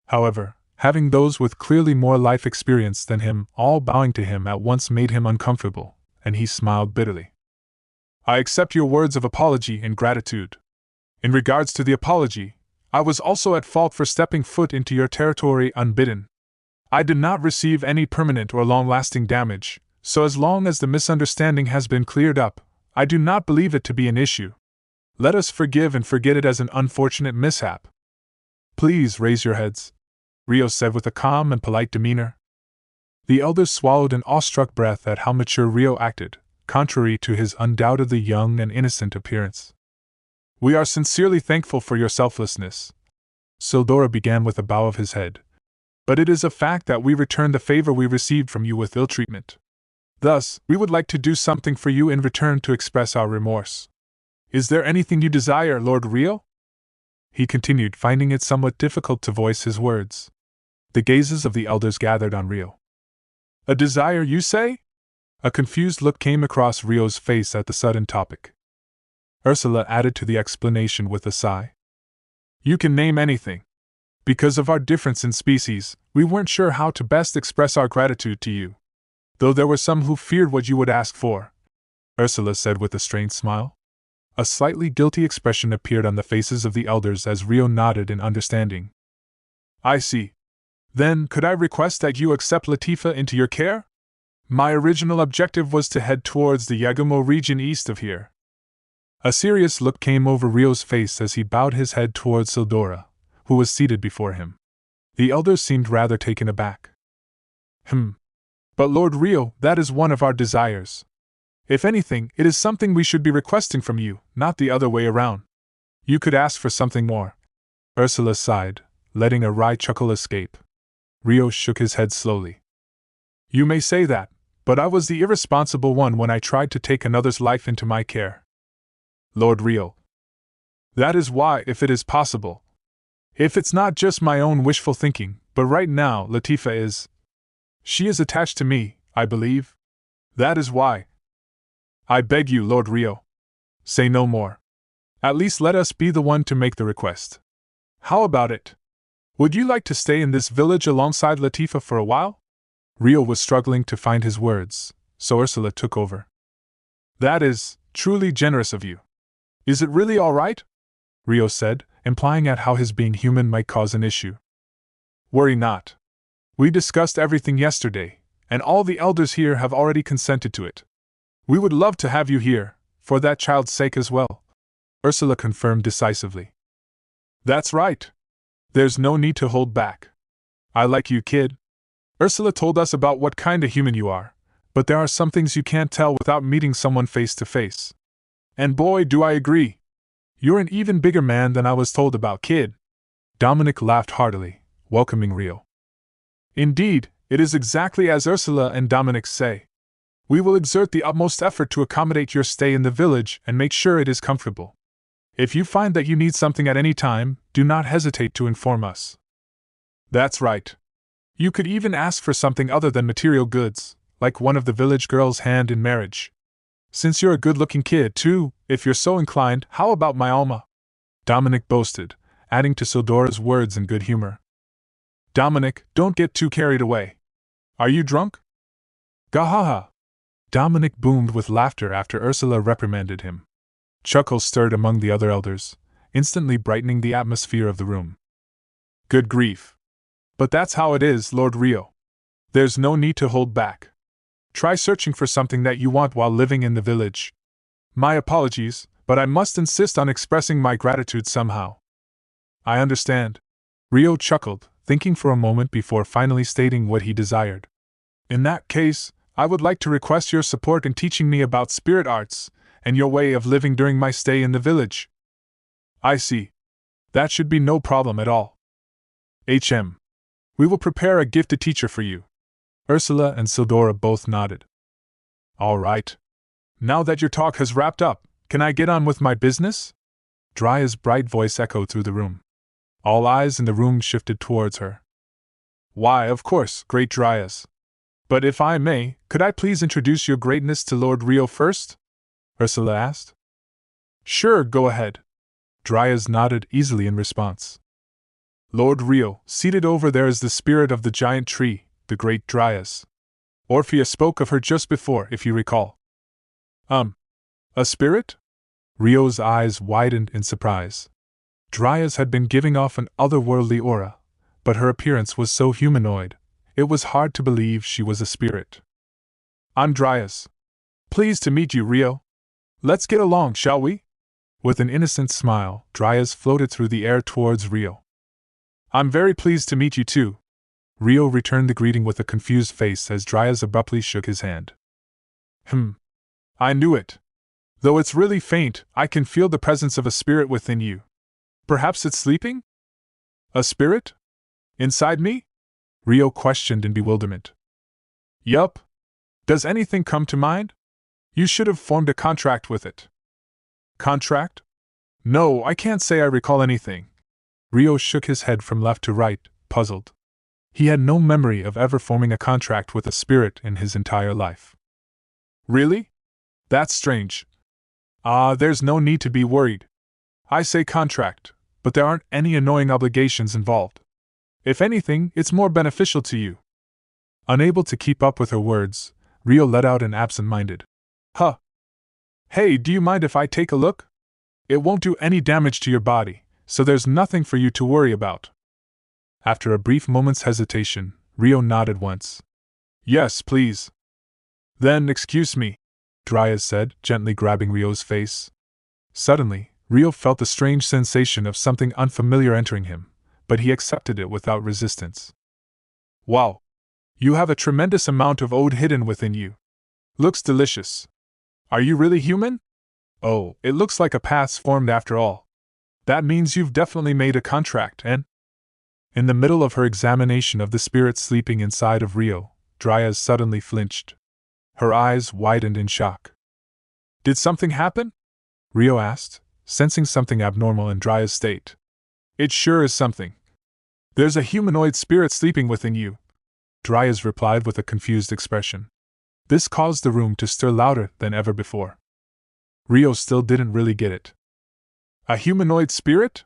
However, having those with clearly more life experience than him all bowing to him at once made him uncomfortable, and he smiled bitterly. I accept your words of apology and gratitude. In regards to the apology, I was also at fault for stepping foot into your territory unbidden. I did not receive any permanent or long-lasting damage, so as long as the misunderstanding has been cleared up, I do not believe it to be an issue. Let us forgive and forget it as an unfortunate mishap. Please raise your heads, Rio said with a calm and polite demeanor. The elders swallowed an awestruck breath at how mature Rio acted, contrary to his undoubtedly young and innocent appearance. We are sincerely thankful for your selflessness, Sildora began with a bow of his head. But it is a fact that we return the favor we received from you with ill treatment. Thus, we would like to do something for you in return to express our remorse. Is there anything you desire, Lord Rio? He continued, finding it somewhat difficult to voice his words. The gazes of the elders gathered on Rio. A desire, you say? A confused look came across Rio's face at the sudden topic. Ursula added to the explanation with a sigh. You can name anything. Because of our difference in species, we weren't sure how to best express our gratitude to you. Though there were some who feared what you would ask for, Ursula said with a strained smile. A slightly guilty expression appeared on the faces of the elders as Rio nodded in understanding. I see. Then, could I request that you accept Latifah into your care? My original objective was to head towards the Yagumo region east of here. A serious look came over Rio's face as he bowed his head towards Sildora, who was seated before him. The elders seemed rather taken aback. But Lord Rio, that is one of our desires. If anything, it is something we should be requesting from you, not the other way around. You could ask for something more. Ursula sighed, letting a wry chuckle escape. Rio shook his head slowly. You may say that, but I was the irresponsible one when I tried to take another's life into my care. Lord Rio. That is why, if it is possible, if it's not just my own wishful thinking, but right now Latifah is. She is attached to me, I believe. That is why. I beg you, Lord Rio. Say no more. At least let us be the one to make the request. How about it? Would you like to stay in this village alongside Latifah for a while? Rio was struggling to find his words, so Ursula took over. That is truly generous of you. Is it really all right? Rio said, implying at how his being human might cause an issue. Worry not. We discussed everything yesterday, and all the elders here have already consented to it. We would love to have you here, for that child's sake as well, Ursula confirmed decisively. That's right. There's no need to hold back. I like you, kid. Ursula told us about what kind of human you are, but there are some things you can't tell without meeting someone face to face. And boy, do I agree. You're an even bigger man than I was told about, kid. Dominic laughed heartily, welcoming Rio. Indeed, it is exactly as Ursula and Dominic say. We will exert the utmost effort to accommodate your stay in the village and make sure it is comfortable. If you find that you need something at any time, do not hesitate to inform us. That's right. You could even ask for something other than material goods, like one of the village girls' hand in marriage. Since you're a good-looking kid, too, if you're so inclined, how about my Alma? Dominic boasted, adding to Sildora's words in good humor. Dominic, don't get too carried away. Are you drunk? Gahaha! Dominic boomed with laughter after Ursula reprimanded him. Chuckles stirred among the other elders, instantly brightening the atmosphere of the room. Good grief! But that's how it is, Lord Rio. There's no need to hold back. Try searching for something that you want while living in the village. My apologies, but I must insist on expressing my gratitude somehow. I understand. Rio chuckled, thinking for a moment before finally stating what he desired. In that case, I would like to request your support in teaching me about spirit arts and your way of living during my stay in the village. I see. That should be no problem at all. We will prepare a gifted teacher for you. Ursula and Sildora both nodded. All right. Now that your talk has wrapped up, can I get on with my business? Dryas's bright voice echoed through the room. All eyes in the room shifted towards her. Why, of course, Great Dryas. But if I may, could I please introduce your greatness to Lord Rio first? Ursula asked. Sure, go ahead. Dryas nodded easily in response. Lord Rio, seated over there is the spirit of the giant tree, the Great Dryas. Orpheus spoke of her just before, if you recall. A spirit? Rio's eyes widened in surprise. Dryas had been giving off an otherworldly aura, but her appearance was so humanoid, it was hard to believe she was a spirit. I'm Dryas. Pleased to meet you, Rio. Let's get along, shall we? With an innocent smile, Dryas floated through the air towards Rio. I'm very pleased to meet you too. Rio returned the greeting with a confused face as Dryas abruptly shook his hand. I knew it. Though it's really faint, I can feel the presence of a spirit within you. Perhaps it's sleeping? A spirit? Inside me? Rio questioned in bewilderment. Yup. Does anything come to mind? You should have formed a contract with it. Contract? No, I can't say I recall anything. Rio shook his head from left to right, puzzled. He had no memory of ever forming a contract with a spirit in his entire life. Really? That's strange. There's no need to be worried. I say contract, but there aren't any annoying obligations involved. If anything, it's more beneficial to you. Unable to keep up with her words, Rio let out an absent-minded, Huh. Hey, do you mind if I take a look? It won't do any damage to your body, so there's nothing for you to worry about. After a brief moment's hesitation, Rio nodded once. Yes, please. Then excuse me, Dryas said, gently grabbing Rio's face. Suddenly, Rio felt the strange sensation of something unfamiliar entering him, but he accepted it without resistance. Wow! You have a tremendous amount of ode hidden within you. Looks delicious. Are you really human? Oh, it looks like a path's formed after all. That means you've definitely made a contract, and… In the middle of her examination of the spirit sleeping inside of Rio, Dryas suddenly flinched. Her eyes widened in shock. Did something happen? Rio asked, sensing something abnormal in Dryas' state. It sure is something. There's a humanoid spirit sleeping within you, Dryas replied with a confused expression. This caused the room to stir louder than ever before. Rio still didn't really get it. A humanoid spirit?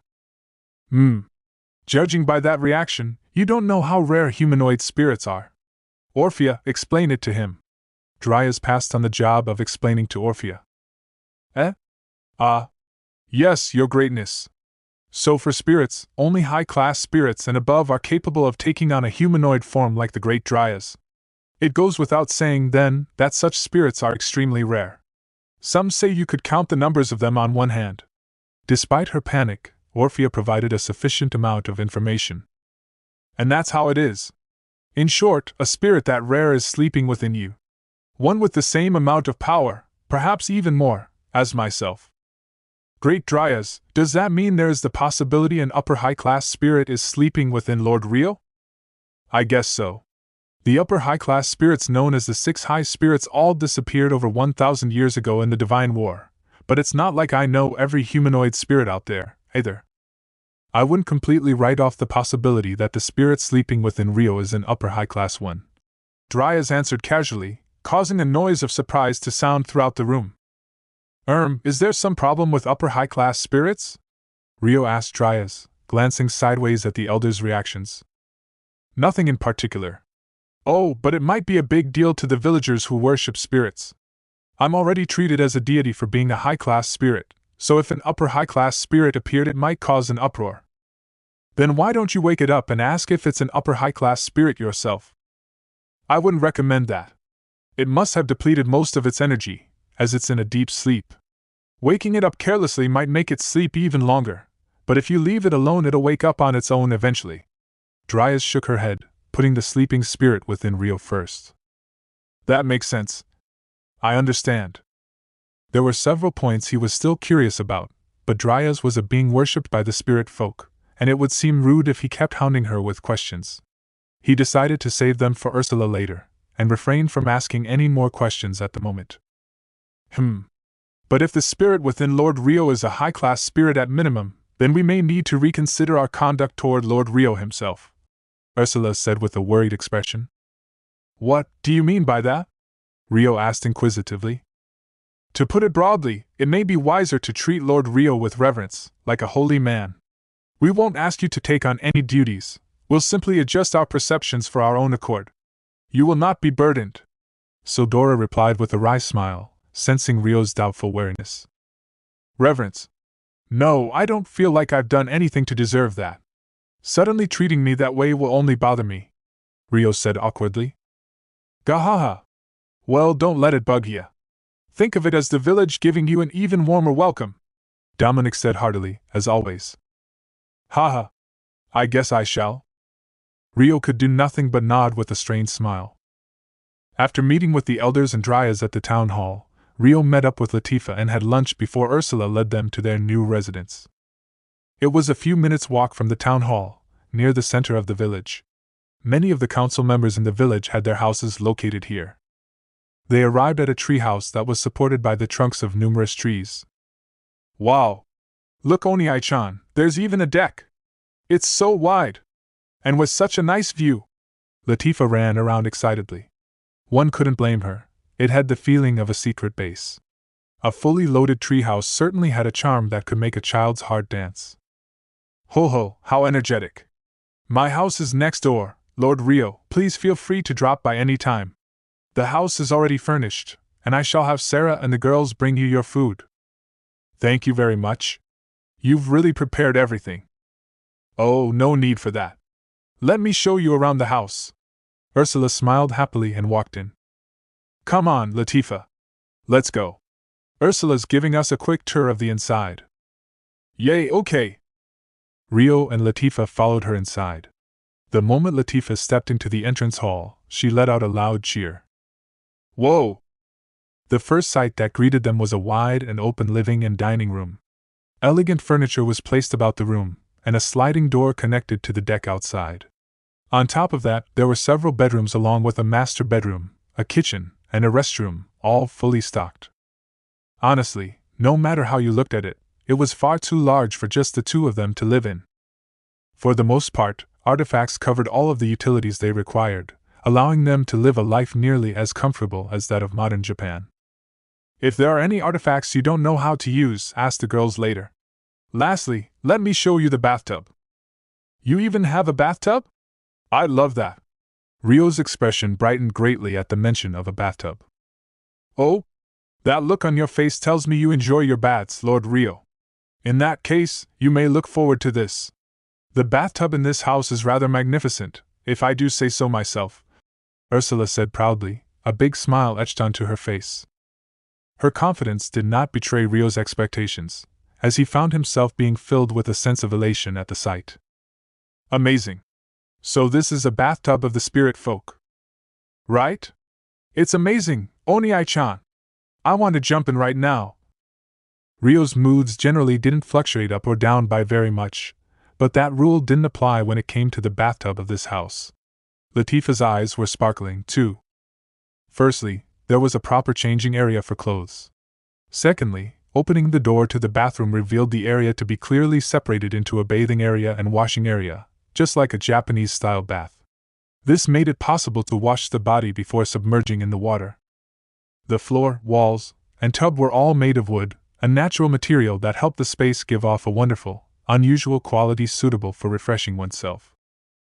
Judging by that reaction, you don't know how rare humanoid spirits are. Orphea, explain it to him. Dryas passed on the job of explaining to Orphea. Yes, your greatness. So for spirits, only high-class spirits and above are capable of taking on a humanoid form like the Great Dryas. It goes without saying, then, that such spirits are extremely rare. Some say you could count the numbers of them on one hand. Despite her panic, Orphea provided a sufficient amount of information. And that's how it is. In short, a spirit that rare is sleeping within you. One with the same amount of power, perhaps even more, as myself. Great Dryas, does that mean there is the possibility an upper high-class spirit is sleeping within Lord Rio? I guess so. The upper high-class spirits known as the Six High Spirits all disappeared over 1,000 years ago in the Divine War, but it's not like I know every humanoid spirit out there, either. I wouldn't completely write off the possibility that the spirit sleeping within Rio is an upper high-class one. Dryas answered casually, causing a noise of surprise to sound throughout the room. Is there some problem with upper high-class spirits? Rio asked Dryas, glancing sideways at the elder's reactions. Nothing in particular. Oh, but it might be a big deal to the villagers who worship spirits. I'm already treated as a deity for being a high-class spirit, so if an upper high-class spirit appeared it might cause an uproar. Then why don't you wake it up and ask if it's an upper high-class spirit yourself? I wouldn't recommend that. It must have depleted most of its energy, as it's in a deep sleep. Waking it up carelessly might make it sleep even longer, but if you leave it alone it'll wake up on its own eventually. Dryas shook her head, putting the sleeping spirit within Rio first. That makes sense. I understand. There were several points he was still curious about, but Dryas was a being worshipped by the spirit folk, and it would seem rude if he kept hounding her with questions. He decided to save them for Ursula later, and refrained from asking any more questions at the moment. But if the spirit within Lord Rio is a high-class spirit at minimum, then we may need to reconsider our conduct toward Lord Rio himself, Ursula said with a worried expression. What do you mean by that? Rio asked inquisitively. To put it broadly, it may be wiser to treat Lord Rio with reverence, like a holy man. We won't ask you to take on any duties, we'll simply adjust our perceptions for our own accord. You will not be burdened. Sildora replied with a wry smile, sensing Rio's doubtful wariness. Reverence? No, I don't feel like I've done anything to deserve that. Suddenly treating me that way will only bother me, Rio said awkwardly. Gahaha. Well, don't let it bug ya. Think of it as the village giving you an even warmer welcome, Dominic said heartily, as always. Haha. I guess I shall. Rio could do nothing but nod with a strained smile. After meeting with the elders and dryads at the town hall, Rio met up with Latifah and had lunch before Ursula led them to their new residence. It was a few minutes' walk from the town hall, near the center of the village. Many of the council members in the village had their houses located here. They arrived at a treehouse that was supported by the trunks of numerous trees. Wow! Look, Oniai-chan, there's even a deck! It's so wide! And with such a nice view! Latifah ran around excitedly. One couldn't blame her. It had the feeling of a secret base. A fully loaded treehouse certainly had a charm that could make a child's heart dance. Ho ho, how energetic! My house is next door, Lord Rio, please feel free to drop by any time. The house is already furnished, and I shall have Sarah and the girls bring you your food. Thank you very much. You've really prepared everything. Oh, no need for that. Let me show you around the house. Ursula smiled happily and walked in. Come on, Latifah. Let's go. Ursula's giving us a quick tour of the inside. Yay, okay. Rio and Latifah followed her inside. The moment Latifah stepped into the entrance hall, she let out a loud cheer. Whoa! The first sight that greeted them was a wide and open living and dining room. Elegant furniture was placed about the room, and a sliding door connected to the deck outside. On top of that, there were several bedrooms along with a master bedroom, a kitchen, and a restroom, all fully stocked. Honestly, no matter how you looked at it, it was far too large for just the two of them to live in. For the most part, artifacts covered all of the utilities they required, allowing them to live a life nearly as comfortable as that of modern Japan. If there are any artifacts you don't know how to use, ask the girls later. Lastly, let me show you the bathtub. You even have a bathtub? I love that. Rio's expression brightened greatly at the mention of a bathtub. Oh? That look on your face tells me you enjoy your baths, Lord Rio. In that case, you may look forward to this. The bathtub in this house is rather magnificent, if I do say so myself, Ursula said proudly, a big smile etched onto her face. Her confidence did not betray Rio's expectations, as he found himself being filled with a sense of elation at the sight. Amazing. So this is a bathtub of the spirit folk. Right? It's amazing, Oniai-chan. I want to jump in right now. Rio's moods generally didn't fluctuate up or down by very much, but that rule didn't apply when it came to the bathtub of this house. Latifah's eyes were sparkling, too. Firstly, there was a proper changing area for clothes. Secondly, opening the door to the bathroom revealed the area to be clearly separated into a bathing area and washing area, just like a Japanese-style bath. This made it possible to wash the body before submerging in the water. The floor, walls, and tub were all made of wood, a natural material that helped the space give off a wonderful, unusual quality suitable for refreshing oneself.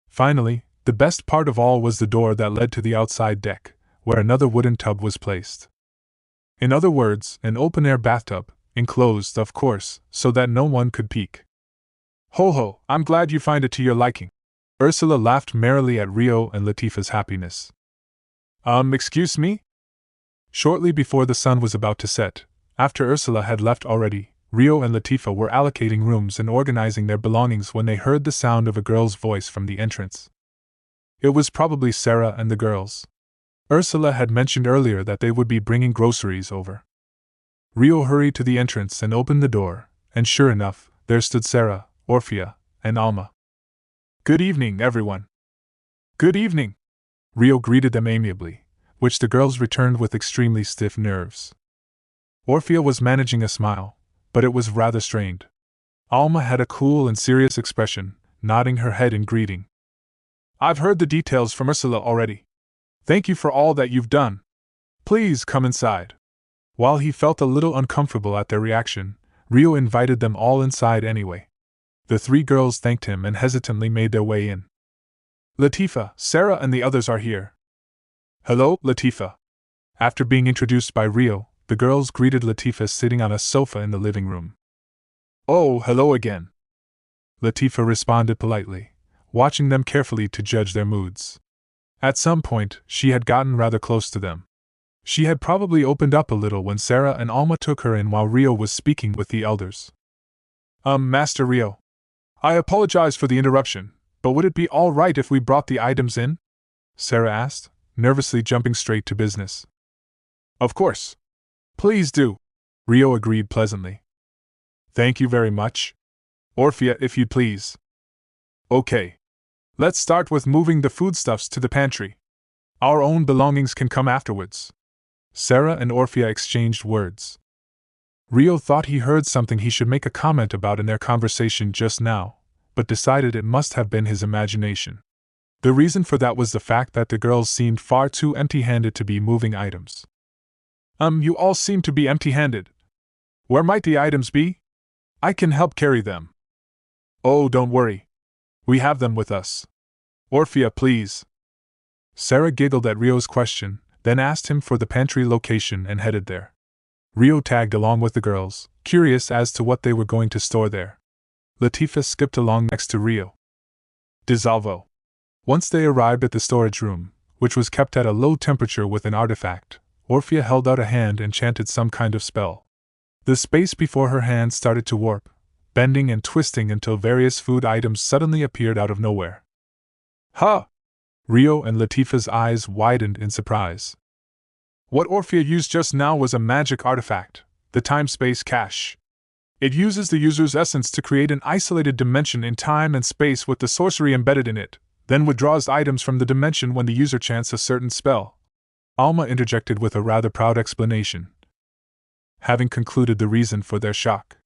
Finally, the best part of all was the door that led to the outside deck, where another wooden tub was placed. In other words, an open-air bathtub, enclosed, of course, so that no one could peek. Ho ho, I'm glad you find it to your liking. Ursula laughed merrily at Rio and Latifah's happiness. Excuse me? Shortly before the sun was about to set, after Ursula had left already, Rio and Latifah were allocating rooms and organizing their belongings when they heard the sound of a girl's voice from the entrance. It was probably Sarah and the girls. Ursula had mentioned earlier that they would be bringing groceries over. Rio hurried to the entrance and opened the door, and sure enough, there stood Sarah, Orphea, and Alma. Good evening, everyone. Good evening. Rio greeted them amiably, which the girls returned with extremely stiff nerves. Orphea was managing a smile, but it was rather strained. Alma had a cool and serious expression, nodding her head in greeting. "I've heard the details from Ursula already. Thank you for all that you've done. Please come inside." While he felt a little uncomfortable at their reaction, Rio invited them all inside anyway. The three girls thanked him and hesitantly made their way in. "Latifah, Sarah, and the others are here." "Hello, Latifah." After being introduced by Rio, the girls greeted Latifah sitting on a sofa in the living room. "Oh, hello again." Latifah responded politely, watching them carefully to judge their moods. At some point, she had gotten rather close to them. She had probably opened up a little when Sarah and Alma took her in while Rio was speaking with the elders. Master Rio. I apologize for the interruption, but would it be all right if we brought the items in?" Sarah asked, nervously jumping straight to business. "Of course. Please do," Rio agreed pleasantly. "Thank you very much. Orphea, if you'd please." "Okay. Let's start with moving the foodstuffs to the pantry. Our own belongings can come afterwards." Sarah and Orphea exchanged words. Rio thought he heard something he should make a comment about in their conversation just now, but decided it must have been his imagination. The reason for that was the fact that the girls seemed far too empty-handed to be moving items. You all seem to be empty-handed. Where might the items be? I can help carry them." "Oh, don't worry. We have them with us. Orphea, please." Sarah giggled at Rio's question, then asked him for the pantry location and headed there. Rio tagged along with the girls, curious as to what they were going to store there. Latifah skipped along next to Rio. Dissolvo. Once they arrived at the storage room, which was kept at a low temperature with an artifact, Orphea held out a hand and chanted some kind of spell. The space before her hand started to warp, bending and twisting until various food items suddenly appeared out of nowhere. "Huh!" Rio and Latifah's eyes widened in surprise. What Orphea used just now was a magic artifact, the time-space cache. It uses the user's essence to create an isolated dimension in time and space with the sorcery embedded in it, then withdraws items from the dimension when the user chants a certain spell. Alma interjected with a rather proud explanation, having concluded the reason for their shock.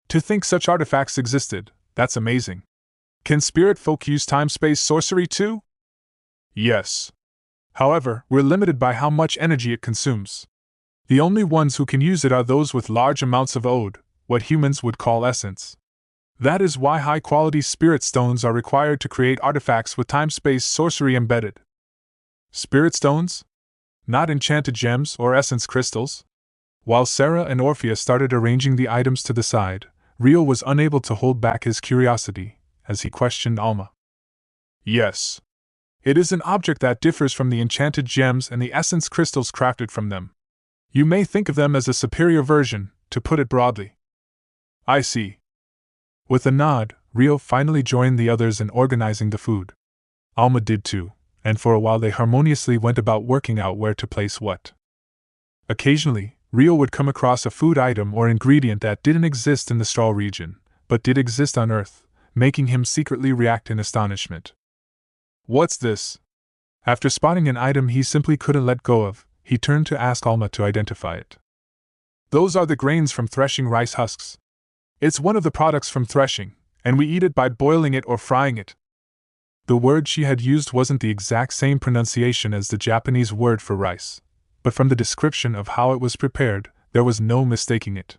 "To think such artifacts existed, that's amazing. Can spirit folk use time-space sorcery too?" "Yes. However, we're limited by how much energy it consumes. The only ones who can use it are those with large amounts of ode, what humans would call essence. That is why high-quality spirit stones are required to create artifacts with time-space sorcery embedded." "Spirit stones? Not enchanted gems or essence crystals?" While Sarah and Orphea started arranging the items to the side, Rio was unable to hold back his curiosity, as he questioned Alma. "Yes. It is an object that differs from the enchanted gems and the essence crystals crafted from them. You may think of them as a superior version, to put it broadly." "I see." With a nod, Rio finally joined the others in organizing the food. Alma did too, and for a while they harmoniously went about working out where to place what. Occasionally, Rio would come across a food item or ingredient that didn't exist in the Straw region, but did exist on Earth, making him secretly react in astonishment. "What's this?" After spotting an item he simply couldn't let go of, he turned to ask Alma to identify it. "Those are the grains from threshing rice husks. It's one of the products from threshing, and we eat it by boiling it or frying it." The word she had used wasn't the exact same pronunciation as the Japanese word for rice, but from the description of how it was prepared, there was no mistaking it.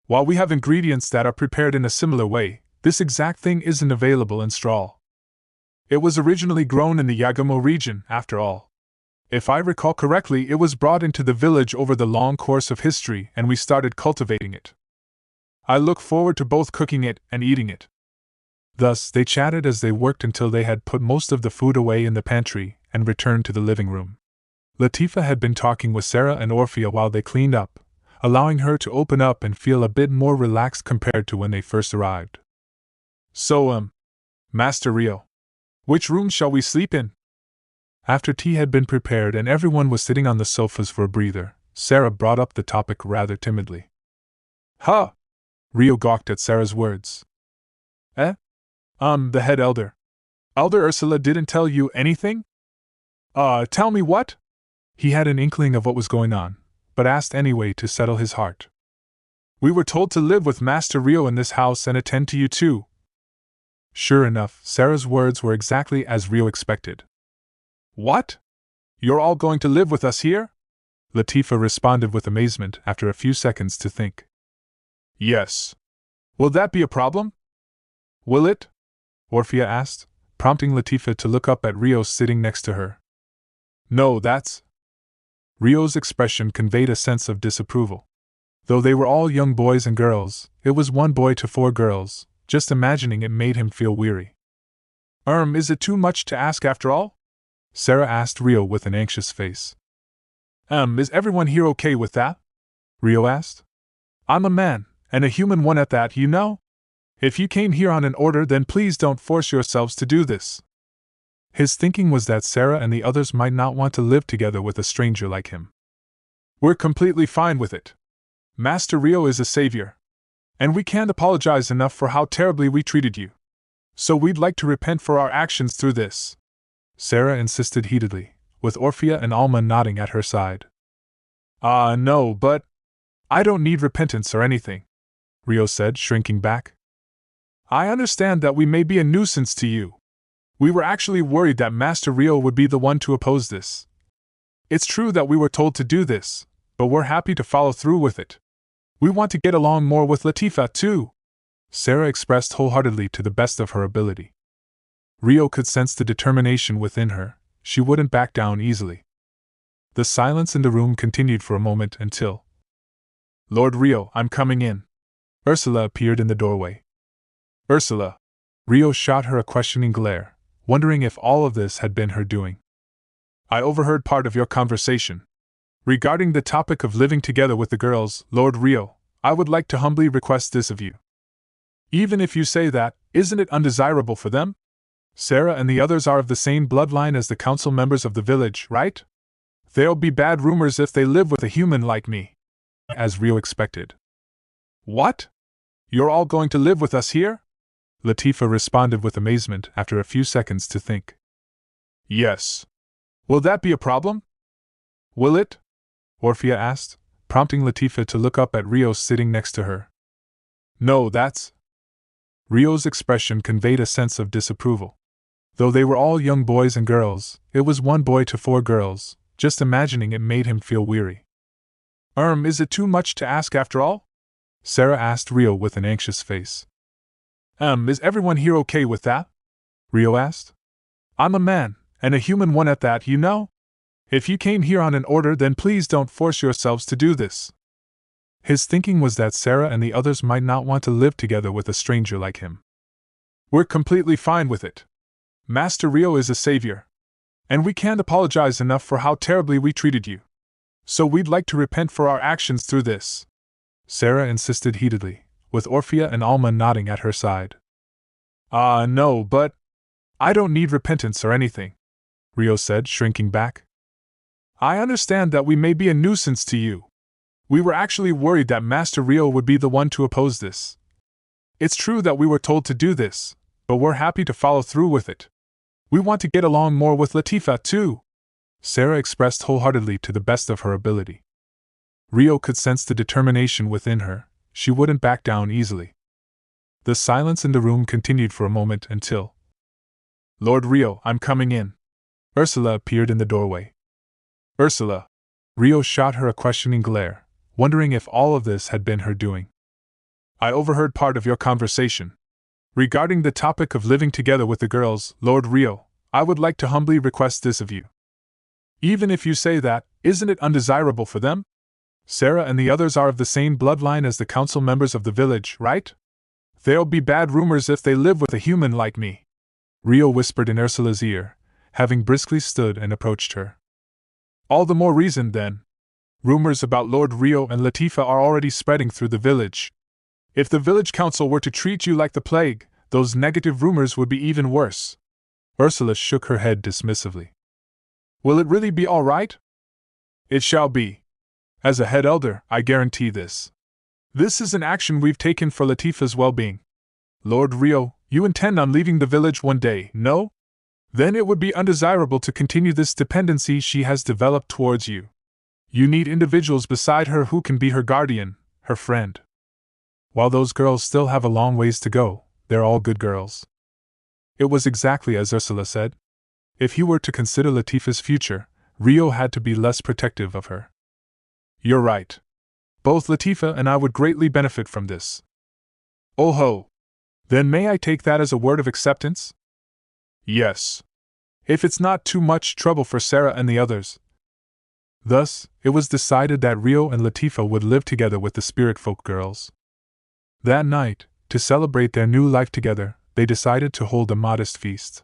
"While we have ingredients that are prepared in a similar way, this exact thing isn't available in Straw. It was originally grown in the Yagumo region, after all. If I recall correctly, it was brought into the village over the long course of history and we started cultivating it. I look forward to both cooking it and eating it." Thus, they chatted as they worked until they had put most of the food away in the pantry and returned to the living room. Latifah had been talking with Sarah and Orphea while they cleaned up, allowing her to open up and feel a bit more relaxed compared to when they first arrived. "So, Master Rio, which room shall we sleep in?" After tea had been prepared and everyone was sitting on the sofas for a breather, Sarah brought up the topic rather timidly. "Huh!" Rio gawked at Sarah's words. The head elder. Elder Ursula didn't tell you anything?" Tell me what?" He had an inkling of what was going on, but asked anyway to settle his heart. "We were told to live with Master Rio in this house and attend to you too." Sure enough, Sarah's words were exactly as Rio expected. "What? You're all going to live with us here?" Latifah responded with amazement after a few seconds to think. "Yes. Will that be a problem?" "Will it?" Orphea asked, prompting Latifah to look up at Rio sitting next to her. "No, that's—" Rio's expression conveyed a sense of disapproval. Though they were all young boys and girls, it was 1 boy to 4 girls. Just imagining it made him feel weary. Is it too much to ask after all?" Sarah asked Rio with an anxious face. Is everyone here okay with that?" Rio asked. "I'm a man, and a human one at that, you know? If you came here on an order, then please don't force yourselves to do this." His thinking was that Sarah and the others might not want to live together with a stranger like him. "We're completely fine with it. Master Rio is a savior. And we can't apologize enough for how terribly we treated you. So we'd like to repent for our actions through this," Sarah insisted heatedly, with Orphea and Alma nodding at her side. No, but I don't need repentance or anything," Rio said, shrinking back. "I understand that we may be a nuisance to you. We were actually worried that Master Rio would be the one to oppose this. It's true that we were told to do this, but we're happy to follow through with it. We want to get along more with Latifah too," Sarah expressed wholeheartedly to the best of her ability. Rio could sense the determination within her. She wouldn't back down easily. The silence in the room continued for a moment until, "Lord Rio, I'm coming in." Ursula appeared in the doorway. "Ursula." Rio shot her a questioning glare, wondering if all of this had been her doing. "I overheard part of your conversation. Regarding the topic of living together with the girls, Lord Rio, I would like to humbly request this of you. Even if you say that, isn't it undesirable for them? Sarah and the others are of the same bloodline as the council members of the village, right? There'll be bad rumors if they live with a human like me." As Rio expected. "What? You're all going to live with us here?" Latifah responded with amazement after a few seconds to think. "Yes. Will that be a problem?" "Will it?" Orphea asked, prompting Latifah to look up at Rio sitting next to her. "No, that's—" Rio's expression conveyed a sense of disapproval. Though they were all young boys and girls, it was 1 boy to 4 girls. Just imagining it made him feel weary. Is it too much to ask after all?" Sarah asked Rio with an anxious face. Is everyone here okay with that?" Rio asked. "I'm a man, and a human one at that, you know? If you came here on an order, then please don't force yourselves to do this." His thinking was that Sarah and the others might not want to live together with a stranger like him. "We're completely fine with it. Master Rio is a savior. And we can't apologize enough for how terribly we treated you. So we'd like to repent for our actions through this," Sarah insisted heatedly, with Orphea and Alma nodding at her side. No, but I don't need repentance or anything," Rio said, shrinking back. "I understand that we may be a nuisance to you. We were actually worried that Master Rio would be the one to oppose this. It's true that we were told to do this, but we're happy to follow through with it. We want to get along more with Latifah too," Sarah expressed wholeheartedly to the best of her ability. Rio could sense the determination within her. She wouldn't back down easily. The silence in the room continued for a moment until, "Lord Rio, I'm coming in." Ursula appeared in the doorway. "Ursula." Rio shot her a questioning glare, wondering if all of this had been her doing. "I overheard part of your conversation. Regarding the topic of living together with the girls, Lord Rio, I would like to humbly request this of you. Even if you say that, isn't it undesirable for them? Sarah and the others are of the same bloodline as the council members of the village, right? There'll be bad rumors if they live with a human like me," Rio whispered in Ursula's ear, having briskly stood and approached her. "All the more reason, then. Rumors about Lord Rio and Latifah are already spreading through the village. If the village council were to treat you like the plague, those negative rumors would be even worse." Ursula shook her head dismissively. "Will it really be all right?" "It shall be. As a head elder, I guarantee this. This is an action we've taken for Latifah's well-being. Lord Rio, you intend on leaving the village one day, no?" then it would be undesirable to continue this dependency she has developed towards you. You need individuals beside her who can be her guardian, her friend. While those girls still have a long ways to go, they're all good girls. It was exactly as Ursula said. If he were to consider Latifah's future, Rio had to be less protective of her. You're right. Both Latifah and I would greatly benefit from this. Oh ho! Then may I take that as a word of acceptance? Yes. If it's not too much trouble for Sarah and the others. Thus, it was decided that Rio and Latifah would live together with the Spirit Folk girls. That night, to celebrate their new life together, they decided to hold a modest feast.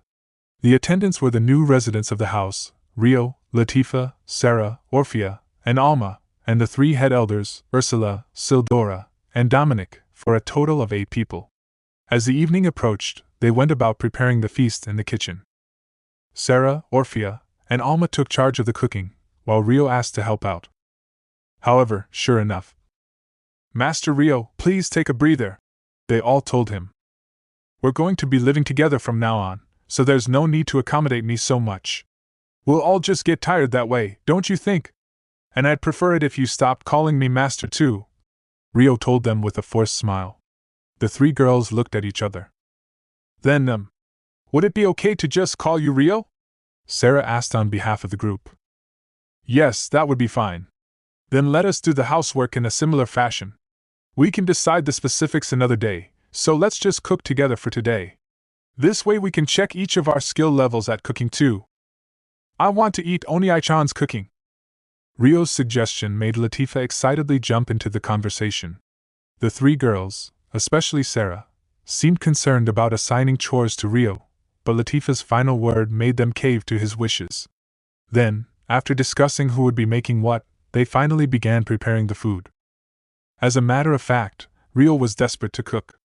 The attendants were the new residents of the house, Rio, Latifah, Sarah, Orphea, and Alma, and the 3 head elders, Ursula, Sildora, and Dominic, for a total of 8 people. As the evening approached, they went about preparing the feast in the kitchen. Sarah, Orphea, and Alma took charge of the cooking, while Rio asked to help out. However, sure enough, Master Rio, please take a breather, they all told him. We're going to be living together from now on, so there's no need to accommodate me so much. We'll all just get tired that way, don't you think? And I'd prefer it if you stopped calling me Master too, Rio told them with a forced smile. The 3 girls looked at each other. Then, would it be okay to just call you Rio? Sarah asked on behalf of the group. Yes, that would be fine. Then let us do the housework in a similar fashion. We can decide the specifics another day, so let's just cook together for today. This way we can check each of our skill levels at cooking too. I want to eat Oni-chan's cooking. Rio's suggestion made Latifah excitedly jump into the conversation. The 3 girls, especially Sarah, seemed concerned about assigning chores to Rio, but Latifah's final word made them cave to his wishes. Then, after discussing who would be making what, they finally began preparing the food. As a matter of fact, Rio was desperate to cook.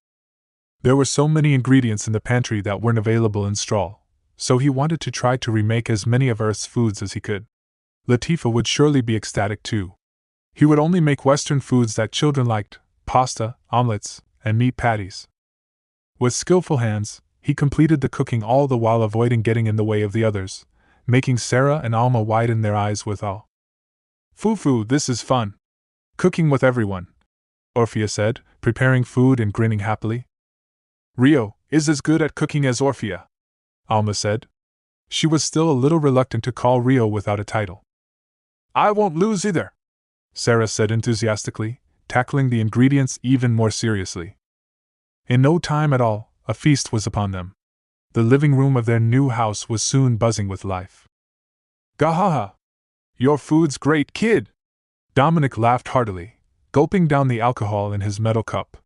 There were so many ingredients in the pantry that weren't available in Strahl, so he wanted to try to remake as many of Earth's foods as he could. Latifah would surely be ecstatic too. He would only make Western foods that children liked: pasta, omelets, and meat patties. With skillful hands, he completed the cooking, all the while avoiding getting in the way of the others, making Sarah and Alma widen their eyes with awe. Foo-foo, this is fun. Cooking with everyone, Orphea said, preparing food and grinning happily. Rio is as good at cooking as Orphea, Alma said. She was still a little reluctant to call Rio without a title. I won't lose either, Sarah said enthusiastically, tackling the ingredients even more seriously. In no time at all, a feast was upon them. The living room of their new house was soon buzzing with life. Gahaha! Your food's great, kid! Dominic laughed heartily, gulping down the alcohol in his metal cup.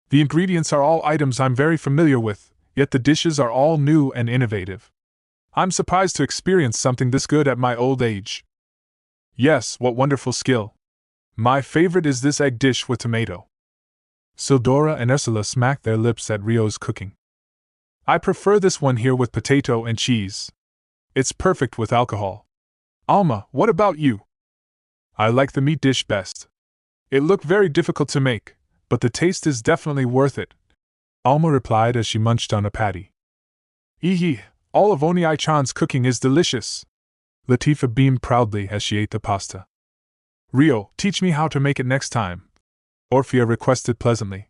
The ingredients are all items I'm very familiar with, yet the dishes are all new and innovative. I'm surprised to experience something this good at my old age. Yes, what wonderful skill. My favorite is this egg dish with tomato. Sildora and Ursula smacked their lips at Rio's cooking. I prefer this one here with potato and cheese. It's perfect with alcohol. Alma, what about you? I like the meat dish best. It looked very difficult to make, but the taste is definitely worth it, Alma replied as she munched on a patty. Eehee, all of Oni-chan's cooking is delicious. Latifah beamed proudly as she ate the pasta. Rio, teach me how to make it next time, Orphea requested pleasantly.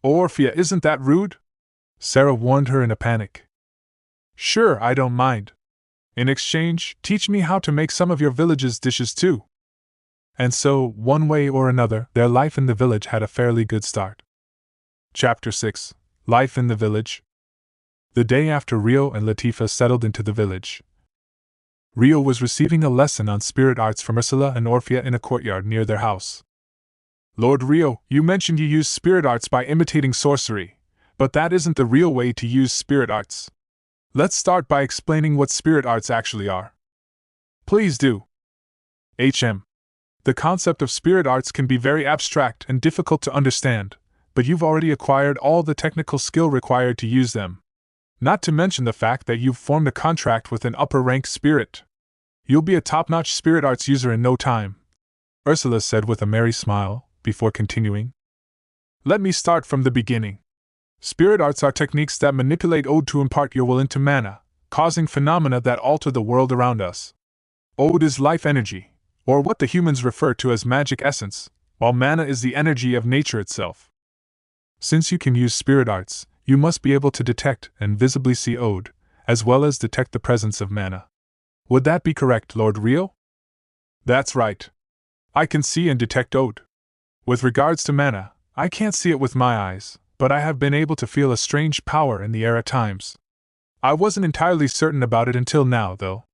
Orphea, isn't that rude? Sarah warned her in a panic. Sure, I don't mind. In exchange, teach me how to make some of your village's dishes too. And so, one way or another, their life in the village had a fairly good start. Chapter 6: Life in the Village. The day after Rio and Latifah settled into the village, Rio was receiving a lesson on spirit arts from Ursula and Orphea in a courtyard near their house. Lord Rio, you mentioned you use spirit arts by imitating sorcery, but that isn't the real way to use spirit arts. Let's start by explaining what spirit arts actually are. Please do. The concept of spirit arts can be very abstract and difficult to understand, but you've already acquired all the technical skill required to use them. Not to mention the fact that you've formed a contract with an upper-rank spirit. You'll be a top-notch spirit arts user in no time, Ursula said with a merry smile, before continuing. Let me start from the beginning. Spirit arts are techniques that manipulate Ode to impart your will into mana, causing phenomena that alter the world around us. Ode is life energy, or what the humans refer to as magic essence, while mana is the energy of nature itself. Since you can use spirit arts, you must be able to detect and visibly see Ode, as well as detect the presence of mana. Would that be correct, Lord Rio? That's right. I can see and detect Ode. With regards to mana, I can't see it with my eyes, but I have been able to feel a strange power in the air at times. I wasn't entirely certain about it until now, though.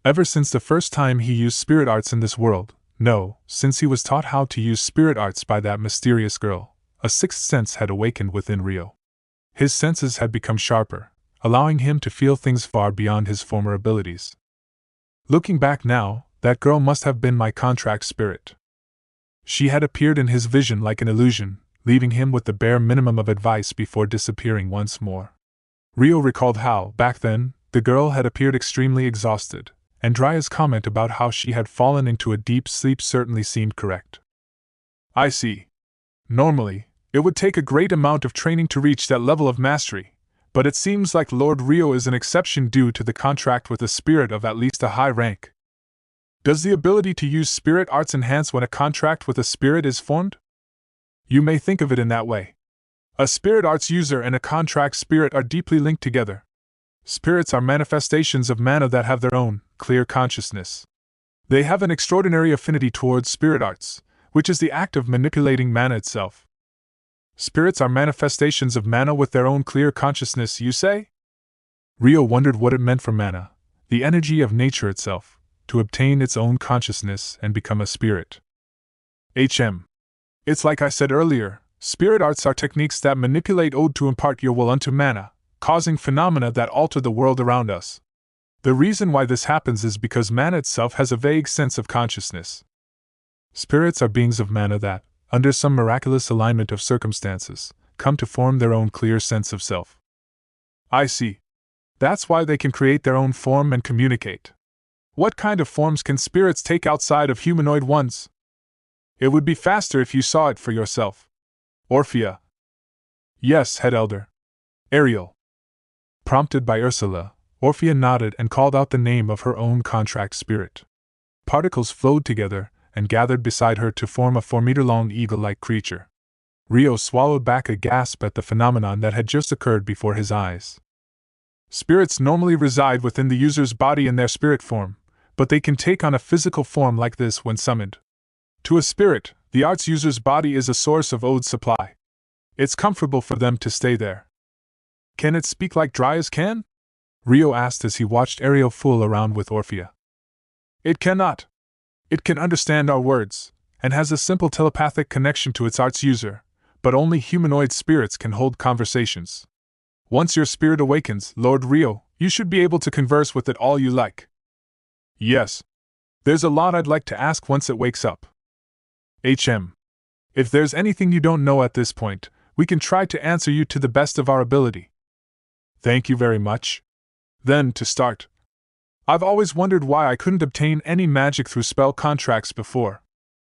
Ever since the first time he used spirit arts in this world, no, since he was taught how to use spirit arts by that mysterious girl, a sixth sense had awakened within Rio. His senses had become sharper, allowing him to feel things far beyond his former abilities. Looking back now, that girl must have been my contract spirit. She had appeared in his vision like an illusion, leaving him with the bare minimum of advice before disappearing once more. Rio recalled how, back then, the girl had appeared extremely exhausted, and Draya's comment about how she had fallen into a deep sleep certainly seemed correct. I see. Normally, it would take a great amount of training to reach that level of mastery, but it seems like Lord Rio is an exception due to the contract with a spirit of at least a high rank. Does the ability to use spirit arts enhance when a contract with a spirit is formed? You may think of it in that way. A spirit arts user and a contract spirit are deeply linked together. Spirits are manifestations of mana that have their own, clear consciousness. They have an extraordinary affinity towards spirit arts, which is the act of manipulating mana itself. Spirits are manifestations of mana with their own clear consciousness, you say? Rio wondered what it meant for mana, the energy of nature itself, to obtain its own consciousness and become a spirit. It's like I said earlier, spirit arts are techniques that manipulate Ode to impart your will unto mana, causing phenomena that alter the world around us. The reason why this happens is because mana itself has a vague sense of consciousness. Spirits are beings of mana that, under some miraculous alignment of circumstances, come to form their own clear sense of self. I see. That's why they can create their own form and communicate. What kind of forms can spirits take outside of humanoid ones? It would be faster if you saw it for yourself. Orphea. Yes, Head Elder. Ariel. Prompted by Ursula, Orphea nodded and called out the name of her own contract spirit. Particles flowed together and gathered beside her to form a 4-meter-long eagle-like creature. Rio swallowed back a gasp at the phenomenon that had just occurred before his eyes. Spirits normally reside within the user's body in their spirit form, but they can take on a physical form like this when summoned. To a spirit, the arts user's body is a source of Ode supply. It's comfortable for them to stay there. Can it speak like Dryas can? Rio asked as he watched Ariel fool around with Orphea. It cannot. It can understand our words, and has a simple telepathic connection to its arts user, but only humanoid spirits can hold conversations. Once your spirit awakens, Lord Rio, you should be able to converse with it all you like. Yes. There's a lot I'd like to ask once it wakes up. If there's anything you don't know at this point, we can try to answer you to the best of our ability. Thank you very much. Then, to start, I've always wondered why I couldn't obtain any magic through spell contracts before.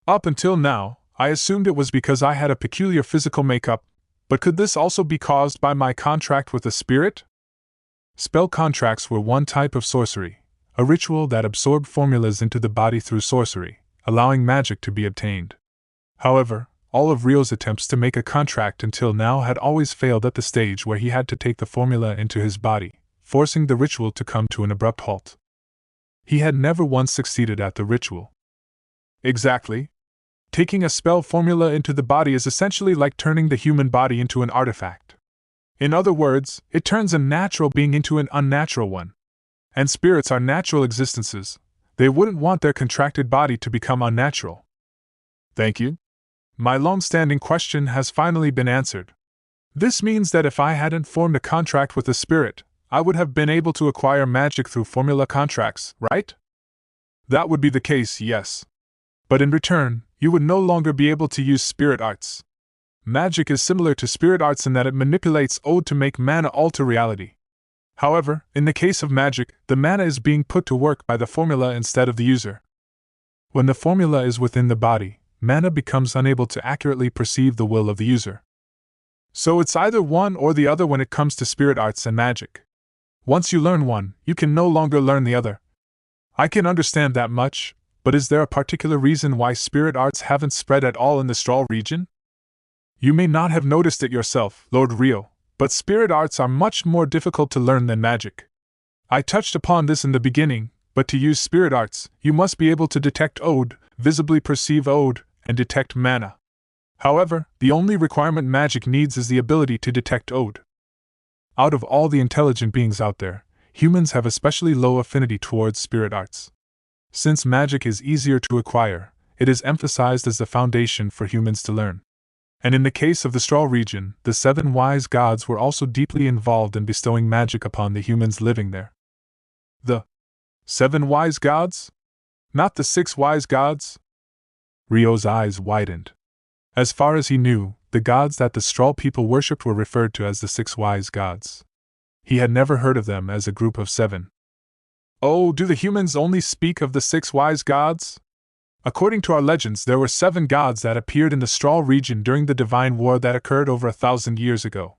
Up until now, I assumed it was because I had a peculiar physical makeup, but could this also be caused by my contract with a spirit? Spell contracts were one type of sorcery, a ritual that absorbed formulas into the body through sorcery, allowing magic to be obtained. However, all of Rio's attempts to make a contract until now had always failed at the stage where he had to take the formula into his body, forcing the ritual to come to an abrupt halt. He had never once succeeded at the ritual. Exactly. Taking a spell formula into the body is essentially like turning the human body into an artifact. In other words, it turns a natural being into an unnatural one. And spirits are natural existences. They wouldn't want their contracted body to become unnatural. Thank you. My long-standing question has finally been answered. This means that if I hadn't formed a contract with a spirit, I would have been able to acquire magic through formula contracts, right? That would be the case, yes. But in return, you would no longer be able to use spirit arts. Magic is similar to spirit arts in that it manipulates Ode to make mana alter reality. However, in the case of magic, the mana is being put to work by the formula instead of the user. When the formula is within the body, mana becomes unable to accurately perceive the will of the user. So it's either one or the other when it comes to spirit arts and magic. Once you learn one, you can no longer learn the other. I can understand that much, but is there a particular reason why spirit arts haven't spread at all in the Strahl region? You may not have noticed it yourself, Lord Rio, but spirit arts are much more difficult to learn than magic. I touched upon this in the beginning, but to use spirit arts, you must be able to detect Ode, visibly perceive Ode, and detect mana. However, the only requirement magic needs is the ability to detect Ode. Out of all the intelligent beings out there, humans have especially low affinity towards spirit arts. Since magic is easier to acquire, it is emphasized as the foundation for humans to learn. And in the case of the Strahl region, the 7 wise gods were also deeply involved in bestowing magic upon the humans living there. The 7 wise gods? Not the 6 wise gods? Rio's eyes widened. As far as he knew, the gods that the Strahl people worshipped were referred to as the 6 wise gods. He had never heard of them as a group of 7. Oh, do the humans only speak of the 6 wise gods? According to our legends, there were 7 gods that appeared in the Strahl region during the divine war that occurred over 1,000 years ago.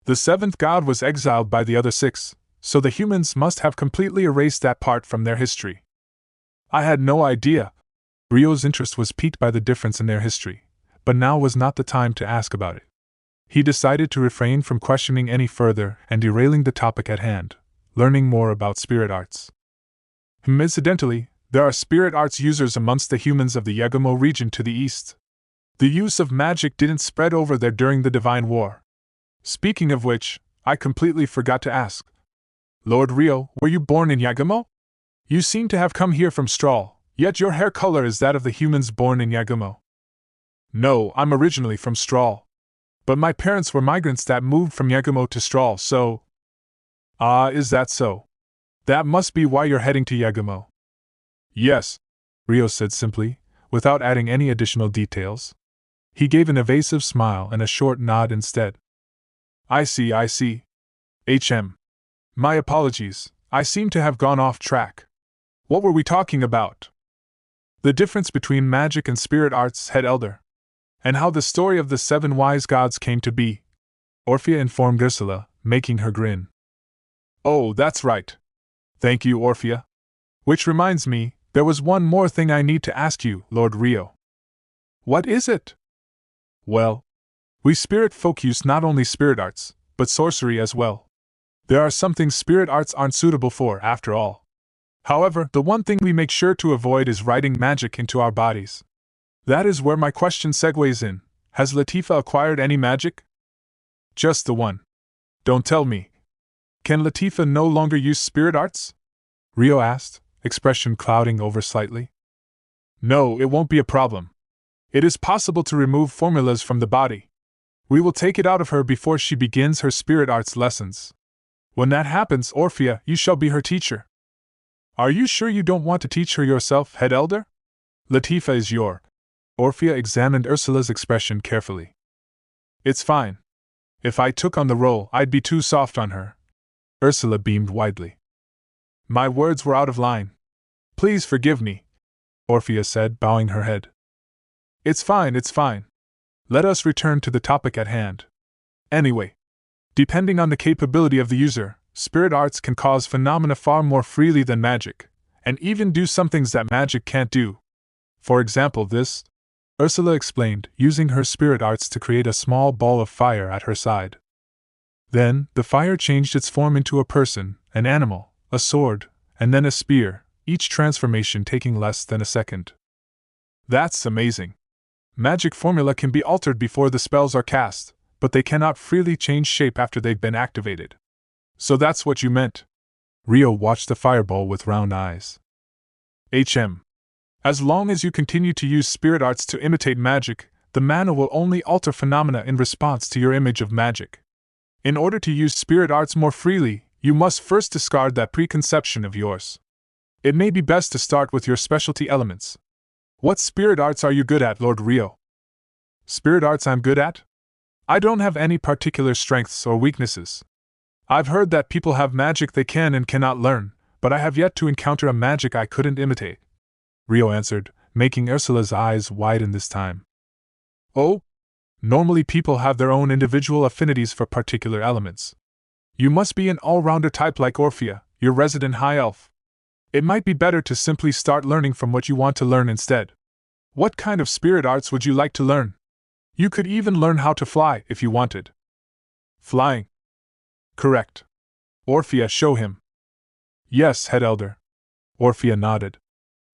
The 7th god was exiled by the other 6, so the humans must have completely erased that part from their history. I had no idea. Rio's interest was piqued by the difference in their history, but now was not the time to ask about it. He decided to refrain from questioning any further and derailing the topic at hand, learning more about spirit arts. Incidentally, there are spirit arts users amongst the humans of the Yagumo region to the east. The use of magic didn't spread over there during the Divine War. Speaking of which, I completely forgot to ask. Lord Rio, were you born in Yagumo? You seem to have come here from Strahl, yet your hair color is that of the humans born in Yagumo. No, I'm originally from Strahl. But my parents were migrants that moved from Yagumo to Strahl, so… Ah, is that so? That must be why you're heading to Yagumo. Yes, Rio said simply, without adding any additional details. He gave an evasive smile and a short nod instead. I see. My apologies, I seem to have gone off track. What were we talking about? The difference between magic and spirit arts, head elder. And how the story of the 7 wise gods came to be, Orphea informed Ursula, making her grin. Oh, that's right. Thank you, Orphea. Which reminds me, there was one more thing I need to ask you, Lord Rio. What is it? Well, we spirit folk use not only spirit arts, but sorcery as well. There are some things spirit arts aren't suitable for, after all. However, the one thing we make sure to avoid is writing magic into our bodies. That is where my question segues in. Has Latifah acquired any magic? Just the one. Don't tell me. Can Latifah no longer use spirit arts? Rio asked, expression clouding over slightly. No, it won't be a problem. It is possible to remove formulas from the body. We will take it out of her before she begins her spirit arts lessons. When that happens, Orphea, you shall be her teacher. Are you sure you don't want to teach her yourself, head elder? Latifah is your… Orphea examined Ursula's expression carefully. It's fine. If I took on the role, I'd be too soft on her. Ursula beamed widely. My words were out of line. Please forgive me, Orphea said, bowing her head. It's fine. Let us return to the topic at hand. Anyway, depending on the capability of the user, spirit arts can cause phenomena far more freely than magic, and even do some things that magic can't do. For example, this, Ursula explained, using her spirit arts to create a small ball of fire at her side. Then, the fire changed its form into a person, an animal, a sword, and then a spear, each transformation taking less than a second. That's amazing. Magic formula can be altered before the spells are cast, but they cannot freely change shape after they've been activated. So that's what you meant. Rio watched the fireball with round eyes. As long as you continue to use spirit arts to imitate magic, the mana will only alter phenomena in response to your image of magic. In order to use spirit arts more freely, you must first discard that preconception of yours. It may be best to start with your specialty elements. What spirit arts are you good at, Lord Rio? Spirit arts I'm good at? I don't have any particular strengths or weaknesses. I've heard that people have magic they can and cannot learn, but I have yet to encounter a magic I couldn't imitate, Rio answered, making Ursula's eyes widen this time. Oh? Normally people have their own individual affinities for particular elements. You must be an all-rounder type like Orphea, your resident high elf. It might be better to simply start learning from what you want to learn instead. What kind of spirit arts would you like to learn? You could even learn how to fly if you wanted. Flying. Correct. Orphea, show him. Yes, Head Elder. Orphea nodded.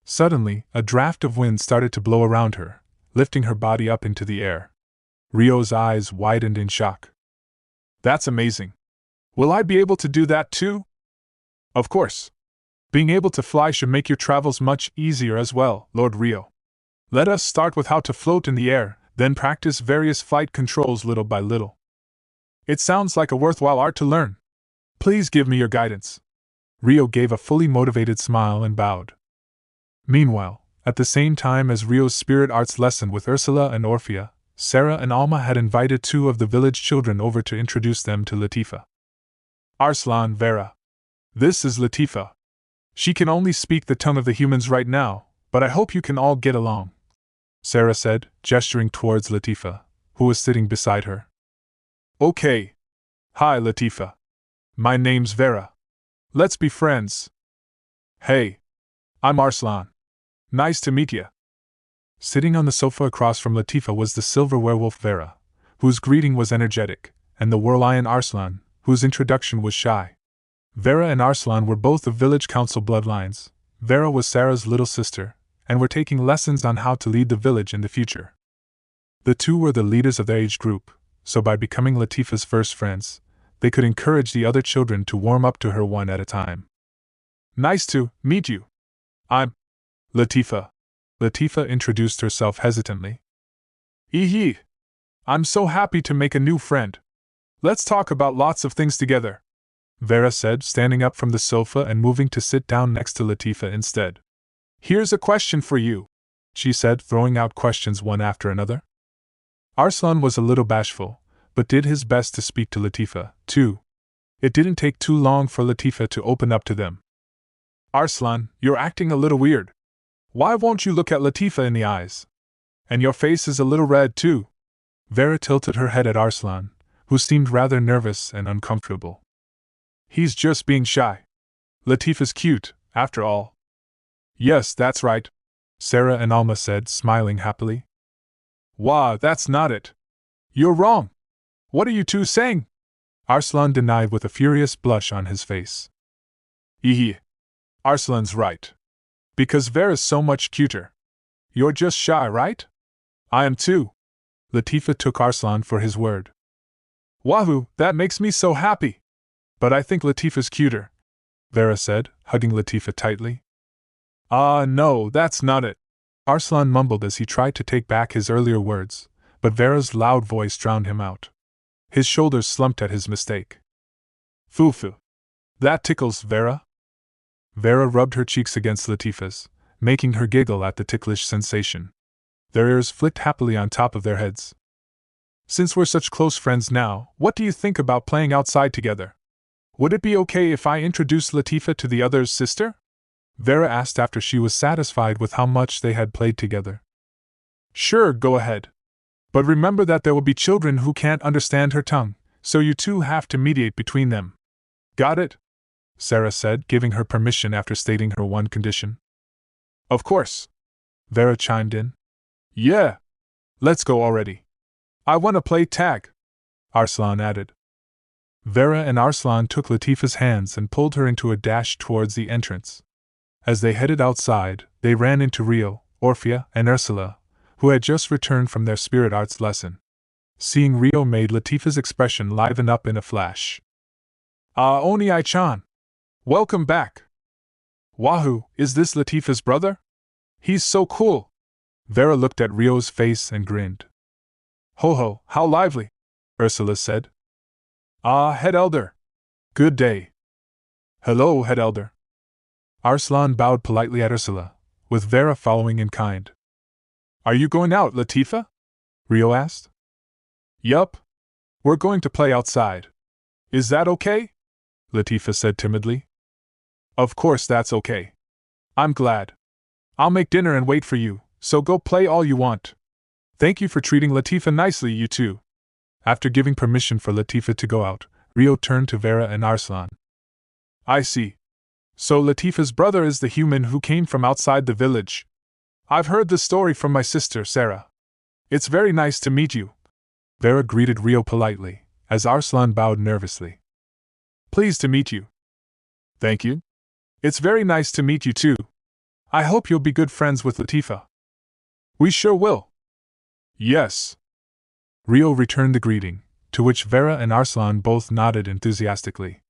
Suddenly, a draft of wind started to blow around her, lifting her body up into the air. Rio's eyes widened in shock. That's amazing. Will I be able to do that too? Of course. Being able to fly should make your travels much easier as well, Lord Rio. Let us start with how to float in the air, then practice various flight controls little by little. It sounds like a worthwhile art to learn. Please give me your guidance. Rio gave a fully motivated smile and bowed. Meanwhile, at the same time as Rio's spirit arts lesson with Ursula and Orphea, Sarah and Alma had invited 2 of the village children over to introduce them to Latifah. Arslan, Vera. This is Latifah. She can only speak the tongue of the humans right now, but I hope you can all get along, Sarah said, gesturing towards Latifah, who was sitting beside her. Okay. Hi, Latifah. My name's Vera. Let's be friends. Hey. I'm Arslan. Nice to meet you. Sitting on the sofa across from Latifah was the silver werewolf Vera, whose greeting was energetic, and the Warlion Arslan, whose introduction was shy. Vera and Arslan were both of village council bloodlines. Vera was Sarah's little sister, and were taking lessons on how to lead the village in the future. The 2 were the leaders of their age group, so by becoming Latifah's first friends, they could encourage the other children to warm up to her one at a time. Nice to meet you. I'm Latifah. Latifah introduced herself hesitantly. Eehee. I'm so happy to make a new friend. Let's talk about lots of things together, Vera said, standing up from the sofa and moving to sit down next to Latifah instead. Here's a question for you, she said, throwing out questions one after another. Arslan was a little bashful, but did his best to speak to Latifah, too. It didn't take too long for Latifah to open up to them. Arslan, you're acting a little weird. Why won't you look at Latifah in the eyes? And your face is a little red, too. Vera tilted her head at Arslan, who seemed rather nervous and uncomfortable. He's just being shy. Latifah's cute, after all. Yes, that's right, Sarah and Alma said, smiling happily. Wah, that's not it. You're wrong. What are you 2 saying? Arslan denied with a furious blush on his face. Eehee. Arslan's right. Because Vera's so much cuter. You're just shy, right? I am too. Latifah took Arslan for his word. Wahoo, that makes me so happy. But I think Latifah's cuter, Vera said, hugging Latifah tightly. No, that's not it. Arslan mumbled as he tried to take back his earlier words, but Vera's loud voice drowned him out. His shoulders slumped at his mistake. Foo-foo. That tickles, Vera. Vera rubbed her cheeks against Latifah's, making her giggle at the ticklish sensation. Their ears flicked happily on top of their heads. Since we're such close friends now, what do you think about playing outside together? Would it be okay if I introduced Latifah to the other's sister? Vera asked after she was satisfied with how much they had played together. Sure, go ahead. But remember that there will be children who can't understand her tongue, so you 2 have to mediate between them. Got it? Sarah said, giving her permission after stating her one condition. Of course. Vera chimed in. Yeah. Let's go already. I want to play tag, Arslan added. Vera and Arslan took Latifah's hands and pulled her into a dash towards the entrance. As they headed outside, they ran into Rio, Orphea, and Ursula, who had just returned from their spirit arts lesson. Seeing Rio made Latifah's expression liven up in a flash. Oni-chan. Welcome back. Wahoo, is this Latifah's brother? He's so cool. Vera looked at Rio's face and grinned. Ho-ho, how lively, Ursula said. Head Elder. Good day. Hello, Head Elder. Arslan bowed politely at Ursula, with Vera following in kind. Are you going out, Latifah? Rio asked. Yup. We're going to play outside. Is that okay? Latifah said timidly. Of course that's okay. I'm glad. I'll make dinner and wait for you, so go play all you want. Thank you for treating Latifah nicely, you two. After giving permission for Latifah to go out, Rio turned to Vera and Arslan. I see. So Latifah's brother is the human who came from outside the village. I've heard the story from my sister, Sarah. It's very nice to meet you. Vera greeted Rio politely, as Arslan bowed nervously. Pleased to meet you. Thank you. It's very nice to meet you too. I hope you'll be good friends with Latifah. We sure will. Yes. Rio returned the greeting, to which Vera and Arslan both nodded enthusiastically.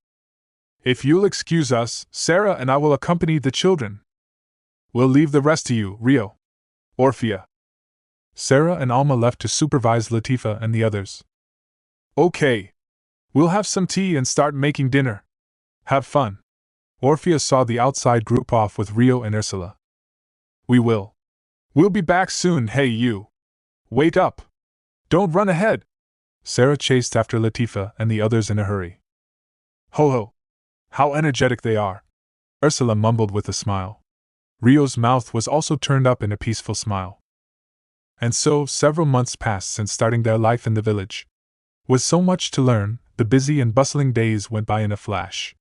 If you'll excuse us, Sarah and I will accompany the children. We'll leave the rest to you, Rio. Orphea. Sarah and Alma left to supervise Latifah and the others. Okay. We'll have some tea and start making dinner. Have fun. Orphea saw the outside group off with Rio and Ursula. We will. We'll be back soon, hey you. Wait up. Don't run ahead. Sarah chased after Latifah and the others in a hurry. Ho ho. How energetic they are. Ursula mumbled with a smile. Rio's mouth was also turned up in a peaceful smile. And so, several months passed since starting their life in the village. With so much to learn, the busy and bustling days went by in a flash.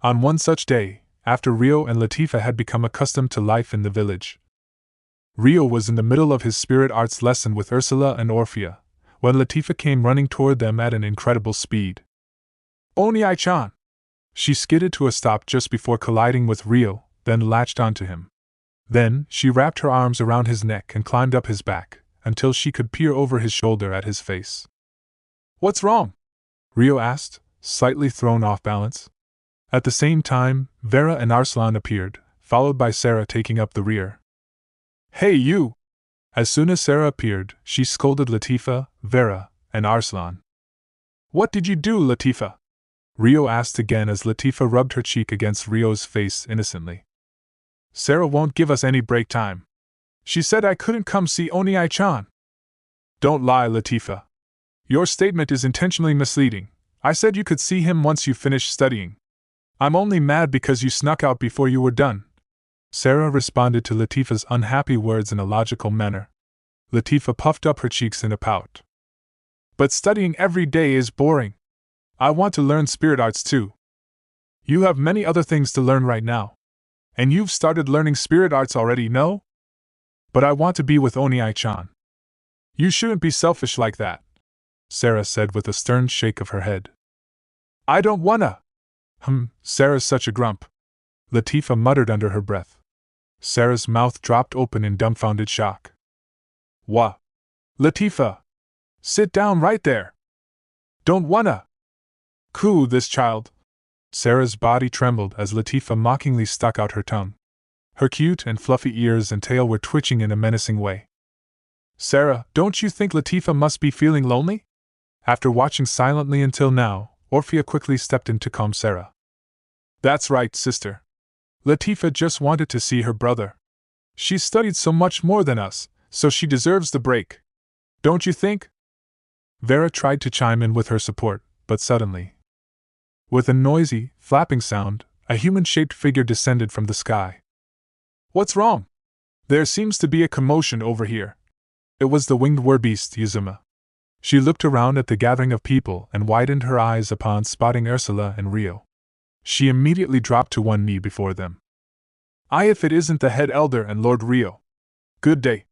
On one such day, after Rio and Latifah had become accustomed to life in the village, Rio was in the middle of his spirit arts lesson with Ursula and Orphea, when Latifah came running toward them at an incredible speed. Oni-chan! She skidded to a stop just before colliding with Rio, then latched onto him. Then, she wrapped her arms around his neck and climbed up his back, until she could peer over his shoulder at his face. What's wrong? Rio asked, slightly thrown off balance. At the same time, Vera and Arslan appeared, followed by Sarah taking up the rear. Hey you! As soon as Sarah appeared, she scolded Latifah, Vera, and Arslan. What did you do, Latifah? Rio asked again as Latifah rubbed her cheek against Rio's face innocently. Sarah won't give us any break time. She said I couldn't come see Oni-chan. Don't lie, Latifah. Your statement is intentionally misleading. I said you could see him once you finished studying. I'm only mad because you snuck out before you were done. Sarah responded to Latifah's unhappy words in a logical manner. Latifah puffed up her cheeks in a pout. But studying every day is boring. I want to learn spirit arts too. You have many other things to learn right now. And you've started learning spirit arts already, no? But I want to be with Oni-chan. You shouldn't be selfish like that, Sarah said with a stern shake of her head. I don't wanna. Sarah's such a grump, Latifah muttered under her breath. Sarah's mouth dropped open in dumbfounded shock. Wha? Latifah! Sit down right there! Don't wanna! Coo this child! Sarah's body trembled as Latifah mockingly stuck out her tongue. Her cute and fluffy ears and tail were twitching in a menacing way. Sarah, don't you think Latifah must be feeling lonely? After watching silently until now, Orphea quickly stepped in to calm Sarah. That's right, sister. Latifah just wanted to see her brother. She's studied so much more than us, so she deserves the break. Don't you think? Vera tried to chime in with her support, but suddenly, with a noisy, flapping sound, a human-shaped figure descended from the sky. What's wrong? There seems to be a commotion over here. It was the winged war-beast, Yuzuma. She looked around at the gathering of people and widened her eyes upon spotting Ursula and Rio. She immediately dropped to one knee before them. If it isn't the head elder and Lord Rio. Good day.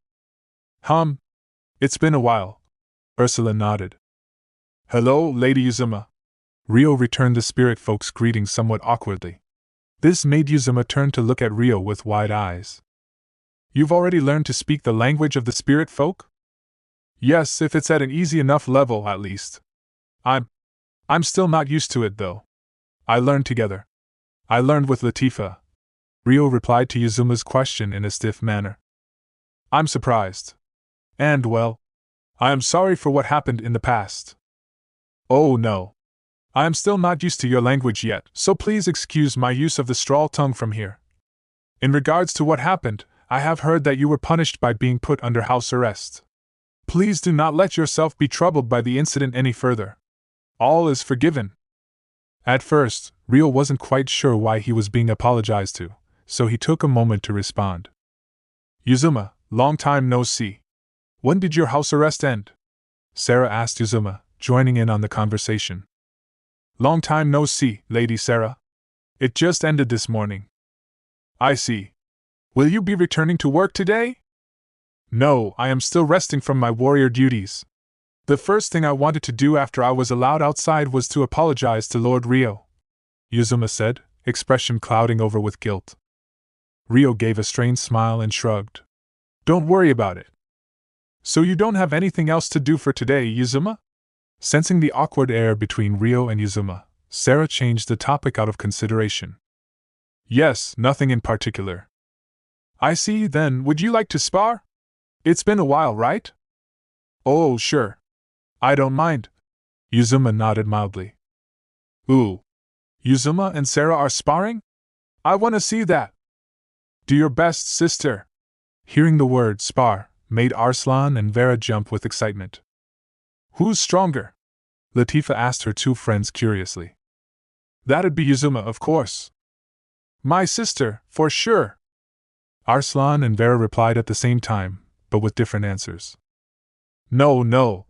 It's been a while. Ursula nodded. Hello, Lady Yuzuma. Rio returned the spirit folk's greeting somewhat awkwardly. This made Yuzuma turn to look at Rio with wide eyes. You've already learned to speak the language of the spirit folk? Yes, if it's at an easy enough level, at least. I'm still not used to it, though. I learned together. I learned with Latifah. Rio replied to Yuzuma's question in a stiff manner. I'm surprised. And, well, I am sorry for what happened in the past. Oh no. I am still not used to your language yet, so please excuse my use of the straw tongue from here. In regards to what happened, I have heard that you were punished by being put under house arrest. Please do not let yourself be troubled by the incident any further. All is forgiven. At first, Rio wasn't quite sure why he was being apologized to, so he took a moment to respond. Yuzuma, long time no see. When did your house arrest end? Sarah asked Yuzuma, joining in on the conversation. Long time no see, Lady Sarah. It just ended this morning. I see. Will you be returning to work today? No, I am still resting from my warrior duties. The first thing I wanted to do after I was allowed outside was to apologize to Lord Rio, Yuzuma said, expression clouding over with guilt. Rio gave a strained smile and shrugged. Don't worry about it. So you don't have anything else to do for today, Yuzuma? Sensing the awkward air between Rio and Yuzuma, Sarah changed the topic out of consideration. Yes, nothing in particular. I see, then would you like to spar? It's been a while, right? Oh, sure. I don't mind. Yuzuma nodded mildly. Ooh. Yuzuma and Sarah are sparring? I want to see that. Do your best, sister. Hearing the word spar made Arslan and Vera jump with excitement. Who's stronger? Latifah asked her two friends curiously. That'd be Yuzuma, of course. My sister, for sure. Arslan and Vera replied at the same time, but with different answers. No.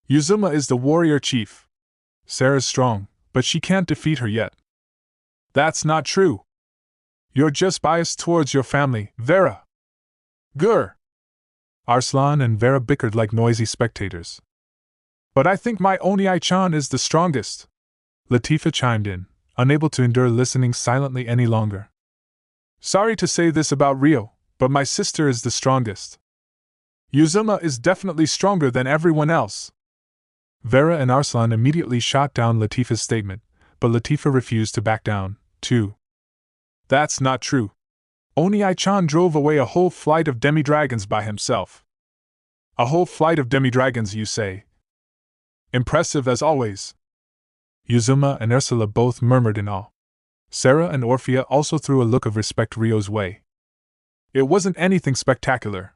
Yuzuma is the warrior chief. Sarah's strong, but she can't defeat her yet. That's not true. You're just biased towards your family, Vera. Grr. Arslan and Vera bickered like noisy spectators. But I think my Oni-chan is the strongest. Latifah chimed in, unable to endure listening silently any longer. Sorry to say this about Rio, but my sister is the strongest. Yuzuma is definitely stronger than everyone else. Vera and Arslan immediately shot down Latifah's statement, but Latifah refused to back down, too. That's not true. Oni-chan drove away a whole flight of demi-dragons by himself. A whole flight of demi-dragons, you say? Impressive as always. Yuzuma and Ursula both murmured in awe. Sarah and Orphea also threw a look of respect Rio's way. It wasn't anything spectacular.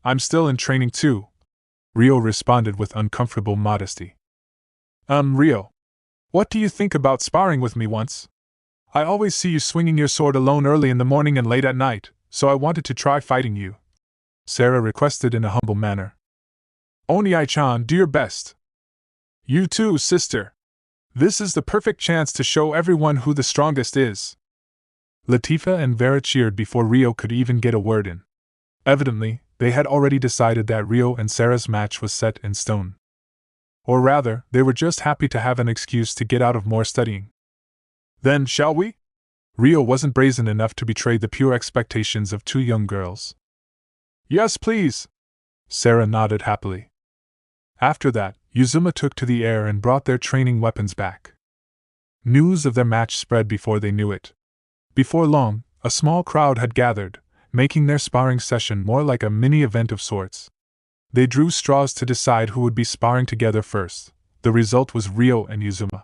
I'm still in training too, Rio responded with uncomfortable modesty. Rio. What do you think about sparring with me once? I always see you swinging your sword alone early in the morning and late at night, so I wanted to try fighting you. Sarah requested in a humble manner. Oni-chan, do your best. You too, sister. This is the perfect chance to show everyone who the strongest is. Latifah and Vera cheered before Rio could even get a word in. Evidently, they had already decided that Rio and Sarah's match was set in stone. Or rather, they were just happy to have an excuse to get out of more studying. Then, shall we? Rio wasn't brazen enough to betray the pure expectations of two young girls. Yes, please. Sarah nodded happily. After that, Yuzuma took to the air and brought their training weapons back. News of their match spread before they knew it. Before long, a small crowd had gathered, making their sparring session more like a mini-event of sorts. They drew straws to decide who would be sparring together first. The result was Rio and Yuzuma.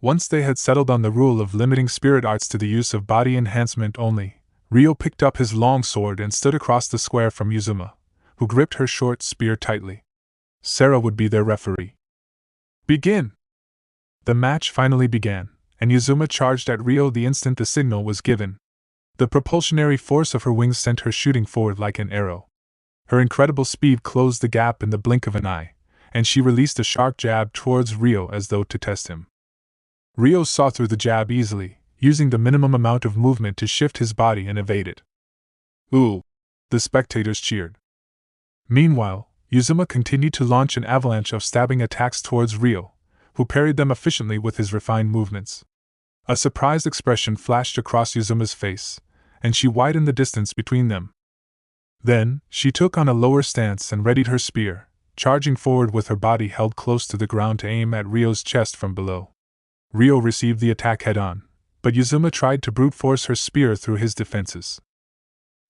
Once they had settled on the rule of limiting spirit arts to the use of body enhancement only, Rio picked up his long sword and stood across the square from Yuzuma, who gripped her short spear tightly. Sarah would be their referee. Begin! The match finally began, and Yuzuma charged at Rio the instant the signal was given. The propulsionary force of her wings sent her shooting forward like an arrow. Her incredible speed closed the gap in the blink of an eye, and she released a sharp jab towards Rio as though to test him. Rio saw through the jab easily, using the minimum amount of movement to shift his body and evade it. Ooh! The spectators cheered. Meanwhile, Yuzuma continued to launch an avalanche of stabbing attacks towards Rio, who parried them efficiently with his refined movements. A surprised expression flashed across Yuzuma's face, and she widened the distance between them. Then, she took on a lower stance and readied her spear, charging forward with her body held close to the ground to aim at Rio's chest from below. Rio received the attack head-on, but Yuzuma tried to brute force her spear through his defenses.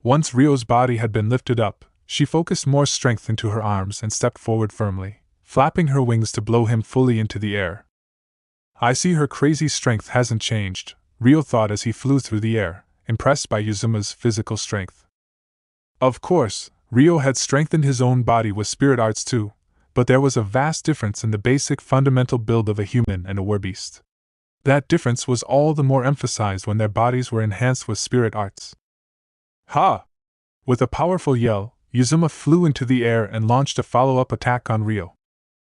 Once Rio's body had been lifted up, she focused more strength into her arms and stepped forward firmly, flapping her wings to blow him fully into the air. I see her crazy strength hasn't changed, Rio thought as he flew through the air, impressed by Yuzuma's physical strength. Of course, Rio had strengthened his own body with spirit arts too, but there was a vast difference in the basic fundamental build of a human and a werbeast. That difference was all the more emphasized when their bodies were enhanced with spirit arts. Ha! With a powerful yell, Yuzuma flew into the air and launched a follow-up attack on Rio.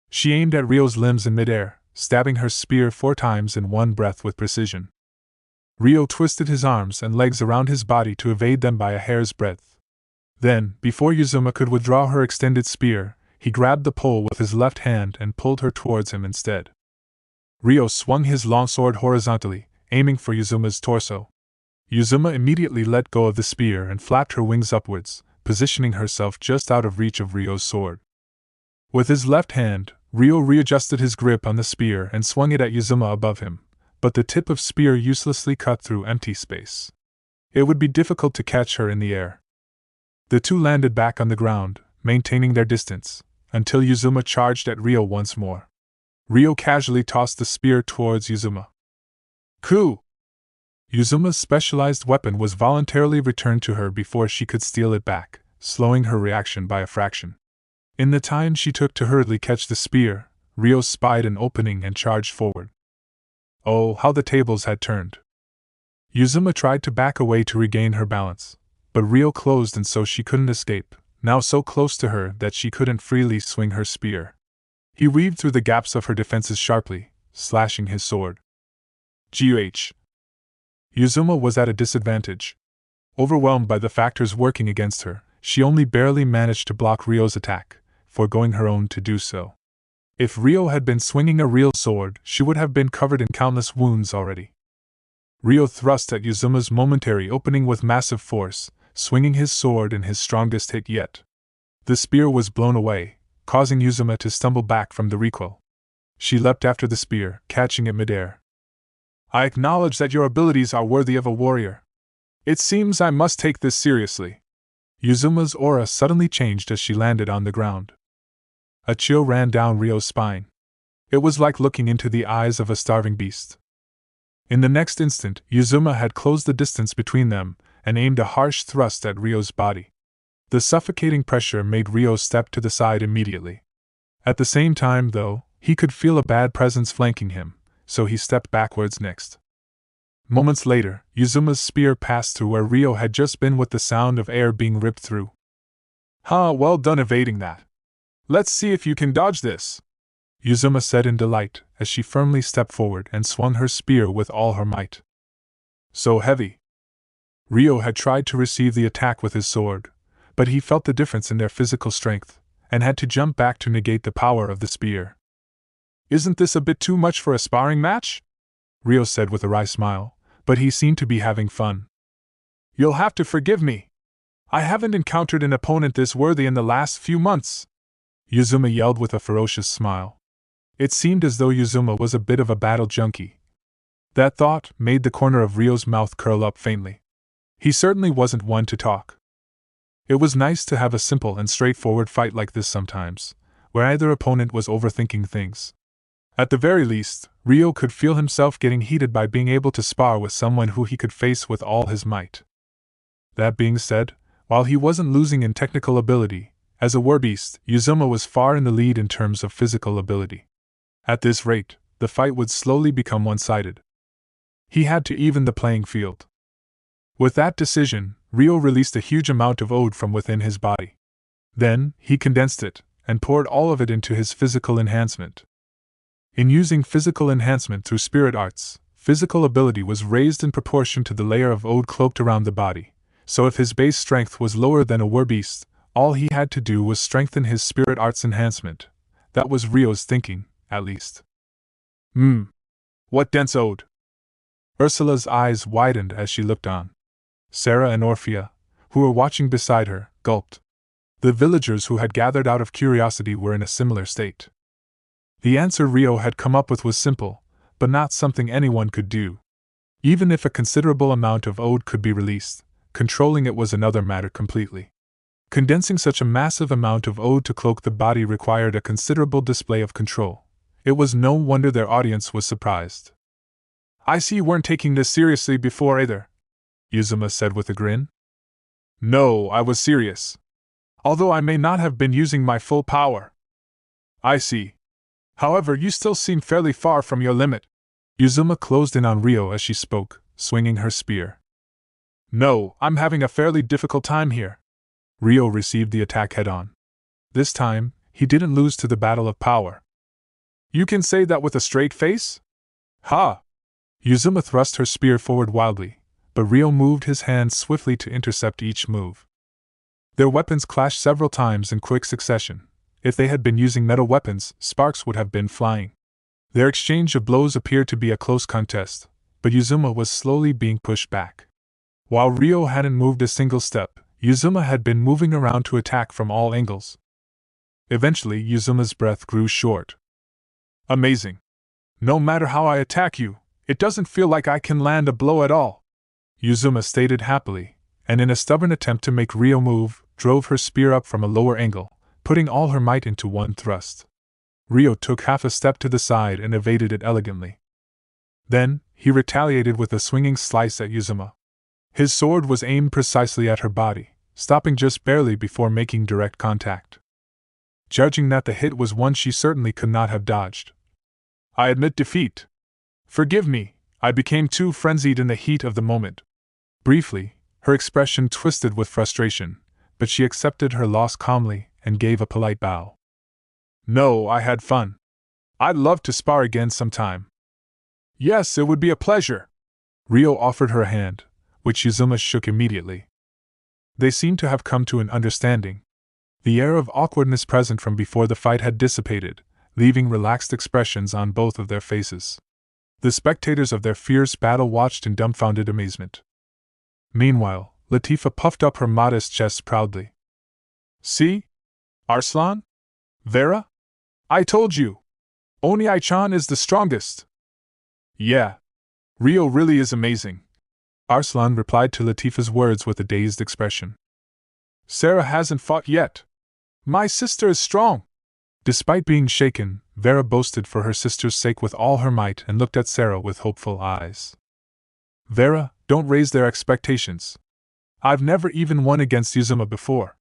She aimed at Rio's limbs in midair, stabbing her spear 4 times in one breath with precision. Ryo twisted his arms and legs around his body to evade them by a hair's breadth. Then, before Yuzuma could withdraw her extended spear, he grabbed the pole with his left hand and pulled her towards him instead. Ryo swung his longsword horizontally, aiming for Yuzuma's torso. Yuzuma immediately let go of the spear and flapped her wings upwards, positioning herself just out of reach of Ryo's sword. With his left hand, Ryo readjusted his grip on the spear and swung it at Yuzuma above him, but the tip of spear uselessly cut through empty space. It would be difficult to catch her in the air. The two landed back on the ground, maintaining their distance, until Yuzuma charged at Ryo once more. Ryo casually tossed the spear towards Yuzuma. Coup! Yuzuma's specialized weapon was voluntarily returned to her before she could steal it back, slowing her reaction by a fraction. In the time she took to hurriedly catch the spear, Ryo spied an opening and charged forward. Oh, how the tables had turned! Yuzuma tried to back away to regain her balance, but Ryo closed and so she couldn't escape, now so close to her that she couldn't freely swing her spear. He weaved through the gaps of her defenses sharply, slashing his sword. Goh! Yuzuma was at a disadvantage. Overwhelmed by the factors working against her, she only barely managed to block Ryo's attack, foregoing her own to do so. If Ryo had been swinging a real sword, she would have been covered in countless wounds already. Ryo thrust at Yuzuma's momentary opening with massive force, swinging his sword in his strongest hit yet. The spear was blown away, causing Yuzuma to stumble back from the recoil. She leapt after the spear, catching it midair. I acknowledge that your abilities are worthy of a warrior. It seems I must take this seriously. Yuzuma's aura suddenly changed as she landed on the ground. A chill ran down Ryo's spine. It was like looking into the eyes of a starving beast. In the next instant, Yuzuma had closed the distance between them and aimed a harsh thrust at Ryo's body. The suffocating pressure made Ryo step to the side immediately. At the same time, though, he could feel a bad presence flanking him, so he stepped backwards next. Moments later, Yuzuma's spear passed through where Ryo had just been with the sound of air being ripped through. Well done evading that. Let's see if you can dodge this, Yuzuma said in delight as she firmly stepped forward and swung her spear with all her might. So heavy. Ryo had tried to receive the attack with his sword, but he felt the difference in their physical strength, and had to jump back to negate the power of the spear. Isn't this a bit too much for a sparring match? Ryo said with a wry smile, but he seemed to be having fun. You'll have to forgive me. I haven't encountered an opponent this worthy in the last few months, Yuzuma yelled with a ferocious smile. It seemed as though Yuzuma was a bit of a battle junkie. That thought made the corner of Ryo's mouth curl up faintly. He certainly wasn't one to talk. It was nice to have a simple and straightforward fight like this sometimes, where either opponent was overthinking things. At the very least, Ryo could feel himself getting heated by being able to spar with someone who he could face with all his might. That being said, while he wasn't losing in technical ability, as a warbeast, Yuzuma was far in the lead in terms of physical ability. At this rate, the fight would slowly become one-sided. He had to even the playing field. With that decision, Ryo released a huge amount of ode from within his body. Then, he condensed it, and poured all of it into his physical enhancement. In using physical enhancement through spirit arts, physical ability was raised in proportion to the layer of ode cloaked around the body, so if his base strength was lower than a warbeast, all he had to do was strengthen his spirit arts enhancement. That was Ryo's thinking, at least. What dense ode! Ursula's eyes widened as she looked on. Sarah and Orphea, who were watching beside her, gulped. The villagers who had gathered out of curiosity were in a similar state. The answer Ryo had come up with was simple, but not something anyone could do. Even if a considerable amount of ode could be released, controlling it was another matter completely. Condensing such a massive amount of ode to cloak the body required a considerable display of control. It was no wonder their audience was surprised. I see you weren't taking this seriously before either, Yuzuma said with a grin. No, I was serious. Although I may not have been using my full power. I see. However, you still seem fairly far from your limit. Yuzuma closed in on Ryo as she spoke, swinging her spear. No, I'm having a fairly difficult time here. Ryo received the attack head-on. This time, he didn't lose to the battle of power. You can say that with a straight face? Ha! Yuzuma thrust her spear forward wildly, but Ryo moved his hands swiftly to intercept each move. Their weapons clashed several times in quick succession. If they had been using metal weapons, sparks would have been flying. Their exchange of blows appeared to be a close contest, but Yuzuma was slowly being pushed back. While Ryo hadn't moved a single step, Yuzuma had been moving around to attack from all angles. Eventually, Yuzuma's breath grew short. Amazing. No matter how I attack you, it doesn't feel like I can land a blow at all, Yuzuma stated happily, and in a stubborn attempt to make Ryo move, drove her spear up from a lower angle, putting all her might into one thrust. Ryo took half a step to the side and evaded it elegantly. Then, he retaliated with a swinging slice at Yuzuma. His sword was aimed precisely at her body, stopping just barely before making direct contact. Judging that the hit was one she certainly could not have dodged. I admit defeat. Forgive me, I became too frenzied in the heat of the moment. Briefly, her expression twisted with frustration, but she accepted her loss calmly and gave a polite bow. No, I had fun. I'd love to spar again sometime. Yes, it would be a pleasure. Ryo offered her a hand, which Yuzuma shook immediately. They seemed to have come to an understanding. The air of awkwardness present from before the fight had dissipated, leaving relaxed expressions on both of their faces. The spectators of their fierce battle watched in dumbfounded amazement. Meanwhile, Latifah puffed up her modest chest proudly. See? Arslan? Vera? I told you! Onii-chan is the strongest! Yeah. Ryo really is amazing. Arslan replied to Latifah's words with a dazed expression. Sarah hasn't fought yet. My sister is strong! Despite being shaken, Vera boasted for her sister's sake with all her might and looked at Sarah with hopeful eyes. Vera, don't raise their expectations. I've never even won against Yuzuma before.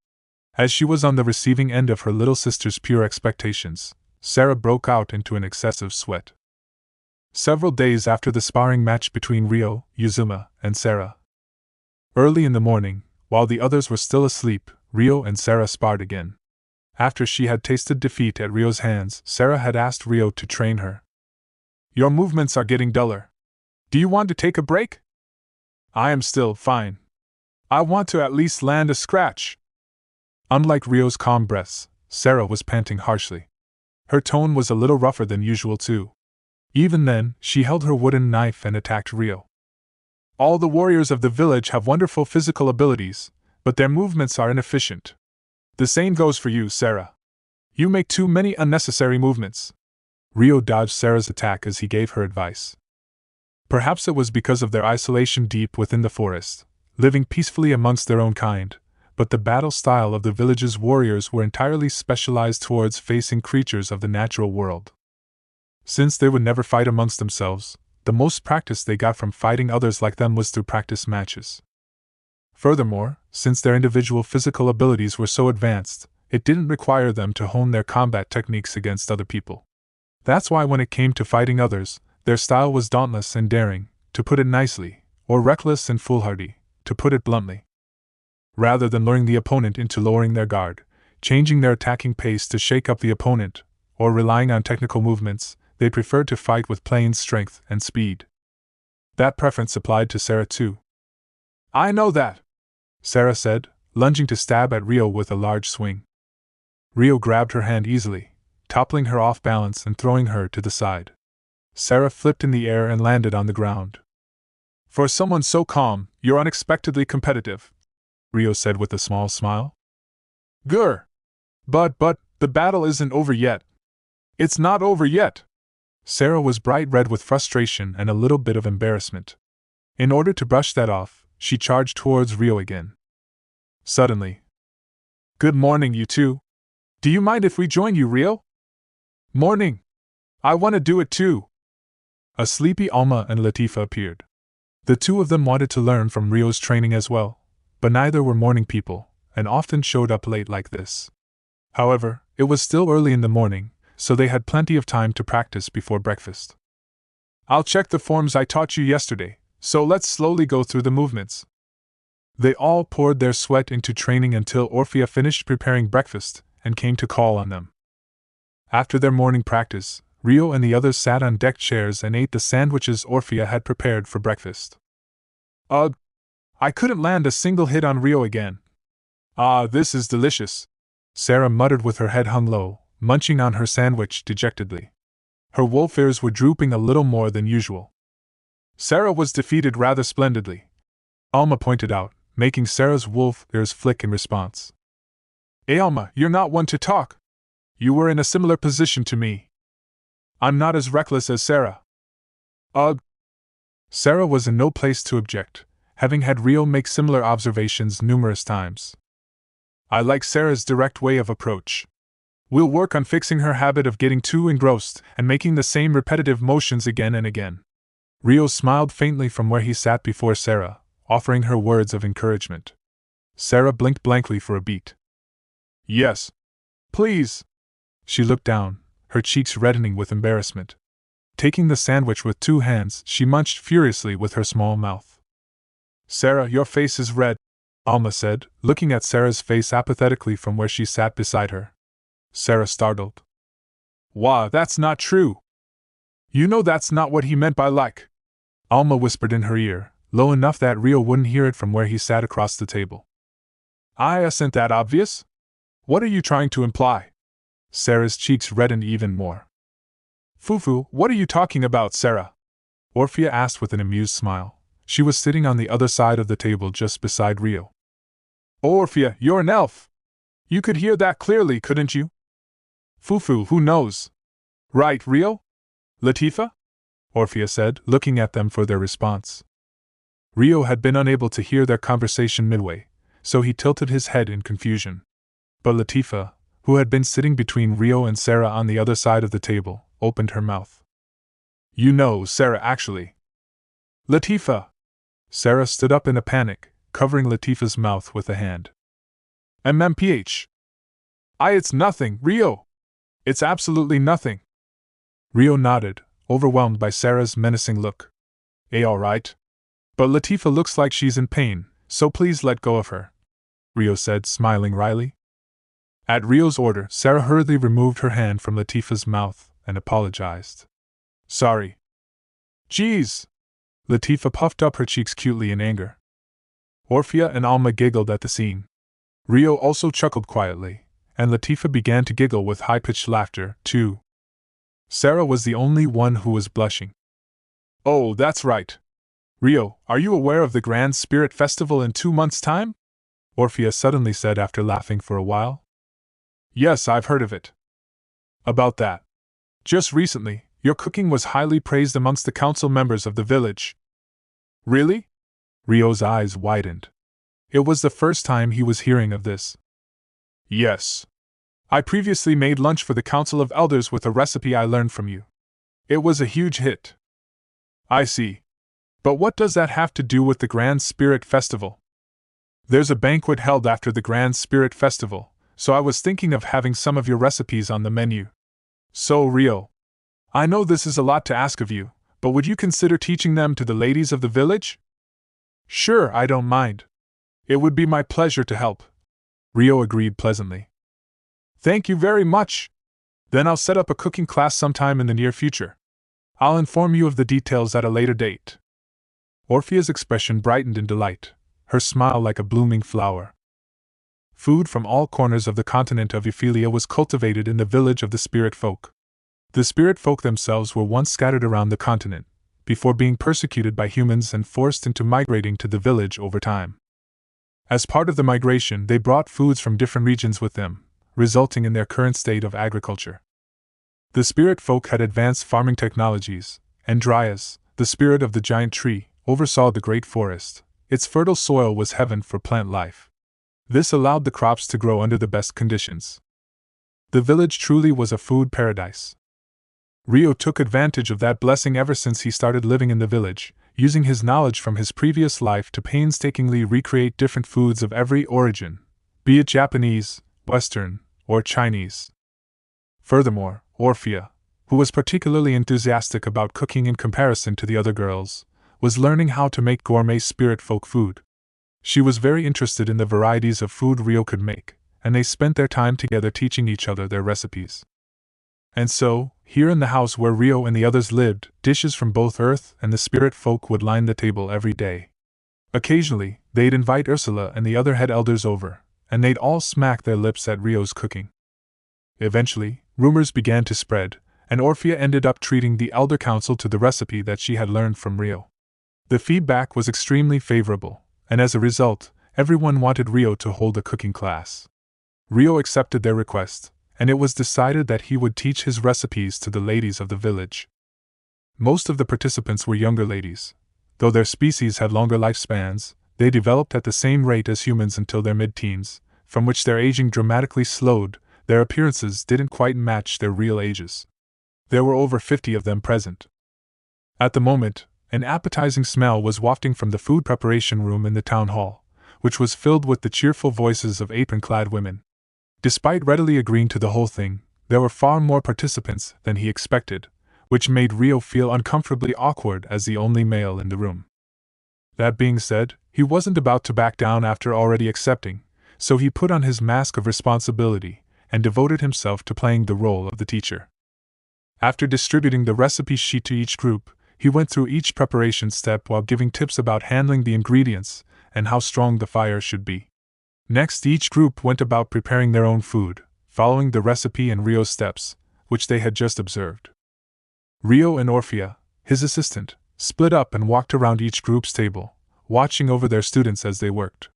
As she was on the receiving end of her little sister's pure expectations, Sarah broke out into an excessive sweat. Several days after the sparring match between Ryo, Yuzuma, and Sarah. Early in the morning, while the others were still asleep, Ryo and Sarah sparred again. After she had tasted defeat at Ryo's hands, Sarah had asked Ryo to train her. Your movements are getting duller. Do you want to take a break? I am still fine. I want to at least land a scratch. Unlike Ryo's calm breaths, Sarah was panting harshly. Her tone was a little rougher than usual too. Even then, she held her wooden knife and attacked Ryo. All the warriors of the village have wonderful physical abilities, but their movements are inefficient. The same goes for you, Sarah. You make too many unnecessary movements. Ryo dodged Sarah's attack as he gave her advice. Perhaps it was because of their isolation deep within the forest, living peacefully amongst their own kind, but the battle style of the village's warriors were entirely specialized towards facing creatures of the natural world. Since they would never fight amongst themselves, the most practice they got from fighting others like them was through practice matches. Furthermore, since their individual physical abilities were so advanced, it didn't require them to hone their combat techniques against other people. That's why when it came to fighting others, their style was dauntless and daring, to put it nicely, or reckless and foolhardy, to put it bluntly. Rather than luring the opponent into lowering their guard, changing their attacking pace to shake up the opponent, or relying on technical movements, they preferred to fight with plain strength and speed. That preference applied to Sarah too. I know that, Sarah said, lunging to stab at Ryo with a large swing. Ryo grabbed her hand easily, toppling her off balance and throwing her to the side. Sarah flipped in the air and landed on the ground. For someone so calm, you're unexpectedly competitive, Ryo said with a small smile. Grr! But, the battle isn't over yet. It's not over yet! Sarah was bright red with frustration and a little bit of embarrassment. In order to brush that off, she charged towards Ryo again. Suddenly. Good morning, you two. Do you mind if we join you, Ryo? Morning. I want to do it too. A sleepy Alma and Latifah appeared. The two of them wanted to learn from Ryo's training as well, but neither were morning people, and often showed up late like this. However, it was still early in the morning, so they had plenty of time to practice before breakfast. I'll check the forms I taught you yesterday, so let's slowly go through the movements. They all poured their sweat into training until Orphea finished preparing breakfast and came to call on them. After their morning practice, Rio and the others sat on deck chairs and ate the sandwiches Orphea had prepared for breakfast. Ugh! I couldn't land a single hit on Rio again. Ah, this is delicious, Sarah muttered with her head hung low, munching on her sandwich dejectedly. Her wolf ears were drooping a little more than usual. Sarah was defeated rather splendidly, Alma pointed out, making Sarah's wolf ears flick in response. Alma, you're not one to talk. You were in a similar position to me. I'm not as reckless as Sarah. Ugh! Sarah was in no place to object, having had Rio make similar observations numerous times. I like Sarah's direct way of approach. We'll work on fixing her habit of getting too engrossed and making the same repetitive motions again and again. Rio smiled faintly from where he sat before Sarah, offering her words of encouragement. Sarah blinked blankly for a beat. Yes. Please. She looked down, her cheeks reddening with embarrassment. Taking the sandwich with two hands, she munched furiously with her small mouth. Sarah, your face is red, Alma said, looking at Sarah's face apathetically from where she sat beside her. Sarah startled. Wah, that's not true. You know that's not what he meant by like. Alma whispered in her ear, low enough that Rio wouldn't hear it from where he sat across the table. Isn't that obvious? What are you trying to imply? Sarah's cheeks reddened even more. Fufu, what are you talking about, Sarah? Orphea asked with an amused smile. She was sitting on the other side of the table just beside Rio. Orphea, you're an elf. You could hear that clearly, couldn't you? Fufu, who knows? Right, Rio? Latifah? Orphea said, looking at them for their response. Rio had been unable to hear their conversation midway, so he tilted his head in confusion. But Latifah, who had been sitting between Rio and Sarah on the other side of the table, opened her mouth. You know, Sarah, actually. Latifah! Sarah stood up in a panic, covering Latifah's mouth with a hand. MMPH. It's nothing, Rio. It's absolutely nothing. Rio nodded, overwhelmed by Sarah's menacing look. All right. But Latifah looks like she's in pain, so please let go of her, Rio said, smiling wryly. At Rio's order, Sarah hurriedly removed her hand from Latifah's mouth and apologized. Sorry. Geez! Latifah puffed up her cheeks cutely in anger. Orphea and Alma giggled at the scene. Rio also chuckled quietly, and Latifah began to giggle with high-pitched laughter, too. Sarah was the only one who was blushing. Oh, that's right. Rio, are you aware of the Grand Spirit Festival in 2 months' time? Orphea suddenly said after laughing for a while. Yes, I've heard of it. About that. Just recently, your cooking was highly praised amongst the council members of the village. Really? Rio's eyes widened. It was the first time he was hearing of this. Yes. I previously made lunch for the Council of Elders with a recipe I learned from you. It was a huge hit. I see. But what does that have to do with the Grand Spirit Festival? There's a banquet held after the Grand Spirit Festival, so I was thinking of having some of your recipes on the menu. So, Rio, I know this is a lot to ask of you, but would you consider teaching them to the ladies of the village? Sure, I don't mind. It would be my pleasure to help. Rio agreed pleasantly. Thank you very much. Then I'll set up a cooking class sometime in the near future. I'll inform you of the details at a later date. Orphea's expression brightened in delight, her smile like a blooming flower. Food from all corners of the continent of Ophelia was cultivated in the village of the spirit folk. The spirit folk themselves were once scattered around the continent, before being persecuted by humans and forced into migrating to the village over time. As part of the migration, they brought foods from different regions with them, resulting in their current state of agriculture. The spirit folk had advanced farming technologies, and Dryas, the spirit of the giant tree, oversaw the great forest. Its fertile soil was heaven for plant life. This allowed the crops to grow under the best conditions. The village truly was a food paradise. Rio took advantage of that blessing ever since he started living in the village, using his knowledge from his previous life to painstakingly recreate different foods of every origin, be it Japanese, Western, or Chinese. Furthermore, Orphea, who was particularly enthusiastic about cooking in comparison to the other girls, was learning how to make gourmet spirit folk food. She was very interested in the varieties of food Rio could make, and they spent their time together teaching each other their recipes. And so, here in the house where Rio and the others lived, dishes from both Earth and the spirit folk would line the table every day. Occasionally, they'd invite Ursula and the other head elders over, and they'd all smack their lips at Rio's cooking. Eventually, rumors began to spread, and Orphea ended up treating the Elder Council to the recipe that she had learned from Rio. The feedback was extremely favorable, and as a result, everyone wanted Rio to hold a cooking class. Rio accepted their request, and it was decided that he would teach his recipes to the ladies of the village. Most of the participants were younger ladies. Though their species had longer lifespans, they developed at the same rate as humans until their mid-teens, from which their aging dramatically slowed. Their appearances didn't quite match their real ages. There were over 50 of them present. At the moment, an appetizing smell was wafting from the food preparation room in the town hall, which was filled with the cheerful voices of apron-clad women. Despite readily agreeing to the whole thing, there were far more participants than he expected, which made Rio feel uncomfortably awkward as the only male in the room. That being said, he wasn't about to back down after already accepting, so he put on his mask of responsibility and devoted himself to playing the role of the teacher. After distributing the recipe sheet to each group, he went through each preparation step while giving tips about handling the ingredients and how strong the fire should be. Next, each group went about preparing their own food, following the recipe and Rio's steps, which they had just observed. Rio and Orphea, his assistant, split up and walked around each group's table, watching over their students as they worked.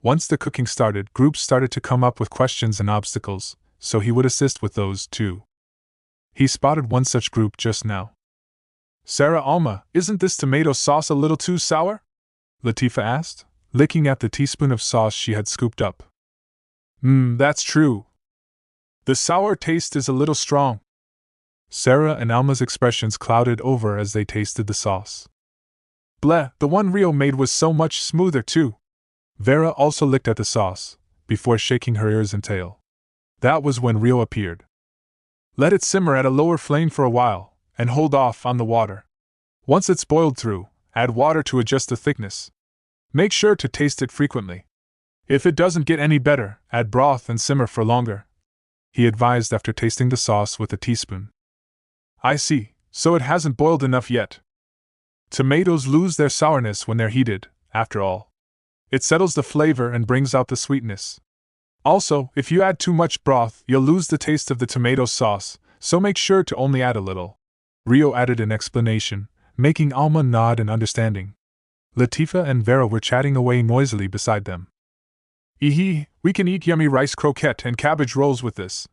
Once the cooking started, groups started to come up with questions and obstacles, so he would assist with those too. He spotted one such group just now. "Sarah Alma, isn't this tomato sauce a little too sour?" Latifah asked, licking at the teaspoon of sauce she had scooped up. That's true. The sour taste is a little strong." Sarah and Alma's expressions clouded over as they tasted the sauce. "Bleh, the one Rio made was so much smoother too." Vera also licked at the sauce, before shaking her ears and tail. That was when Rio appeared. "Let it simmer at a lower flame for a while, and hold off on the water. Once it's boiled through, add water to adjust the thickness. Make sure to taste it frequently. If it doesn't get any better, add broth and simmer for longer," he advised after tasting the sauce with a teaspoon. "I see, so it hasn't boiled enough yet. Tomatoes lose their sourness when they're heated, after all. It settles the flavor and brings out the sweetness. Also, if you add too much broth, you'll lose the taste of the tomato sauce, so make sure to only add a little," Rio added in explanation, making Alma nod in understanding. Latifah and Vera were chatting away noisily beside them. We can eat yummy rice croquette and cabbage rolls with this.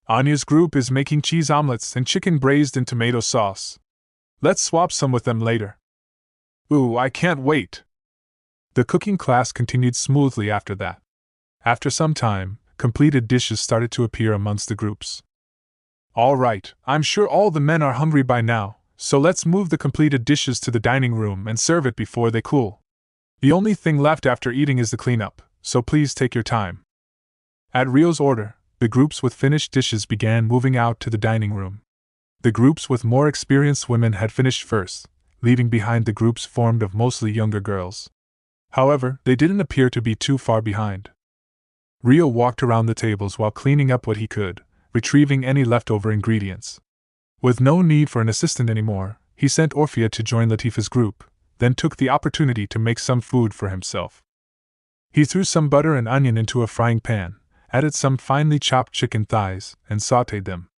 Anya's group is making cheese omelets and chicken braised in tomato sauce. Let's swap some with them later. Ooh, I can't wait." The cooking class continued smoothly after that. After some time, completed dishes started to appear amongst the groups. "All right, I'm sure all the men are hungry by now, so let's move the completed dishes to the dining room and serve it before they cool. The only thing left after eating is the cleanup, so please take your time." At Rio's order, the groups with finished dishes began moving out to the dining room. The groups with more experienced women had finished first, leaving behind the groups formed of mostly younger girls. However, they didn't appear to be too far behind. Rio walked around the tables while cleaning up what he could, retrieving any leftover ingredients. With no need for an assistant anymore, he sent Orphea to join Latifah's group, then took the opportunity to make some food for himself. He threw some butter and onion into a frying pan, added some finely chopped chicken thighs, and sautéed them.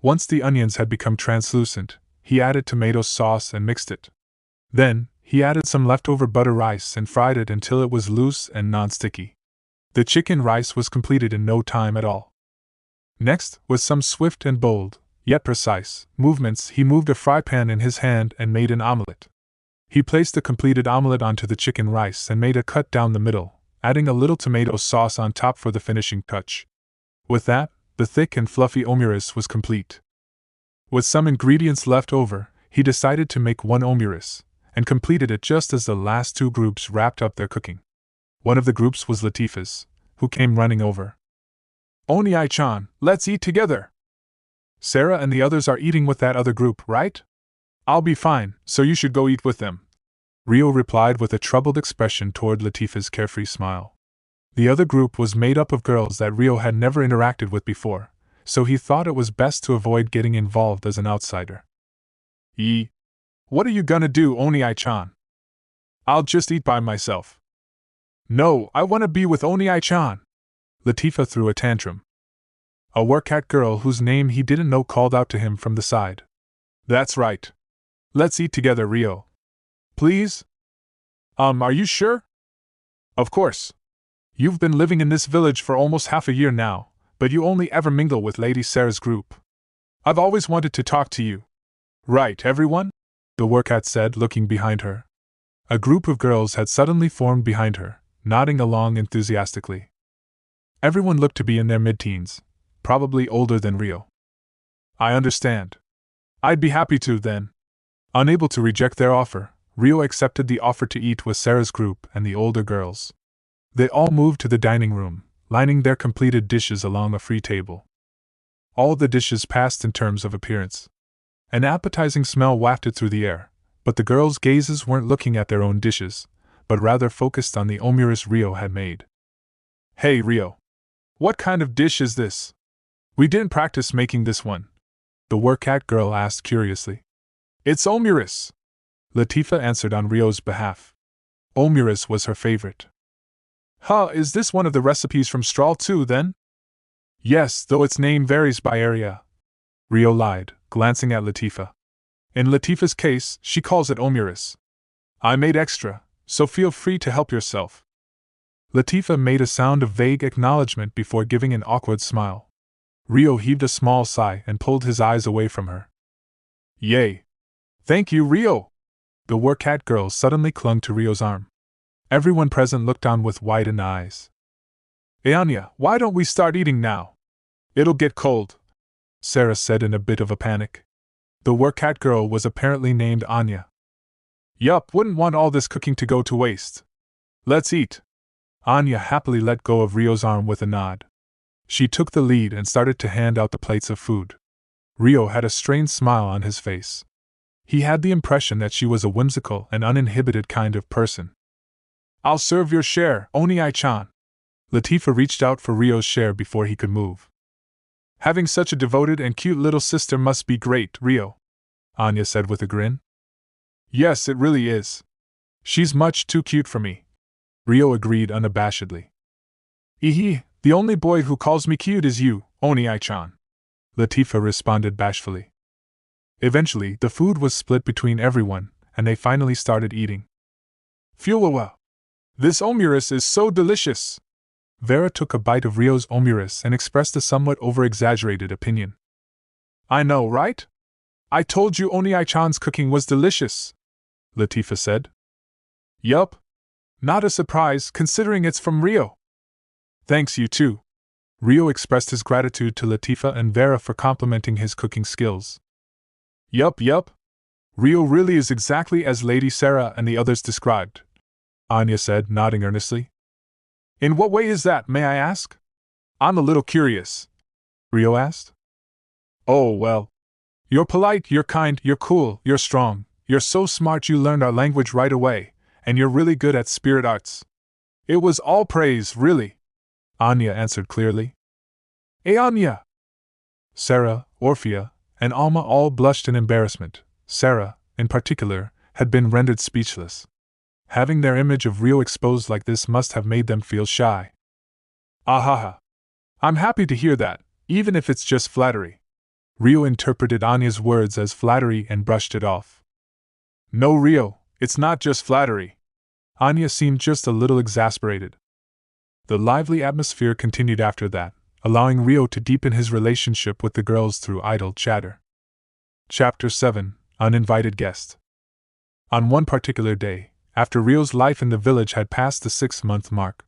Once the onions had become translucent, he added tomato sauce and mixed it. Then, he added some leftover butter rice and fried it until it was loose and non-sticky. The chicken rice was completed in no time at all. Next, with some swift and bold, yet precise, movements, he moved a fry pan in his hand and made an omelette. He placed the completed omelette onto the chicken rice and made a cut down the middle, adding a little tomato sauce on top for the finishing touch. With that, the thick and fluffy omuris was complete. With some ingredients left over, he decided to make one omuris, and completed it just as the last two groups wrapped up their cooking. One of the groups was Latifah's, who came running over. "Oni-chan, let's eat together. Sarah and the others are eating with that other group, right? I'll be fine, so you should go eat with them," Rio replied with a troubled expression toward Latifah's carefree smile. The other group was made up of girls that Rio had never interacted with before, so he thought it was best to avoid getting involved as an outsider. What are you gonna do, Oni-chan? I'll just eat by myself. No, I wanna be with Oni-chan. Latifah threw a tantrum. A workcat girl whose name he didn't know called out to him from the side. That's right. Let's eat together, Ryo. Please? Are you sure? Of course. You've been living in this village for almost half a year now, but you only ever mingle with Lady Sarah's group. I've always wanted to talk to you. Right, everyone? The workcat said, looking behind her. A group of girls had suddenly formed behind her, nodding along enthusiastically. Everyone looked to be in their mid-teens, probably older than Ryo. I understand. I'd be happy to, then. Unable to reject their offer, Ryo accepted the offer to eat with Sarah's group and the older girls. They all moved to the dining room, lining their completed dishes along a free table. All the dishes passed in terms of appearance. An appetizing smell wafted through the air, but the girls' gazes weren't looking at their own dishes, but rather focused on the omuris Ryo had made. Hey Ryo! What kind of dish is this? We didn't practice making this one, the workcat girl asked curiously. It's omuris! Latifah answered on Ryo's behalf. Omuris was her favorite. Is this one of the recipes from Strahl too, then? Yes, though its name varies by area. Ryo lied, glancing at Latifah. In Latifah's case, she calls it omuris. I made extra, so feel free to help yourself. Latifah made a sound of vague acknowledgement before giving an awkward smile. Ryo heaved a small sigh and pulled his eyes away from her. Yay! Thank you, Ryo! The workcat girl suddenly clung to Ryo's arm. Everyone present looked on with widened eyes. Anya, why don't we start eating now? It'll get cold, Sarah said in a bit of a panic. The workcat girl was apparently named Anya. Yup, wouldn't want all this cooking to go to waste. Let's eat. Anya happily let go of Ryo's arm with a nod. She took the lead and started to hand out the plates of food. Ryo had a strained smile on his face. He had the impression that she was a whimsical and uninhibited kind of person. I'll serve your share, Oni-chan. Latifah reached out for Ryo's share before he could move. Having such a devoted and cute little sister must be great, Ryo, Anya said with a grin. Yes, it really is. She's much too cute for me, Ryo agreed unabashedly. The only boy who calls me cute is you, Oni-chan, Latifah responded bashfully. Eventually, the food was split between everyone, and they finally started eating. Fuwawa! This omuris is so delicious! Vera took a bite of Ryo's omuris and expressed a somewhat over-exaggerated opinion. I know, right? I told you Oni-chan's cooking was delicious, Latifah said. Yup. Not a surprise, considering it's from Ryo. Thanks, you too. Ryo expressed his gratitude to Latifah and Vera for complimenting his cooking skills. Yup. Ryo really is exactly as Lady Sarah and the others described, Anya said, nodding earnestly. In what way is that, may I ask? I'm a little curious, Ryo asked. Oh, well. You're polite, you're kind, you're cool, you're strong, you're so smart you learned our language right away, and you're really good at spirit arts. It was all praise, really, Anya answered clearly. Anya! Sarah, Orphea, and Alma all blushed in embarrassment. Sarah, in particular, had been rendered speechless. Having their image of Ryo exposed like this must have made them feel shy. Ahaha. I'm happy to hear that, even if it's just flattery. Ryo interpreted Anya's words as flattery and brushed it off. No, Ryo, it's not just flattery. Anya seemed just a little exasperated. The lively atmosphere continued after that, allowing Ryo to deepen his relationship with the girls through idle chatter. Chapter 7: Uninvited Guest. On one particular day, after Ryo's life in the village had passed the 6-month mark,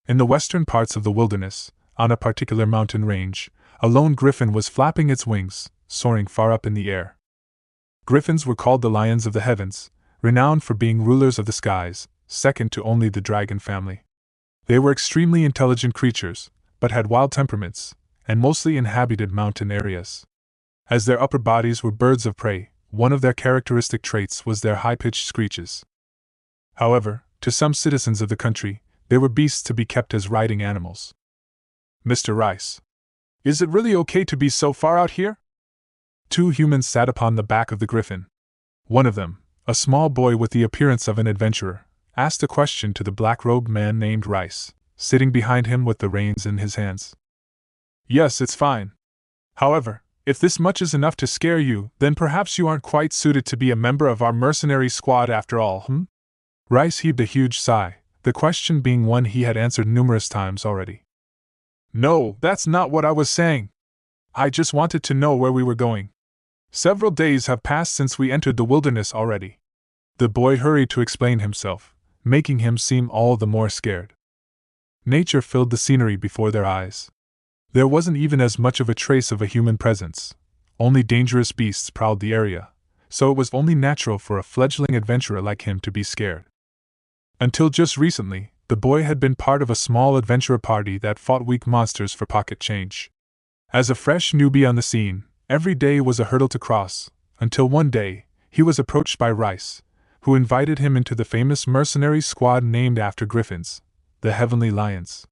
in the western parts of the wilderness, on a particular mountain range, a lone griffin was flapping its wings, soaring far up in the air. Griffins were called the lions of the heavens, renowned for being rulers of the skies, second to only the dragon family. They were extremely intelligent creatures, but had wild temperaments, and mostly inhabited mountain areas. As their upper bodies were birds of prey, one of their characteristic traits was their high-pitched screeches. However, to some citizens of the country, they were beasts to be kept as riding animals. Mr. Rice. Is it really okay to be so far out here? Two humans sat upon the back of the griffin. One of them, a small boy with the appearance of an adventurer, asked a question to the black-robed man named Rice, sitting behind him with the reins in his hands. Yes, it's fine. However, if this much is enough to scare you, then perhaps you aren't quite suited to be a member of our mercenary squad after all, Rice heaved a huge sigh, the question being one he had answered numerous times already. No, that's not what I was saying. I just wanted to know where we were going. Several days have passed since we entered the wilderness already. The boy hurried to explain himself, making him seem all the more scared. Nature filled the scenery before their eyes. There wasn't even as much of a trace of a human presence. Only dangerous beasts prowled the area, so it was only natural for a fledgling adventurer like him to be scared. Until just recently, the boy had been part of a small adventurer party that fought weak monsters for pocket change. As a fresh newbie on the scene, every day was a hurdle to cross, until one day, he was approached by Rice, who invited him into the famous mercenary squad named after griffins, the Heavenly Lions.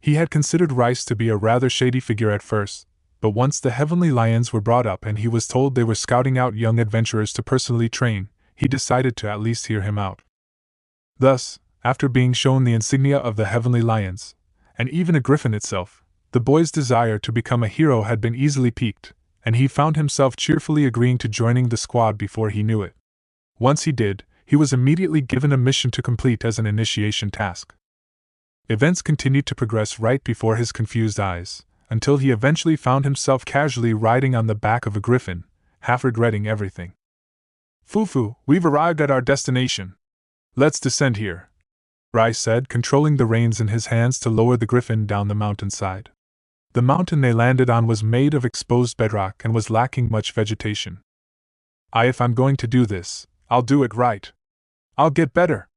He had considered Rice to be a rather shady figure at first, but once the Heavenly Lions were brought up and he was told they were scouting out young adventurers to personally train, he decided to at least hear him out. Thus, after being shown the insignia of the Heavenly Lions, and even a griffin itself, the boy's desire to become a hero had been easily piqued, and he found himself cheerfully agreeing to joining the squad before he knew it. Once he did, he was immediately given a mission to complete as an initiation task. Events continued to progress right before his confused eyes, until he eventually found himself casually riding on the back of a griffin, half regretting everything. Fufu, we've arrived at our destination. Let's descend here, Rice said, controlling the reins in his hands to lower the griffin down the mountainside. The mountain they landed on was made of exposed bedrock and was lacking much vegetation. If I'm going to do this, I'll do it right. I'll get better.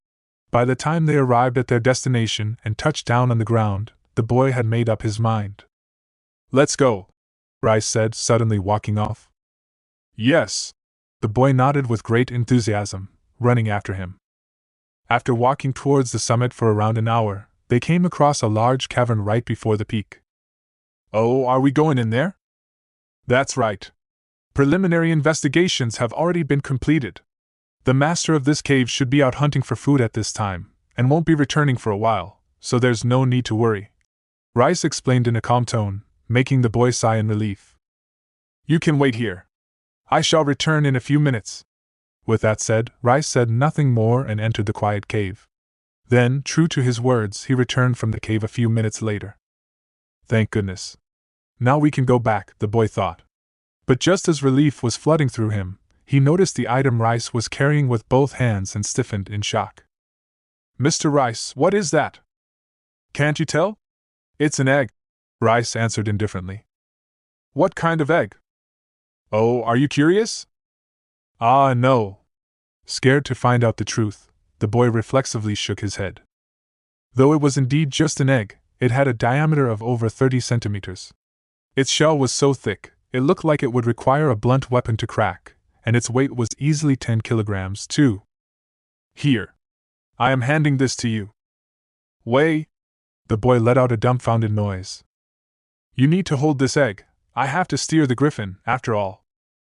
By the time they arrived at their destination and touched down on the ground, the boy had made up his mind. Let's go, Rice said, suddenly walking off. Yes. The boy nodded with great enthusiasm, running after him. After walking towards the summit for around an hour, they came across a large cavern right before the peak. Oh, are we going in there? That's right. Preliminary investigations have already been completed. The master of this cave should be out hunting for food at this time, and won't be returning for a while, so there's no need to worry, Rice explained in a calm tone, making the boy sigh in relief. You can wait here. I shall return in a few minutes. With that said, Rice said nothing more and entered the quiet cave. Then, true to his words, he returned from the cave a few minutes later. Thank goodness. Now we can go back, the boy thought. But just as relief was flooding through him, he noticed the item Rice was carrying with both hands and stiffened in shock. Mr. Rice, what is that? Can't you tell? It's an egg, Rice answered indifferently. What kind of egg? Oh, are you curious? Ah, no. Scared to find out the truth, the boy reflexively shook his head. Though it was indeed just an egg, it had a diameter of over 30 centimeters. Its shell was so thick, it looked like it would require a blunt weapon to crack, and its weight was easily 10 kilograms, too. Here. I am handing this to you. Wait. The boy let out a dumbfounded noise. You need to hold this egg. I have to steer the griffin, after all.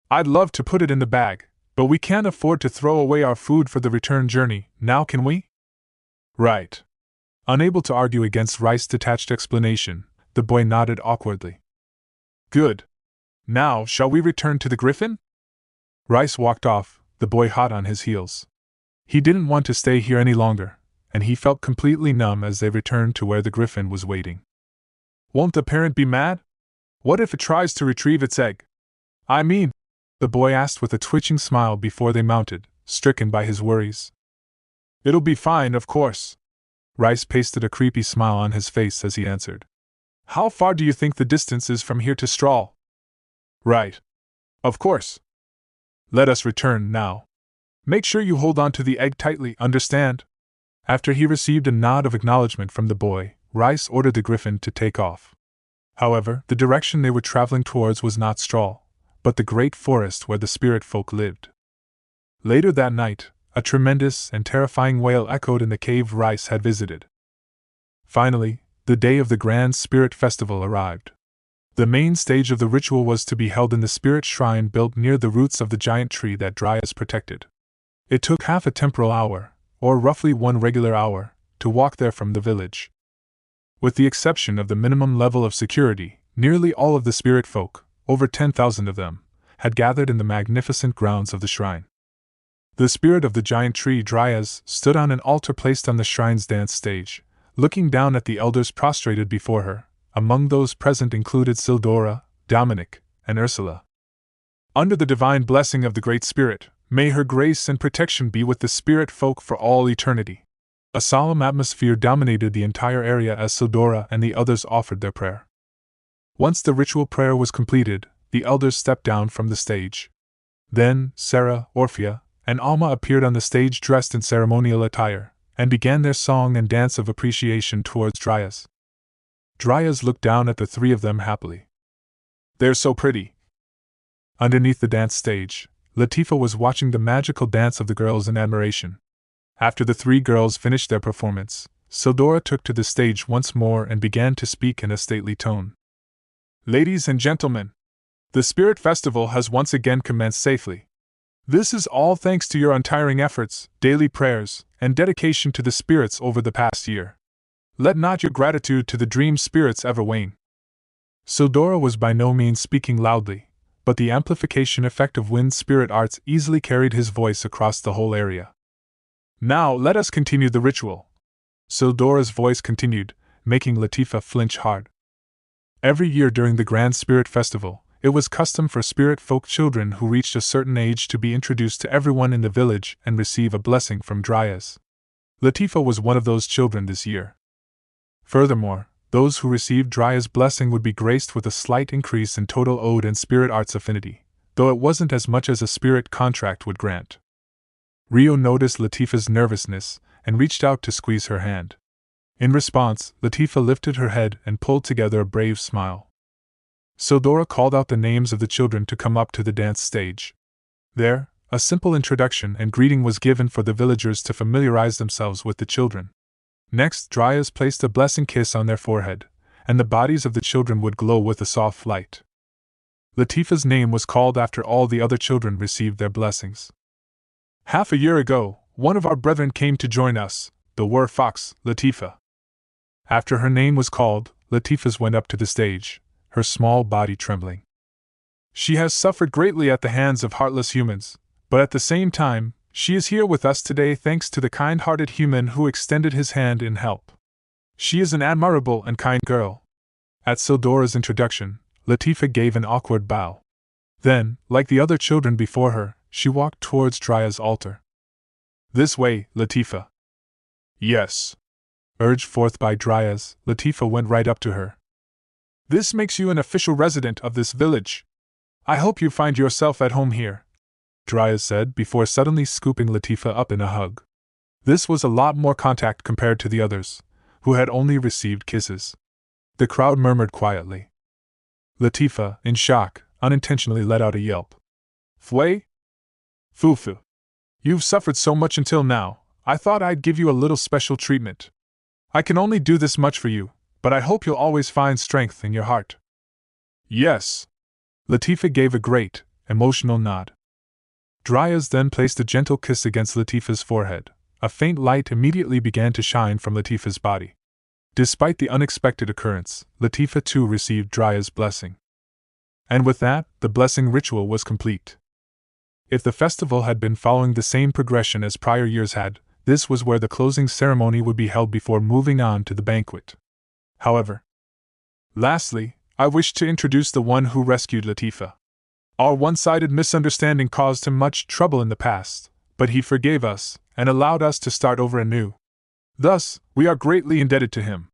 I'd love to put it in the bag, but we can't afford to throw away our food for the return journey, now can we? Right. Unable to argue against Rice's detached explanation, the boy nodded awkwardly. Good. Now, shall we return to the griffin? Rice walked off, the boy hot on his heels. He didn't want to stay here any longer, and he felt completely numb as they returned to where the griffin was waiting. Won't the parent be mad? What if it tries to retrieve its egg? The boy asked with a twitching smile before they mounted, stricken by his worries. It'll be fine, of course. Rice pasted a creepy smile on his face as he answered. How far do you think the distance is from here to Strahl? Right. Of course. Let us return now. Make sure you hold on to the egg tightly, understand? After he received a nod of acknowledgement from the boy, Rice ordered the griffin to take off. However, the direction they were traveling towards was not Strahl, but the great forest where the spirit folk lived. Later that night, a tremendous and terrifying wail echoed in the cave Rice had visited. Finally, the day of the grand spirit festival arrived. The main stage of the ritual was to be held in the spirit shrine built near the roots of the giant tree that Dryas protected. It took half a temporal hour, or roughly 1 regular hour, to walk there from the village. With the exception of the minimum level of security, nearly all of the spirit folk, over 10,000 of them, had gathered in the magnificent grounds of the shrine. The spirit of the giant tree Dryas stood on an altar placed on the shrine's dance stage, looking down at the elders prostrated before her. Among those present included Sildora, Dominic, and Ursula. Under the divine blessing of the Great Spirit, may her grace and protection be with the spirit folk for all eternity. A solemn atmosphere dominated the entire area as Sildora and the others offered their prayer. Once the ritual prayer was completed, the elders stepped down from the stage. Then, Sarah, Orphea, and Alma appeared on the stage dressed in ceremonial attire, and began their song and dance of appreciation towards Dryas. Dryas looked down at the three of them happily. "They're so pretty." Underneath the dance stage, Latifah was watching the magical dance of the girls in admiration. After the three girls finished their performance, Sildora took to the stage once more and began to speak in a stately tone. "Ladies and gentlemen, the Spirit Festival has once again commenced safely. This is all thanks to your untiring efforts, daily prayers, and dedication to the spirits over the past year. Let not your gratitude to the dream spirits ever wane." Sildora was by no means speaking loudly, but the amplification effect of wind spirit arts easily carried his voice across the whole area. "Now let us continue the ritual," Sildora's voice continued, making Latifah flinch hard. Every year during the Grand Spirit Festival, it was custom for spirit folk children who reached a certain age to be introduced to everyone in the village and receive a blessing from Dryas. Latifah was one of those children this year. Furthermore, those who received Dryas' blessing would be graced with a slight increase in total ode and spirit arts affinity, though it wasn't as much as a spirit contract would grant. Rio noticed Latifah's nervousness and reached out to squeeze her hand. In response, Latifah lifted her head and pulled together a brave smile. Sildora called out the names of the children to come up to the dance stage. There, a simple introduction and greeting was given for the villagers to familiarize themselves with the children. Next, Dryas placed a blessing kiss on their forehead, and the bodies of the children would glow with a soft light. Latifah's name was called after all the other children received their blessings. "Half a year ago, one of our brethren came to join us, the Wer Fox, Latifah." After her name was called, Latifah's went up to the stage, her small body trembling. "She has suffered greatly at the hands of heartless humans, but at the same time, she is here with us today thanks to the kind-hearted human who extended his hand in help. She is an admirable and kind girl." At Sildora's introduction, Latifah gave an awkward bow. Then, like the other children before her, she walked towards Dryas' altar. "This way, Latifah." "Yes." Urged forth by Dryas, Latifah went right up to her. "This makes you an official resident of this village. I hope you find yourself at home here," Dryas said before suddenly scooping Latifah up in a hug. This was a lot more contact compared to the others, who had only received kisses. The crowd murmured quietly. Latifah, in shock, unintentionally let out a yelp. "Fway? Foo-foo. You've suffered so much until now, I thought I'd give you a little special treatment. I can only do this much for you, but I hope you'll always find strength in your heart." "Yes." Latifah gave a great, emotional nod. Dryas then placed a gentle kiss against Latifah's forehead. A faint light immediately began to shine from Latifah's body. Despite the unexpected occurrence, Latifah too received Dryas' blessing. And with that, the blessing ritual was complete. If the festival had been following the same progression as prior years had, this was where the closing ceremony would be held before moving on to the banquet. However, lastly, I wish to introduce the one who rescued Latifah. Our one-sided misunderstanding caused him much trouble in the past, but he forgave us and allowed us to start over anew. Thus, we are greatly indebted to him.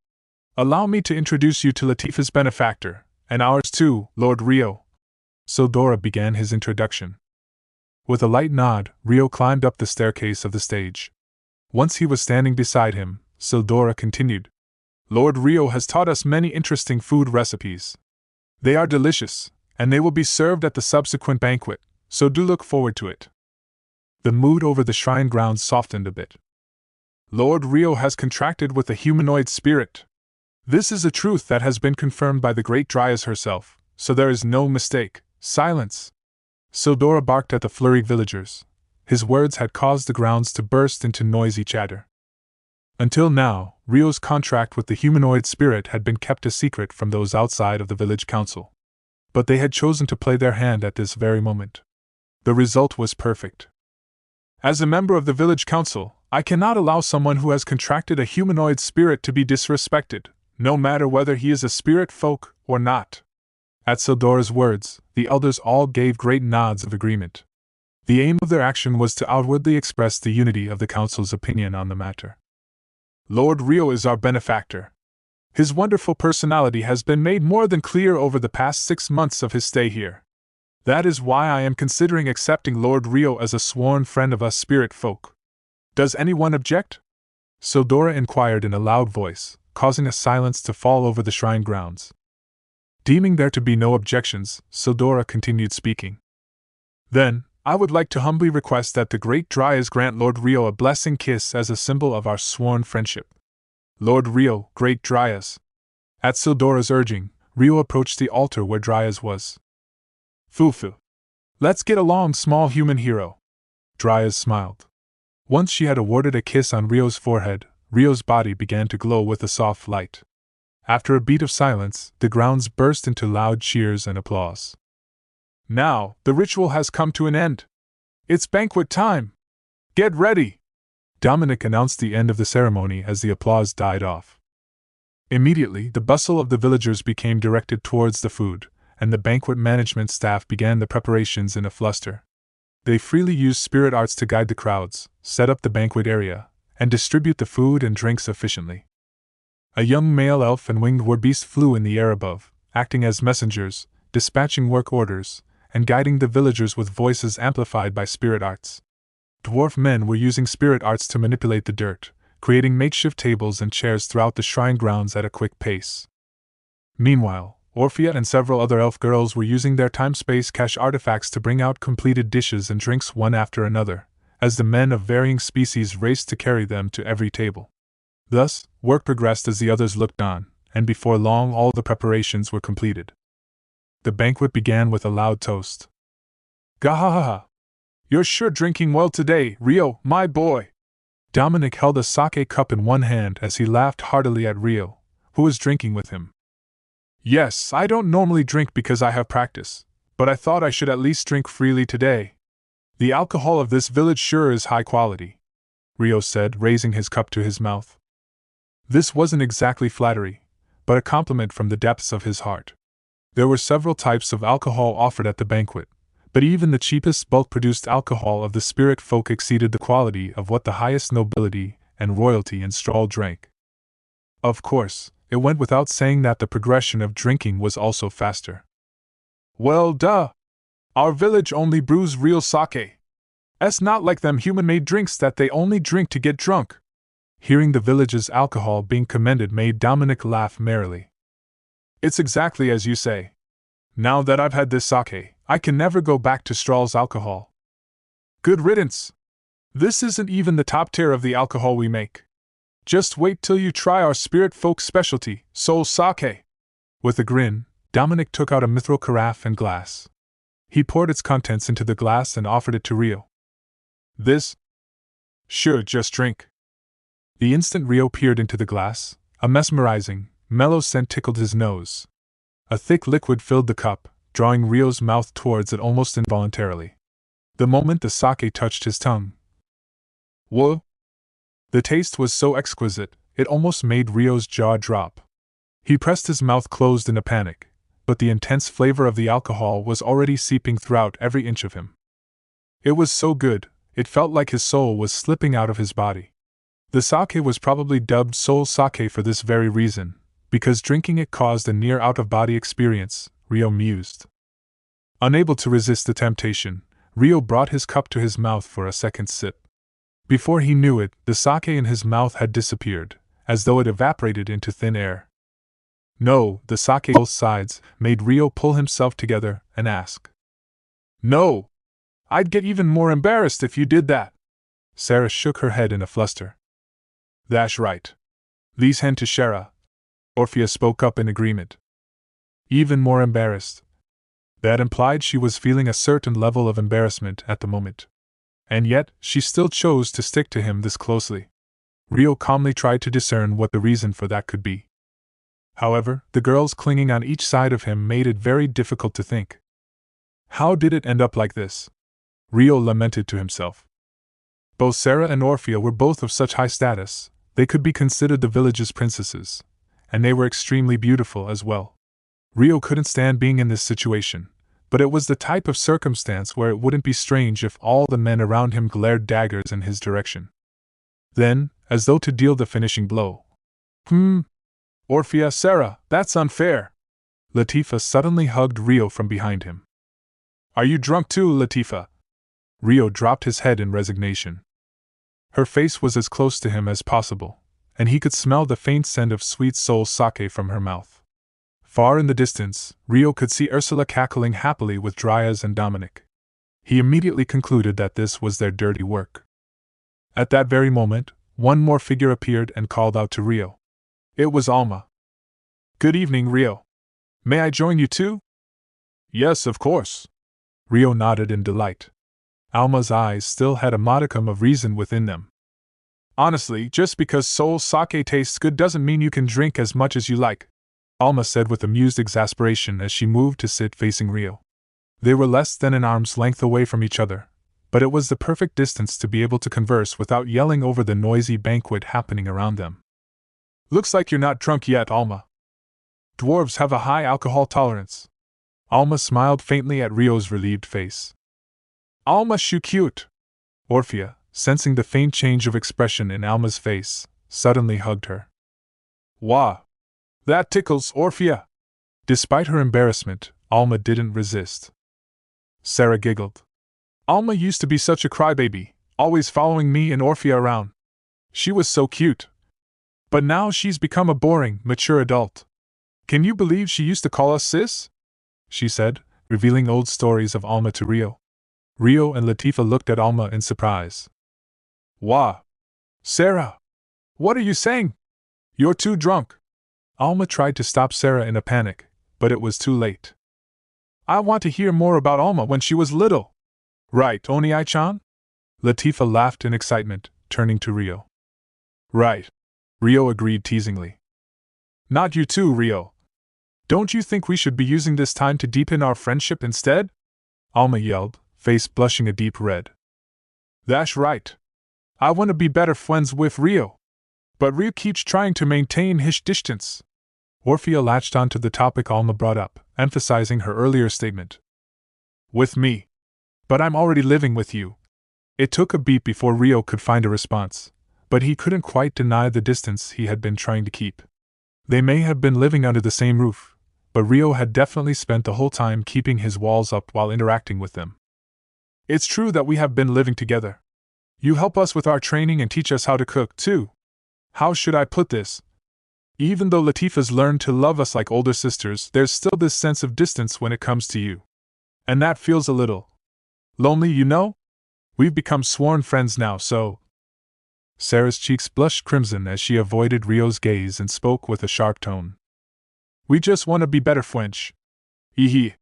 Allow me to introduce you to Latifah's benefactor, and ours too, Lord Rio." Sildora began his introduction. With a light nod, Rio climbed up the staircase of the stage. Once he was standing beside him, Sildora continued. "Lord Rio has taught us many interesting food recipes. They are delicious, and they will be served at the subsequent banquet, so do look forward to it." The mood over the shrine grounds softened a bit. "Lord Rio has contracted with a humanoid spirit," This is a truth that has been confirmed by the great Dryas herself, so there is no mistake. Silence! Sildora barked at the flurried villagers. His words had caused the grounds to burst into noisy chatter. Until now, Rio's contract with the humanoid spirit had been kept a secret from those outside of the village council. But they had chosen to play their hand at this very moment. The result was perfect. As a member of the village council, I cannot allow someone who has contracted a humanoid spirit to be disrespected, no matter whether he is a spirit folk or not. At Sildora's words, the elders all gave great nods of agreement. The aim of their action was to outwardly express the unity of the council's opinion on the matter. Lord Rio is our benefactor. His wonderful personality has been made more than clear over the past 6 months of his stay here. That is why I am considering accepting Lord Rio as a sworn friend of us spirit folk. Does anyone object? Sildora inquired in a loud voice, causing a silence to fall over the shrine grounds. Deeming there to be no objections, Sildora continued speaking. Then, I would like to humbly request that the great Dryas grant Lord Rio a blessing kiss as a symbol of our sworn friendship. Lord Rio, great Dryas. At Sildora's urging, Rio approached the altar where Dryas was. Fufu. Let's get along, small human hero. Dryas smiled. Once she had awarded a kiss on Rio's forehead, Rio's body began to glow with a soft light. After a beat of silence, the grounds burst into loud cheers and applause. Now, the ritual has come to an end. It's banquet time. Get ready! Dominic announced the end of the ceremony as the applause died off. Immediately, the bustle of the villagers became directed towards the food, and the banquet management staff began the preparations in a fluster. They freely used spirit arts to guide the crowds, set up the banquet area, and distribute the food and drinks efficiently. A young male elf and winged warbeast flew in the air above, acting as messengers, dispatching work orders, and guiding the villagers with voices amplified by spirit arts. Dwarf men were using spirit arts to manipulate the dirt, creating makeshift tables and chairs throughout the shrine grounds at a quick pace. Meanwhile, Orphea and several other elf girls were using their time-space cache artifacts to bring out completed dishes and drinks one after another, as the men of varying species raced to carry them to every table. Thus, work progressed as the others looked on, and before long all the preparations were completed. The banquet began with a loud toast. Gahahaha! You're sure drinking well today, Rio, my boy! Dominic held a sake cup in one hand as he laughed heartily at Rio, who was drinking with him. Yes, I don't normally drink because I have practice, but I thought I should at least drink freely today. The alcohol of this village sure is high quality, Rio said, raising his cup to his mouth. This wasn't exactly flattery, but a compliment from the depths of his heart. There were several types of alcohol offered at the banquet, but even the cheapest bulk-produced alcohol of the spirit folk exceeded the quality of what the highest nobility and royalty in Strahl drank. Of course, it went without saying that the progression of drinking was also faster. Well, duh! Our village only brews real sake. It's not like them human-made drinks that they only drink to get drunk. Hearing the village's alcohol being commended made Dominic laugh merrily. It's exactly as you say. Now that I've had this sake, I can never go back to Strahl's alcohol. Good riddance! This isn't even the top tier of the alcohol we make. Just wait till you try our spirit folk specialty, soul sake. With a grin, Dominic took out a mithril carafe and glass. He poured its contents into the glass and offered it to Rio. This? Sure, just drink. The instant Rio peered into the glass, a mesmerizing, mellow scent tickled his nose. A thick liquid filled the cup, drawing Rio's mouth towards it almost involuntarily. The moment the sake touched his tongue. Whoa! The taste was so exquisite, it almost made Rio's jaw drop. He pressed his mouth closed in a panic, but the intense flavor of the alcohol was already seeping throughout every inch of him. It was so good, it felt like his soul was slipping out of his body. The sake was probably dubbed soul sake for this very reason, because drinking it caused a near out-of-body experience, Rio mused. Unable to resist the temptation, Rio brought his cup to his mouth for a second sip. Before he knew it, the sake in his mouth had disappeared, as though it evaporated into thin air. No, the sake both sides made Rio pull himself together and ask. No! I'd get even more embarrassed if you did that. Sarah shook her head in a fluster. That's right. Lee's hen to Shara. Orphea spoke up in agreement. Even more embarrassed. That implied she was feeling a certain level of embarrassment at the moment. And yet, she still chose to stick to him this closely. Rio calmly tried to discern what the reason for that could be. However, the girls clinging on each side of him made it very difficult to think. How did it end up like this? Rio lamented to himself. Both Sarah and Orphea were both of such high status, they could be considered the village's princesses, and they were extremely beautiful as well. Rio couldn't stand being in this situation, but it was the type of circumstance where it wouldn't be strange if all the men around him glared daggers in his direction. Then, as though to deal the finishing blow. Orphea, Sarah, that's unfair. Latifah suddenly hugged Rio from behind him. Are you drunk too, Latifah? Rio dropped his head in resignation. Her face was as close to him as possible, and he could smell the faint scent of sweet soul sake from her mouth. Far in the distance, Rio could see Ursula cackling happily with Dryas and Dominic. He immediately concluded that this was their dirty work. At that very moment, one more figure appeared and called out to Rio. It was Alma. Good evening, Rio. May I join you too? Yes, of course. Rio nodded in delight. Alma's eyes still had a modicum of reason within them. Honestly, just because soul sake tastes good doesn't mean you can drink as much as you like, Alma said with amused exasperation as she moved to sit facing Rio. They were less than an arm's length away from each other, but it was the perfect distance to be able to converse without yelling over the noisy banquet happening around them. Looks like you're not drunk yet, Alma. Dwarves have a high alcohol tolerance. Alma smiled faintly at Rio's relieved face. Alma, shoo cute. Orphea, sensing the faint change of expression in Alma's face, suddenly hugged her. Wah! That tickles, Orphea! Despite her embarrassment, Alma didn't resist. Sarah giggled. Alma used to be such a crybaby, always following me and Orphea around. She was so cute. But now she's become a boring, mature adult. Can you believe she used to call us sis? She said, revealing old stories of Alma to Rio. Rio and Latifah looked at Alma in surprise. Wah! Sarah! What are you saying? You're too drunk. Alma tried to stop Sarah in a panic, but it was too late. I want to hear more about Alma when she was little. Right, Oni-chan? Latifah laughed in excitement, turning to Rio. Right. Rio agreed teasingly. Not you too, Rio. Don't you think we should be using this time to deepen our friendship instead? Alma yelled, face blushing a deep red. That's right. I want to be better friends with Rio. But Rio keeps trying to maintain his distance. Orphea latched onto the topic Alma brought up, emphasizing her earlier statement. With me. But I'm already living with you. It took a beat before Rio could find a response, but he couldn't quite deny the distance he had been trying to keep. They may have been living under the same roof, but Rio had definitely spent the whole time keeping his walls up while interacting with them. It's true that we have been living together. You help us with our training and teach us how to cook, too. How should I put this? Even though Latifah's learned to love us like older sisters, there's still this sense of distance when it comes to you. And that feels a little lonely, you know? We've become sworn friends now, so... Sarah's cheeks blushed crimson as she avoided Rio's gaze and spoke with a sharp tone. We just want to be better French. Hee,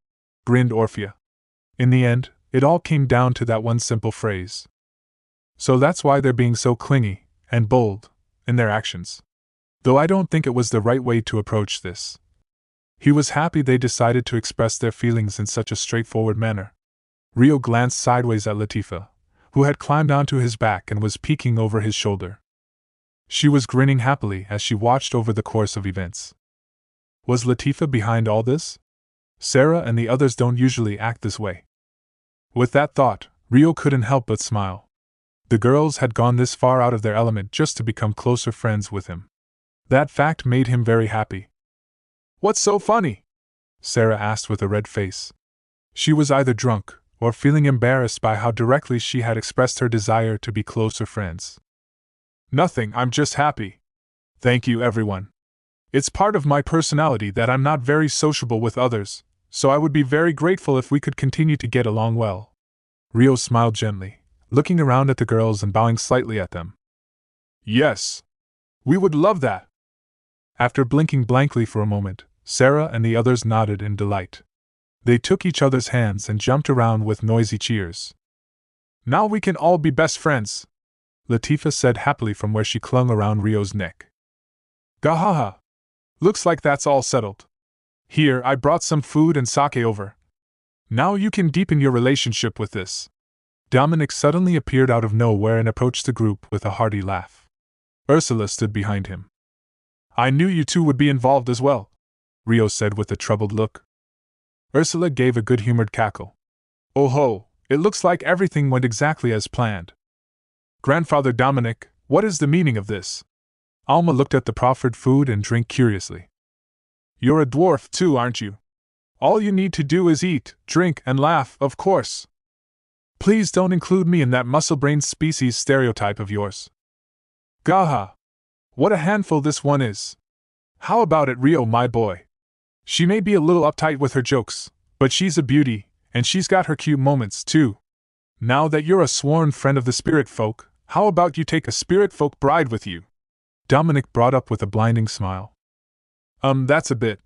grinned Orphea. In the end, it all came down to that one simple phrase. So that's why they're being so clingy and bold in their actions. Though I don't think it was the right way to approach this. He was happy they decided to express their feelings in such a straightforward manner. Rio glanced sideways at Latifah, who had climbed onto his back and was peeking over his shoulder. She was grinning happily as she watched over the course of events. Was Latifah behind all this? Sarah and the others don't usually act this way. With that thought, Rio couldn't help but smile. The girls had gone this far out of their element just to become closer friends with him. That fact made him very happy. What's so funny? Sarah asked with a red face. She was either drunk or feeling embarrassed by how directly she had expressed her desire to be closer friends. Nothing, I'm just happy. Thank you, everyone. It's part of my personality that I'm not very sociable with others, so I would be very grateful if we could continue to get along well. Rio smiled gently, looking around at the girls and bowing slightly at them. Yes. We would love that. After blinking blankly for a moment, Sarah and the others nodded in delight. They took each other's hands and jumped around with noisy cheers. Now we can all be best friends, Latifah said happily from where she clung around Rio's neck. Gahaha! Looks like that's all settled. Here, I brought some food and sake over. Now you can deepen your relationship with this. Dominic suddenly appeared out of nowhere and approached the group with a hearty laugh. Ursula stood behind him. I knew you two would be involved as well, Rio said with a troubled look. Ursula gave a good-humored cackle. Oh ho, it looks like everything went exactly as planned. Grandfather Dominic, what is the meaning of this? Alma looked at the proffered food and drink curiously. You're a dwarf too, aren't you? All you need to do is eat, drink, and laugh, of course. Please don't include me in that muscle-brained species stereotype of yours. Gaha! What a handful this one is. How about it, Rio, my boy? She may be a little uptight with her jokes, but she's a beauty, and she's got her cute moments, too. Now that you're a sworn friend of the spirit folk, how about you take a spirit folk bride with you? Dominic brought up with a blinding smile. That's a bit.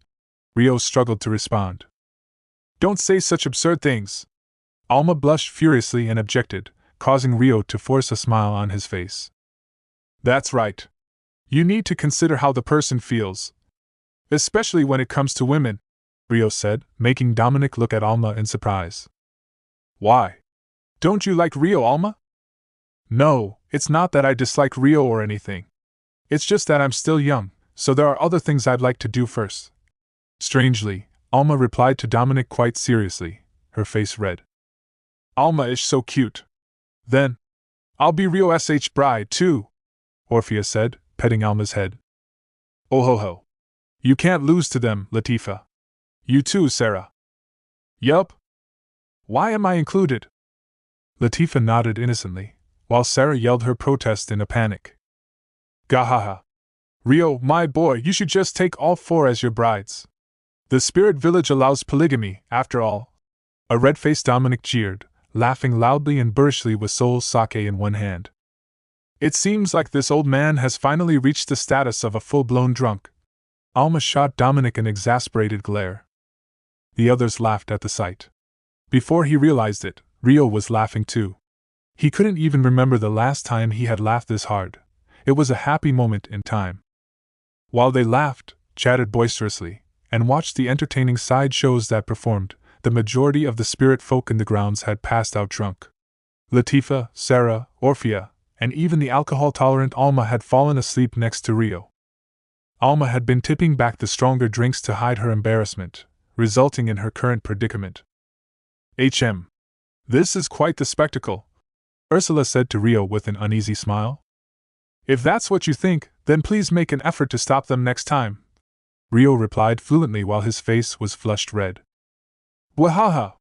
Rio struggled to respond. Don't say such absurd things. Alma blushed furiously and objected, causing Rio to force a smile on his face. That's right. You need to consider how the person feels. Especially when it comes to women, Rio said, making Dominic look at Alma in surprise. Why? Don't you like Rio, Alma? No, it's not that I dislike Rio or anything. It's just that I'm still young, so there are other things I'd like to do first. Strangely, Alma replied to Dominic quite seriously, her face red. Alma is so cute. Then, I'll be Rio SH bride too, Orphea said, petting Alma's head. Oh ho ho. You can't lose to them, Latifah. You too, Sarah. Yup. Why am I included? Latifah nodded innocently, while Sarah yelled her protest in a panic. Gahaha. Rio, my boy, you should just take all four as your brides. The spirit village allows polygamy, after all. A red-faced Dominic jeered, laughing loudly and boorishly with soul sake in one hand. It seems like this old man has finally reached the status of a full-blown drunk. Alma shot Dominic an exasperated glare. The others laughed at the sight. Before he realized it, Rio was laughing too. He couldn't even remember the last time he had laughed this hard. It was a happy moment in time. While they laughed, chatted boisterously, and watched the entertaining side shows that performed, the majority of the spirit folk in the grounds had passed out drunk. Latifah, Sarah, Orphea, and even the alcohol-tolerant Alma had fallen asleep next to Rio. Alma had been tipping back the stronger drinks to hide her embarrassment, resulting in her current predicament. This is quite the spectacle, Ursula said to Rio with an uneasy smile. If that's what you think, then please make an effort to stop them next time, Rio replied fluently while his face was flushed red. Wahaha!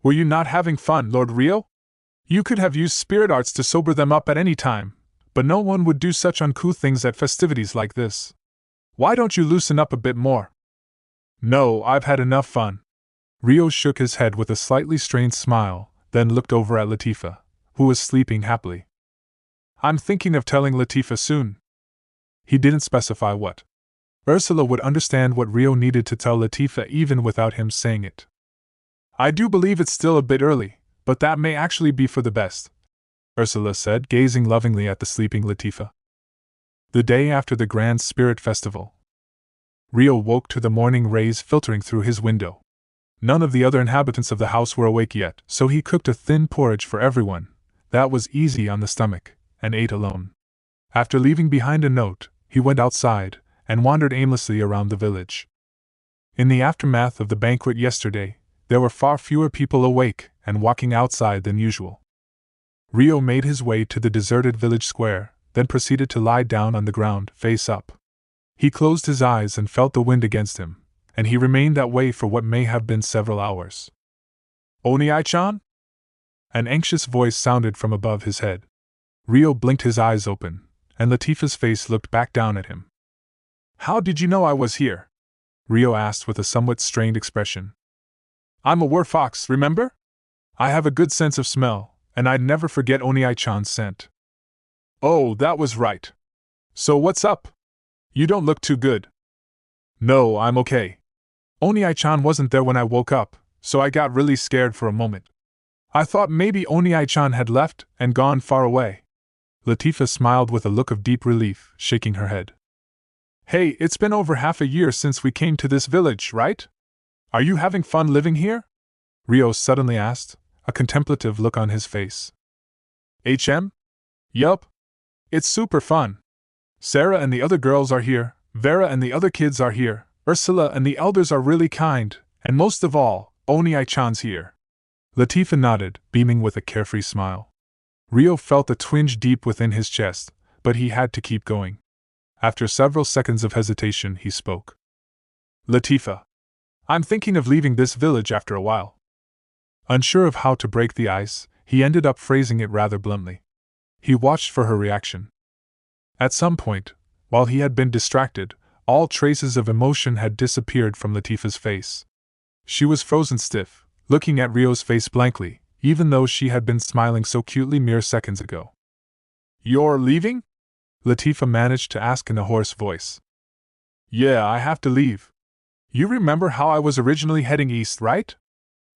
Were you not having fun, Lord Rio? You could have used spirit arts to sober them up at any time, but no one would do such uncouth things at festivities like this. Why don't you loosen up a bit more? No, I've had enough fun. Rio shook his head with a slightly strained smile, then looked over at Latifah, who was sleeping happily. I'm thinking of telling Latifah soon. He didn't specify what. Ursula would understand what Rio needed to tell Latifah even without him saying it. I do believe it's still a bit early, but that may actually be for the best, Ursula said, gazing lovingly at the sleeping Latifah. The day after the Grand Spirit Festival, Rio woke to the morning rays filtering through his window. None of the other inhabitants of the house were awake yet, so he cooked a thin porridge for everyone, that was easy on the stomach, and ate alone. After leaving behind a note, he went outside, and wandered aimlessly around the village. In the aftermath of the banquet yesterday, there were far fewer people awake and walking outside than usual. Rio made his way to the deserted village square, then proceeded to lie down on the ground, face up. He closed his eyes and felt the wind against him, and he remained that way for what may have been several hours. Oni-chan? An anxious voice sounded from above his head. Rio blinked his eyes open, and Latifah's face looked back down at him. How did you know I was here? Rio asked with a somewhat strained expression. I'm a werfox, remember? I have a good sense of smell, and I'd never forget Oni-chan's scent. Oh, that was right. So what's up? You don't look too good, No, I'm okay. Onii-chan wasn't there when I woke up, so I got really scared for a moment. I thought maybe Onii-chan had left and gone far away. Latifah smiled with a look of deep relief, shaking her head. Hey, it's been over half a year since we came to this village, right? Are you having fun living here? Ryo suddenly asked, a contemplative look on his face. Yup. It's super fun. Sarah and the other girls are here, Vera and the other kids are here, Ursula and the elders are really kind, and most of all, Onii-chan's here. Latifah nodded, beaming with a carefree smile. Ryo felt a twinge deep within his chest, but he had to keep going. After several seconds of hesitation, he spoke. Latifah, I'm thinking of leaving this village after a while. Unsure of how to break the ice, he ended up phrasing it rather bluntly. He watched for her reaction. At some point, while he had been distracted, all traces of emotion had disappeared from Latifah's face. She was frozen stiff, looking at Ryo's face blankly, even though she had been smiling so cutely mere seconds ago. You're leaving? Latifah managed to ask in a hoarse voice. Yeah, I have to leave. You remember how I was originally heading east, right?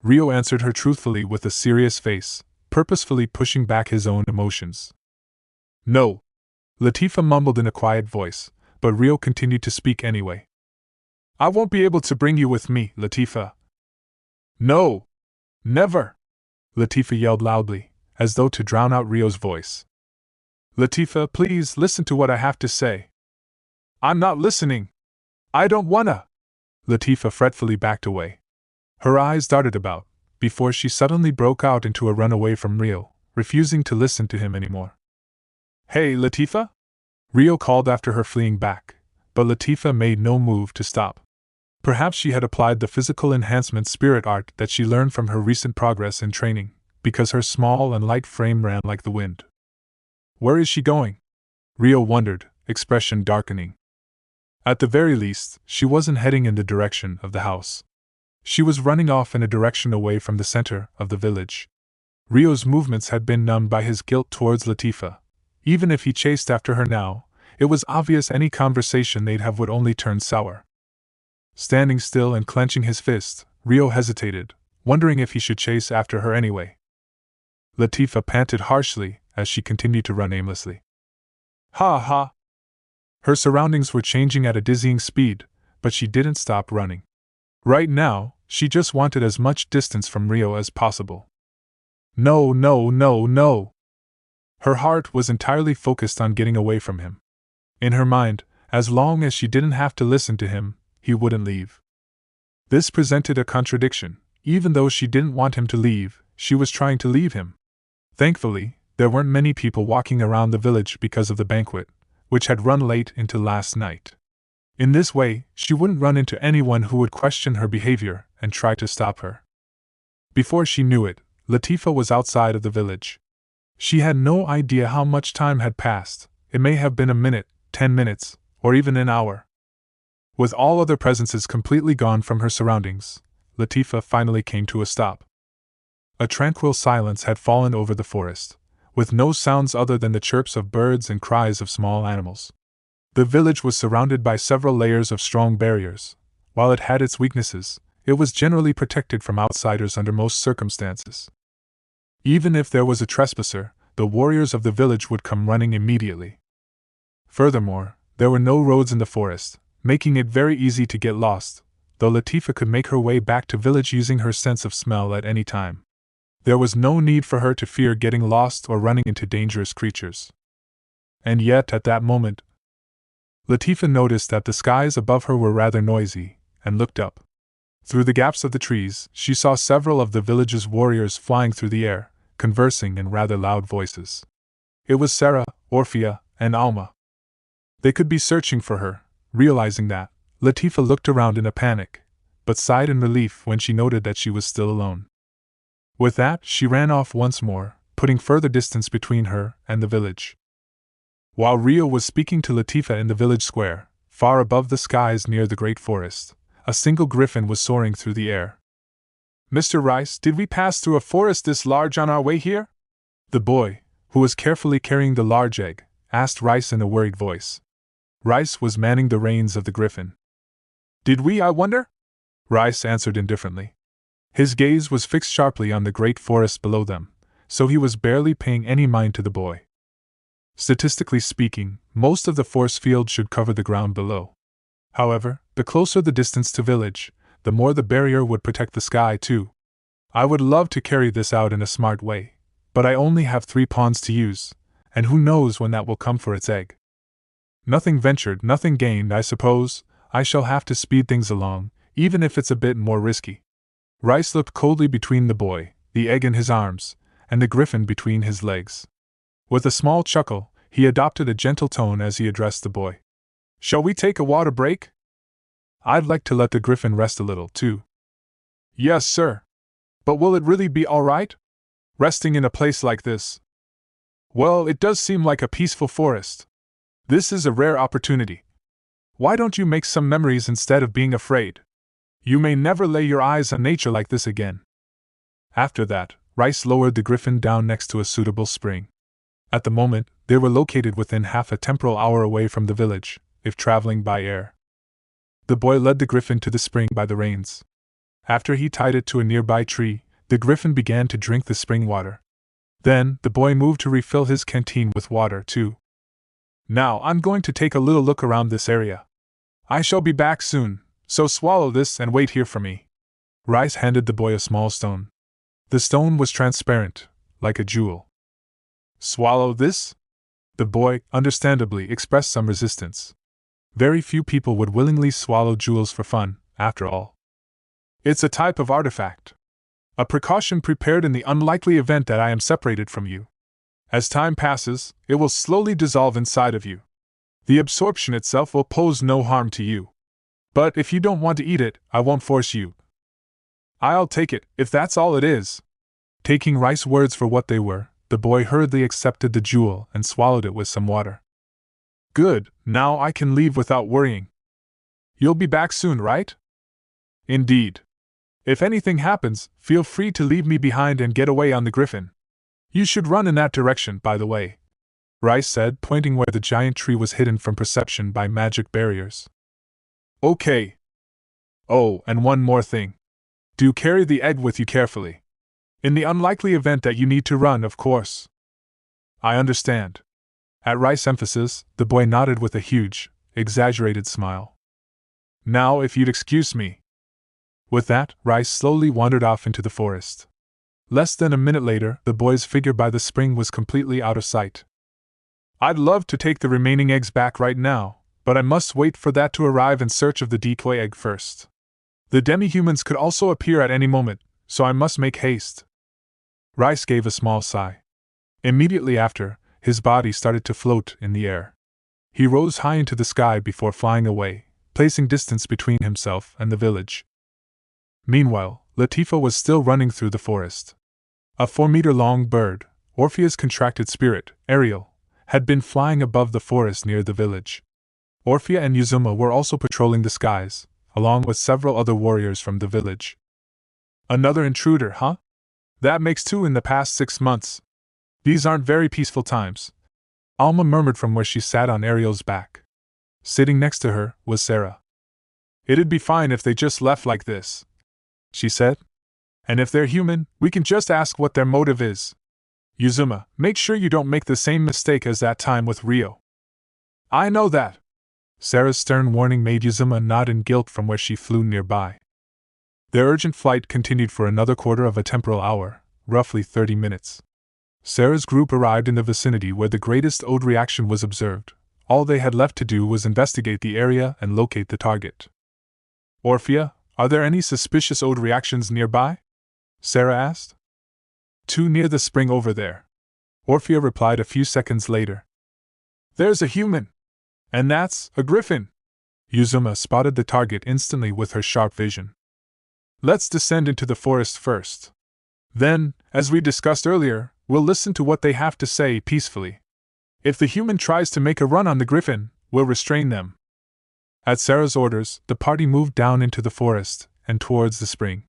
Ryo answered her truthfully with a serious face, purposefully pushing back his own emotions. No. Latifah mumbled in a quiet voice, but Ryo continued to speak anyway. I won't be able to bring you with me, Latifah. No. Never. Latifah yelled loudly, as though to drown out Ryo's voice. Latifah, please listen to what I have to say. I'm not listening. I don't wanna. Latifah fretfully backed away. Her eyes darted about, before she suddenly broke out into a run away from Ryo, refusing to listen to him anymore. Hey, Latifah? Ryo called after her, fleeing back, but Latifah made no move to stop. Perhaps she had applied the physical enhancement spirit art that she learned from her recent progress in training, because her small and light frame ran like the wind. Where is she going? Ryo wondered, expression darkening. At the very least, she wasn't heading in the direction of the house. She was running off in a direction away from the center of the village. Ryo's movements had been numbed by his guilt towards Latifah. Even if he chased after her now, it was obvious any conversation they'd have would only turn sour. Standing still and clenching his fist, Ryo hesitated, wondering if he should chase after her anyway. Latifah panted harshly as she continued to run aimlessly. Ha ha! Her surroundings were changing at a dizzying speed, but she didn't stop running. Right now, she just wanted as much distance from Ryo as possible. No, no, no, no! Her heart was entirely focused on getting away from him. In her mind, as long as she didn't have to listen to him, he wouldn't leave. This presented a contradiction. Even though she didn't want him to leave, she was trying to leave him. Thankfully, there weren't many people walking around the village because of the banquet, which had run late into last night. In this way, she wouldn't run into anyone who would question her behavior and try to stop her. Before she knew it, Latifah was outside of the village. She had no idea how much time had passed. It may have been a minute, 10 minutes, or even an hour. With all other presences completely gone from her surroundings, Latifah finally came to a stop. A tranquil silence had fallen over the forest, with no sounds other than the chirps of birds and cries of small animals. The village was surrounded by several layers of strong barriers. While it had its weaknesses, it was generally protected from outsiders under most circumstances. Even if there was a trespasser, the warriors of the village would come running immediately. Furthermore, there were no roads in the forest, making it very easy to get lost, though Latifah could make her way back to village using her sense of smell at any time. There was no need for her to fear getting lost or running into dangerous creatures. And yet, at that moment, Latifah noticed that the skies above her were rather noisy, and looked up. Through the gaps of the trees, she saw several of the village's warriors flying through the air, conversing in rather loud voices. It was Sarah, Orphea, and Alma. They could be searching for her. Realizing that, Latifah looked around in a panic, but sighed in relief when she noted that she was still alone. With that, she ran off once more, putting further distance between her and the village. While Ryo was speaking to Latifah in the village square, far above the skies near the great forest, a single griffin was soaring through the air. Mr. Rice, did we pass through a forest this large on our way here? The boy, who was carefully carrying the large egg, asked Rice in a worried voice. Rice was manning the reins of the griffin. Did we, I wonder? Rice answered indifferently. His gaze was fixed sharply on the great forest below them, so he was barely paying any mind to the boy. Statistically speaking, most of the force field should cover the ground below. However, the closer the distance to village, the more the barrier would protect the sky too. I would love to carry this out in a smart way, but I only have 3 pawns to use, and who knows when that will come for its egg. Nothing ventured, nothing gained, I suppose. I shall have to speed things along, even if it's a bit more risky. Rice looked coldly between the boy, the egg in his arms, and the griffin between his legs. With a small chuckle, he adopted a gentle tone as he addressed the boy. Shall we take a water break? I'd like to let the griffin rest a little, too. Yes, sir. But will it really be all right? Resting in a place like this? Well, it does seem like a peaceful forest. This is a rare opportunity. Why don't you make some memories instead of being afraid? You may never lay your eyes on nature like this again. After that, Rice lowered the griffin down next to a suitable spring. At the moment, they were located within half a temporal hour away from the village, if traveling by air. The boy led the griffin to the spring by the reins. After he tied it to a nearby tree, the griffin began to drink the spring water. Then, the boy moved to refill his canteen with water, too. Now, I'm going to take a little look around this area. I shall be back soon, so swallow this and wait here for me. Rice handed the boy a small stone. The stone was transparent, like a jewel. Swallow this? The boy, understandably, expressed some resistance. Very few people would willingly swallow jewels for fun, after all. It's a type of artifact. A precaution prepared in the unlikely event that I am separated from you. As time passes, it will slowly dissolve inside of you. The absorption itself will pose no harm to you. But if you don't want to eat it, I won't force you. I'll take it, if that's all it is. Taking Rice's words for what they were, the boy hurriedly accepted the jewel and swallowed it with some water. Good, now I can leave without worrying. You'll be back soon, right? Indeed. If anything happens, feel free to leave me behind and get away on the griffin. You should run in that direction, by the way, Rice said, pointing where the giant tree was hidden from perception by magic barriers. Okay. Oh, and one more thing. Do carry the egg with you carefully. In the unlikely event that you need to run, of course. I understand. At Rice's emphasis, the boy nodded with a huge, exaggerated smile. Now, if you'd excuse me. With that, Rice slowly wandered off into the forest. Less than a minute later, the boy's figure by the spring was completely out of sight. I'd love to take the remaining eggs back right now, but I must wait for that to arrive in search of the decoy egg first. The demi-humans could also appear at any moment, so I must make haste. Rice gave a small sigh. Immediately after, his body started to float in the air. He rose high into the sky before flying away, placing distance between himself and the village. Meanwhile, Latifah was still running through the forest. A 4-meter-long bird, Orphea's contracted spirit, Ariel, had been flying above the forest near the village. Orphea and Uzuma were also patrolling the skies, along with several other warriors from the village. Another intruder, huh? That makes 2 in the past 6 months. These aren't very peaceful times. Alma murmured from where she sat on Ariel's back. Sitting next to her was Sarah. It'd be fine if they just left like this, she said. And if they're human, we can just ask what their motive is. Uzuma, make sure you don't make the same mistake as that time with Rio. I know that. Sarah's stern warning made Uzuma nod in guilt from where she flew nearby. Their urgent flight continued for another quarter of a temporal hour, roughly 30 minutes. Sarah's group arrived in the vicinity where the greatest Ode reaction was observed. All they had left to do was investigate the area and locate the target. Orphea, are there any suspicious Ode reactions nearby? Sarah asked. 2 near the spring over there. Orphea replied a few seconds later. There's a human. And that's a griffin. Uzuma spotted the target instantly with her sharp vision. Let's descend into the forest first. Then, as we discussed earlier, we'll listen to what they have to say peacefully. If the human tries to make a run on the griffin, we'll restrain them. At Sarah's orders, the party moved down into the forest and towards the spring.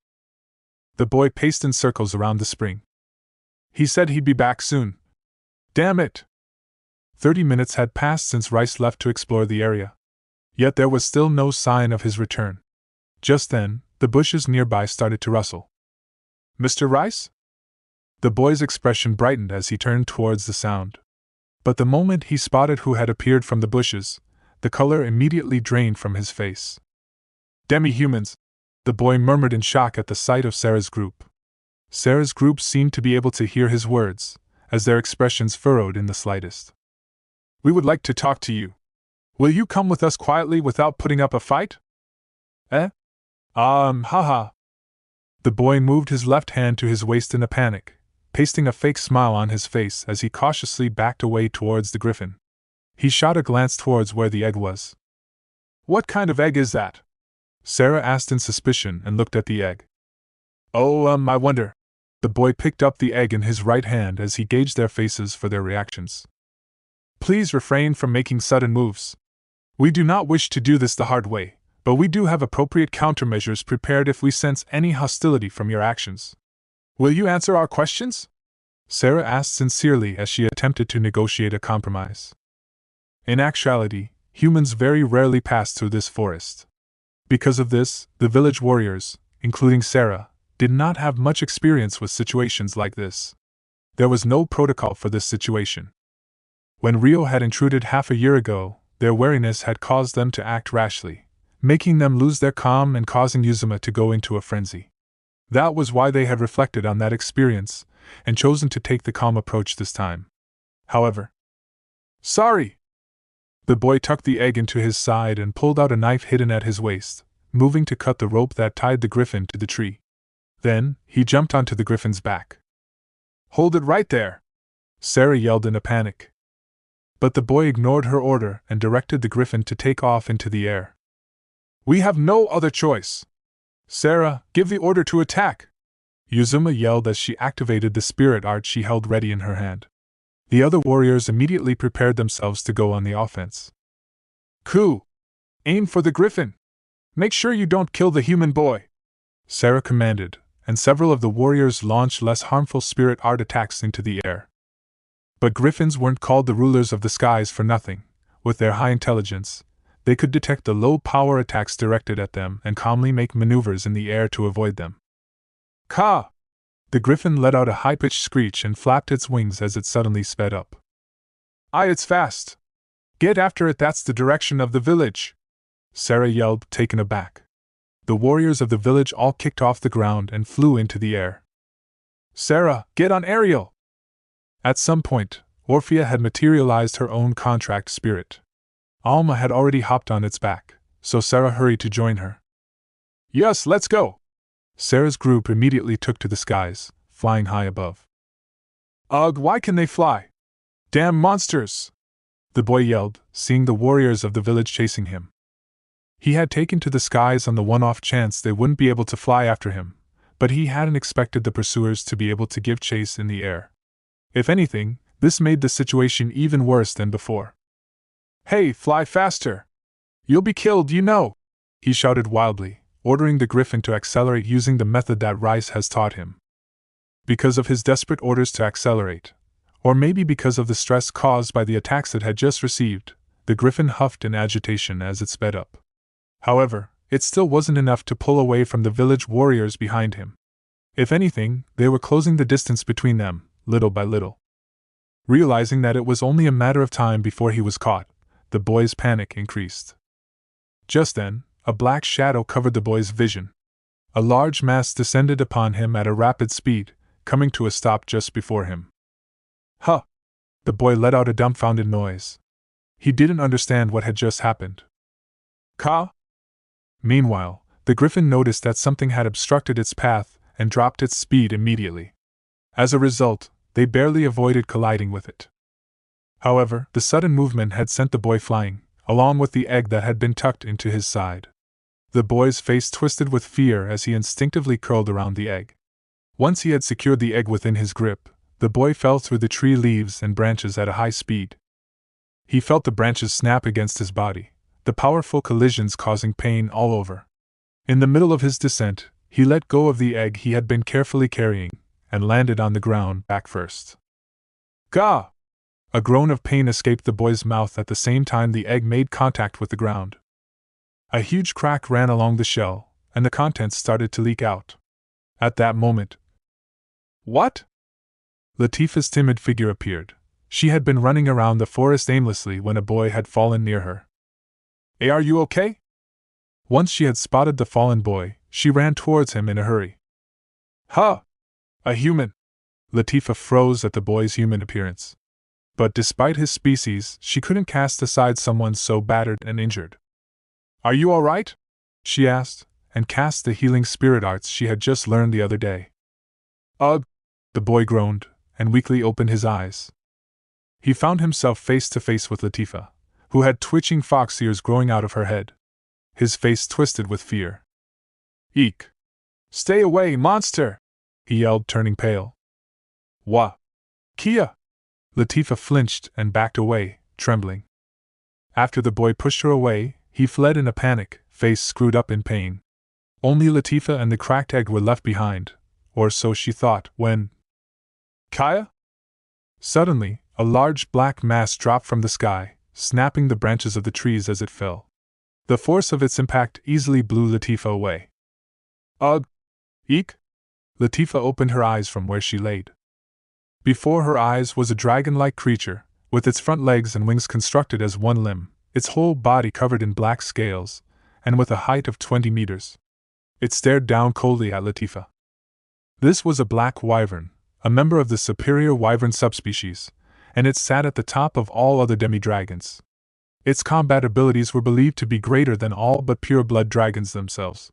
The boy paced in circles around the spring. He said he'd be back soon. Damn it! 30 minutes had passed since Rice left to explore the area. Yet there was still no sign of his return. Just then, the bushes nearby started to rustle. "Mr. Rice?" The boy's expression brightened as he turned towards the sound. But the moment he spotted who had appeared from the bushes, the color immediately drained from his face. "Demi-humans!" the boy murmured in shock at the sight of Sarah's group. Sarah's group seemed to be able to hear his words, as their expressions furrowed in the slightest. "We would like to talk to you. Will you come with us quietly without putting up a fight?" "Eh? Haha." The boy moved his left hand to his waist in a panic, pasting a fake smile on his face as he cautiously backed away towards the griffin. He shot a glance towards where the egg was. "What kind of egg is that?" Sarah asked in suspicion and looked at the egg. "Oh, I wonder." The boy picked up the egg in his right hand as he gauged their faces for their reactions. "Please refrain from making sudden moves. We do not wish to do this the hard way, but we do have appropriate countermeasures prepared if we sense any hostility from your actions. Will you answer our questions?" Sarah asked sincerely as she attempted to negotiate a compromise. In actuality, humans very rarely pass through this forest. Because of this, the village warriors, including Sarah, did not have much experience with situations like this. There was no protocol for this situation. When Rio had intruded half a year ago, their wariness had caused them to act rashly, making them lose their calm and causing Uzuma to go into a frenzy. That was why they had reflected on that experience and chosen to take the calm approach this time. However, "Sorry!" The boy tucked the egg into his side and pulled out a knife hidden at his waist, moving to cut the rope that tied the griffin to the tree. Then, he jumped onto the griffin's back. "Hold it right there!" Sarah yelled in a panic. But the boy ignored her order and directed the griffin to take off into the air. "We have no other choice! Sarah, give the order to attack!" Uzuma yelled as she activated the spirit art she held ready in her hand. The other warriors immediately prepared themselves to go on the offense. "Ku! Aim for the griffin! Make sure you don't kill the human boy!" Sarah commanded, and several of the warriors launched less harmful spirit art attacks into the air. But griffins weren't called the rulers of the skies for nothing. With their high intelligence, they could detect the low-power attacks directed at them and calmly make maneuvers in the air to avoid them. "Ka!" The griffin let out a high-pitched screech and flapped its wings as it suddenly sped up. It's fast! Get after it, that's the direction of the village!" Sarah yelled, taken aback. The warriors of the village all kicked off the ground and flew into the air. "Sarah, get on Ariel!" At some point, Orphea had materialized her own contract spirit. Alma had already hopped on its back, so Sarah hurried to join her. "Yes, let's go!" Sarah's group immediately took to the skies, flying high above. "Ugh, why can they fly? Damn monsters!" the boy yelled, seeing the warriors of the village chasing him. He had taken to the skies on the one-off chance they wouldn't be able to fly after him, but he hadn't expected the pursuers to be able to give chase in the air. If anything, this made the situation even worse than before. "Hey, fly faster! You'll be killed, you know!" he shouted wildly, ordering the griffin to accelerate using the method that Rice has taught him. Because of his desperate orders to accelerate, or maybe because of the stress caused by the attacks it had just received, the griffin huffed in agitation as it sped up. However, it still wasn't enough to pull away from the village warriors behind him. If anything, they were closing the distance between them, little by little. Realizing that it was only a matter of time before he was caught, the boy's panic increased. Just then, a black shadow covered the boy's vision. A large mass descended upon him at a rapid speed, coming to a stop just before him. "Huh!" The boy let out a dumbfounded noise. He didn't understand what had just happened. "Ka?" Meanwhile, the griffin noticed that something had obstructed its path and dropped its speed immediately. As a result, they barely avoided colliding with it. However, the sudden movement had sent the boy flying, along with the egg that had been tucked into his side. The boy's face twisted with fear as he instinctively curled around the egg. Once he had secured the egg within his grip, the boy fell through the tree leaves and branches at a high speed. He felt the branches snap against his body, the powerful collisions causing pain all over. In the middle of his descent, he let go of the egg he had been carefully carrying, and landed on the ground back first. "Gah!" A groan of pain escaped the boy's mouth at the same time the egg made contact with the ground. A huge crack ran along the shell, and the contents started to leak out. At that moment, "What?" Latifah's timid figure appeared. She had been running around the forest aimlessly when a boy had fallen near her. "Hey, are you okay?" Once she had spotted the fallen boy, she ran towards him in a hurry. "Huh! A human!" Latifah froze at the boy's human appearance. But despite his species, she couldn't cast aside someone so battered and injured. "Are you all right?" she asked, and cast the healing spirit arts she had just learned the other day. "Ugh!" the boy groaned, and weakly opened his eyes. He found himself face to face with Latifah, who had twitching fox ears growing out of her head. His face twisted with fear. "Eek! Stay away, monster!" he yelled, turning pale. "Wha? Kia!" Latifah flinched and backed away, trembling. After the boy pushed her away, he fled in a panic, face screwed up in pain. Only Latifah and the cracked egg were left behind, or so she thought, when... Kaya? Suddenly, a large black mass dropped from the sky, snapping the branches of the trees as it fell. The force of its impact easily blew Latifah away. "Ugh! Eek!" Latifah opened her eyes from where she laid. Before her eyes was a dragon-like creature, with its front legs and wings constructed as one limb, its whole body covered in black scales, and with a height of 20 meters. It stared down coldly at Latifah. This was a black wyvern, a member of the superior wyvern subspecies, and it sat at the top of all other demi-dragons. Its combat abilities were believed to be greater than all but pure-blood dragons themselves.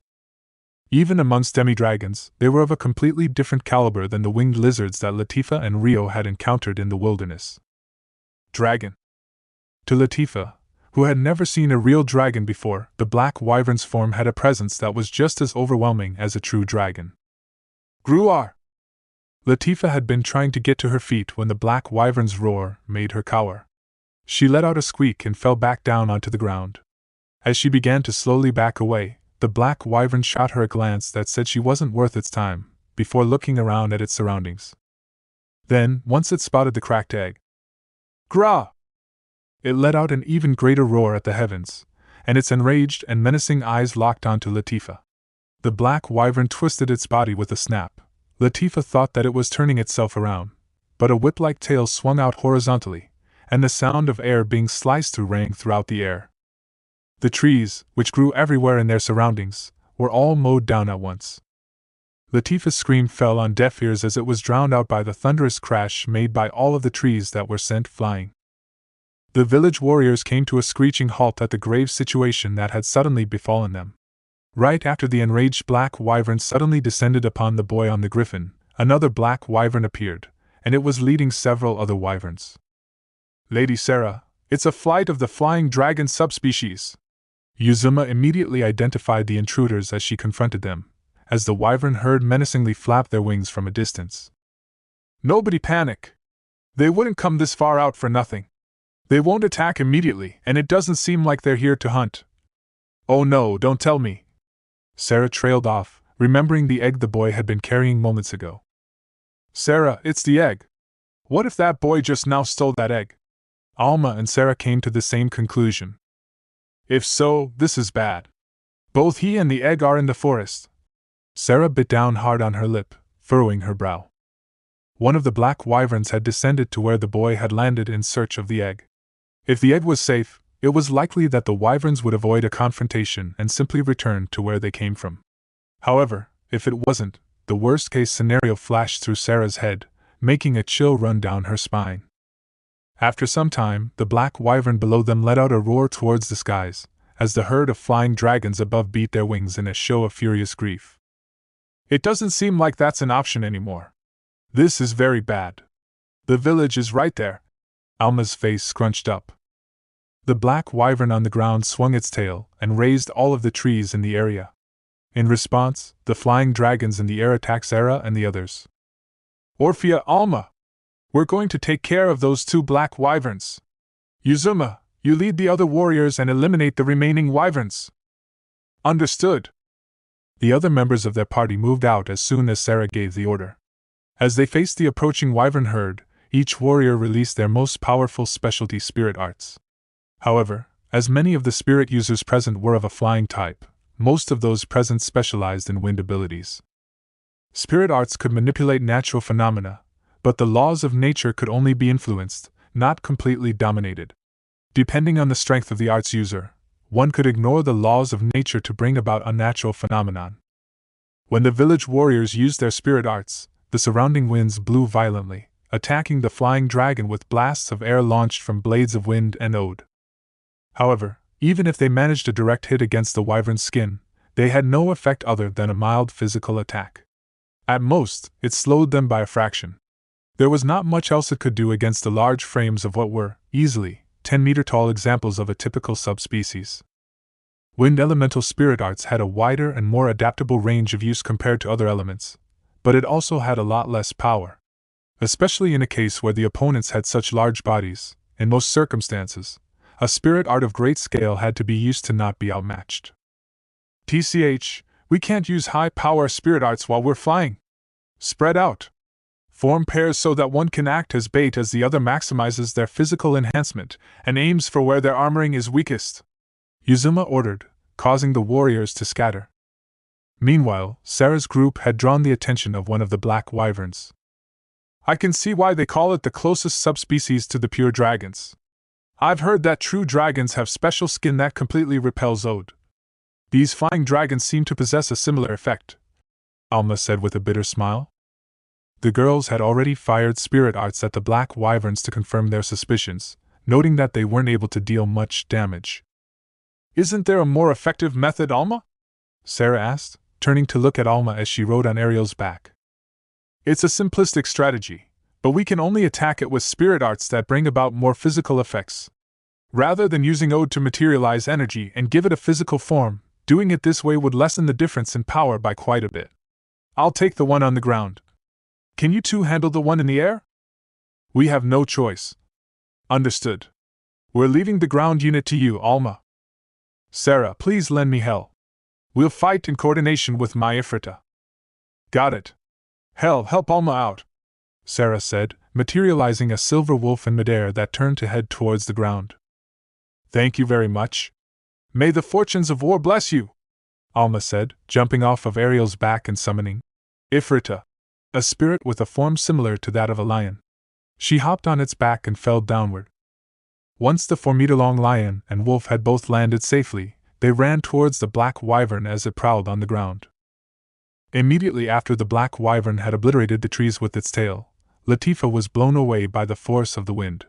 Even amongst demi-dragons, they were of a completely different caliber than the winged lizards that Latifah and Rio had encountered in the wilderness. Dragon. To Latifah, who had never seen a real dragon before, the black wyvern's form had a presence that was just as overwhelming as a true dragon. "Gruar!" Latifah had been trying to get to her feet when the black wyvern's roar made her cower. She let out a squeak and fell back down onto the ground. As she began to slowly back away, the black wyvern shot her a glance that said she wasn't worth its time, before looking around at its surroundings. Then, once it spotted the cracked egg, "Gra!" It let out an even greater roar at the heavens, and its enraged and menacing eyes locked onto Latifah. The black wyvern twisted its body with a snap. Latifah thought that it was turning itself around, but a whip-like tail swung out horizontally, and the sound of air being sliced through rang throughout the air. The trees, which grew everywhere in their surroundings, were all mowed down at once. Latifah's scream fell on deaf ears as it was drowned out by the thunderous crash made by all of the trees that were sent flying. The village warriors came to a screeching halt at the grave situation that had suddenly befallen them. Right after the enraged black wyvern suddenly descended upon the boy on the griffin, another black wyvern appeared, and it was leading several other wyverns. "Lady Sarah, it's a flight of the flying dragon subspecies." Uzuma immediately identified the intruders as she confronted them, as the wyvern herd menacingly flapped their wings from a distance. "Nobody panic. They wouldn't come this far out for nothing. They won't attack immediately, and it doesn't seem like they're here to hunt." "Oh no, don't tell me." Sarah trailed off, remembering the egg the boy had been carrying moments ago. "Sarah, it's the egg. What if that boy just now stole that egg?" Alma and Sarah came to the same conclusion. "If so, this is bad. Both he and the egg are in the forest." Sarah bit down hard on her lip, furrowing her brow. One of the black wyverns had descended to where the boy had landed in search of the egg. If the egg was safe, it was likely that the wyverns would avoid a confrontation and simply return to where they came from. However, if it wasn't, the worst-case scenario flashed through Sarah's head, making a chill run down her spine. After some time, the black wyvern below them let out a roar towards the skies, as the herd of flying dragons above beat their wings in a show of furious grief. "It doesn't seem like that's an option anymore. This is very bad. The village is right there." Alma's face scrunched up. The black wyvern on the ground swung its tail and raised all of the trees in the area. In response, the flying dragons in the air attacked Sarah and the others. "Orphea, Alma! We're going to take care of those two black wyverns. Uzuma, you lead the other warriors and eliminate the remaining wyverns." "Understood." The other members of their party moved out as soon as Sarah gave the order. As they faced the approaching wyvern herd, each warrior released their most powerful specialty spirit arts. However, as many of the spirit users present were of a flying type, most of those present specialized in wind abilities. Spirit arts could manipulate natural phenomena, but the laws of nature could only be influenced, not completely dominated. Depending on the strength of the art's user, one could ignore the laws of nature to bring about unnatural phenomenon. When the village warriors used their spirit arts, the surrounding winds blew violently, attacking the flying dragon with blasts of air launched from blades of wind and ode. However, even if they managed a direct hit against the wyvern's skin, they had no effect other than a mild physical attack. At most, it slowed them by a fraction. There was not much else it could do against the large frames of what were, easily, 10-meter-tall examples of a typical subspecies. Wind elemental spirit arts had a wider and more adaptable range of use compared to other elements, but it also had a lot less power. Especially in a case where the opponents had such large bodies, in most circumstances, a spirit art of great scale had to be used to not be outmatched. TCH, we can't use high-power spirit arts while we're flying. Spread out. Form pairs so that one can act as bait as the other maximizes their physical enhancement and aims for where their armoring is weakest, Yuzuma ordered, causing the warriors to scatter. Meanwhile, Sarah's group had drawn the attention of one of the black wyverns. I can see why they call it the closest subspecies to the pure dragons. I've heard that true dragons have special skin that completely repels Ode. These flying dragons seem to possess a similar effect, Alma said with a bitter smile. The girls had already fired spirit arts at the black wyverns to confirm their suspicions, noting that they weren't able to deal much damage. Isn't there a more effective method, Alma? Sarah asked, turning to look at Alma as she rode on Ariel's back. It's a simplistic strategy, but we can only attack it with spirit arts that bring about more physical effects. Rather than using Ode to materialize energy and give it a physical form, doing it this way would lessen the difference in power by quite a bit. I'll take the one on the ground. Can you two handle the one in the air? We have no choice. Understood. We're leaving the ground unit to you, Alma. Sarah, please lend me Hell. We'll fight in coordination with my Ifrita. Got it. Hell, help Alma out, Sarah said, materializing a silver wolf in midair that turned to head towards the ground. Thank you very much. May the fortunes of war bless you, Alma said, jumping off of Ariel's back and summoning Ifrita, a spirit with a form similar to that of a lion. She hopped on its back and fell downward. Once the 4-meter-long lion and wolf had both landed safely, they ran towards the black wyvern as it prowled on the ground. Immediately after the black wyvern had obliterated the trees with its tail, Latifah was blown away by the force of the wind.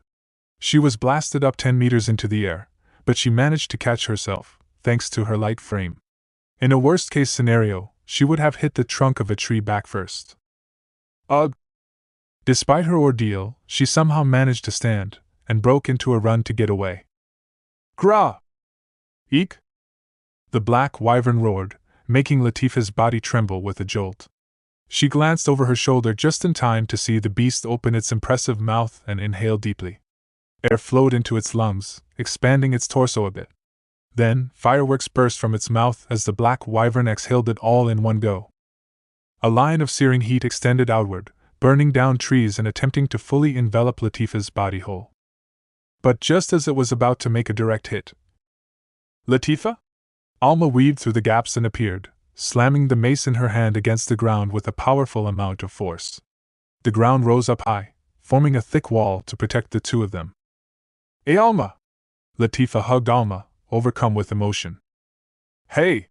She was blasted up 10 meters into the air, but she managed to catch herself, thanks to her light frame. In a worst-case scenario, she would have hit the trunk of a tree back first. Ugh! Despite her ordeal, she somehow managed to stand, and broke into a run to get away. Gra! Eek! The black wyvern roared, making Latifah's body tremble with a jolt. She glanced over her shoulder just in time to see the beast open its impressive mouth and inhale deeply. Air flowed into its lungs, expanding its torso a bit. Then, fireworks burst from its mouth as the black wyvern exhaled it all in one go. A line of searing heat extended outward, burning down trees and attempting to fully envelop Latifah's body whole. But just as it was about to make a direct hit, Latifah? Alma weaved through the gaps and appeared, slamming the mace in her hand against the ground with a powerful amount of force. The ground rose up high, forming a thick wall to protect the two of them. Hey, Alma! Latifah hugged Alma, overcome with emotion. Hey!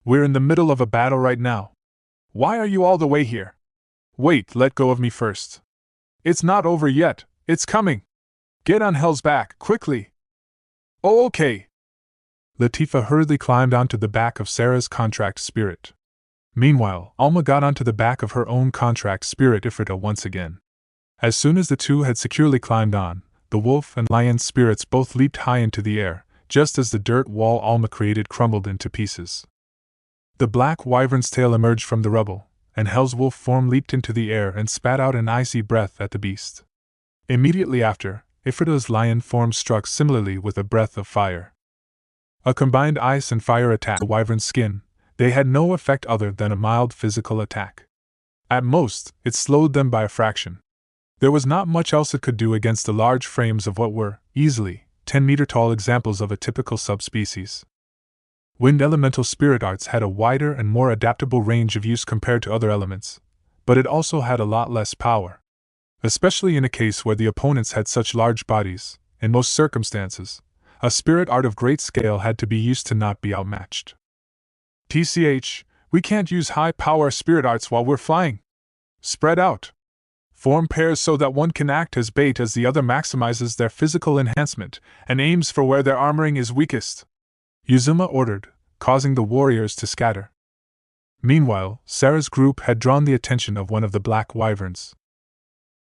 We're in the middle of a battle right now. Why are you all the way here? Wait, let go of me first. It's not over yet, it's coming! Get on Hell's back, quickly! Oh, okay! Latifah hurriedly climbed onto the back of Sarah's contract spirit. Meanwhile, Alma got onto the back of her own contract spirit Ifrita once again. As soon as the two had securely climbed on, the wolf and lion spirits both leaped high into the air, just as the dirt wall Alma created crumbled into pieces. The black wyvern's tail emerged from the rubble, and Hell's wolf form leaped into the air and spat out an icy breath at the beast. Immediately after, Ifrita's lion form struck similarly with a breath of fire. A combined ice and fire attacked the wyvern's skin. They had no effect other than a mild physical attack. At most, it slowed them by a fraction. There was not much else it could do against the large frames of what were, easily, 10-meter-tall examples of a typical subspecies. Wind elemental spirit arts had a wider and more adaptable range of use compared to other elements, but it also had a lot less power. Especially in a case where the opponents had such large bodies, in most circumstances, a spirit art of great scale had to be used to not be outmatched. TCH, we can't use high-power spirit arts while we're flying. Spread out. Form pairs so that one can act as bait as the other maximizes their physical enhancement and aims for where their armoring is weakest, Yuzuma ordered, causing the warriors to scatter. Meanwhile, Sarah's group had drawn the attention of one of the black wyverns.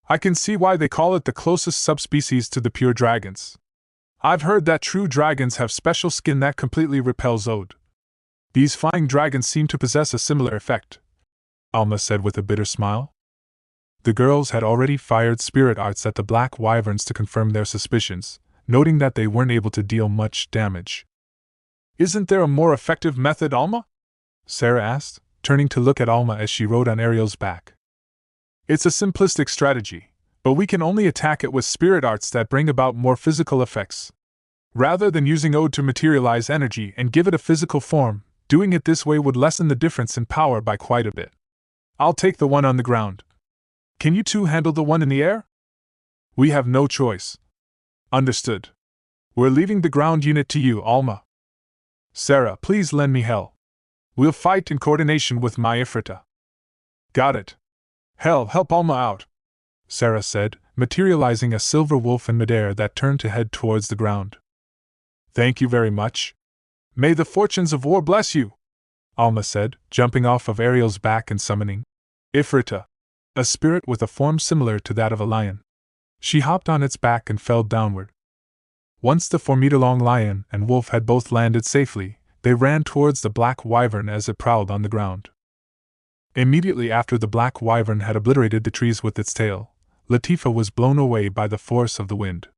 I can see why they call it the closest subspecies to the pure dragons. I've heard that true dragons have special skin that completely repels Ode. These flying dragons seem to possess a similar effect, Alma said with a bitter smile. The girls had already fired spirit arts at the black wyverns to confirm their suspicions, noting that they weren't able to deal much damage. Isn't there a more effective method, Alma? Sarah asked, turning to look at Alma as she rode on Ariel's back. It's a simplistic strategy, but we can only attack it with spirit arts that bring about more physical effects. Rather than using Ode to materialize energy and give it a physical form, doing it this way would lessen the difference in power by quite a bit. I'll take the one on the ground. Can you two handle the one in the air? We have no choice. Understood. We're leaving the ground unit to you, Alma. Sarah, please lend me Hell. We'll fight in coordination with my Ifrita. Got it. Hell, help Alma out, Sarah said, materializing a silver wolf in midair that turned to head towards the ground. Thank you very much. May the fortunes of war bless you, Alma said, jumping off of Ariel's back and summoning Ifrita, a spirit with a form similar to that of a lion. She hopped on its back and fell downward. Once the 4-meter-long lion and wolf had both landed safely, they ran towards the black wyvern as it prowled on the ground. Immediately after the black wyvern had obliterated the trees with its tail, Latifah was blown away by the force of the wind.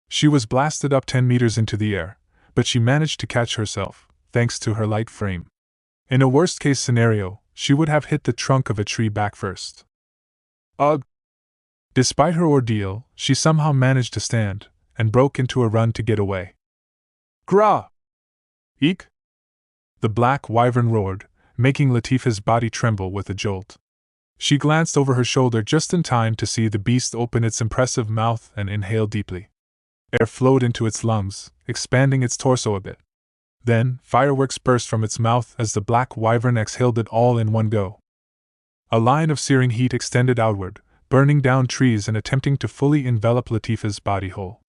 She was blasted up 10 meters into the air, but she managed to catch herself, thanks to her light frame. In a worst-case scenario, she would have hit the trunk of a tree back first. Ugh! Despite her ordeal, she somehow managed to stand, and broke into a run to get away. Gra! Eek! The black wyvern roared, making Latifah's body tremble with a jolt. She glanced over her shoulder just in time to see the beast open its impressive mouth and inhale deeply. Air flowed into its lungs, expanding its torso a bit. Then, fireworks burst from its mouth as the black wyvern exhaled it all in one go. A line of searing heat extended outward, burning down trees and attempting to fully envelop Latifah's body whole.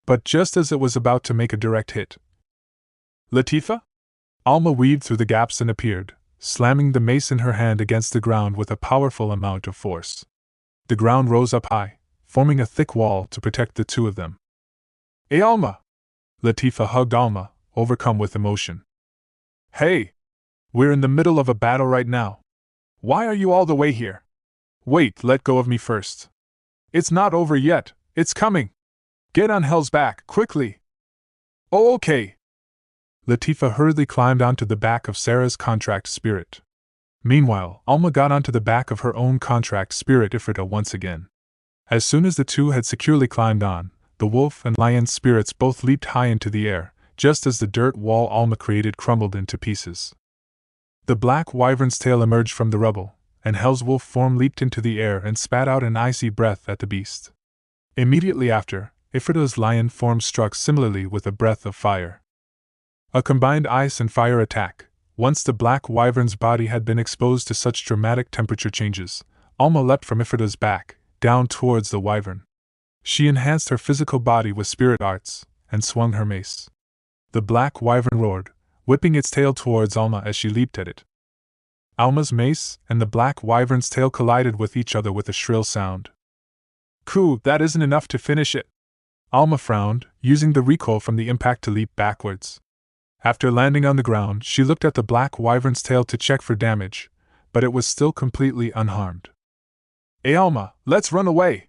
But just as it was about to make a direct hit, Latifah? Alma weaved through the gaps and appeared, slamming the mace in her hand against the ground with a powerful amount of force. The ground rose up high, forming a thick wall to protect the two of them. Hey, Alma! Latifah hugged Alma, overcome with emotion. Hey! We're in the middle of a battle right now. Why are you all the way here? Wait, let go of me first. It's not over yet, it's coming. Get on Hell's back, quickly. Oh, okay. Latifah hurriedly climbed onto the back of Sarah's contract spirit. Meanwhile, Alma got onto the back of her own contract spirit Ifrita once again. As soon as the two had securely climbed on, the wolf and lion spirits both leaped high into the air, just as the dirt wall Alma created crumbled into pieces. The black wyvern's tail emerged from the rubble, and Hell's wolf form leaped into the air and spat out an icy breath at the beast. Immediately after, Ifrita's lion form struck similarly with a breath of fire. A combined ice and fire attack. Once the black wyvern's body had been exposed to such dramatic temperature changes, Alma leapt from Ifrita's back, down towards the wyvern. She enhanced her physical body with spirit arts, and swung her mace. The black wyvern roared, whipping its tail towards Alma as she leaped at it. Alma's mace and the black wyvern's tail collided with each other with a shrill sound. Coo, that isn't enough to finish it. Alma frowned, using the recoil from the impact to leap backwards. After landing on the ground, she looked at the black wyvern's tail to check for damage, but it was still completely unharmed. Hey Alma, let's run away!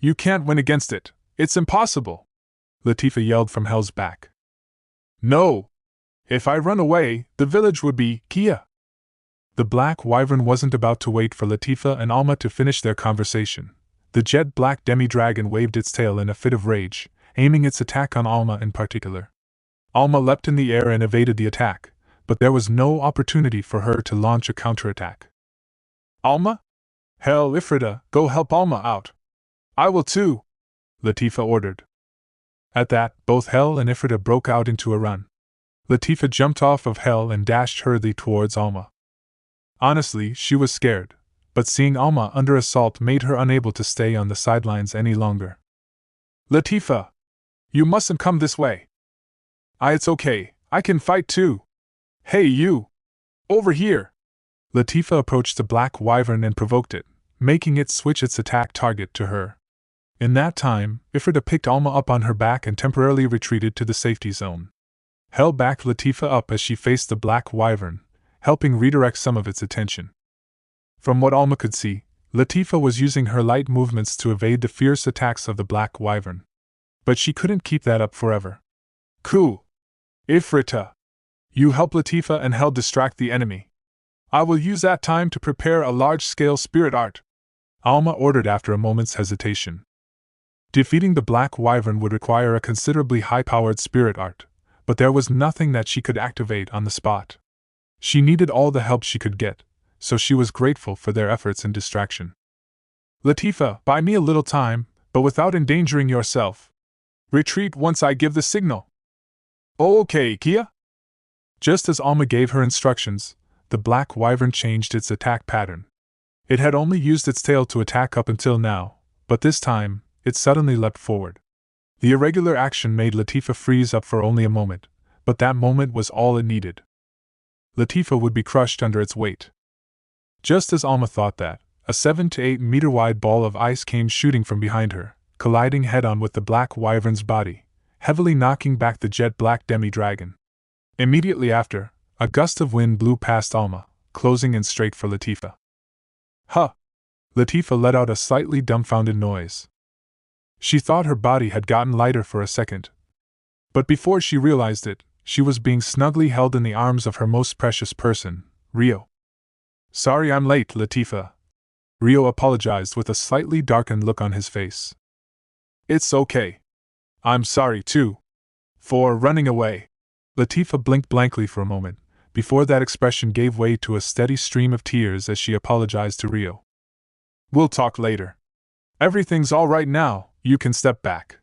You can't win against it, it's impossible! Latifah yelled from Hell's back. No! If I run away, the village would be Kia! The black wyvern wasn't about to wait for Latifah and Alma to finish their conversation. The jet-black demi-dragon waved its tail in a fit of rage, aiming its attack on Alma in particular. Alma leapt in the air and evaded the attack, but there was no opportunity for her to launch a counterattack. Alma? Hell, Ifrita, go help Alma out. I will too, Latifah ordered. At that, both Hel and Ifrita broke out into a run. Latifah jumped off of Hel and dashed hurriedly towards Alma. Honestly, she was scared, but seeing Alma under assault made her unable to stay on the sidelines any longer. Latifah! You mustn't come this way. It's okay, I can fight too. Hey you! Over here! Latifah approached the black wyvern and provoked it, making it switch its attack target to her. In that time, Ifrita picked Alma up on her back and temporarily retreated to the safety zone. Hel backed Latifah up as she faced the black wyvern, helping redirect some of its attention. From what Alma could see, Latifah was using her light movements to evade the fierce attacks of the black wyvern. But she couldn't keep that up forever. Cool! Ifrita! You help Latifah and Hel distract the enemy. I will use that time to prepare a large-scale spirit art, Alma ordered after a moment's hesitation. Defeating the black wyvern would require a considerably high-powered spirit art, but there was nothing that she could activate on the spot. She needed all the help she could get, so she was grateful for their efforts in distraction. Latifah, buy me a little time, but without endangering yourself. Retreat once I give the signal. Okay, Kia? Just as Alma gave her instructions, the black wyvern changed its attack pattern. It had only used its tail to attack up until now, but this time, it suddenly leapt forward. The irregular action made Latifah freeze up for only a moment, but that moment was all it needed. Latifah would be crushed under its weight. Just as Alma thought that, a 7 to 8 meter wide ball of ice came shooting from behind her, colliding head-on with the black wyvern's body, heavily knocking back the jet-black demi-dragon. Immediately after, a gust of wind blew past Alma, closing in straight for Latifah. Huh! Latifah let out a slightly dumbfounded noise. She thought her body had gotten lighter for a second. But before she realized it, she was being snugly held in the arms of her most precious person, Rio. Sorry I'm late, Latifah. Rio apologized with a slightly darkened look on his face. It's okay. I'm sorry, too. For running away. Latifah blinked blankly for a moment, before that expression gave way to a steady stream of tears as she apologized to Rio. We'll talk later. Everything's all right now, you can step back,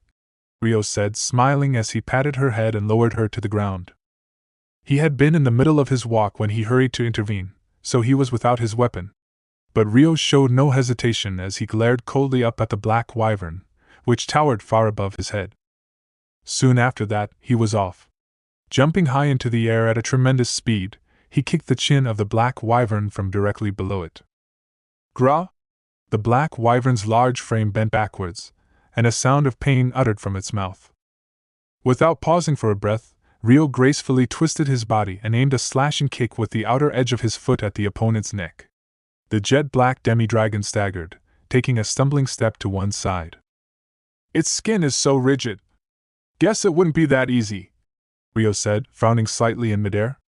Rio said, smiling as he patted her head and lowered her to the ground. He had been in the middle of his walk when he hurried to intervene, so he was without his weapon. But Rio showed no hesitation as he glared coldly up at the black wyvern, which towered far above his head. Soon after that, he was off. Jumping high into the air at a tremendous speed, he kicked the chin of the black wyvern from directly below it. Gra! The black wyvern's large frame bent backwards, and a sound of pain uttered from its mouth. Without pausing for a breath, Rio gracefully twisted his body and aimed a slashing kick with the outer edge of his foot at the opponent's neck. The jet-black demi-dragon staggered, taking a stumbling step to one side. Its skin is so rigid. Guess it wouldn't be that easy, Rio said, frowning slightly in midair.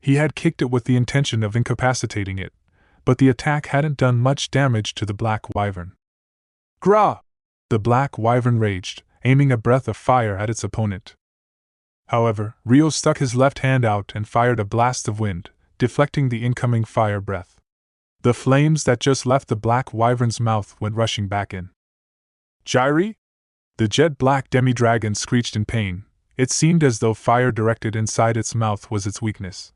He had kicked it with the intention of incapacitating it, but the attack hadn't done much damage to the black wyvern. Gra! The black wyvern raged, aiming a breath of fire at its opponent. However, Rio stuck his left hand out and fired a blast of wind, deflecting the incoming fire breath. The flames that just left the black wyvern's mouth went rushing back in. Gyri? The jet-black demi-dragon screeched in pain. It seemed as though fire directed inside its mouth was its weakness.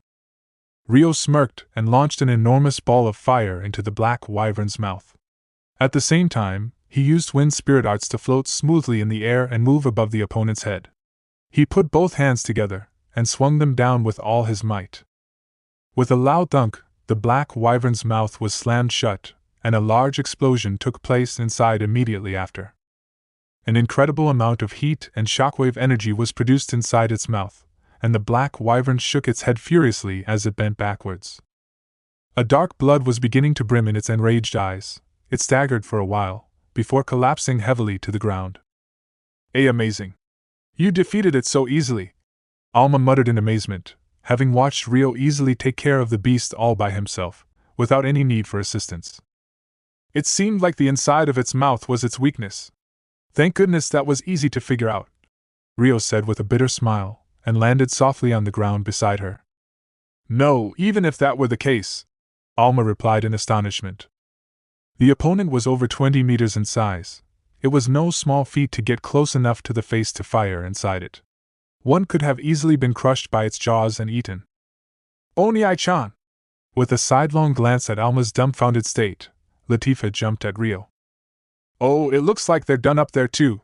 Rio smirked and launched an enormous ball of fire into the black wyvern's mouth. At the same time, he used wind spirit arts to float smoothly in the air and move above the opponent's head. He put both hands together and swung them down with all his might. With a loud thunk, the black wyvern's mouth was slammed shut, and a large explosion took place inside immediately after. An incredible amount of heat and shockwave energy was produced inside its mouth, and the black wyvern shook its head furiously as it bent backwards. A dark blood was beginning to brim in its enraged eyes. It staggered for a while, before collapsing heavily to the ground. Amazing. You defeated it so easily, Alma muttered in amazement, having watched Rio easily take care of the beast all by himself, without any need for assistance. It seemed like the inside of its mouth was its weakness. Thank goodness that was easy to figure out, Rio said with a bitter smile, and landed softly on the ground beside her. No, even if that were the case, Alma replied in astonishment. The opponent was over 20 meters in size. It was no small feat to get close enough to the face to fire inside it. One could have easily been crushed by its jaws and eaten. Oni-chan! With a sidelong glance at Alma's dumbfounded state, Latifah jumped at Rio. Oh, it looks like they're done up there too.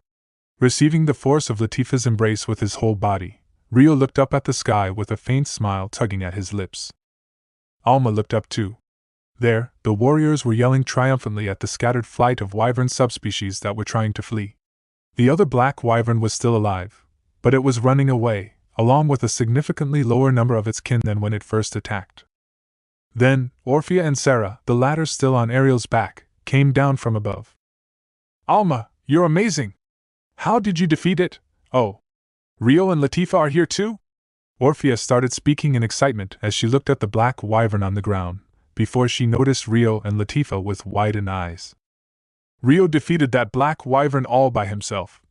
Receiving the force of Latifah's embrace with his whole body, Rio looked up at the sky with a faint smile tugging at his lips. Alma looked up too. There, the warriors were yelling triumphantly at the scattered flight of wyvern subspecies that were trying to flee. The other black wyvern was still alive, but it was running away, along with a significantly lower number of its kin than when it first attacked. Then, Orphea and Sarah, the latter still on Ariel's back, came down from above. Alma, you're amazing! How did you defeat it? Oh, Rio and Latifah are here too? Orphea started speaking in excitement as she looked at the black wyvern on the ground, before she noticed Rio and Latifah with widened eyes. Rio defeated that black wyvern all by himself,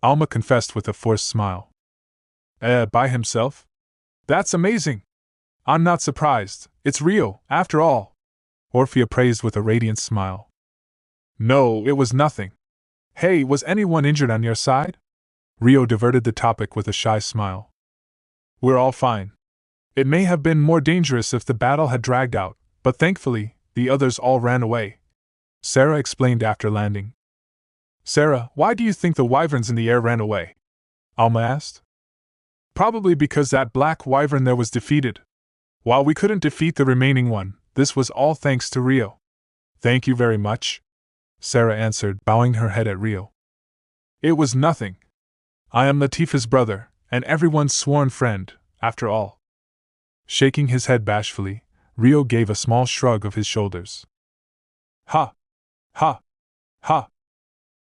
Alma confessed with a forced smile. By himself? That's amazing! I'm not surprised, it's Rio, after all, Orphea praised with a radiant smile. No, it was nothing. Hey, was anyone injured on your side? Rio diverted the topic with a shy smile. We're all fine. It may have been more dangerous if the battle had dragged out, but thankfully, the others all ran away, Sarah explained after landing. Sarah, why do you think the wyverns in the air ran away? Alma asked. Probably because that black wyvern there was defeated. While we couldn't defeat the remaining one, this was all thanks to Rio. Thank you very much, Sarah answered, bowing her head at Rio. It was nothing. I am Latifah's brother, and everyone's sworn friend, after all. Shaking his head bashfully, Rio gave a small shrug of his shoulders. Ha! Ha! Ha!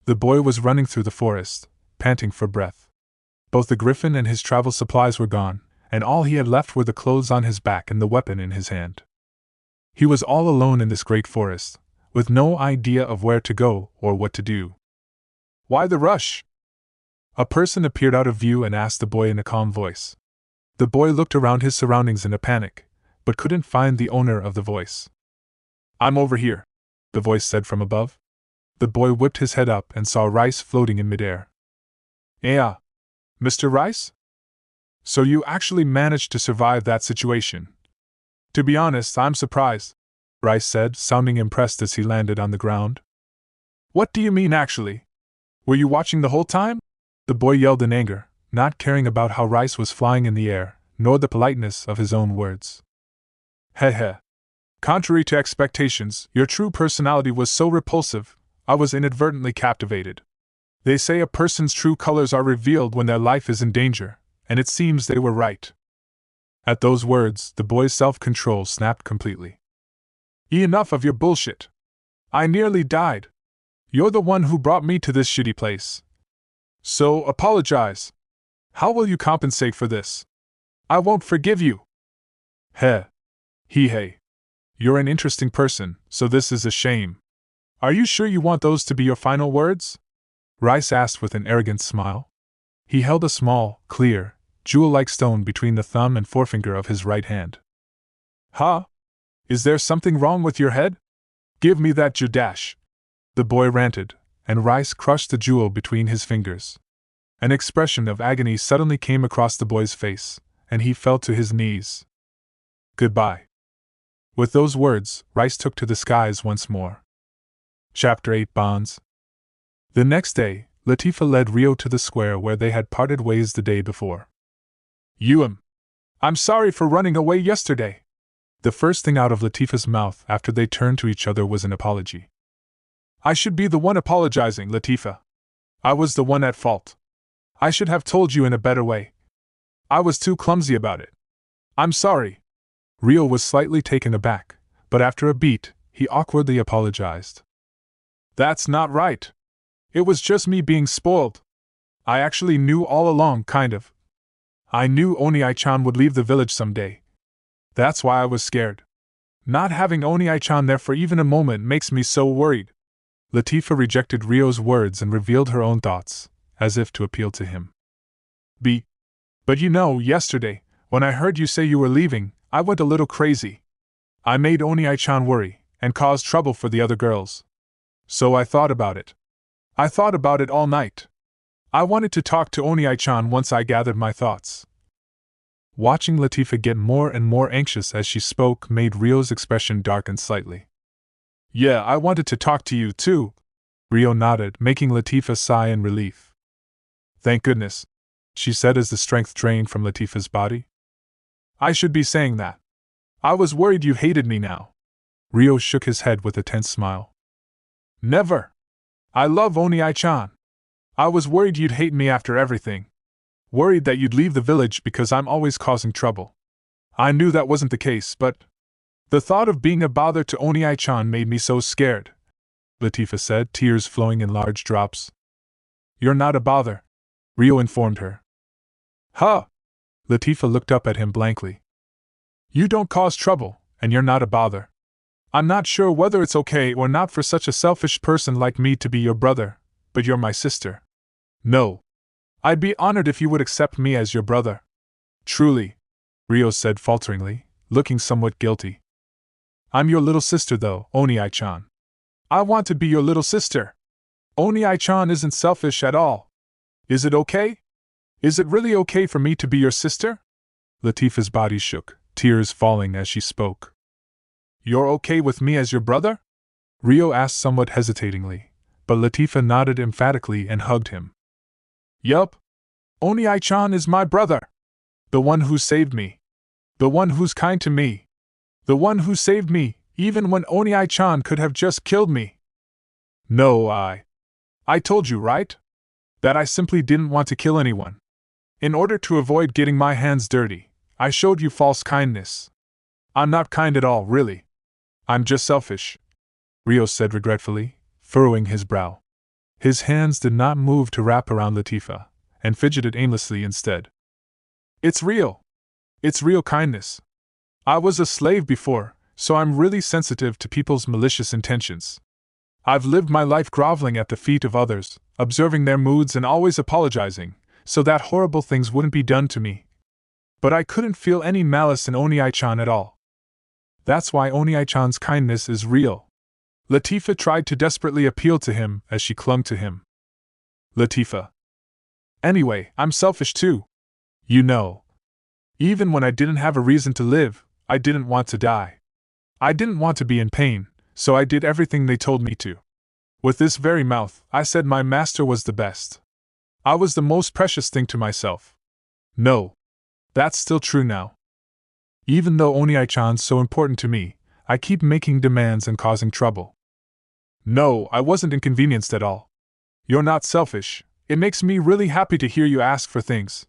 The boy was running through the forest, panting for breath. Both the griffin and his travel supplies were gone, and all he had left were the clothes on his back and the weapon in his hand. He was all alone in this great forest, with no idea of where to go or what to do. Why the rush? A person appeared out of view and asked the boy in a calm voice. The boy looked around his surroundings in a panic, but couldn't find the owner of the voice. I'm over here, the voice said from above. The boy whipped his head up and saw Rice floating in midair. Yeah, Mr. Rice? So you actually managed to survive that situation. To be honest, I'm surprised, Rice said, sounding impressed as he landed on the ground. What do you mean actually? Were you watching the whole time? The boy yelled in anger, not caring about how Rice was flying in the air, nor the politeness of his own words. Heh. Contrary to expectations, your true personality was so repulsive, I was inadvertently captivated. They say a person's true colors are revealed when their life is in danger, and it seems they were right. At those words, the boy's self-control snapped completely. Enough of your bullshit. I nearly died. You're the one who brought me to this shitty place. So, apologize. How will you compensate for this? I won't forgive you. Hey. You're an interesting person, so this is a shame. Are you sure you want those to be your final words? Rice asked with an arrogant smile. He held a small, clear, jewel-like stone between the thumb and forefinger of his right hand. Huh? Is there something wrong with your head? Give me that Judash! The boy ranted, and Rice crushed the jewel between his fingers. An expression of agony suddenly came across the boy's face, and he fell to his knees. Goodbye. With those words, Rice took to the skies once more. Chapter 8 Bonds. The next day, Latifah led Rio to the square where they had parted ways the day before. I'm sorry for running away yesterday. The first thing out of Latifah's mouth after they turned to each other was an apology. I should be the one apologizing, Latifah. I was the one at fault. I should have told you in a better way. I was too clumsy about it. I'm sorry. Rio was slightly taken aback, but after a beat, he awkwardly apologized. That's not right. It was just me being spoiled. I actually knew all along, kind of. I knew Oni-chan would leave the village someday. That's why I was scared. Not having Oni-chan there for even a moment makes me so worried. Latifah rejected Rio's words and revealed her own thoughts, as if to appeal to him. But yesterday, when I heard you say you were leaving, I went a little crazy. I made Oni-chan worry, and caused trouble for the other girls. So I thought about it. I thought about it all night. I wanted to talk to Oni-chan once I gathered my thoughts. Watching Latifah get more and more anxious as she spoke made Rio's expression darken slightly. Yeah, I wanted to talk to you too. Rio nodded, making Latifah sigh in relief. Thank goodness, she said as the strength drained from Latifah's body. I should be saying that. I was worried you hated me now. Rio shook his head with a tense smile. Never. I love Oni-chan. I was worried you'd hate me after everything. Worried that you'd leave the village because I'm always causing trouble. I knew that wasn't the case, but the thought of being a bother to Oni-chan made me so scared, Latifah said, tears flowing in large drops. You're not a bother, Rio informed her. Huh? Latifah looked up at him blankly. You don't cause trouble, and you're not a bother. I'm not sure whether it's okay or not for such a selfish person like me to be your brother, but you're my sister. No. I'd be honored if you would accept me as your brother. Truly, Rio said falteringly, looking somewhat guilty. I'm your little sister though, Oni-chan. I want to be your little sister. Oni-chan isn't selfish at all. Is it okay? Is it really okay for me to be your sister? Latifah's body shook, tears falling as she spoke. You're okay with me as your brother? Rio asked somewhat hesitatingly, but Latifah nodded emphatically and hugged him. Yup. Oni-chan is my brother. The one who saved me. The one who's kind to me. The one who saved me, even when Oni-chan could have just killed me. No, I told you, right? That I simply didn't want to kill anyone. In order to avoid getting my hands dirty, I showed you false kindness. I'm not kind at all, really. I'm just selfish, Rio said regretfully, furrowing his brow. His hands did not move to wrap around Latifah, and fidgeted aimlessly instead. It's real. It's real kindness. I was a slave before, so I'm really sensitive to people's malicious intentions. I've lived my life groveling at the feet of others, observing their moods and always apologizing, so that horrible things wouldn't be done to me. But I couldn't feel any malice in Oni-chan at all. That's why Oni-chan's kindness is real. Latifah tried to desperately appeal to him as she clung to him. Latifah. Anyway, I'm selfish too. You know. Even when I didn't have a reason to live, I didn't want to die. I didn't want to be in pain, so I did everything they told me to. With this very mouth, I said my master was the best. I was the most precious thing to myself. No. That's still true now. Even though Oni-chan's so important to me, I keep making demands and causing trouble. No, I wasn't inconvenienced at all. You're not selfish. It makes me really happy to hear you ask for things,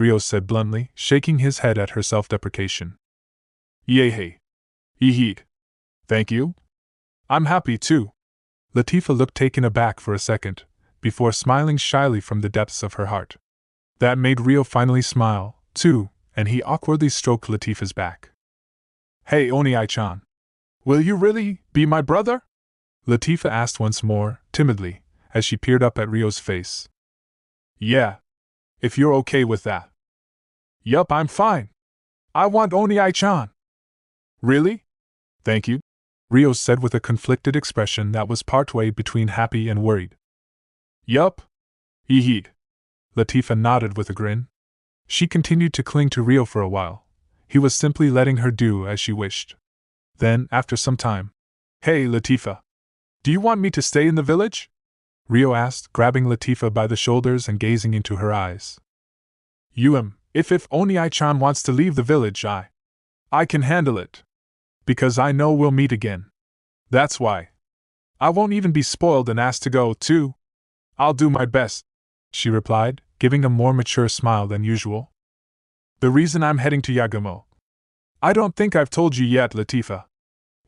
Rio said bluntly, shaking his head at her self-deprecation. Yehey. Yeeheed. Thank you. I'm happy too. Latifah looked taken aback for a second, before smiling shyly from the depths of her heart. That made Rio finally smile, too, and he awkwardly stroked Latifah's back. Hey Oni-chan. Will you really be my brother? Latifah asked once more, timidly, as she peered up at Rio's face. Yeah. If you're okay with that. Yup, I'm fine. I want Oni-chan. Really? Thank you, Rio said with a conflicted expression that was partway between happy and worried. Yup. Yeeheed. Latifah nodded with a grin. She continued to cling to Rio for a while. He was simply letting her do as she wished. Then, after some time, Hey Latifah. Do you want me to stay in the village? Rio asked, grabbing Latifah by the shoulders and gazing into her eyes. If Oni-chan wants to leave the village, I can handle it. Because I know we'll meet again. That's why. I won't even be spoiled and asked to go, too. I'll do my best, she replied, giving a more mature smile than usual. The reason I'm heading to Yagumo. I don't think I've told you yet, Latifah.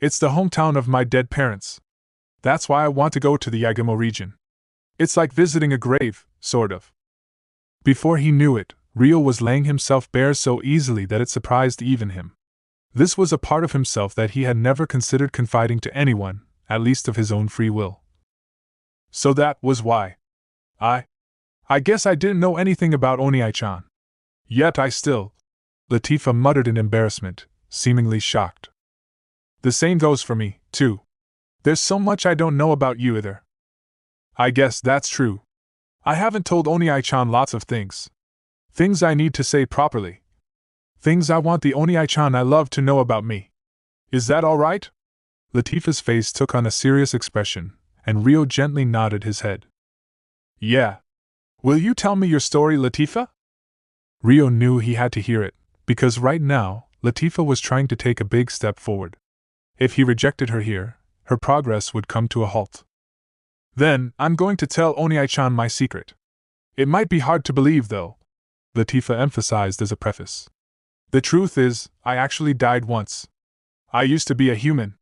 It's the hometown of my dead parents. That's why I want to go to the Yagumo region. It's like visiting a grave, sort of. Before he knew it, Rio was laying himself bare so easily that it surprised even him. This was a part of himself that he had never considered confiding to anyone, at least of his own free will. So that was why. I guess I didn't know anything about Oni-chan. Yet I still. Latifah muttered in embarrassment, seemingly shocked. The same goes for me, too. There's so much I don't know about you either. I guess that's true. I haven't told Onii-chan lots of things. Things I need to say properly. Things I want the Onii-chan I love to know about me. Is that all right? Latifah's face took on a serious expression, and Rio gently nodded his head. Yeah. Will you tell me your story, Latifah? Rio knew he had to hear it, because right now, Latifah was trying to take a big step forward. If he rejected her here, her progress would come to a halt. Then, I'm going to tell Onii-chan my secret. It might be hard to believe, though, Latifah emphasized as a preface. The truth is, I actually died once. I used to be a human.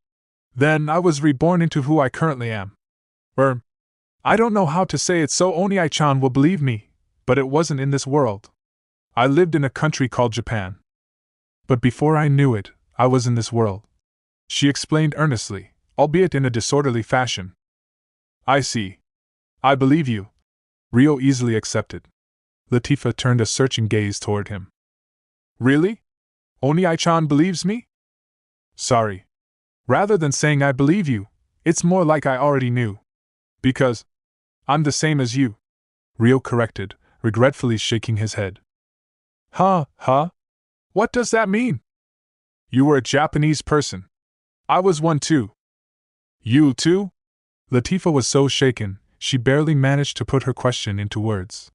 Then I was reborn into who I currently am. I don't know how to say it so Onii-chan will believe me, but it wasn't in this world. I lived in a country called Japan. But before I knew it, I was in this world. She explained earnestly, albeit in a disorderly fashion. I see. I believe you. Rio easily accepted. Latifah turned a searching gaze toward him. Really? Onii-chan believes me? Sorry. Rather than saying I believe you, it's more like I already knew. Because I'm the same as you, Rio corrected, regretfully shaking his head. Huh? What does that mean? You were a Japanese person. I was one too. You too? Latifah was so shaken, she barely managed to put her question into words.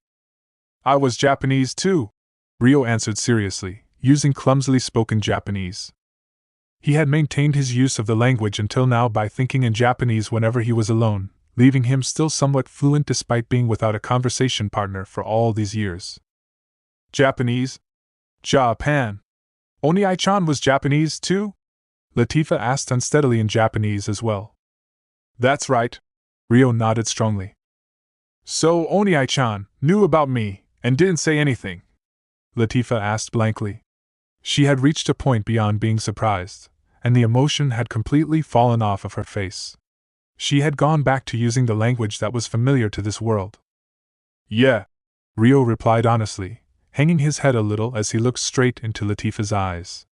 I was Japanese too, Rio answered seriously, using clumsily spoken Japanese. He had maintained his use of the language until now by thinking in Japanese whenever he was alone, leaving him still somewhat fluent despite being without a conversation partner for all these years. Japanese? Japan. Onii-chan was Japanese too? Latifah asked unsteadily in Japanese as well. That's right. Rio nodded strongly. So Onii-chan knew about me and didn't say anything? Latifah asked blankly. She had reached a point beyond being surprised, and the emotion had completely fallen off of her face. She had gone back to using the language that was familiar to this world. Yeah, Rio replied honestly, hanging his head a little as he looked straight into Latifah's eyes.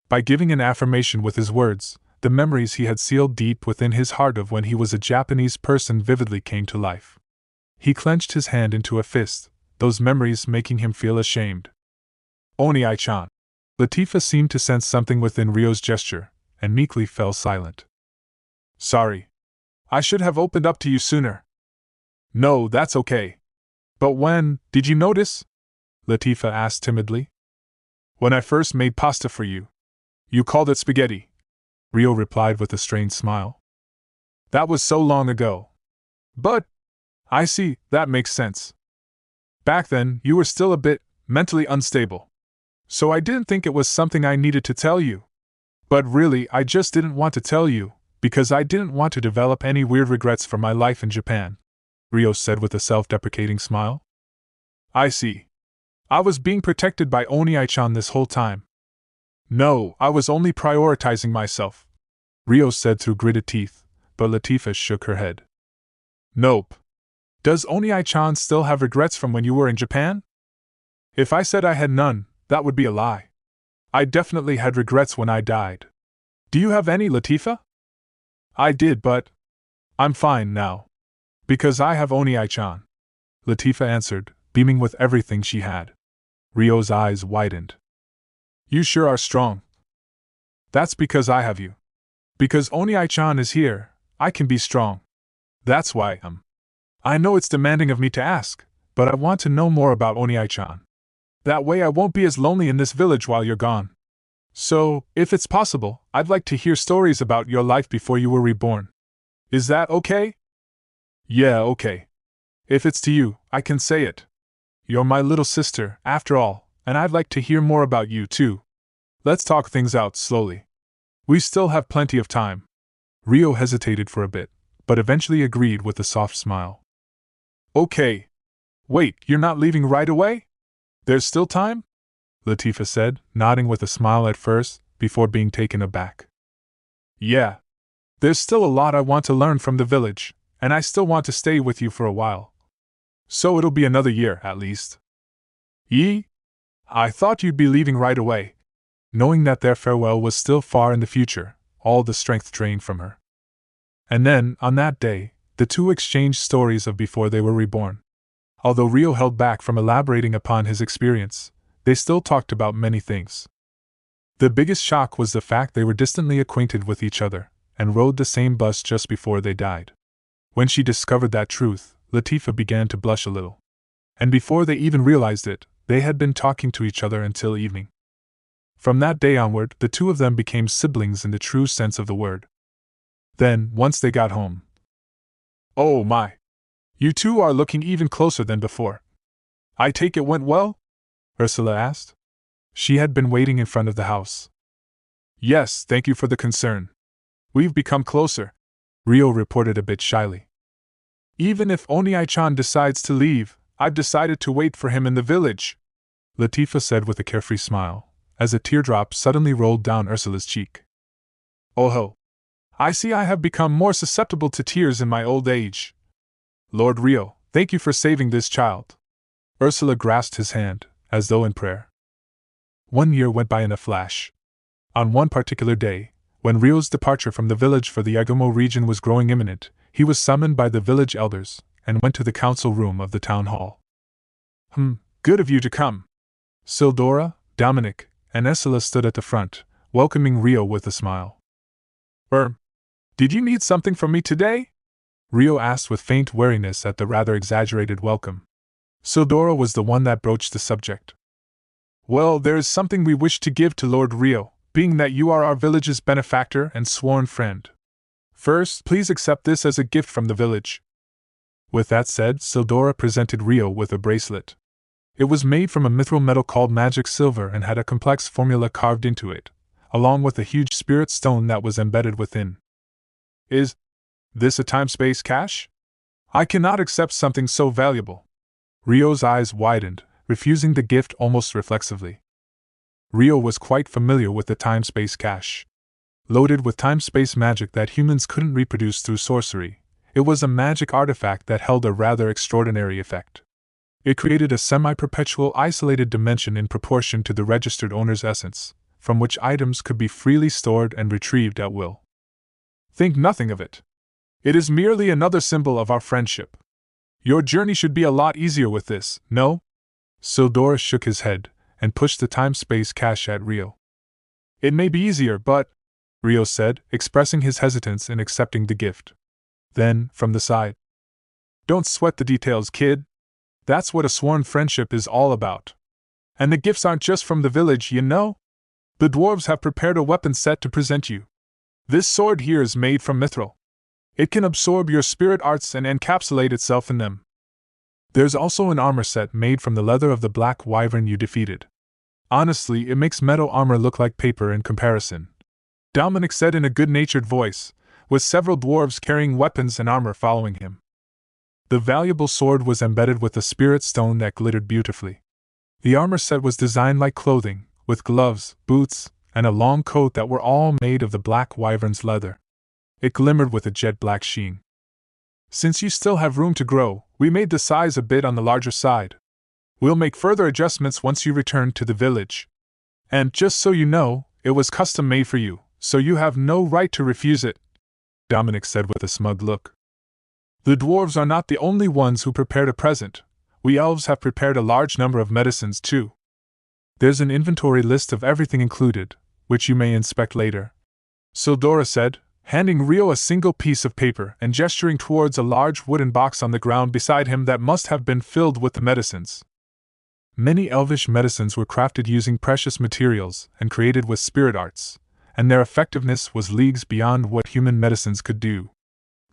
By giving an affirmation with his words, the memories he had sealed deep within his heart of when he was a Japanese person vividly came to life. He clenched his hand into a fist, those memories making him feel ashamed. Onii-chan. Latifah seemed to sense something within Rio's gesture, and meekly fell silent. Sorry. I should have opened up to you sooner. No, that's okay. But when, did you notice? Latifah asked timidly. When I first made pasta for you. You called it spaghetti, Rio replied with a strained smile. That was so long ago. But, I see, that makes sense. Back then, you were still a bit mentally unstable. So I didn't think it was something I needed to tell you. But really, I just didn't want to tell you, because I didn't want to develop any weird regrets for my life in Japan, Rio said with a self-deprecating smile. I see. I was being protected by Onii-chan this whole time. No, I was only prioritizing myself, Rio said through gritted teeth, but Latifah shook her head. Nope. Does Onii-chan still have regrets from when you were in Japan? If I said I had none, that would be a lie. I definitely had regrets when I died. Do you have any, Latifah? I did, but I'm fine now. Because I have Onii-chan, Latifah answered, beaming with everything she had. Rio's eyes widened. You sure are strong. That's because I have you. Because Onii-chan is here, I can be strong. That's why I know it's demanding of me to ask, but I want to know more about Onii-chan. That way I won't be as lonely in this village while you're gone. So, if it's possible, I'd like to hear stories about your life before you were reborn. Is that okay? Yeah, okay. If it's to you, I can say it. You're my little sister, after all, and I'd like to hear more about you too. Let's talk things out slowly. We still have plenty of time. Rio hesitated for a bit, but eventually agreed with a soft smile. Okay. Wait, you're not leaving right away? There's still time? Latifah said, nodding with a smile at first, before being taken aback. Yeah. There's still a lot I want to learn from the village, and I still want to stay with you for a while. So it'll be another year, at least. I thought you'd be leaving right away. knowing that their farewell was still far in the future, all the strength drained from her. And then, on that day, the two exchanged stories of before they were reborn. Although Rio held back from elaborating upon his experience, they still talked about many things. The biggest shock was the fact they were distantly acquainted with each other, and rode the same bus just before they died. When she discovered that truth, Latifah began to blush a little. And before they even realized it, they had been talking to each other until evening. From that day onward, the two of them became siblings in the true sense of the word. Then, once they got home. "Oh my! You two are looking even closer than before. I take it went well?" Ursula asked. She had been waiting in front of the house. "Yes, thank you for the concern. We've become closer," Rio reported a bit shyly. "Even if Onii-chan decides to leave, I've decided to wait for him in the village," Latifah said with a carefree smile, as a teardrop suddenly rolled down Ursula's cheek. "Oh ho! I see I have become more susceptible to tears in my old age. Lord Rio, thank you for saving this child." Ursula grasped his hand, as though in prayer. 1 year went by in a flash. On one particular day, when Rio's departure from the village for the Yagumo region was growing imminent, he was summoned by the village elders, and went to the council room of the town hall. Good of you to come." Sildora, Dominic, and Ursula stood at the front, welcoming Rio with a smile. Did you need something from me today?" Rio asked with faint wariness at the rather exaggerated welcome. Sildora was the one that broached the subject. "Well, there is something we wish to give to Lord Rio, being that you are our village's benefactor and sworn friend. First, please accept this as a gift from the village." With that said, Sildora presented Rio with a bracelet. It was made from a mithril metal called magic silver and had a complex formula carved into it, along with a huge spirit stone that was embedded within. "Is this a time-space cache? I cannot accept something so valuable." Rio's eyes widened, refusing the gift almost reflexively. Rio was quite familiar with the time-space cache. Loaded with time-space magic that humans couldn't reproduce through sorcery, it was a magic artifact that held a rather extraordinary effect. It created a semi-perpetual isolated dimension in proportion to the registered owner's essence, from which items could be freely stored and retrieved at will. "Think nothing of it. It is merely another symbol of our friendship. Your journey should be a lot easier with this, no?" Sildora shook his head, and pushed the time-space cache at Rio. "It may be easier, but," Rio said, expressing his hesitance in accepting the gift. Then, from the side, "Don't sweat the details, kid. That's what a sworn friendship is all about. And the gifts aren't just from the village, you know? The dwarves have prepared a weapon set to present you. This sword here is made from mithril. It can absorb your spirit arts and encapsulate itself in them. There's also an armor set made from the leather of the black wyvern you defeated. Honestly, it makes metal armor look like paper in comparison," Dominic said in a good-natured voice, with several dwarves carrying weapons and armor following him. The valuable sword was embedded with a spirit stone that glittered beautifully. The armor set was designed like clothing, with gloves, boots, and a long coat that were all made of the black wyvern's leather. It glimmered with a jet-black sheen. "Since you still have room to grow, we made the size a bit on the larger side. We'll make further adjustments once you return to the village. And just so you know, it was custom-made for you, so you have no right to refuse it," Dominic said with a smug look. "The dwarves are not the only ones who prepared a present. We elves have prepared a large number of medicines too. There's an inventory list of everything included, which you may inspect later," Sildora said, handing Rio a single piece of paper and gesturing towards a large wooden box on the ground beside him that must have been filled with the medicines. Many elvish medicines were crafted using precious materials and created with spirit arts, and their effectiveness was leagues beyond what human medicines could do.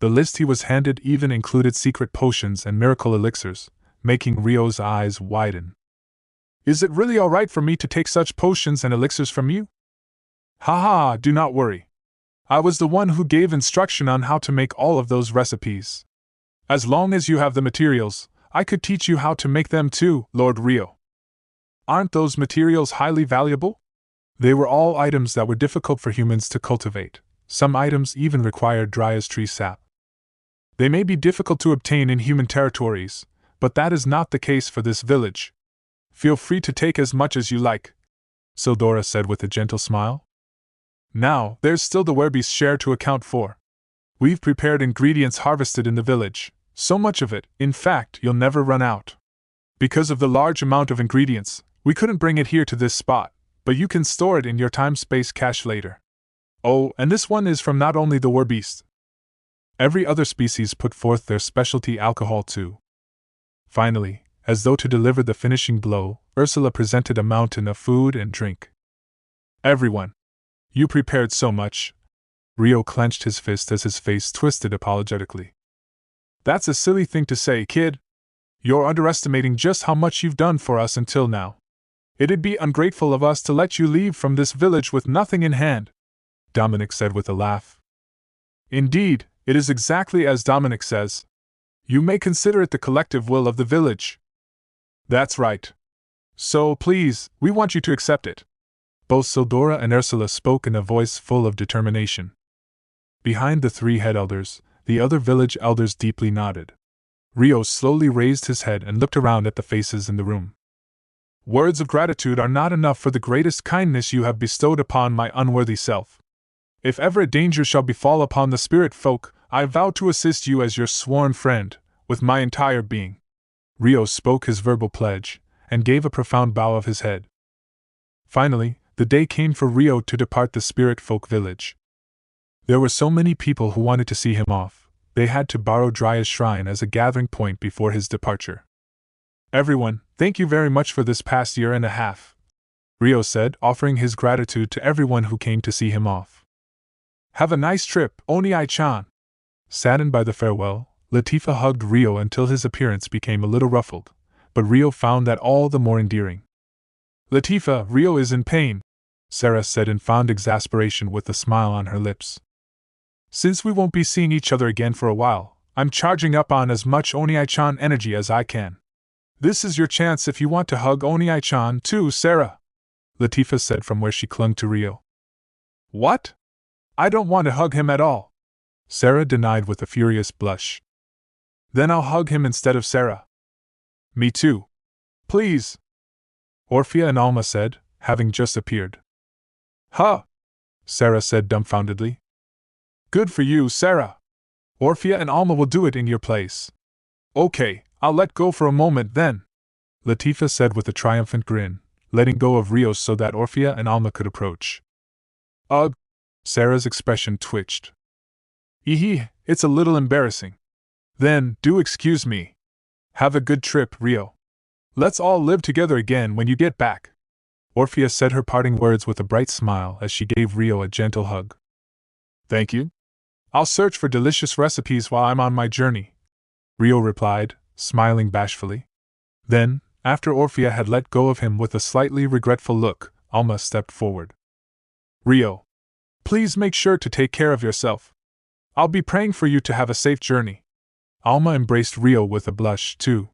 The list he was handed even included secret potions and miracle elixirs, making Rio's eyes widen. "Is it really all right for me to take such potions and elixirs from you?" "Ha ha, do not worry. I was the one who gave instruction on how to make all of those recipes. As long as you have the materials, I could teach you how to make them too, Lord Rio." "Aren't those materials highly valuable?" They were all items that were difficult for humans to cultivate. Some items even required dry-as-tree sap. They may be difficult to obtain in human territories, but that is not the case for this village. Feel free to take as much as you like," Sildora said with a gentle smile. Now, there's still the werbeast's share to account for. We've prepared ingredients harvested in the village, so much of it, in fact, you'll never run out. Because of the large amount of ingredients, we couldn't bring it here to this spot, but you can store it in your time-space cache later. Oh, and this one is from not only the werbeast. Every other species put forth their specialty alcohol too. Finally, as though to deliver the finishing blow, Ursula presented a mountain of food and drink. Everyone. You prepared so much. Rio clenched his fist as his face twisted apologetically. That's a silly thing to say, kid. You're underestimating just how much you've done for us until now. It'd be ungrateful of us to let you leave from this village with nothing in hand, Dominic said with a laugh. Indeed, it is exactly as Dominic says. You may consider it the collective will of the village. That's right. So, please, we want you to accept it. Both Sildora and Ursula spoke in a voice full of determination. Behind the three head elders, the other village elders deeply nodded. Rio slowly raised his head and looked around at the faces in the room. Words of gratitude are not enough for the greatest kindness you have bestowed upon my unworthy self. If ever a danger shall befall upon the spirit folk, I vow to assist you as your sworn friend, with my entire being. Rio spoke his verbal pledge, and gave a profound bow of his head. Finally, the day came for Rio to depart the spirit folk village. There were so many people who wanted to see him off, they had to borrow Dryas Shrine as a gathering point before his departure. Everyone, thank you very much for this past year and a half, Rio said, offering his gratitude to everyone who came to see him off. Have a nice trip, Oni-chan. Saddened by the farewell, Latifah hugged Rio until his appearance became a little ruffled, but Rio found that all the more endearing. Latifah, Rio is in pain, Sarah said in fond exasperation with a smile on her lips. Since we won't be seeing each other again for a while, I'm charging up on as much Oni-chan energy as I can. This is your chance if you want to hug Oni-chan too, Sarah, Latifah said from where she clung to Rio. What? I don't want to hug him at all, Sarah denied with a furious blush. Then I'll hug him instead of Sarah. Me too. Please, Orphea and Alma said, having just appeared. Huh? Sarah said dumbfoundedly. Good for you, Sarah. Orphea and Alma will do it in your place. Okay, I'll let go for a moment then, Latifah said with a triumphant grin, letting go of Rio so that Orphea and Alma could approach. Ugh! Sarah's expression twitched. Eehee, it's a little embarrassing. Then, do excuse me. Have a good trip, Rio. Let's all live together again when you get back. Orphea said her parting words with a bright smile as she gave Rio a gentle hug. Thank you. I'll search for delicious recipes while I'm on my journey, Rio replied, smiling bashfully. Then, after Orphea had let go of him with a slightly regretful look, Alma stepped forward. Rio, please make sure to take care of yourself. I'll be praying for you to have a safe journey. Alma embraced Rio with a blush, too.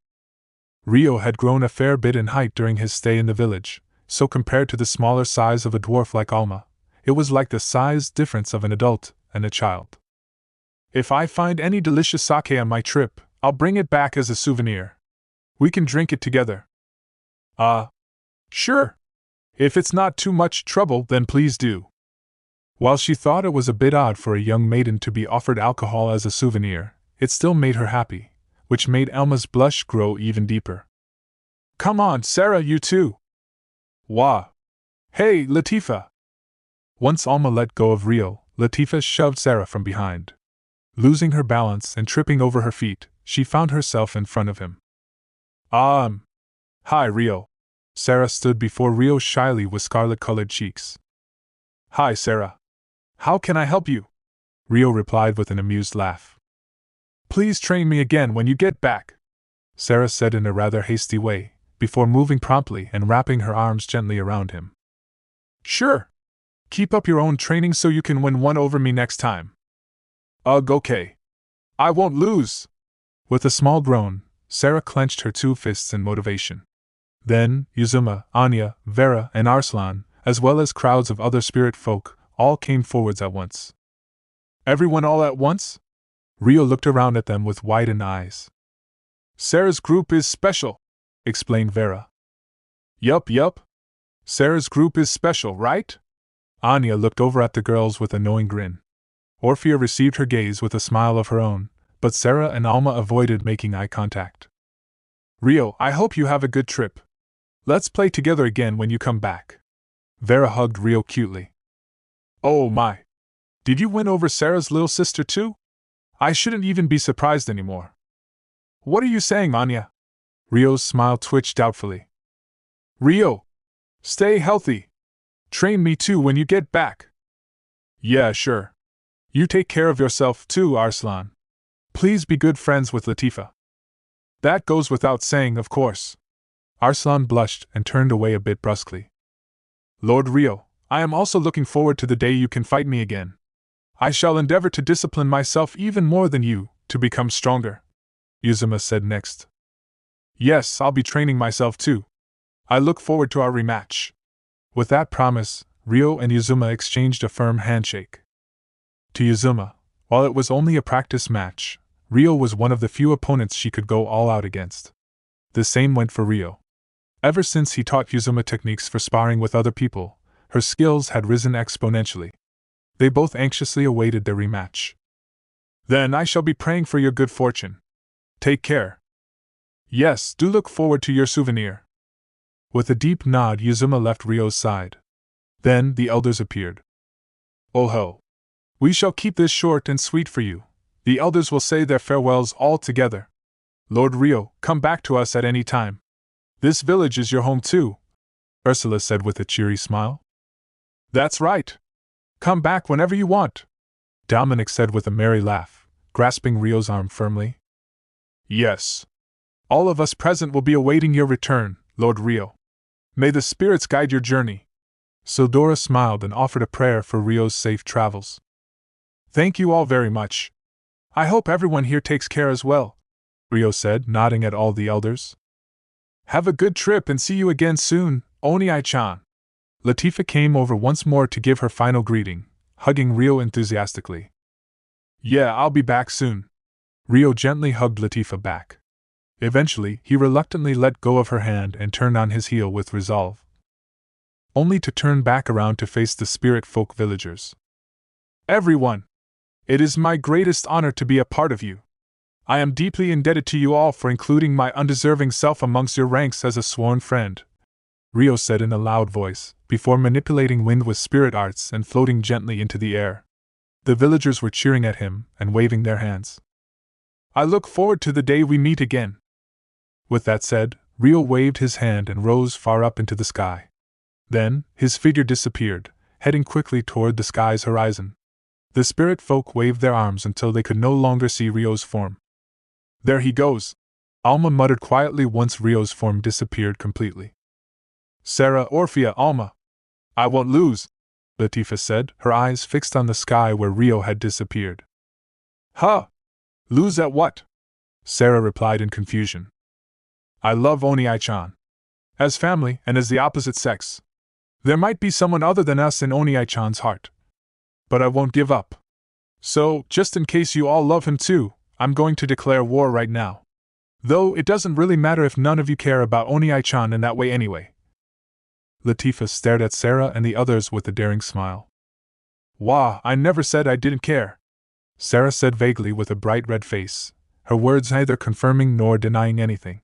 Rio had grown a fair bit in height during his stay in the village, so compared to the smaller size of a dwarf like Alma, it was like the size difference of an adult and a child. If I find any delicious sake on my trip, I'll bring it back as a souvenir. We can drink it together. Sure. If it's not too much trouble, then please do. While she thought it was a bit odd for a young maiden to be offered alcohol as a souvenir, it still made her happy, which made Alma's blush grow even deeper. Come on, Sarah, you too. Wah. Hey, Latifah. Once Alma let go of Rio, Latifah shoved Sarah from behind. Losing her balance and tripping over her feet, she found herself in front of him. Hi, Rio. Sarah stood before Rio shyly with scarlet-colored cheeks. Hi, Sarah. How can I help you? Rio replied with an amused laugh. Please train me again when you get back, Sarah said in a rather hasty way, before moving promptly and wrapping her arms gently around him. Sure. Keep up your own training so you can win one over me next time. Okay. I won't lose. With a small groan, Sarah clenched her two fists in motivation. Then, Yuzuma, Anya, Vera, and Arslan, as well as crowds of other spirit folk, all came forwards at once. Everyone all at once? Rio looked around at them with widened eyes. Sarah's group is special, explained Vera. Yup. Sarah's group is special, right? Anya looked over at the girls with a knowing grin. Orphea received her gaze with a smile of her own, but Sarah and Alma avoided making eye contact. Rio, I hope you have a good trip. Let's play together again when you come back. Vera hugged Rio cutely. Oh my! Did you win over Sarah's little sister too? I shouldn't even be surprised anymore. What are you saying, Anya? Rio's smile twitched doubtfully. Rio! Stay healthy! Train me too when you get back. Yeah, sure. You take care of yourself too, Arslan. Please be good friends with Latifah. That goes without saying, of course. Arslan blushed and turned away a bit brusquely. Lord Rio, I am also looking forward to the day you can fight me again. I shall endeavor to discipline myself even more than you, to become stronger, Yuzuma said next. Yes, I'll be training myself too. I look forward to our rematch. With that promise, Rio and Yuzuma exchanged a firm handshake. To Yuzuma, while it was only a practice match, Rio was one of the few opponents she could go all out against. The same went for Rio. Ever since he taught Yuzuma techniques for sparring with other people, her skills had risen exponentially. They both anxiously awaited their rematch. Then I shall be praying for your good fortune. Take care. Yes, do look forward to your souvenir. With a deep nod, Yuzuma left Rio's side. Then the elders appeared. Oh ho! We shall keep this short and sweet for you. The elders will say their farewells all together. Lord Rio, come back to us at any time. This village is your home too, Ursula said with a cheery smile. That's right. Come back whenever you want, Dominic said with a merry laugh, grasping Rio's arm firmly. Yes. All of us present will be awaiting your return, Lord Rio. May the spirits guide your journey. Sildora smiled and offered a prayer for Rio's safe travels. Thank you all very much. I hope everyone here takes care as well, Rio said, nodding at all the elders. Have a good trip and see you again soon, Oni-chan. Latifah came over once more to give her final greeting, hugging Rio enthusiastically. Yeah, I'll be back soon. Rio gently hugged Latifah back. Eventually, he reluctantly let go of her hand and turned on his heel with resolve. Only to turn back around to face the spirit folk villagers. Everyone! It is my greatest honor to be a part of you. I am deeply indebted to you all for including my undeserving self amongst your ranks as a sworn friend, Rio said in a loud voice, before manipulating wind with spirit arts and floating gently into the air. The villagers were cheering at him and waving their hands. I look forward to the day we meet again. With that said, Rio waved his hand and rose far up into the sky. Then, his figure disappeared, heading quickly toward the sky's horizon. The spirit folk waved their arms until they could no longer see Rio's form. There he goes, Alma muttered quietly once Rio's form disappeared completely. Sarah, Orphea, Alma. I won't lose, Latifah said, her eyes fixed on the sky where Rio had disappeared. Huh? Lose at what? Sarah replied in confusion. I love Oni-chan. As family and as the opposite sex. There might be someone other than us in Oni-chan's heart. But I won't give up. So, just in case you all love him too, I'm going to declare war right now. Though it doesn't really matter if none of you care about Oni-chan in that way anyway. Latifah stared at Sarah and the others with a daring smile. Wah, I never said I didn't care, Sarah said vaguely with a bright red face, her words neither confirming nor denying anything.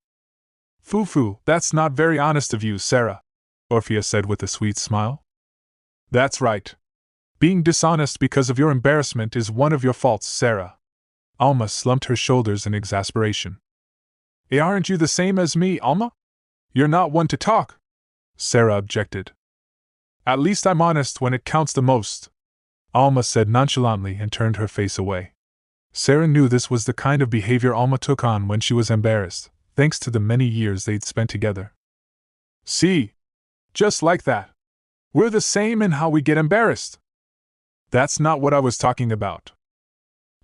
Foo-foo, that's not very honest of you, Sarah, Orphea said with a sweet smile. That's right. Being dishonest because of your embarrassment is one of your faults, Sarah. Alma slumped her shoulders in exasperation. Aren't you the same as me, Alma? You're not one to talk, Sarah objected. At least I'm honest when it counts the most, Alma said nonchalantly and turned her face away. Sarah knew this was the kind of behavior Alma took on when she was embarrassed, thanks to the many years they'd spent together. See? Just like that. We're the same in how we get embarrassed. That's not what I was talking about.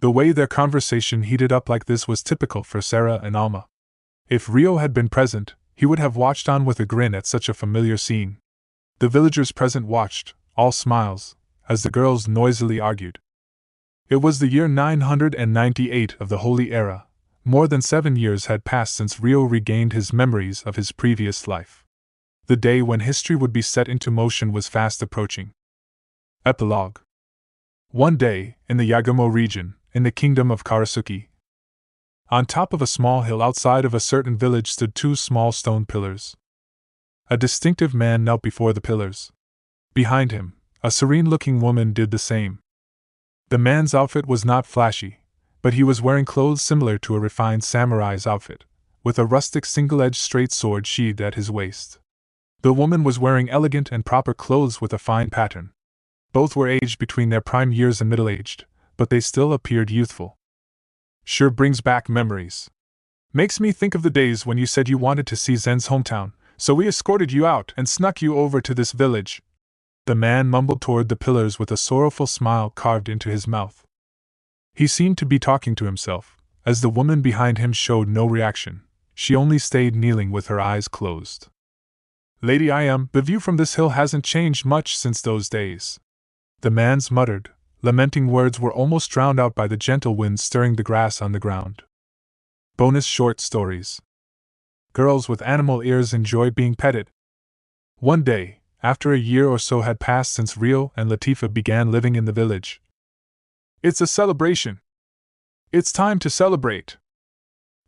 The way their conversation heated up like this was typical for Sarah and Alma. If Rio had been present, he would have watched on with a grin at such a familiar scene. The villagers present watched, all smiles, as the girls noisily argued. It was the year 998 of the Holy Era. More than 7 years had passed since Rio regained his memories of his previous life. The day when history would be set into motion was fast approaching. Epilogue. One day, in the Yagumo region, in the kingdom of Karasuki, on top of a small hill outside of a certain village stood two small stone pillars. A distinctive man knelt before the pillars. Behind him, a serene-looking woman did the same. The man's outfit was not flashy, but he was wearing clothes similar to a refined samurai's outfit, with a rustic single-edged straight sword sheathed at his waist. The woman was wearing elegant and proper clothes with a fine pattern. Both were aged between their prime years and middle-aged, but they still appeared youthful. Sure brings back memories. Makes me think of the days when you said you wanted to see Zen's hometown, so we escorted you out and snuck you over to this village. The man mumbled toward the pillars with a sorrowful smile carved into his mouth. He seemed to be talking to himself, as the woman behind him showed no reaction. She only stayed kneeling with her eyes closed. Lady, the view from this hill hasn't changed much since those days. The man's muttered, lamenting words were almost drowned out by the gentle wind stirring the grass on the ground. Bonus short stories. Girls with animal ears enjoy being petted. One day, after a year or so had passed since Rio and Latifah began living in the village. It's a celebration. It's time to celebrate.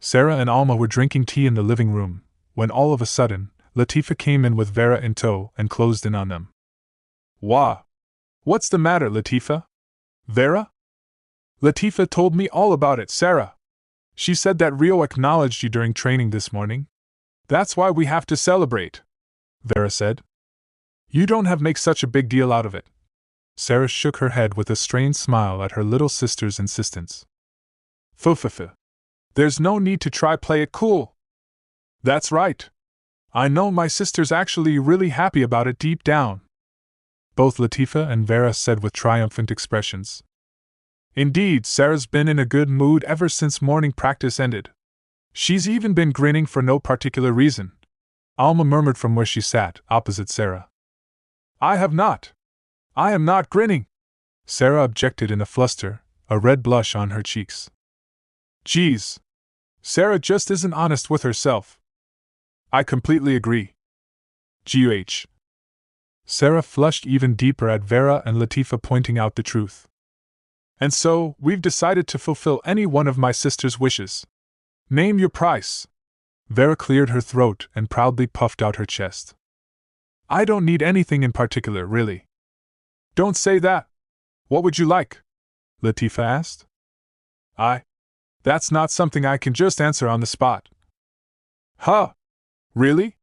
Sarah and Alma were drinking tea in the living room, when all of a sudden, Latifah came in with Vera in tow and closed in on them. Wah! What's the matter, Latifah? Vera? Latifah told me all about it, Sarah. She said that Rio acknowledged you during training this morning. That's why we have to celebrate, Vera said. You don't have to make such a big deal out of it. Sarah shook her head with a strained smile at her little sister's insistence. Fufufu. There's no need to try play it cool. That's right. I know my sister's actually really happy about it deep down. Both Latifah and Vera said with triumphant expressions. Indeed, Sarah's been in a good mood ever since morning practice ended. She's even been grinning for no particular reason. Alma murmured from where she sat, opposite Sarah. I am not grinning, Sarah objected in a fluster, a red blush on her cheeks. Geez. Sarah just isn't honest with herself. I completely agree. G.U.H. Sarah flushed even deeper at Vera and Latifah pointing out the truth. And so, we've decided to fulfill any one of my sister's wishes. Name your price. Vera cleared her throat and proudly puffed out her chest. I don't need anything in particular, really. Don't say that. What would you like? Latifah asked. That's not something I can just answer on the spot. Huh? Really?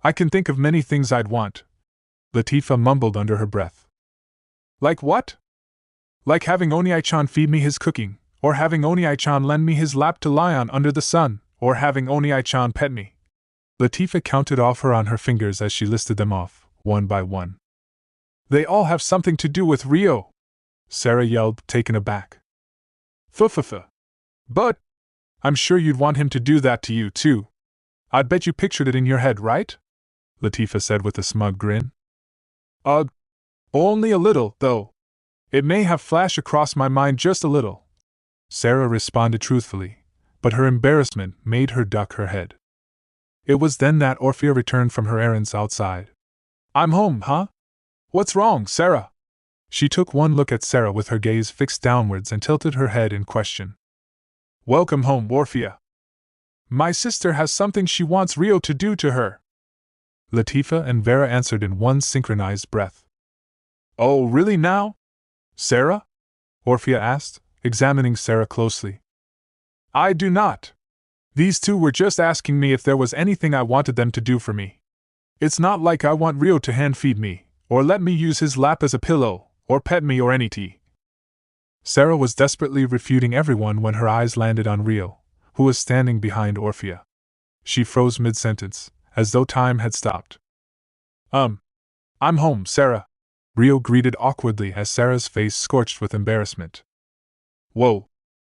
I can think of many things I'd want. Latifah mumbled under her breath. Like what? Like having Oni-chan feed me his cooking, or having Oni-chan lend me his lap to lie on under the sun, or having Oni-chan pet me. Latifah counted off on her fingers as she listed them off, one by one. They all have something to do with Rio, Sarah yelled, taken aback. Fufufu. But I'm sure you'd want him to do that to you, too. I'd bet you pictured it in your head, right? Latifah said with a smug grin. Only a little, though. It may have flashed across my mind just a little. Sarah responded truthfully, but her embarrassment made her duck her head. It was then that Orphea returned from her errands outside. I'm home, huh? What's wrong, Sarah? She took one look at Sarah with her gaze fixed downwards and tilted her head in question. Welcome home, Orphea. My sister has something she wants Rio to do to her. Latifah and Vera answered in one synchronized breath. Oh, really now? Sarah? Orphea asked, examining Sarah closely. I do not. These two were just asking me if there was anything I wanted them to do for me. It's not like I want Rio to hand-feed me, or let me use his lap as a pillow, or pet me or any tea. Sarah was desperately refuting everyone when her eyes landed on Rio, who was standing behind Orphea. She froze mid-sentence, as though time had stopped. I'm home, Sarah, Rio greeted awkwardly as Sarah's face scorched with embarrassment. Whoa.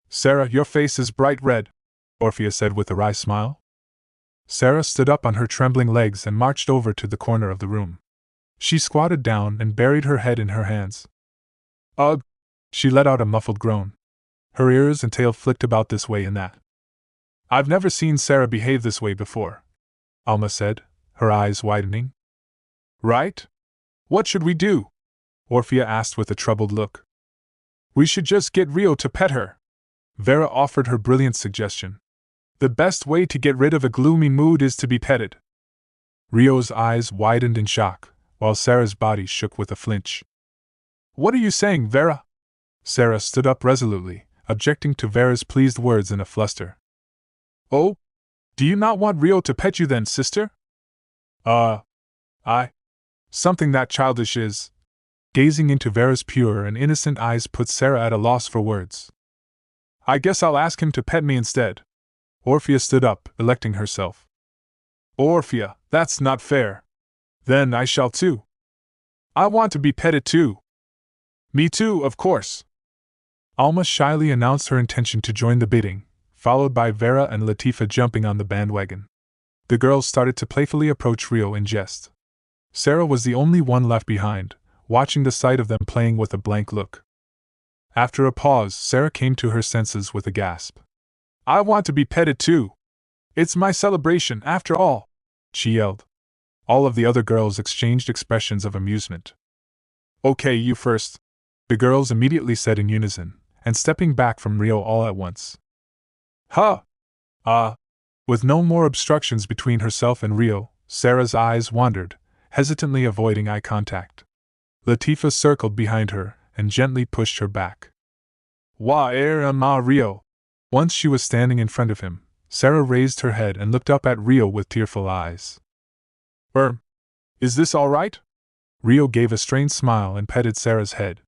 Sarah, your face is bright red, Orphea said with a wry smile. Sarah stood up on her trembling legs and marched over to the corner of the room. She squatted down and buried her head in her hands. Ugh! She let out a muffled groan. Her ears and tail flicked about this way and that. I've never seen Sarah behave this way before, Alma said, her eyes widening. right? What should we do? Orphea asked with a troubled look. We should just get Rio to pet her. Vera offered her brilliant suggestion. The best way to get rid of a gloomy mood is to be petted. Rio's eyes widened in shock, while Sarah's body shook with a flinch. What are you saying, Vera? Sarah stood up resolutely, objecting to Vera's pleased words in a fluster. Oh? Do you not want Rio to pet you then, sister? Something that childish is. Gazing into Vera's pure and innocent eyes put Sarah at a loss for words. I guess I'll ask him to pet me instead. Orphea stood up, electing herself. Orphea, that's not fair. Then I shall too. I want to be petted too. Me too, of course. Alma shyly announced her intention to join the bidding, followed by Vera and Latifah jumping on the bandwagon. The girls started to playfully approach Rio in jest. Sarah was the only one left behind, watching the sight of them playing with a blank look. After a pause, Sarah came to her senses with a gasp. I want to be petted too. It's my celebration, after all, she yelled. All of the other girls exchanged expressions of amusement. Okay, you first, the girls immediately said in unison, and stepping back from Rio all at once. With no more obstructions between herself and Rio, Sarah's eyes wandered, hesitantly avoiding eye contact. Latifah circled behind her and gently pushed her back. Wa ma Rio. Once she was standing in front of him, Sarah raised her head and looked up at Rio with tearful eyes. Is this all right? Rio gave a strained smile and petted Sarah's head.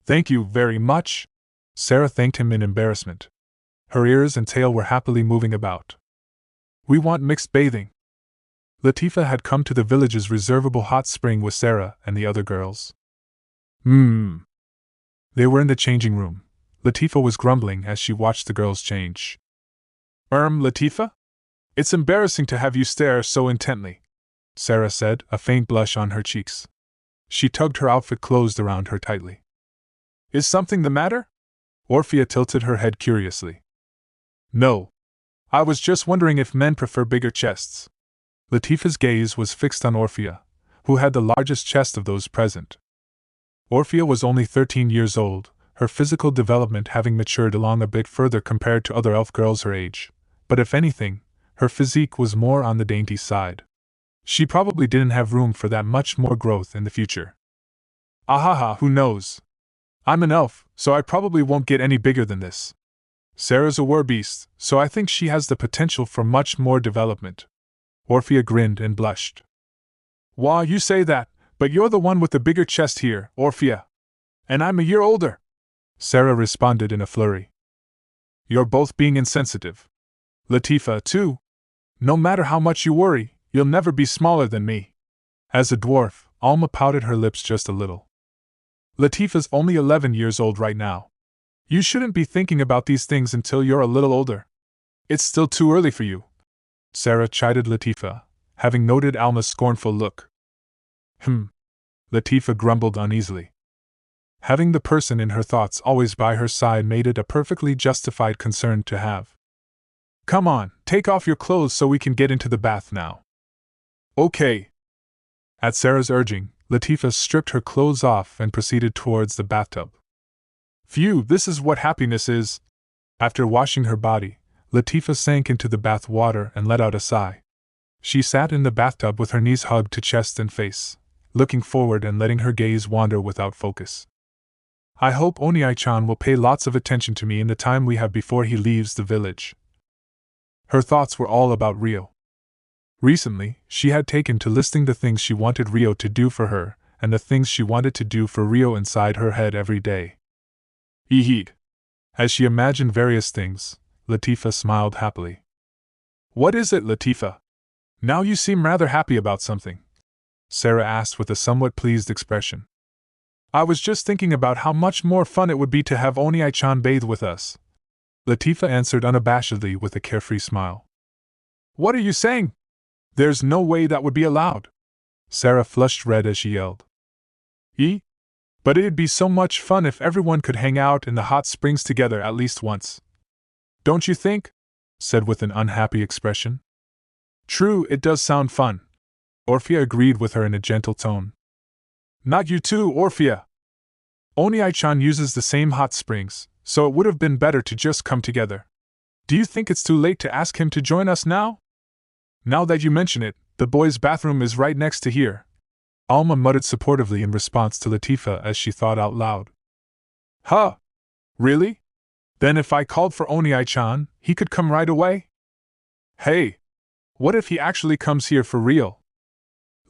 Thank you very much. Sarah thanked him in embarrassment. Her ears and tail were happily moving about. We want mixed bathing. Latifah had come to the village's reservable hot spring with Sarah and the other girls. They were in the changing room. Latifah was grumbling as she watched the girls change. Latifah? It's embarrassing to have you stare so intently, Sarah said, a faint blush on her cheeks. She tugged her outfit closed around her tightly. Is something the matter? Orphea tilted her head curiously. No. I was just wondering if men prefer bigger chests. Latifah's gaze was fixed on Orphea, who had the largest chest of those present. Orphea was only 13 years old, her physical development having matured along a bit further compared to other elf girls her age, but if anything, her physique was more on the dainty side. She probably didn't have room for that much more growth in the future. Who knows? I'm an elf, so I probably won't get any bigger than this. Sarah's a werbeast, so I think she has the potential for much more development. Orphea grinned and blushed. Wah, you say that, but you're the one with the bigger chest here, Orphea. And I'm a year older, Sarah responded in a flurry. You're both being insensitive. Latifah, too. No matter how much you worry, you'll never be smaller than me. As a dwarf, Alma pouted her lips just a little. Latifah's only 11 years old right now. You shouldn't be thinking about these things until you're a little older. It's still too early for you, Sarah chided Latifah, having noted Alma's scornful look. Latifah grumbled uneasily. Having the person in her thoughts always by her side made it a perfectly justified concern to have. Come on, take off your clothes so we can get into the bath now. Okay. At Sarah's urging, Latifah stripped her clothes off and proceeded towards the bathtub. Phew, this is what happiness is. After washing her body, Latifah sank into the bath water and let out a sigh. She sat in the bathtub with her knees hugged to chest and face, looking forward and letting her gaze wander without focus. I hope Oniai-chan will pay lots of attention to me in the time we have before he leaves the village. Her thoughts were all about Rio. Recently, she had taken to listing the things she wanted Rio to do for her, and the things she wanted to do for Rio inside her head every day. Eheed. As she imagined various things, Latifah smiled happily. What is it, Latifah? Now you seem rather happy about something, Sarah asked with a somewhat pleased expression. I was just thinking about how much more fun it would be to have Oniai-chan bathe with us, Latifah answered unabashedly with a carefree smile. What are you saying? There's no way that would be allowed. Sarah flushed red as she yelled. But it'd be so much fun if everyone could hang out in the hot springs together at least once. Don't you think? Said with an unhappy expression. True, it does sound fun, Orphea agreed with her in a gentle tone. Not you too, Orphea. Onii-chan uses the same hot springs, so it would have been better to just come together. Do you think it's too late to ask him to join us now? Now that you mention it, the boys' bathroom is right next to here. Alma muttered supportively in response to Latifah as she thought out loud. Huh? Really? Then if I called for Onii-chan, he could come right away? Hey! What if he actually comes here for real?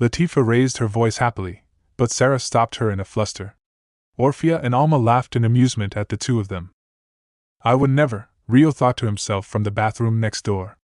Latifah raised her voice happily, but Sarah stopped her in a fluster. Orphea and Alma laughed in amusement at the two of them. I would never, Rio thought to himself from the bathroom next door.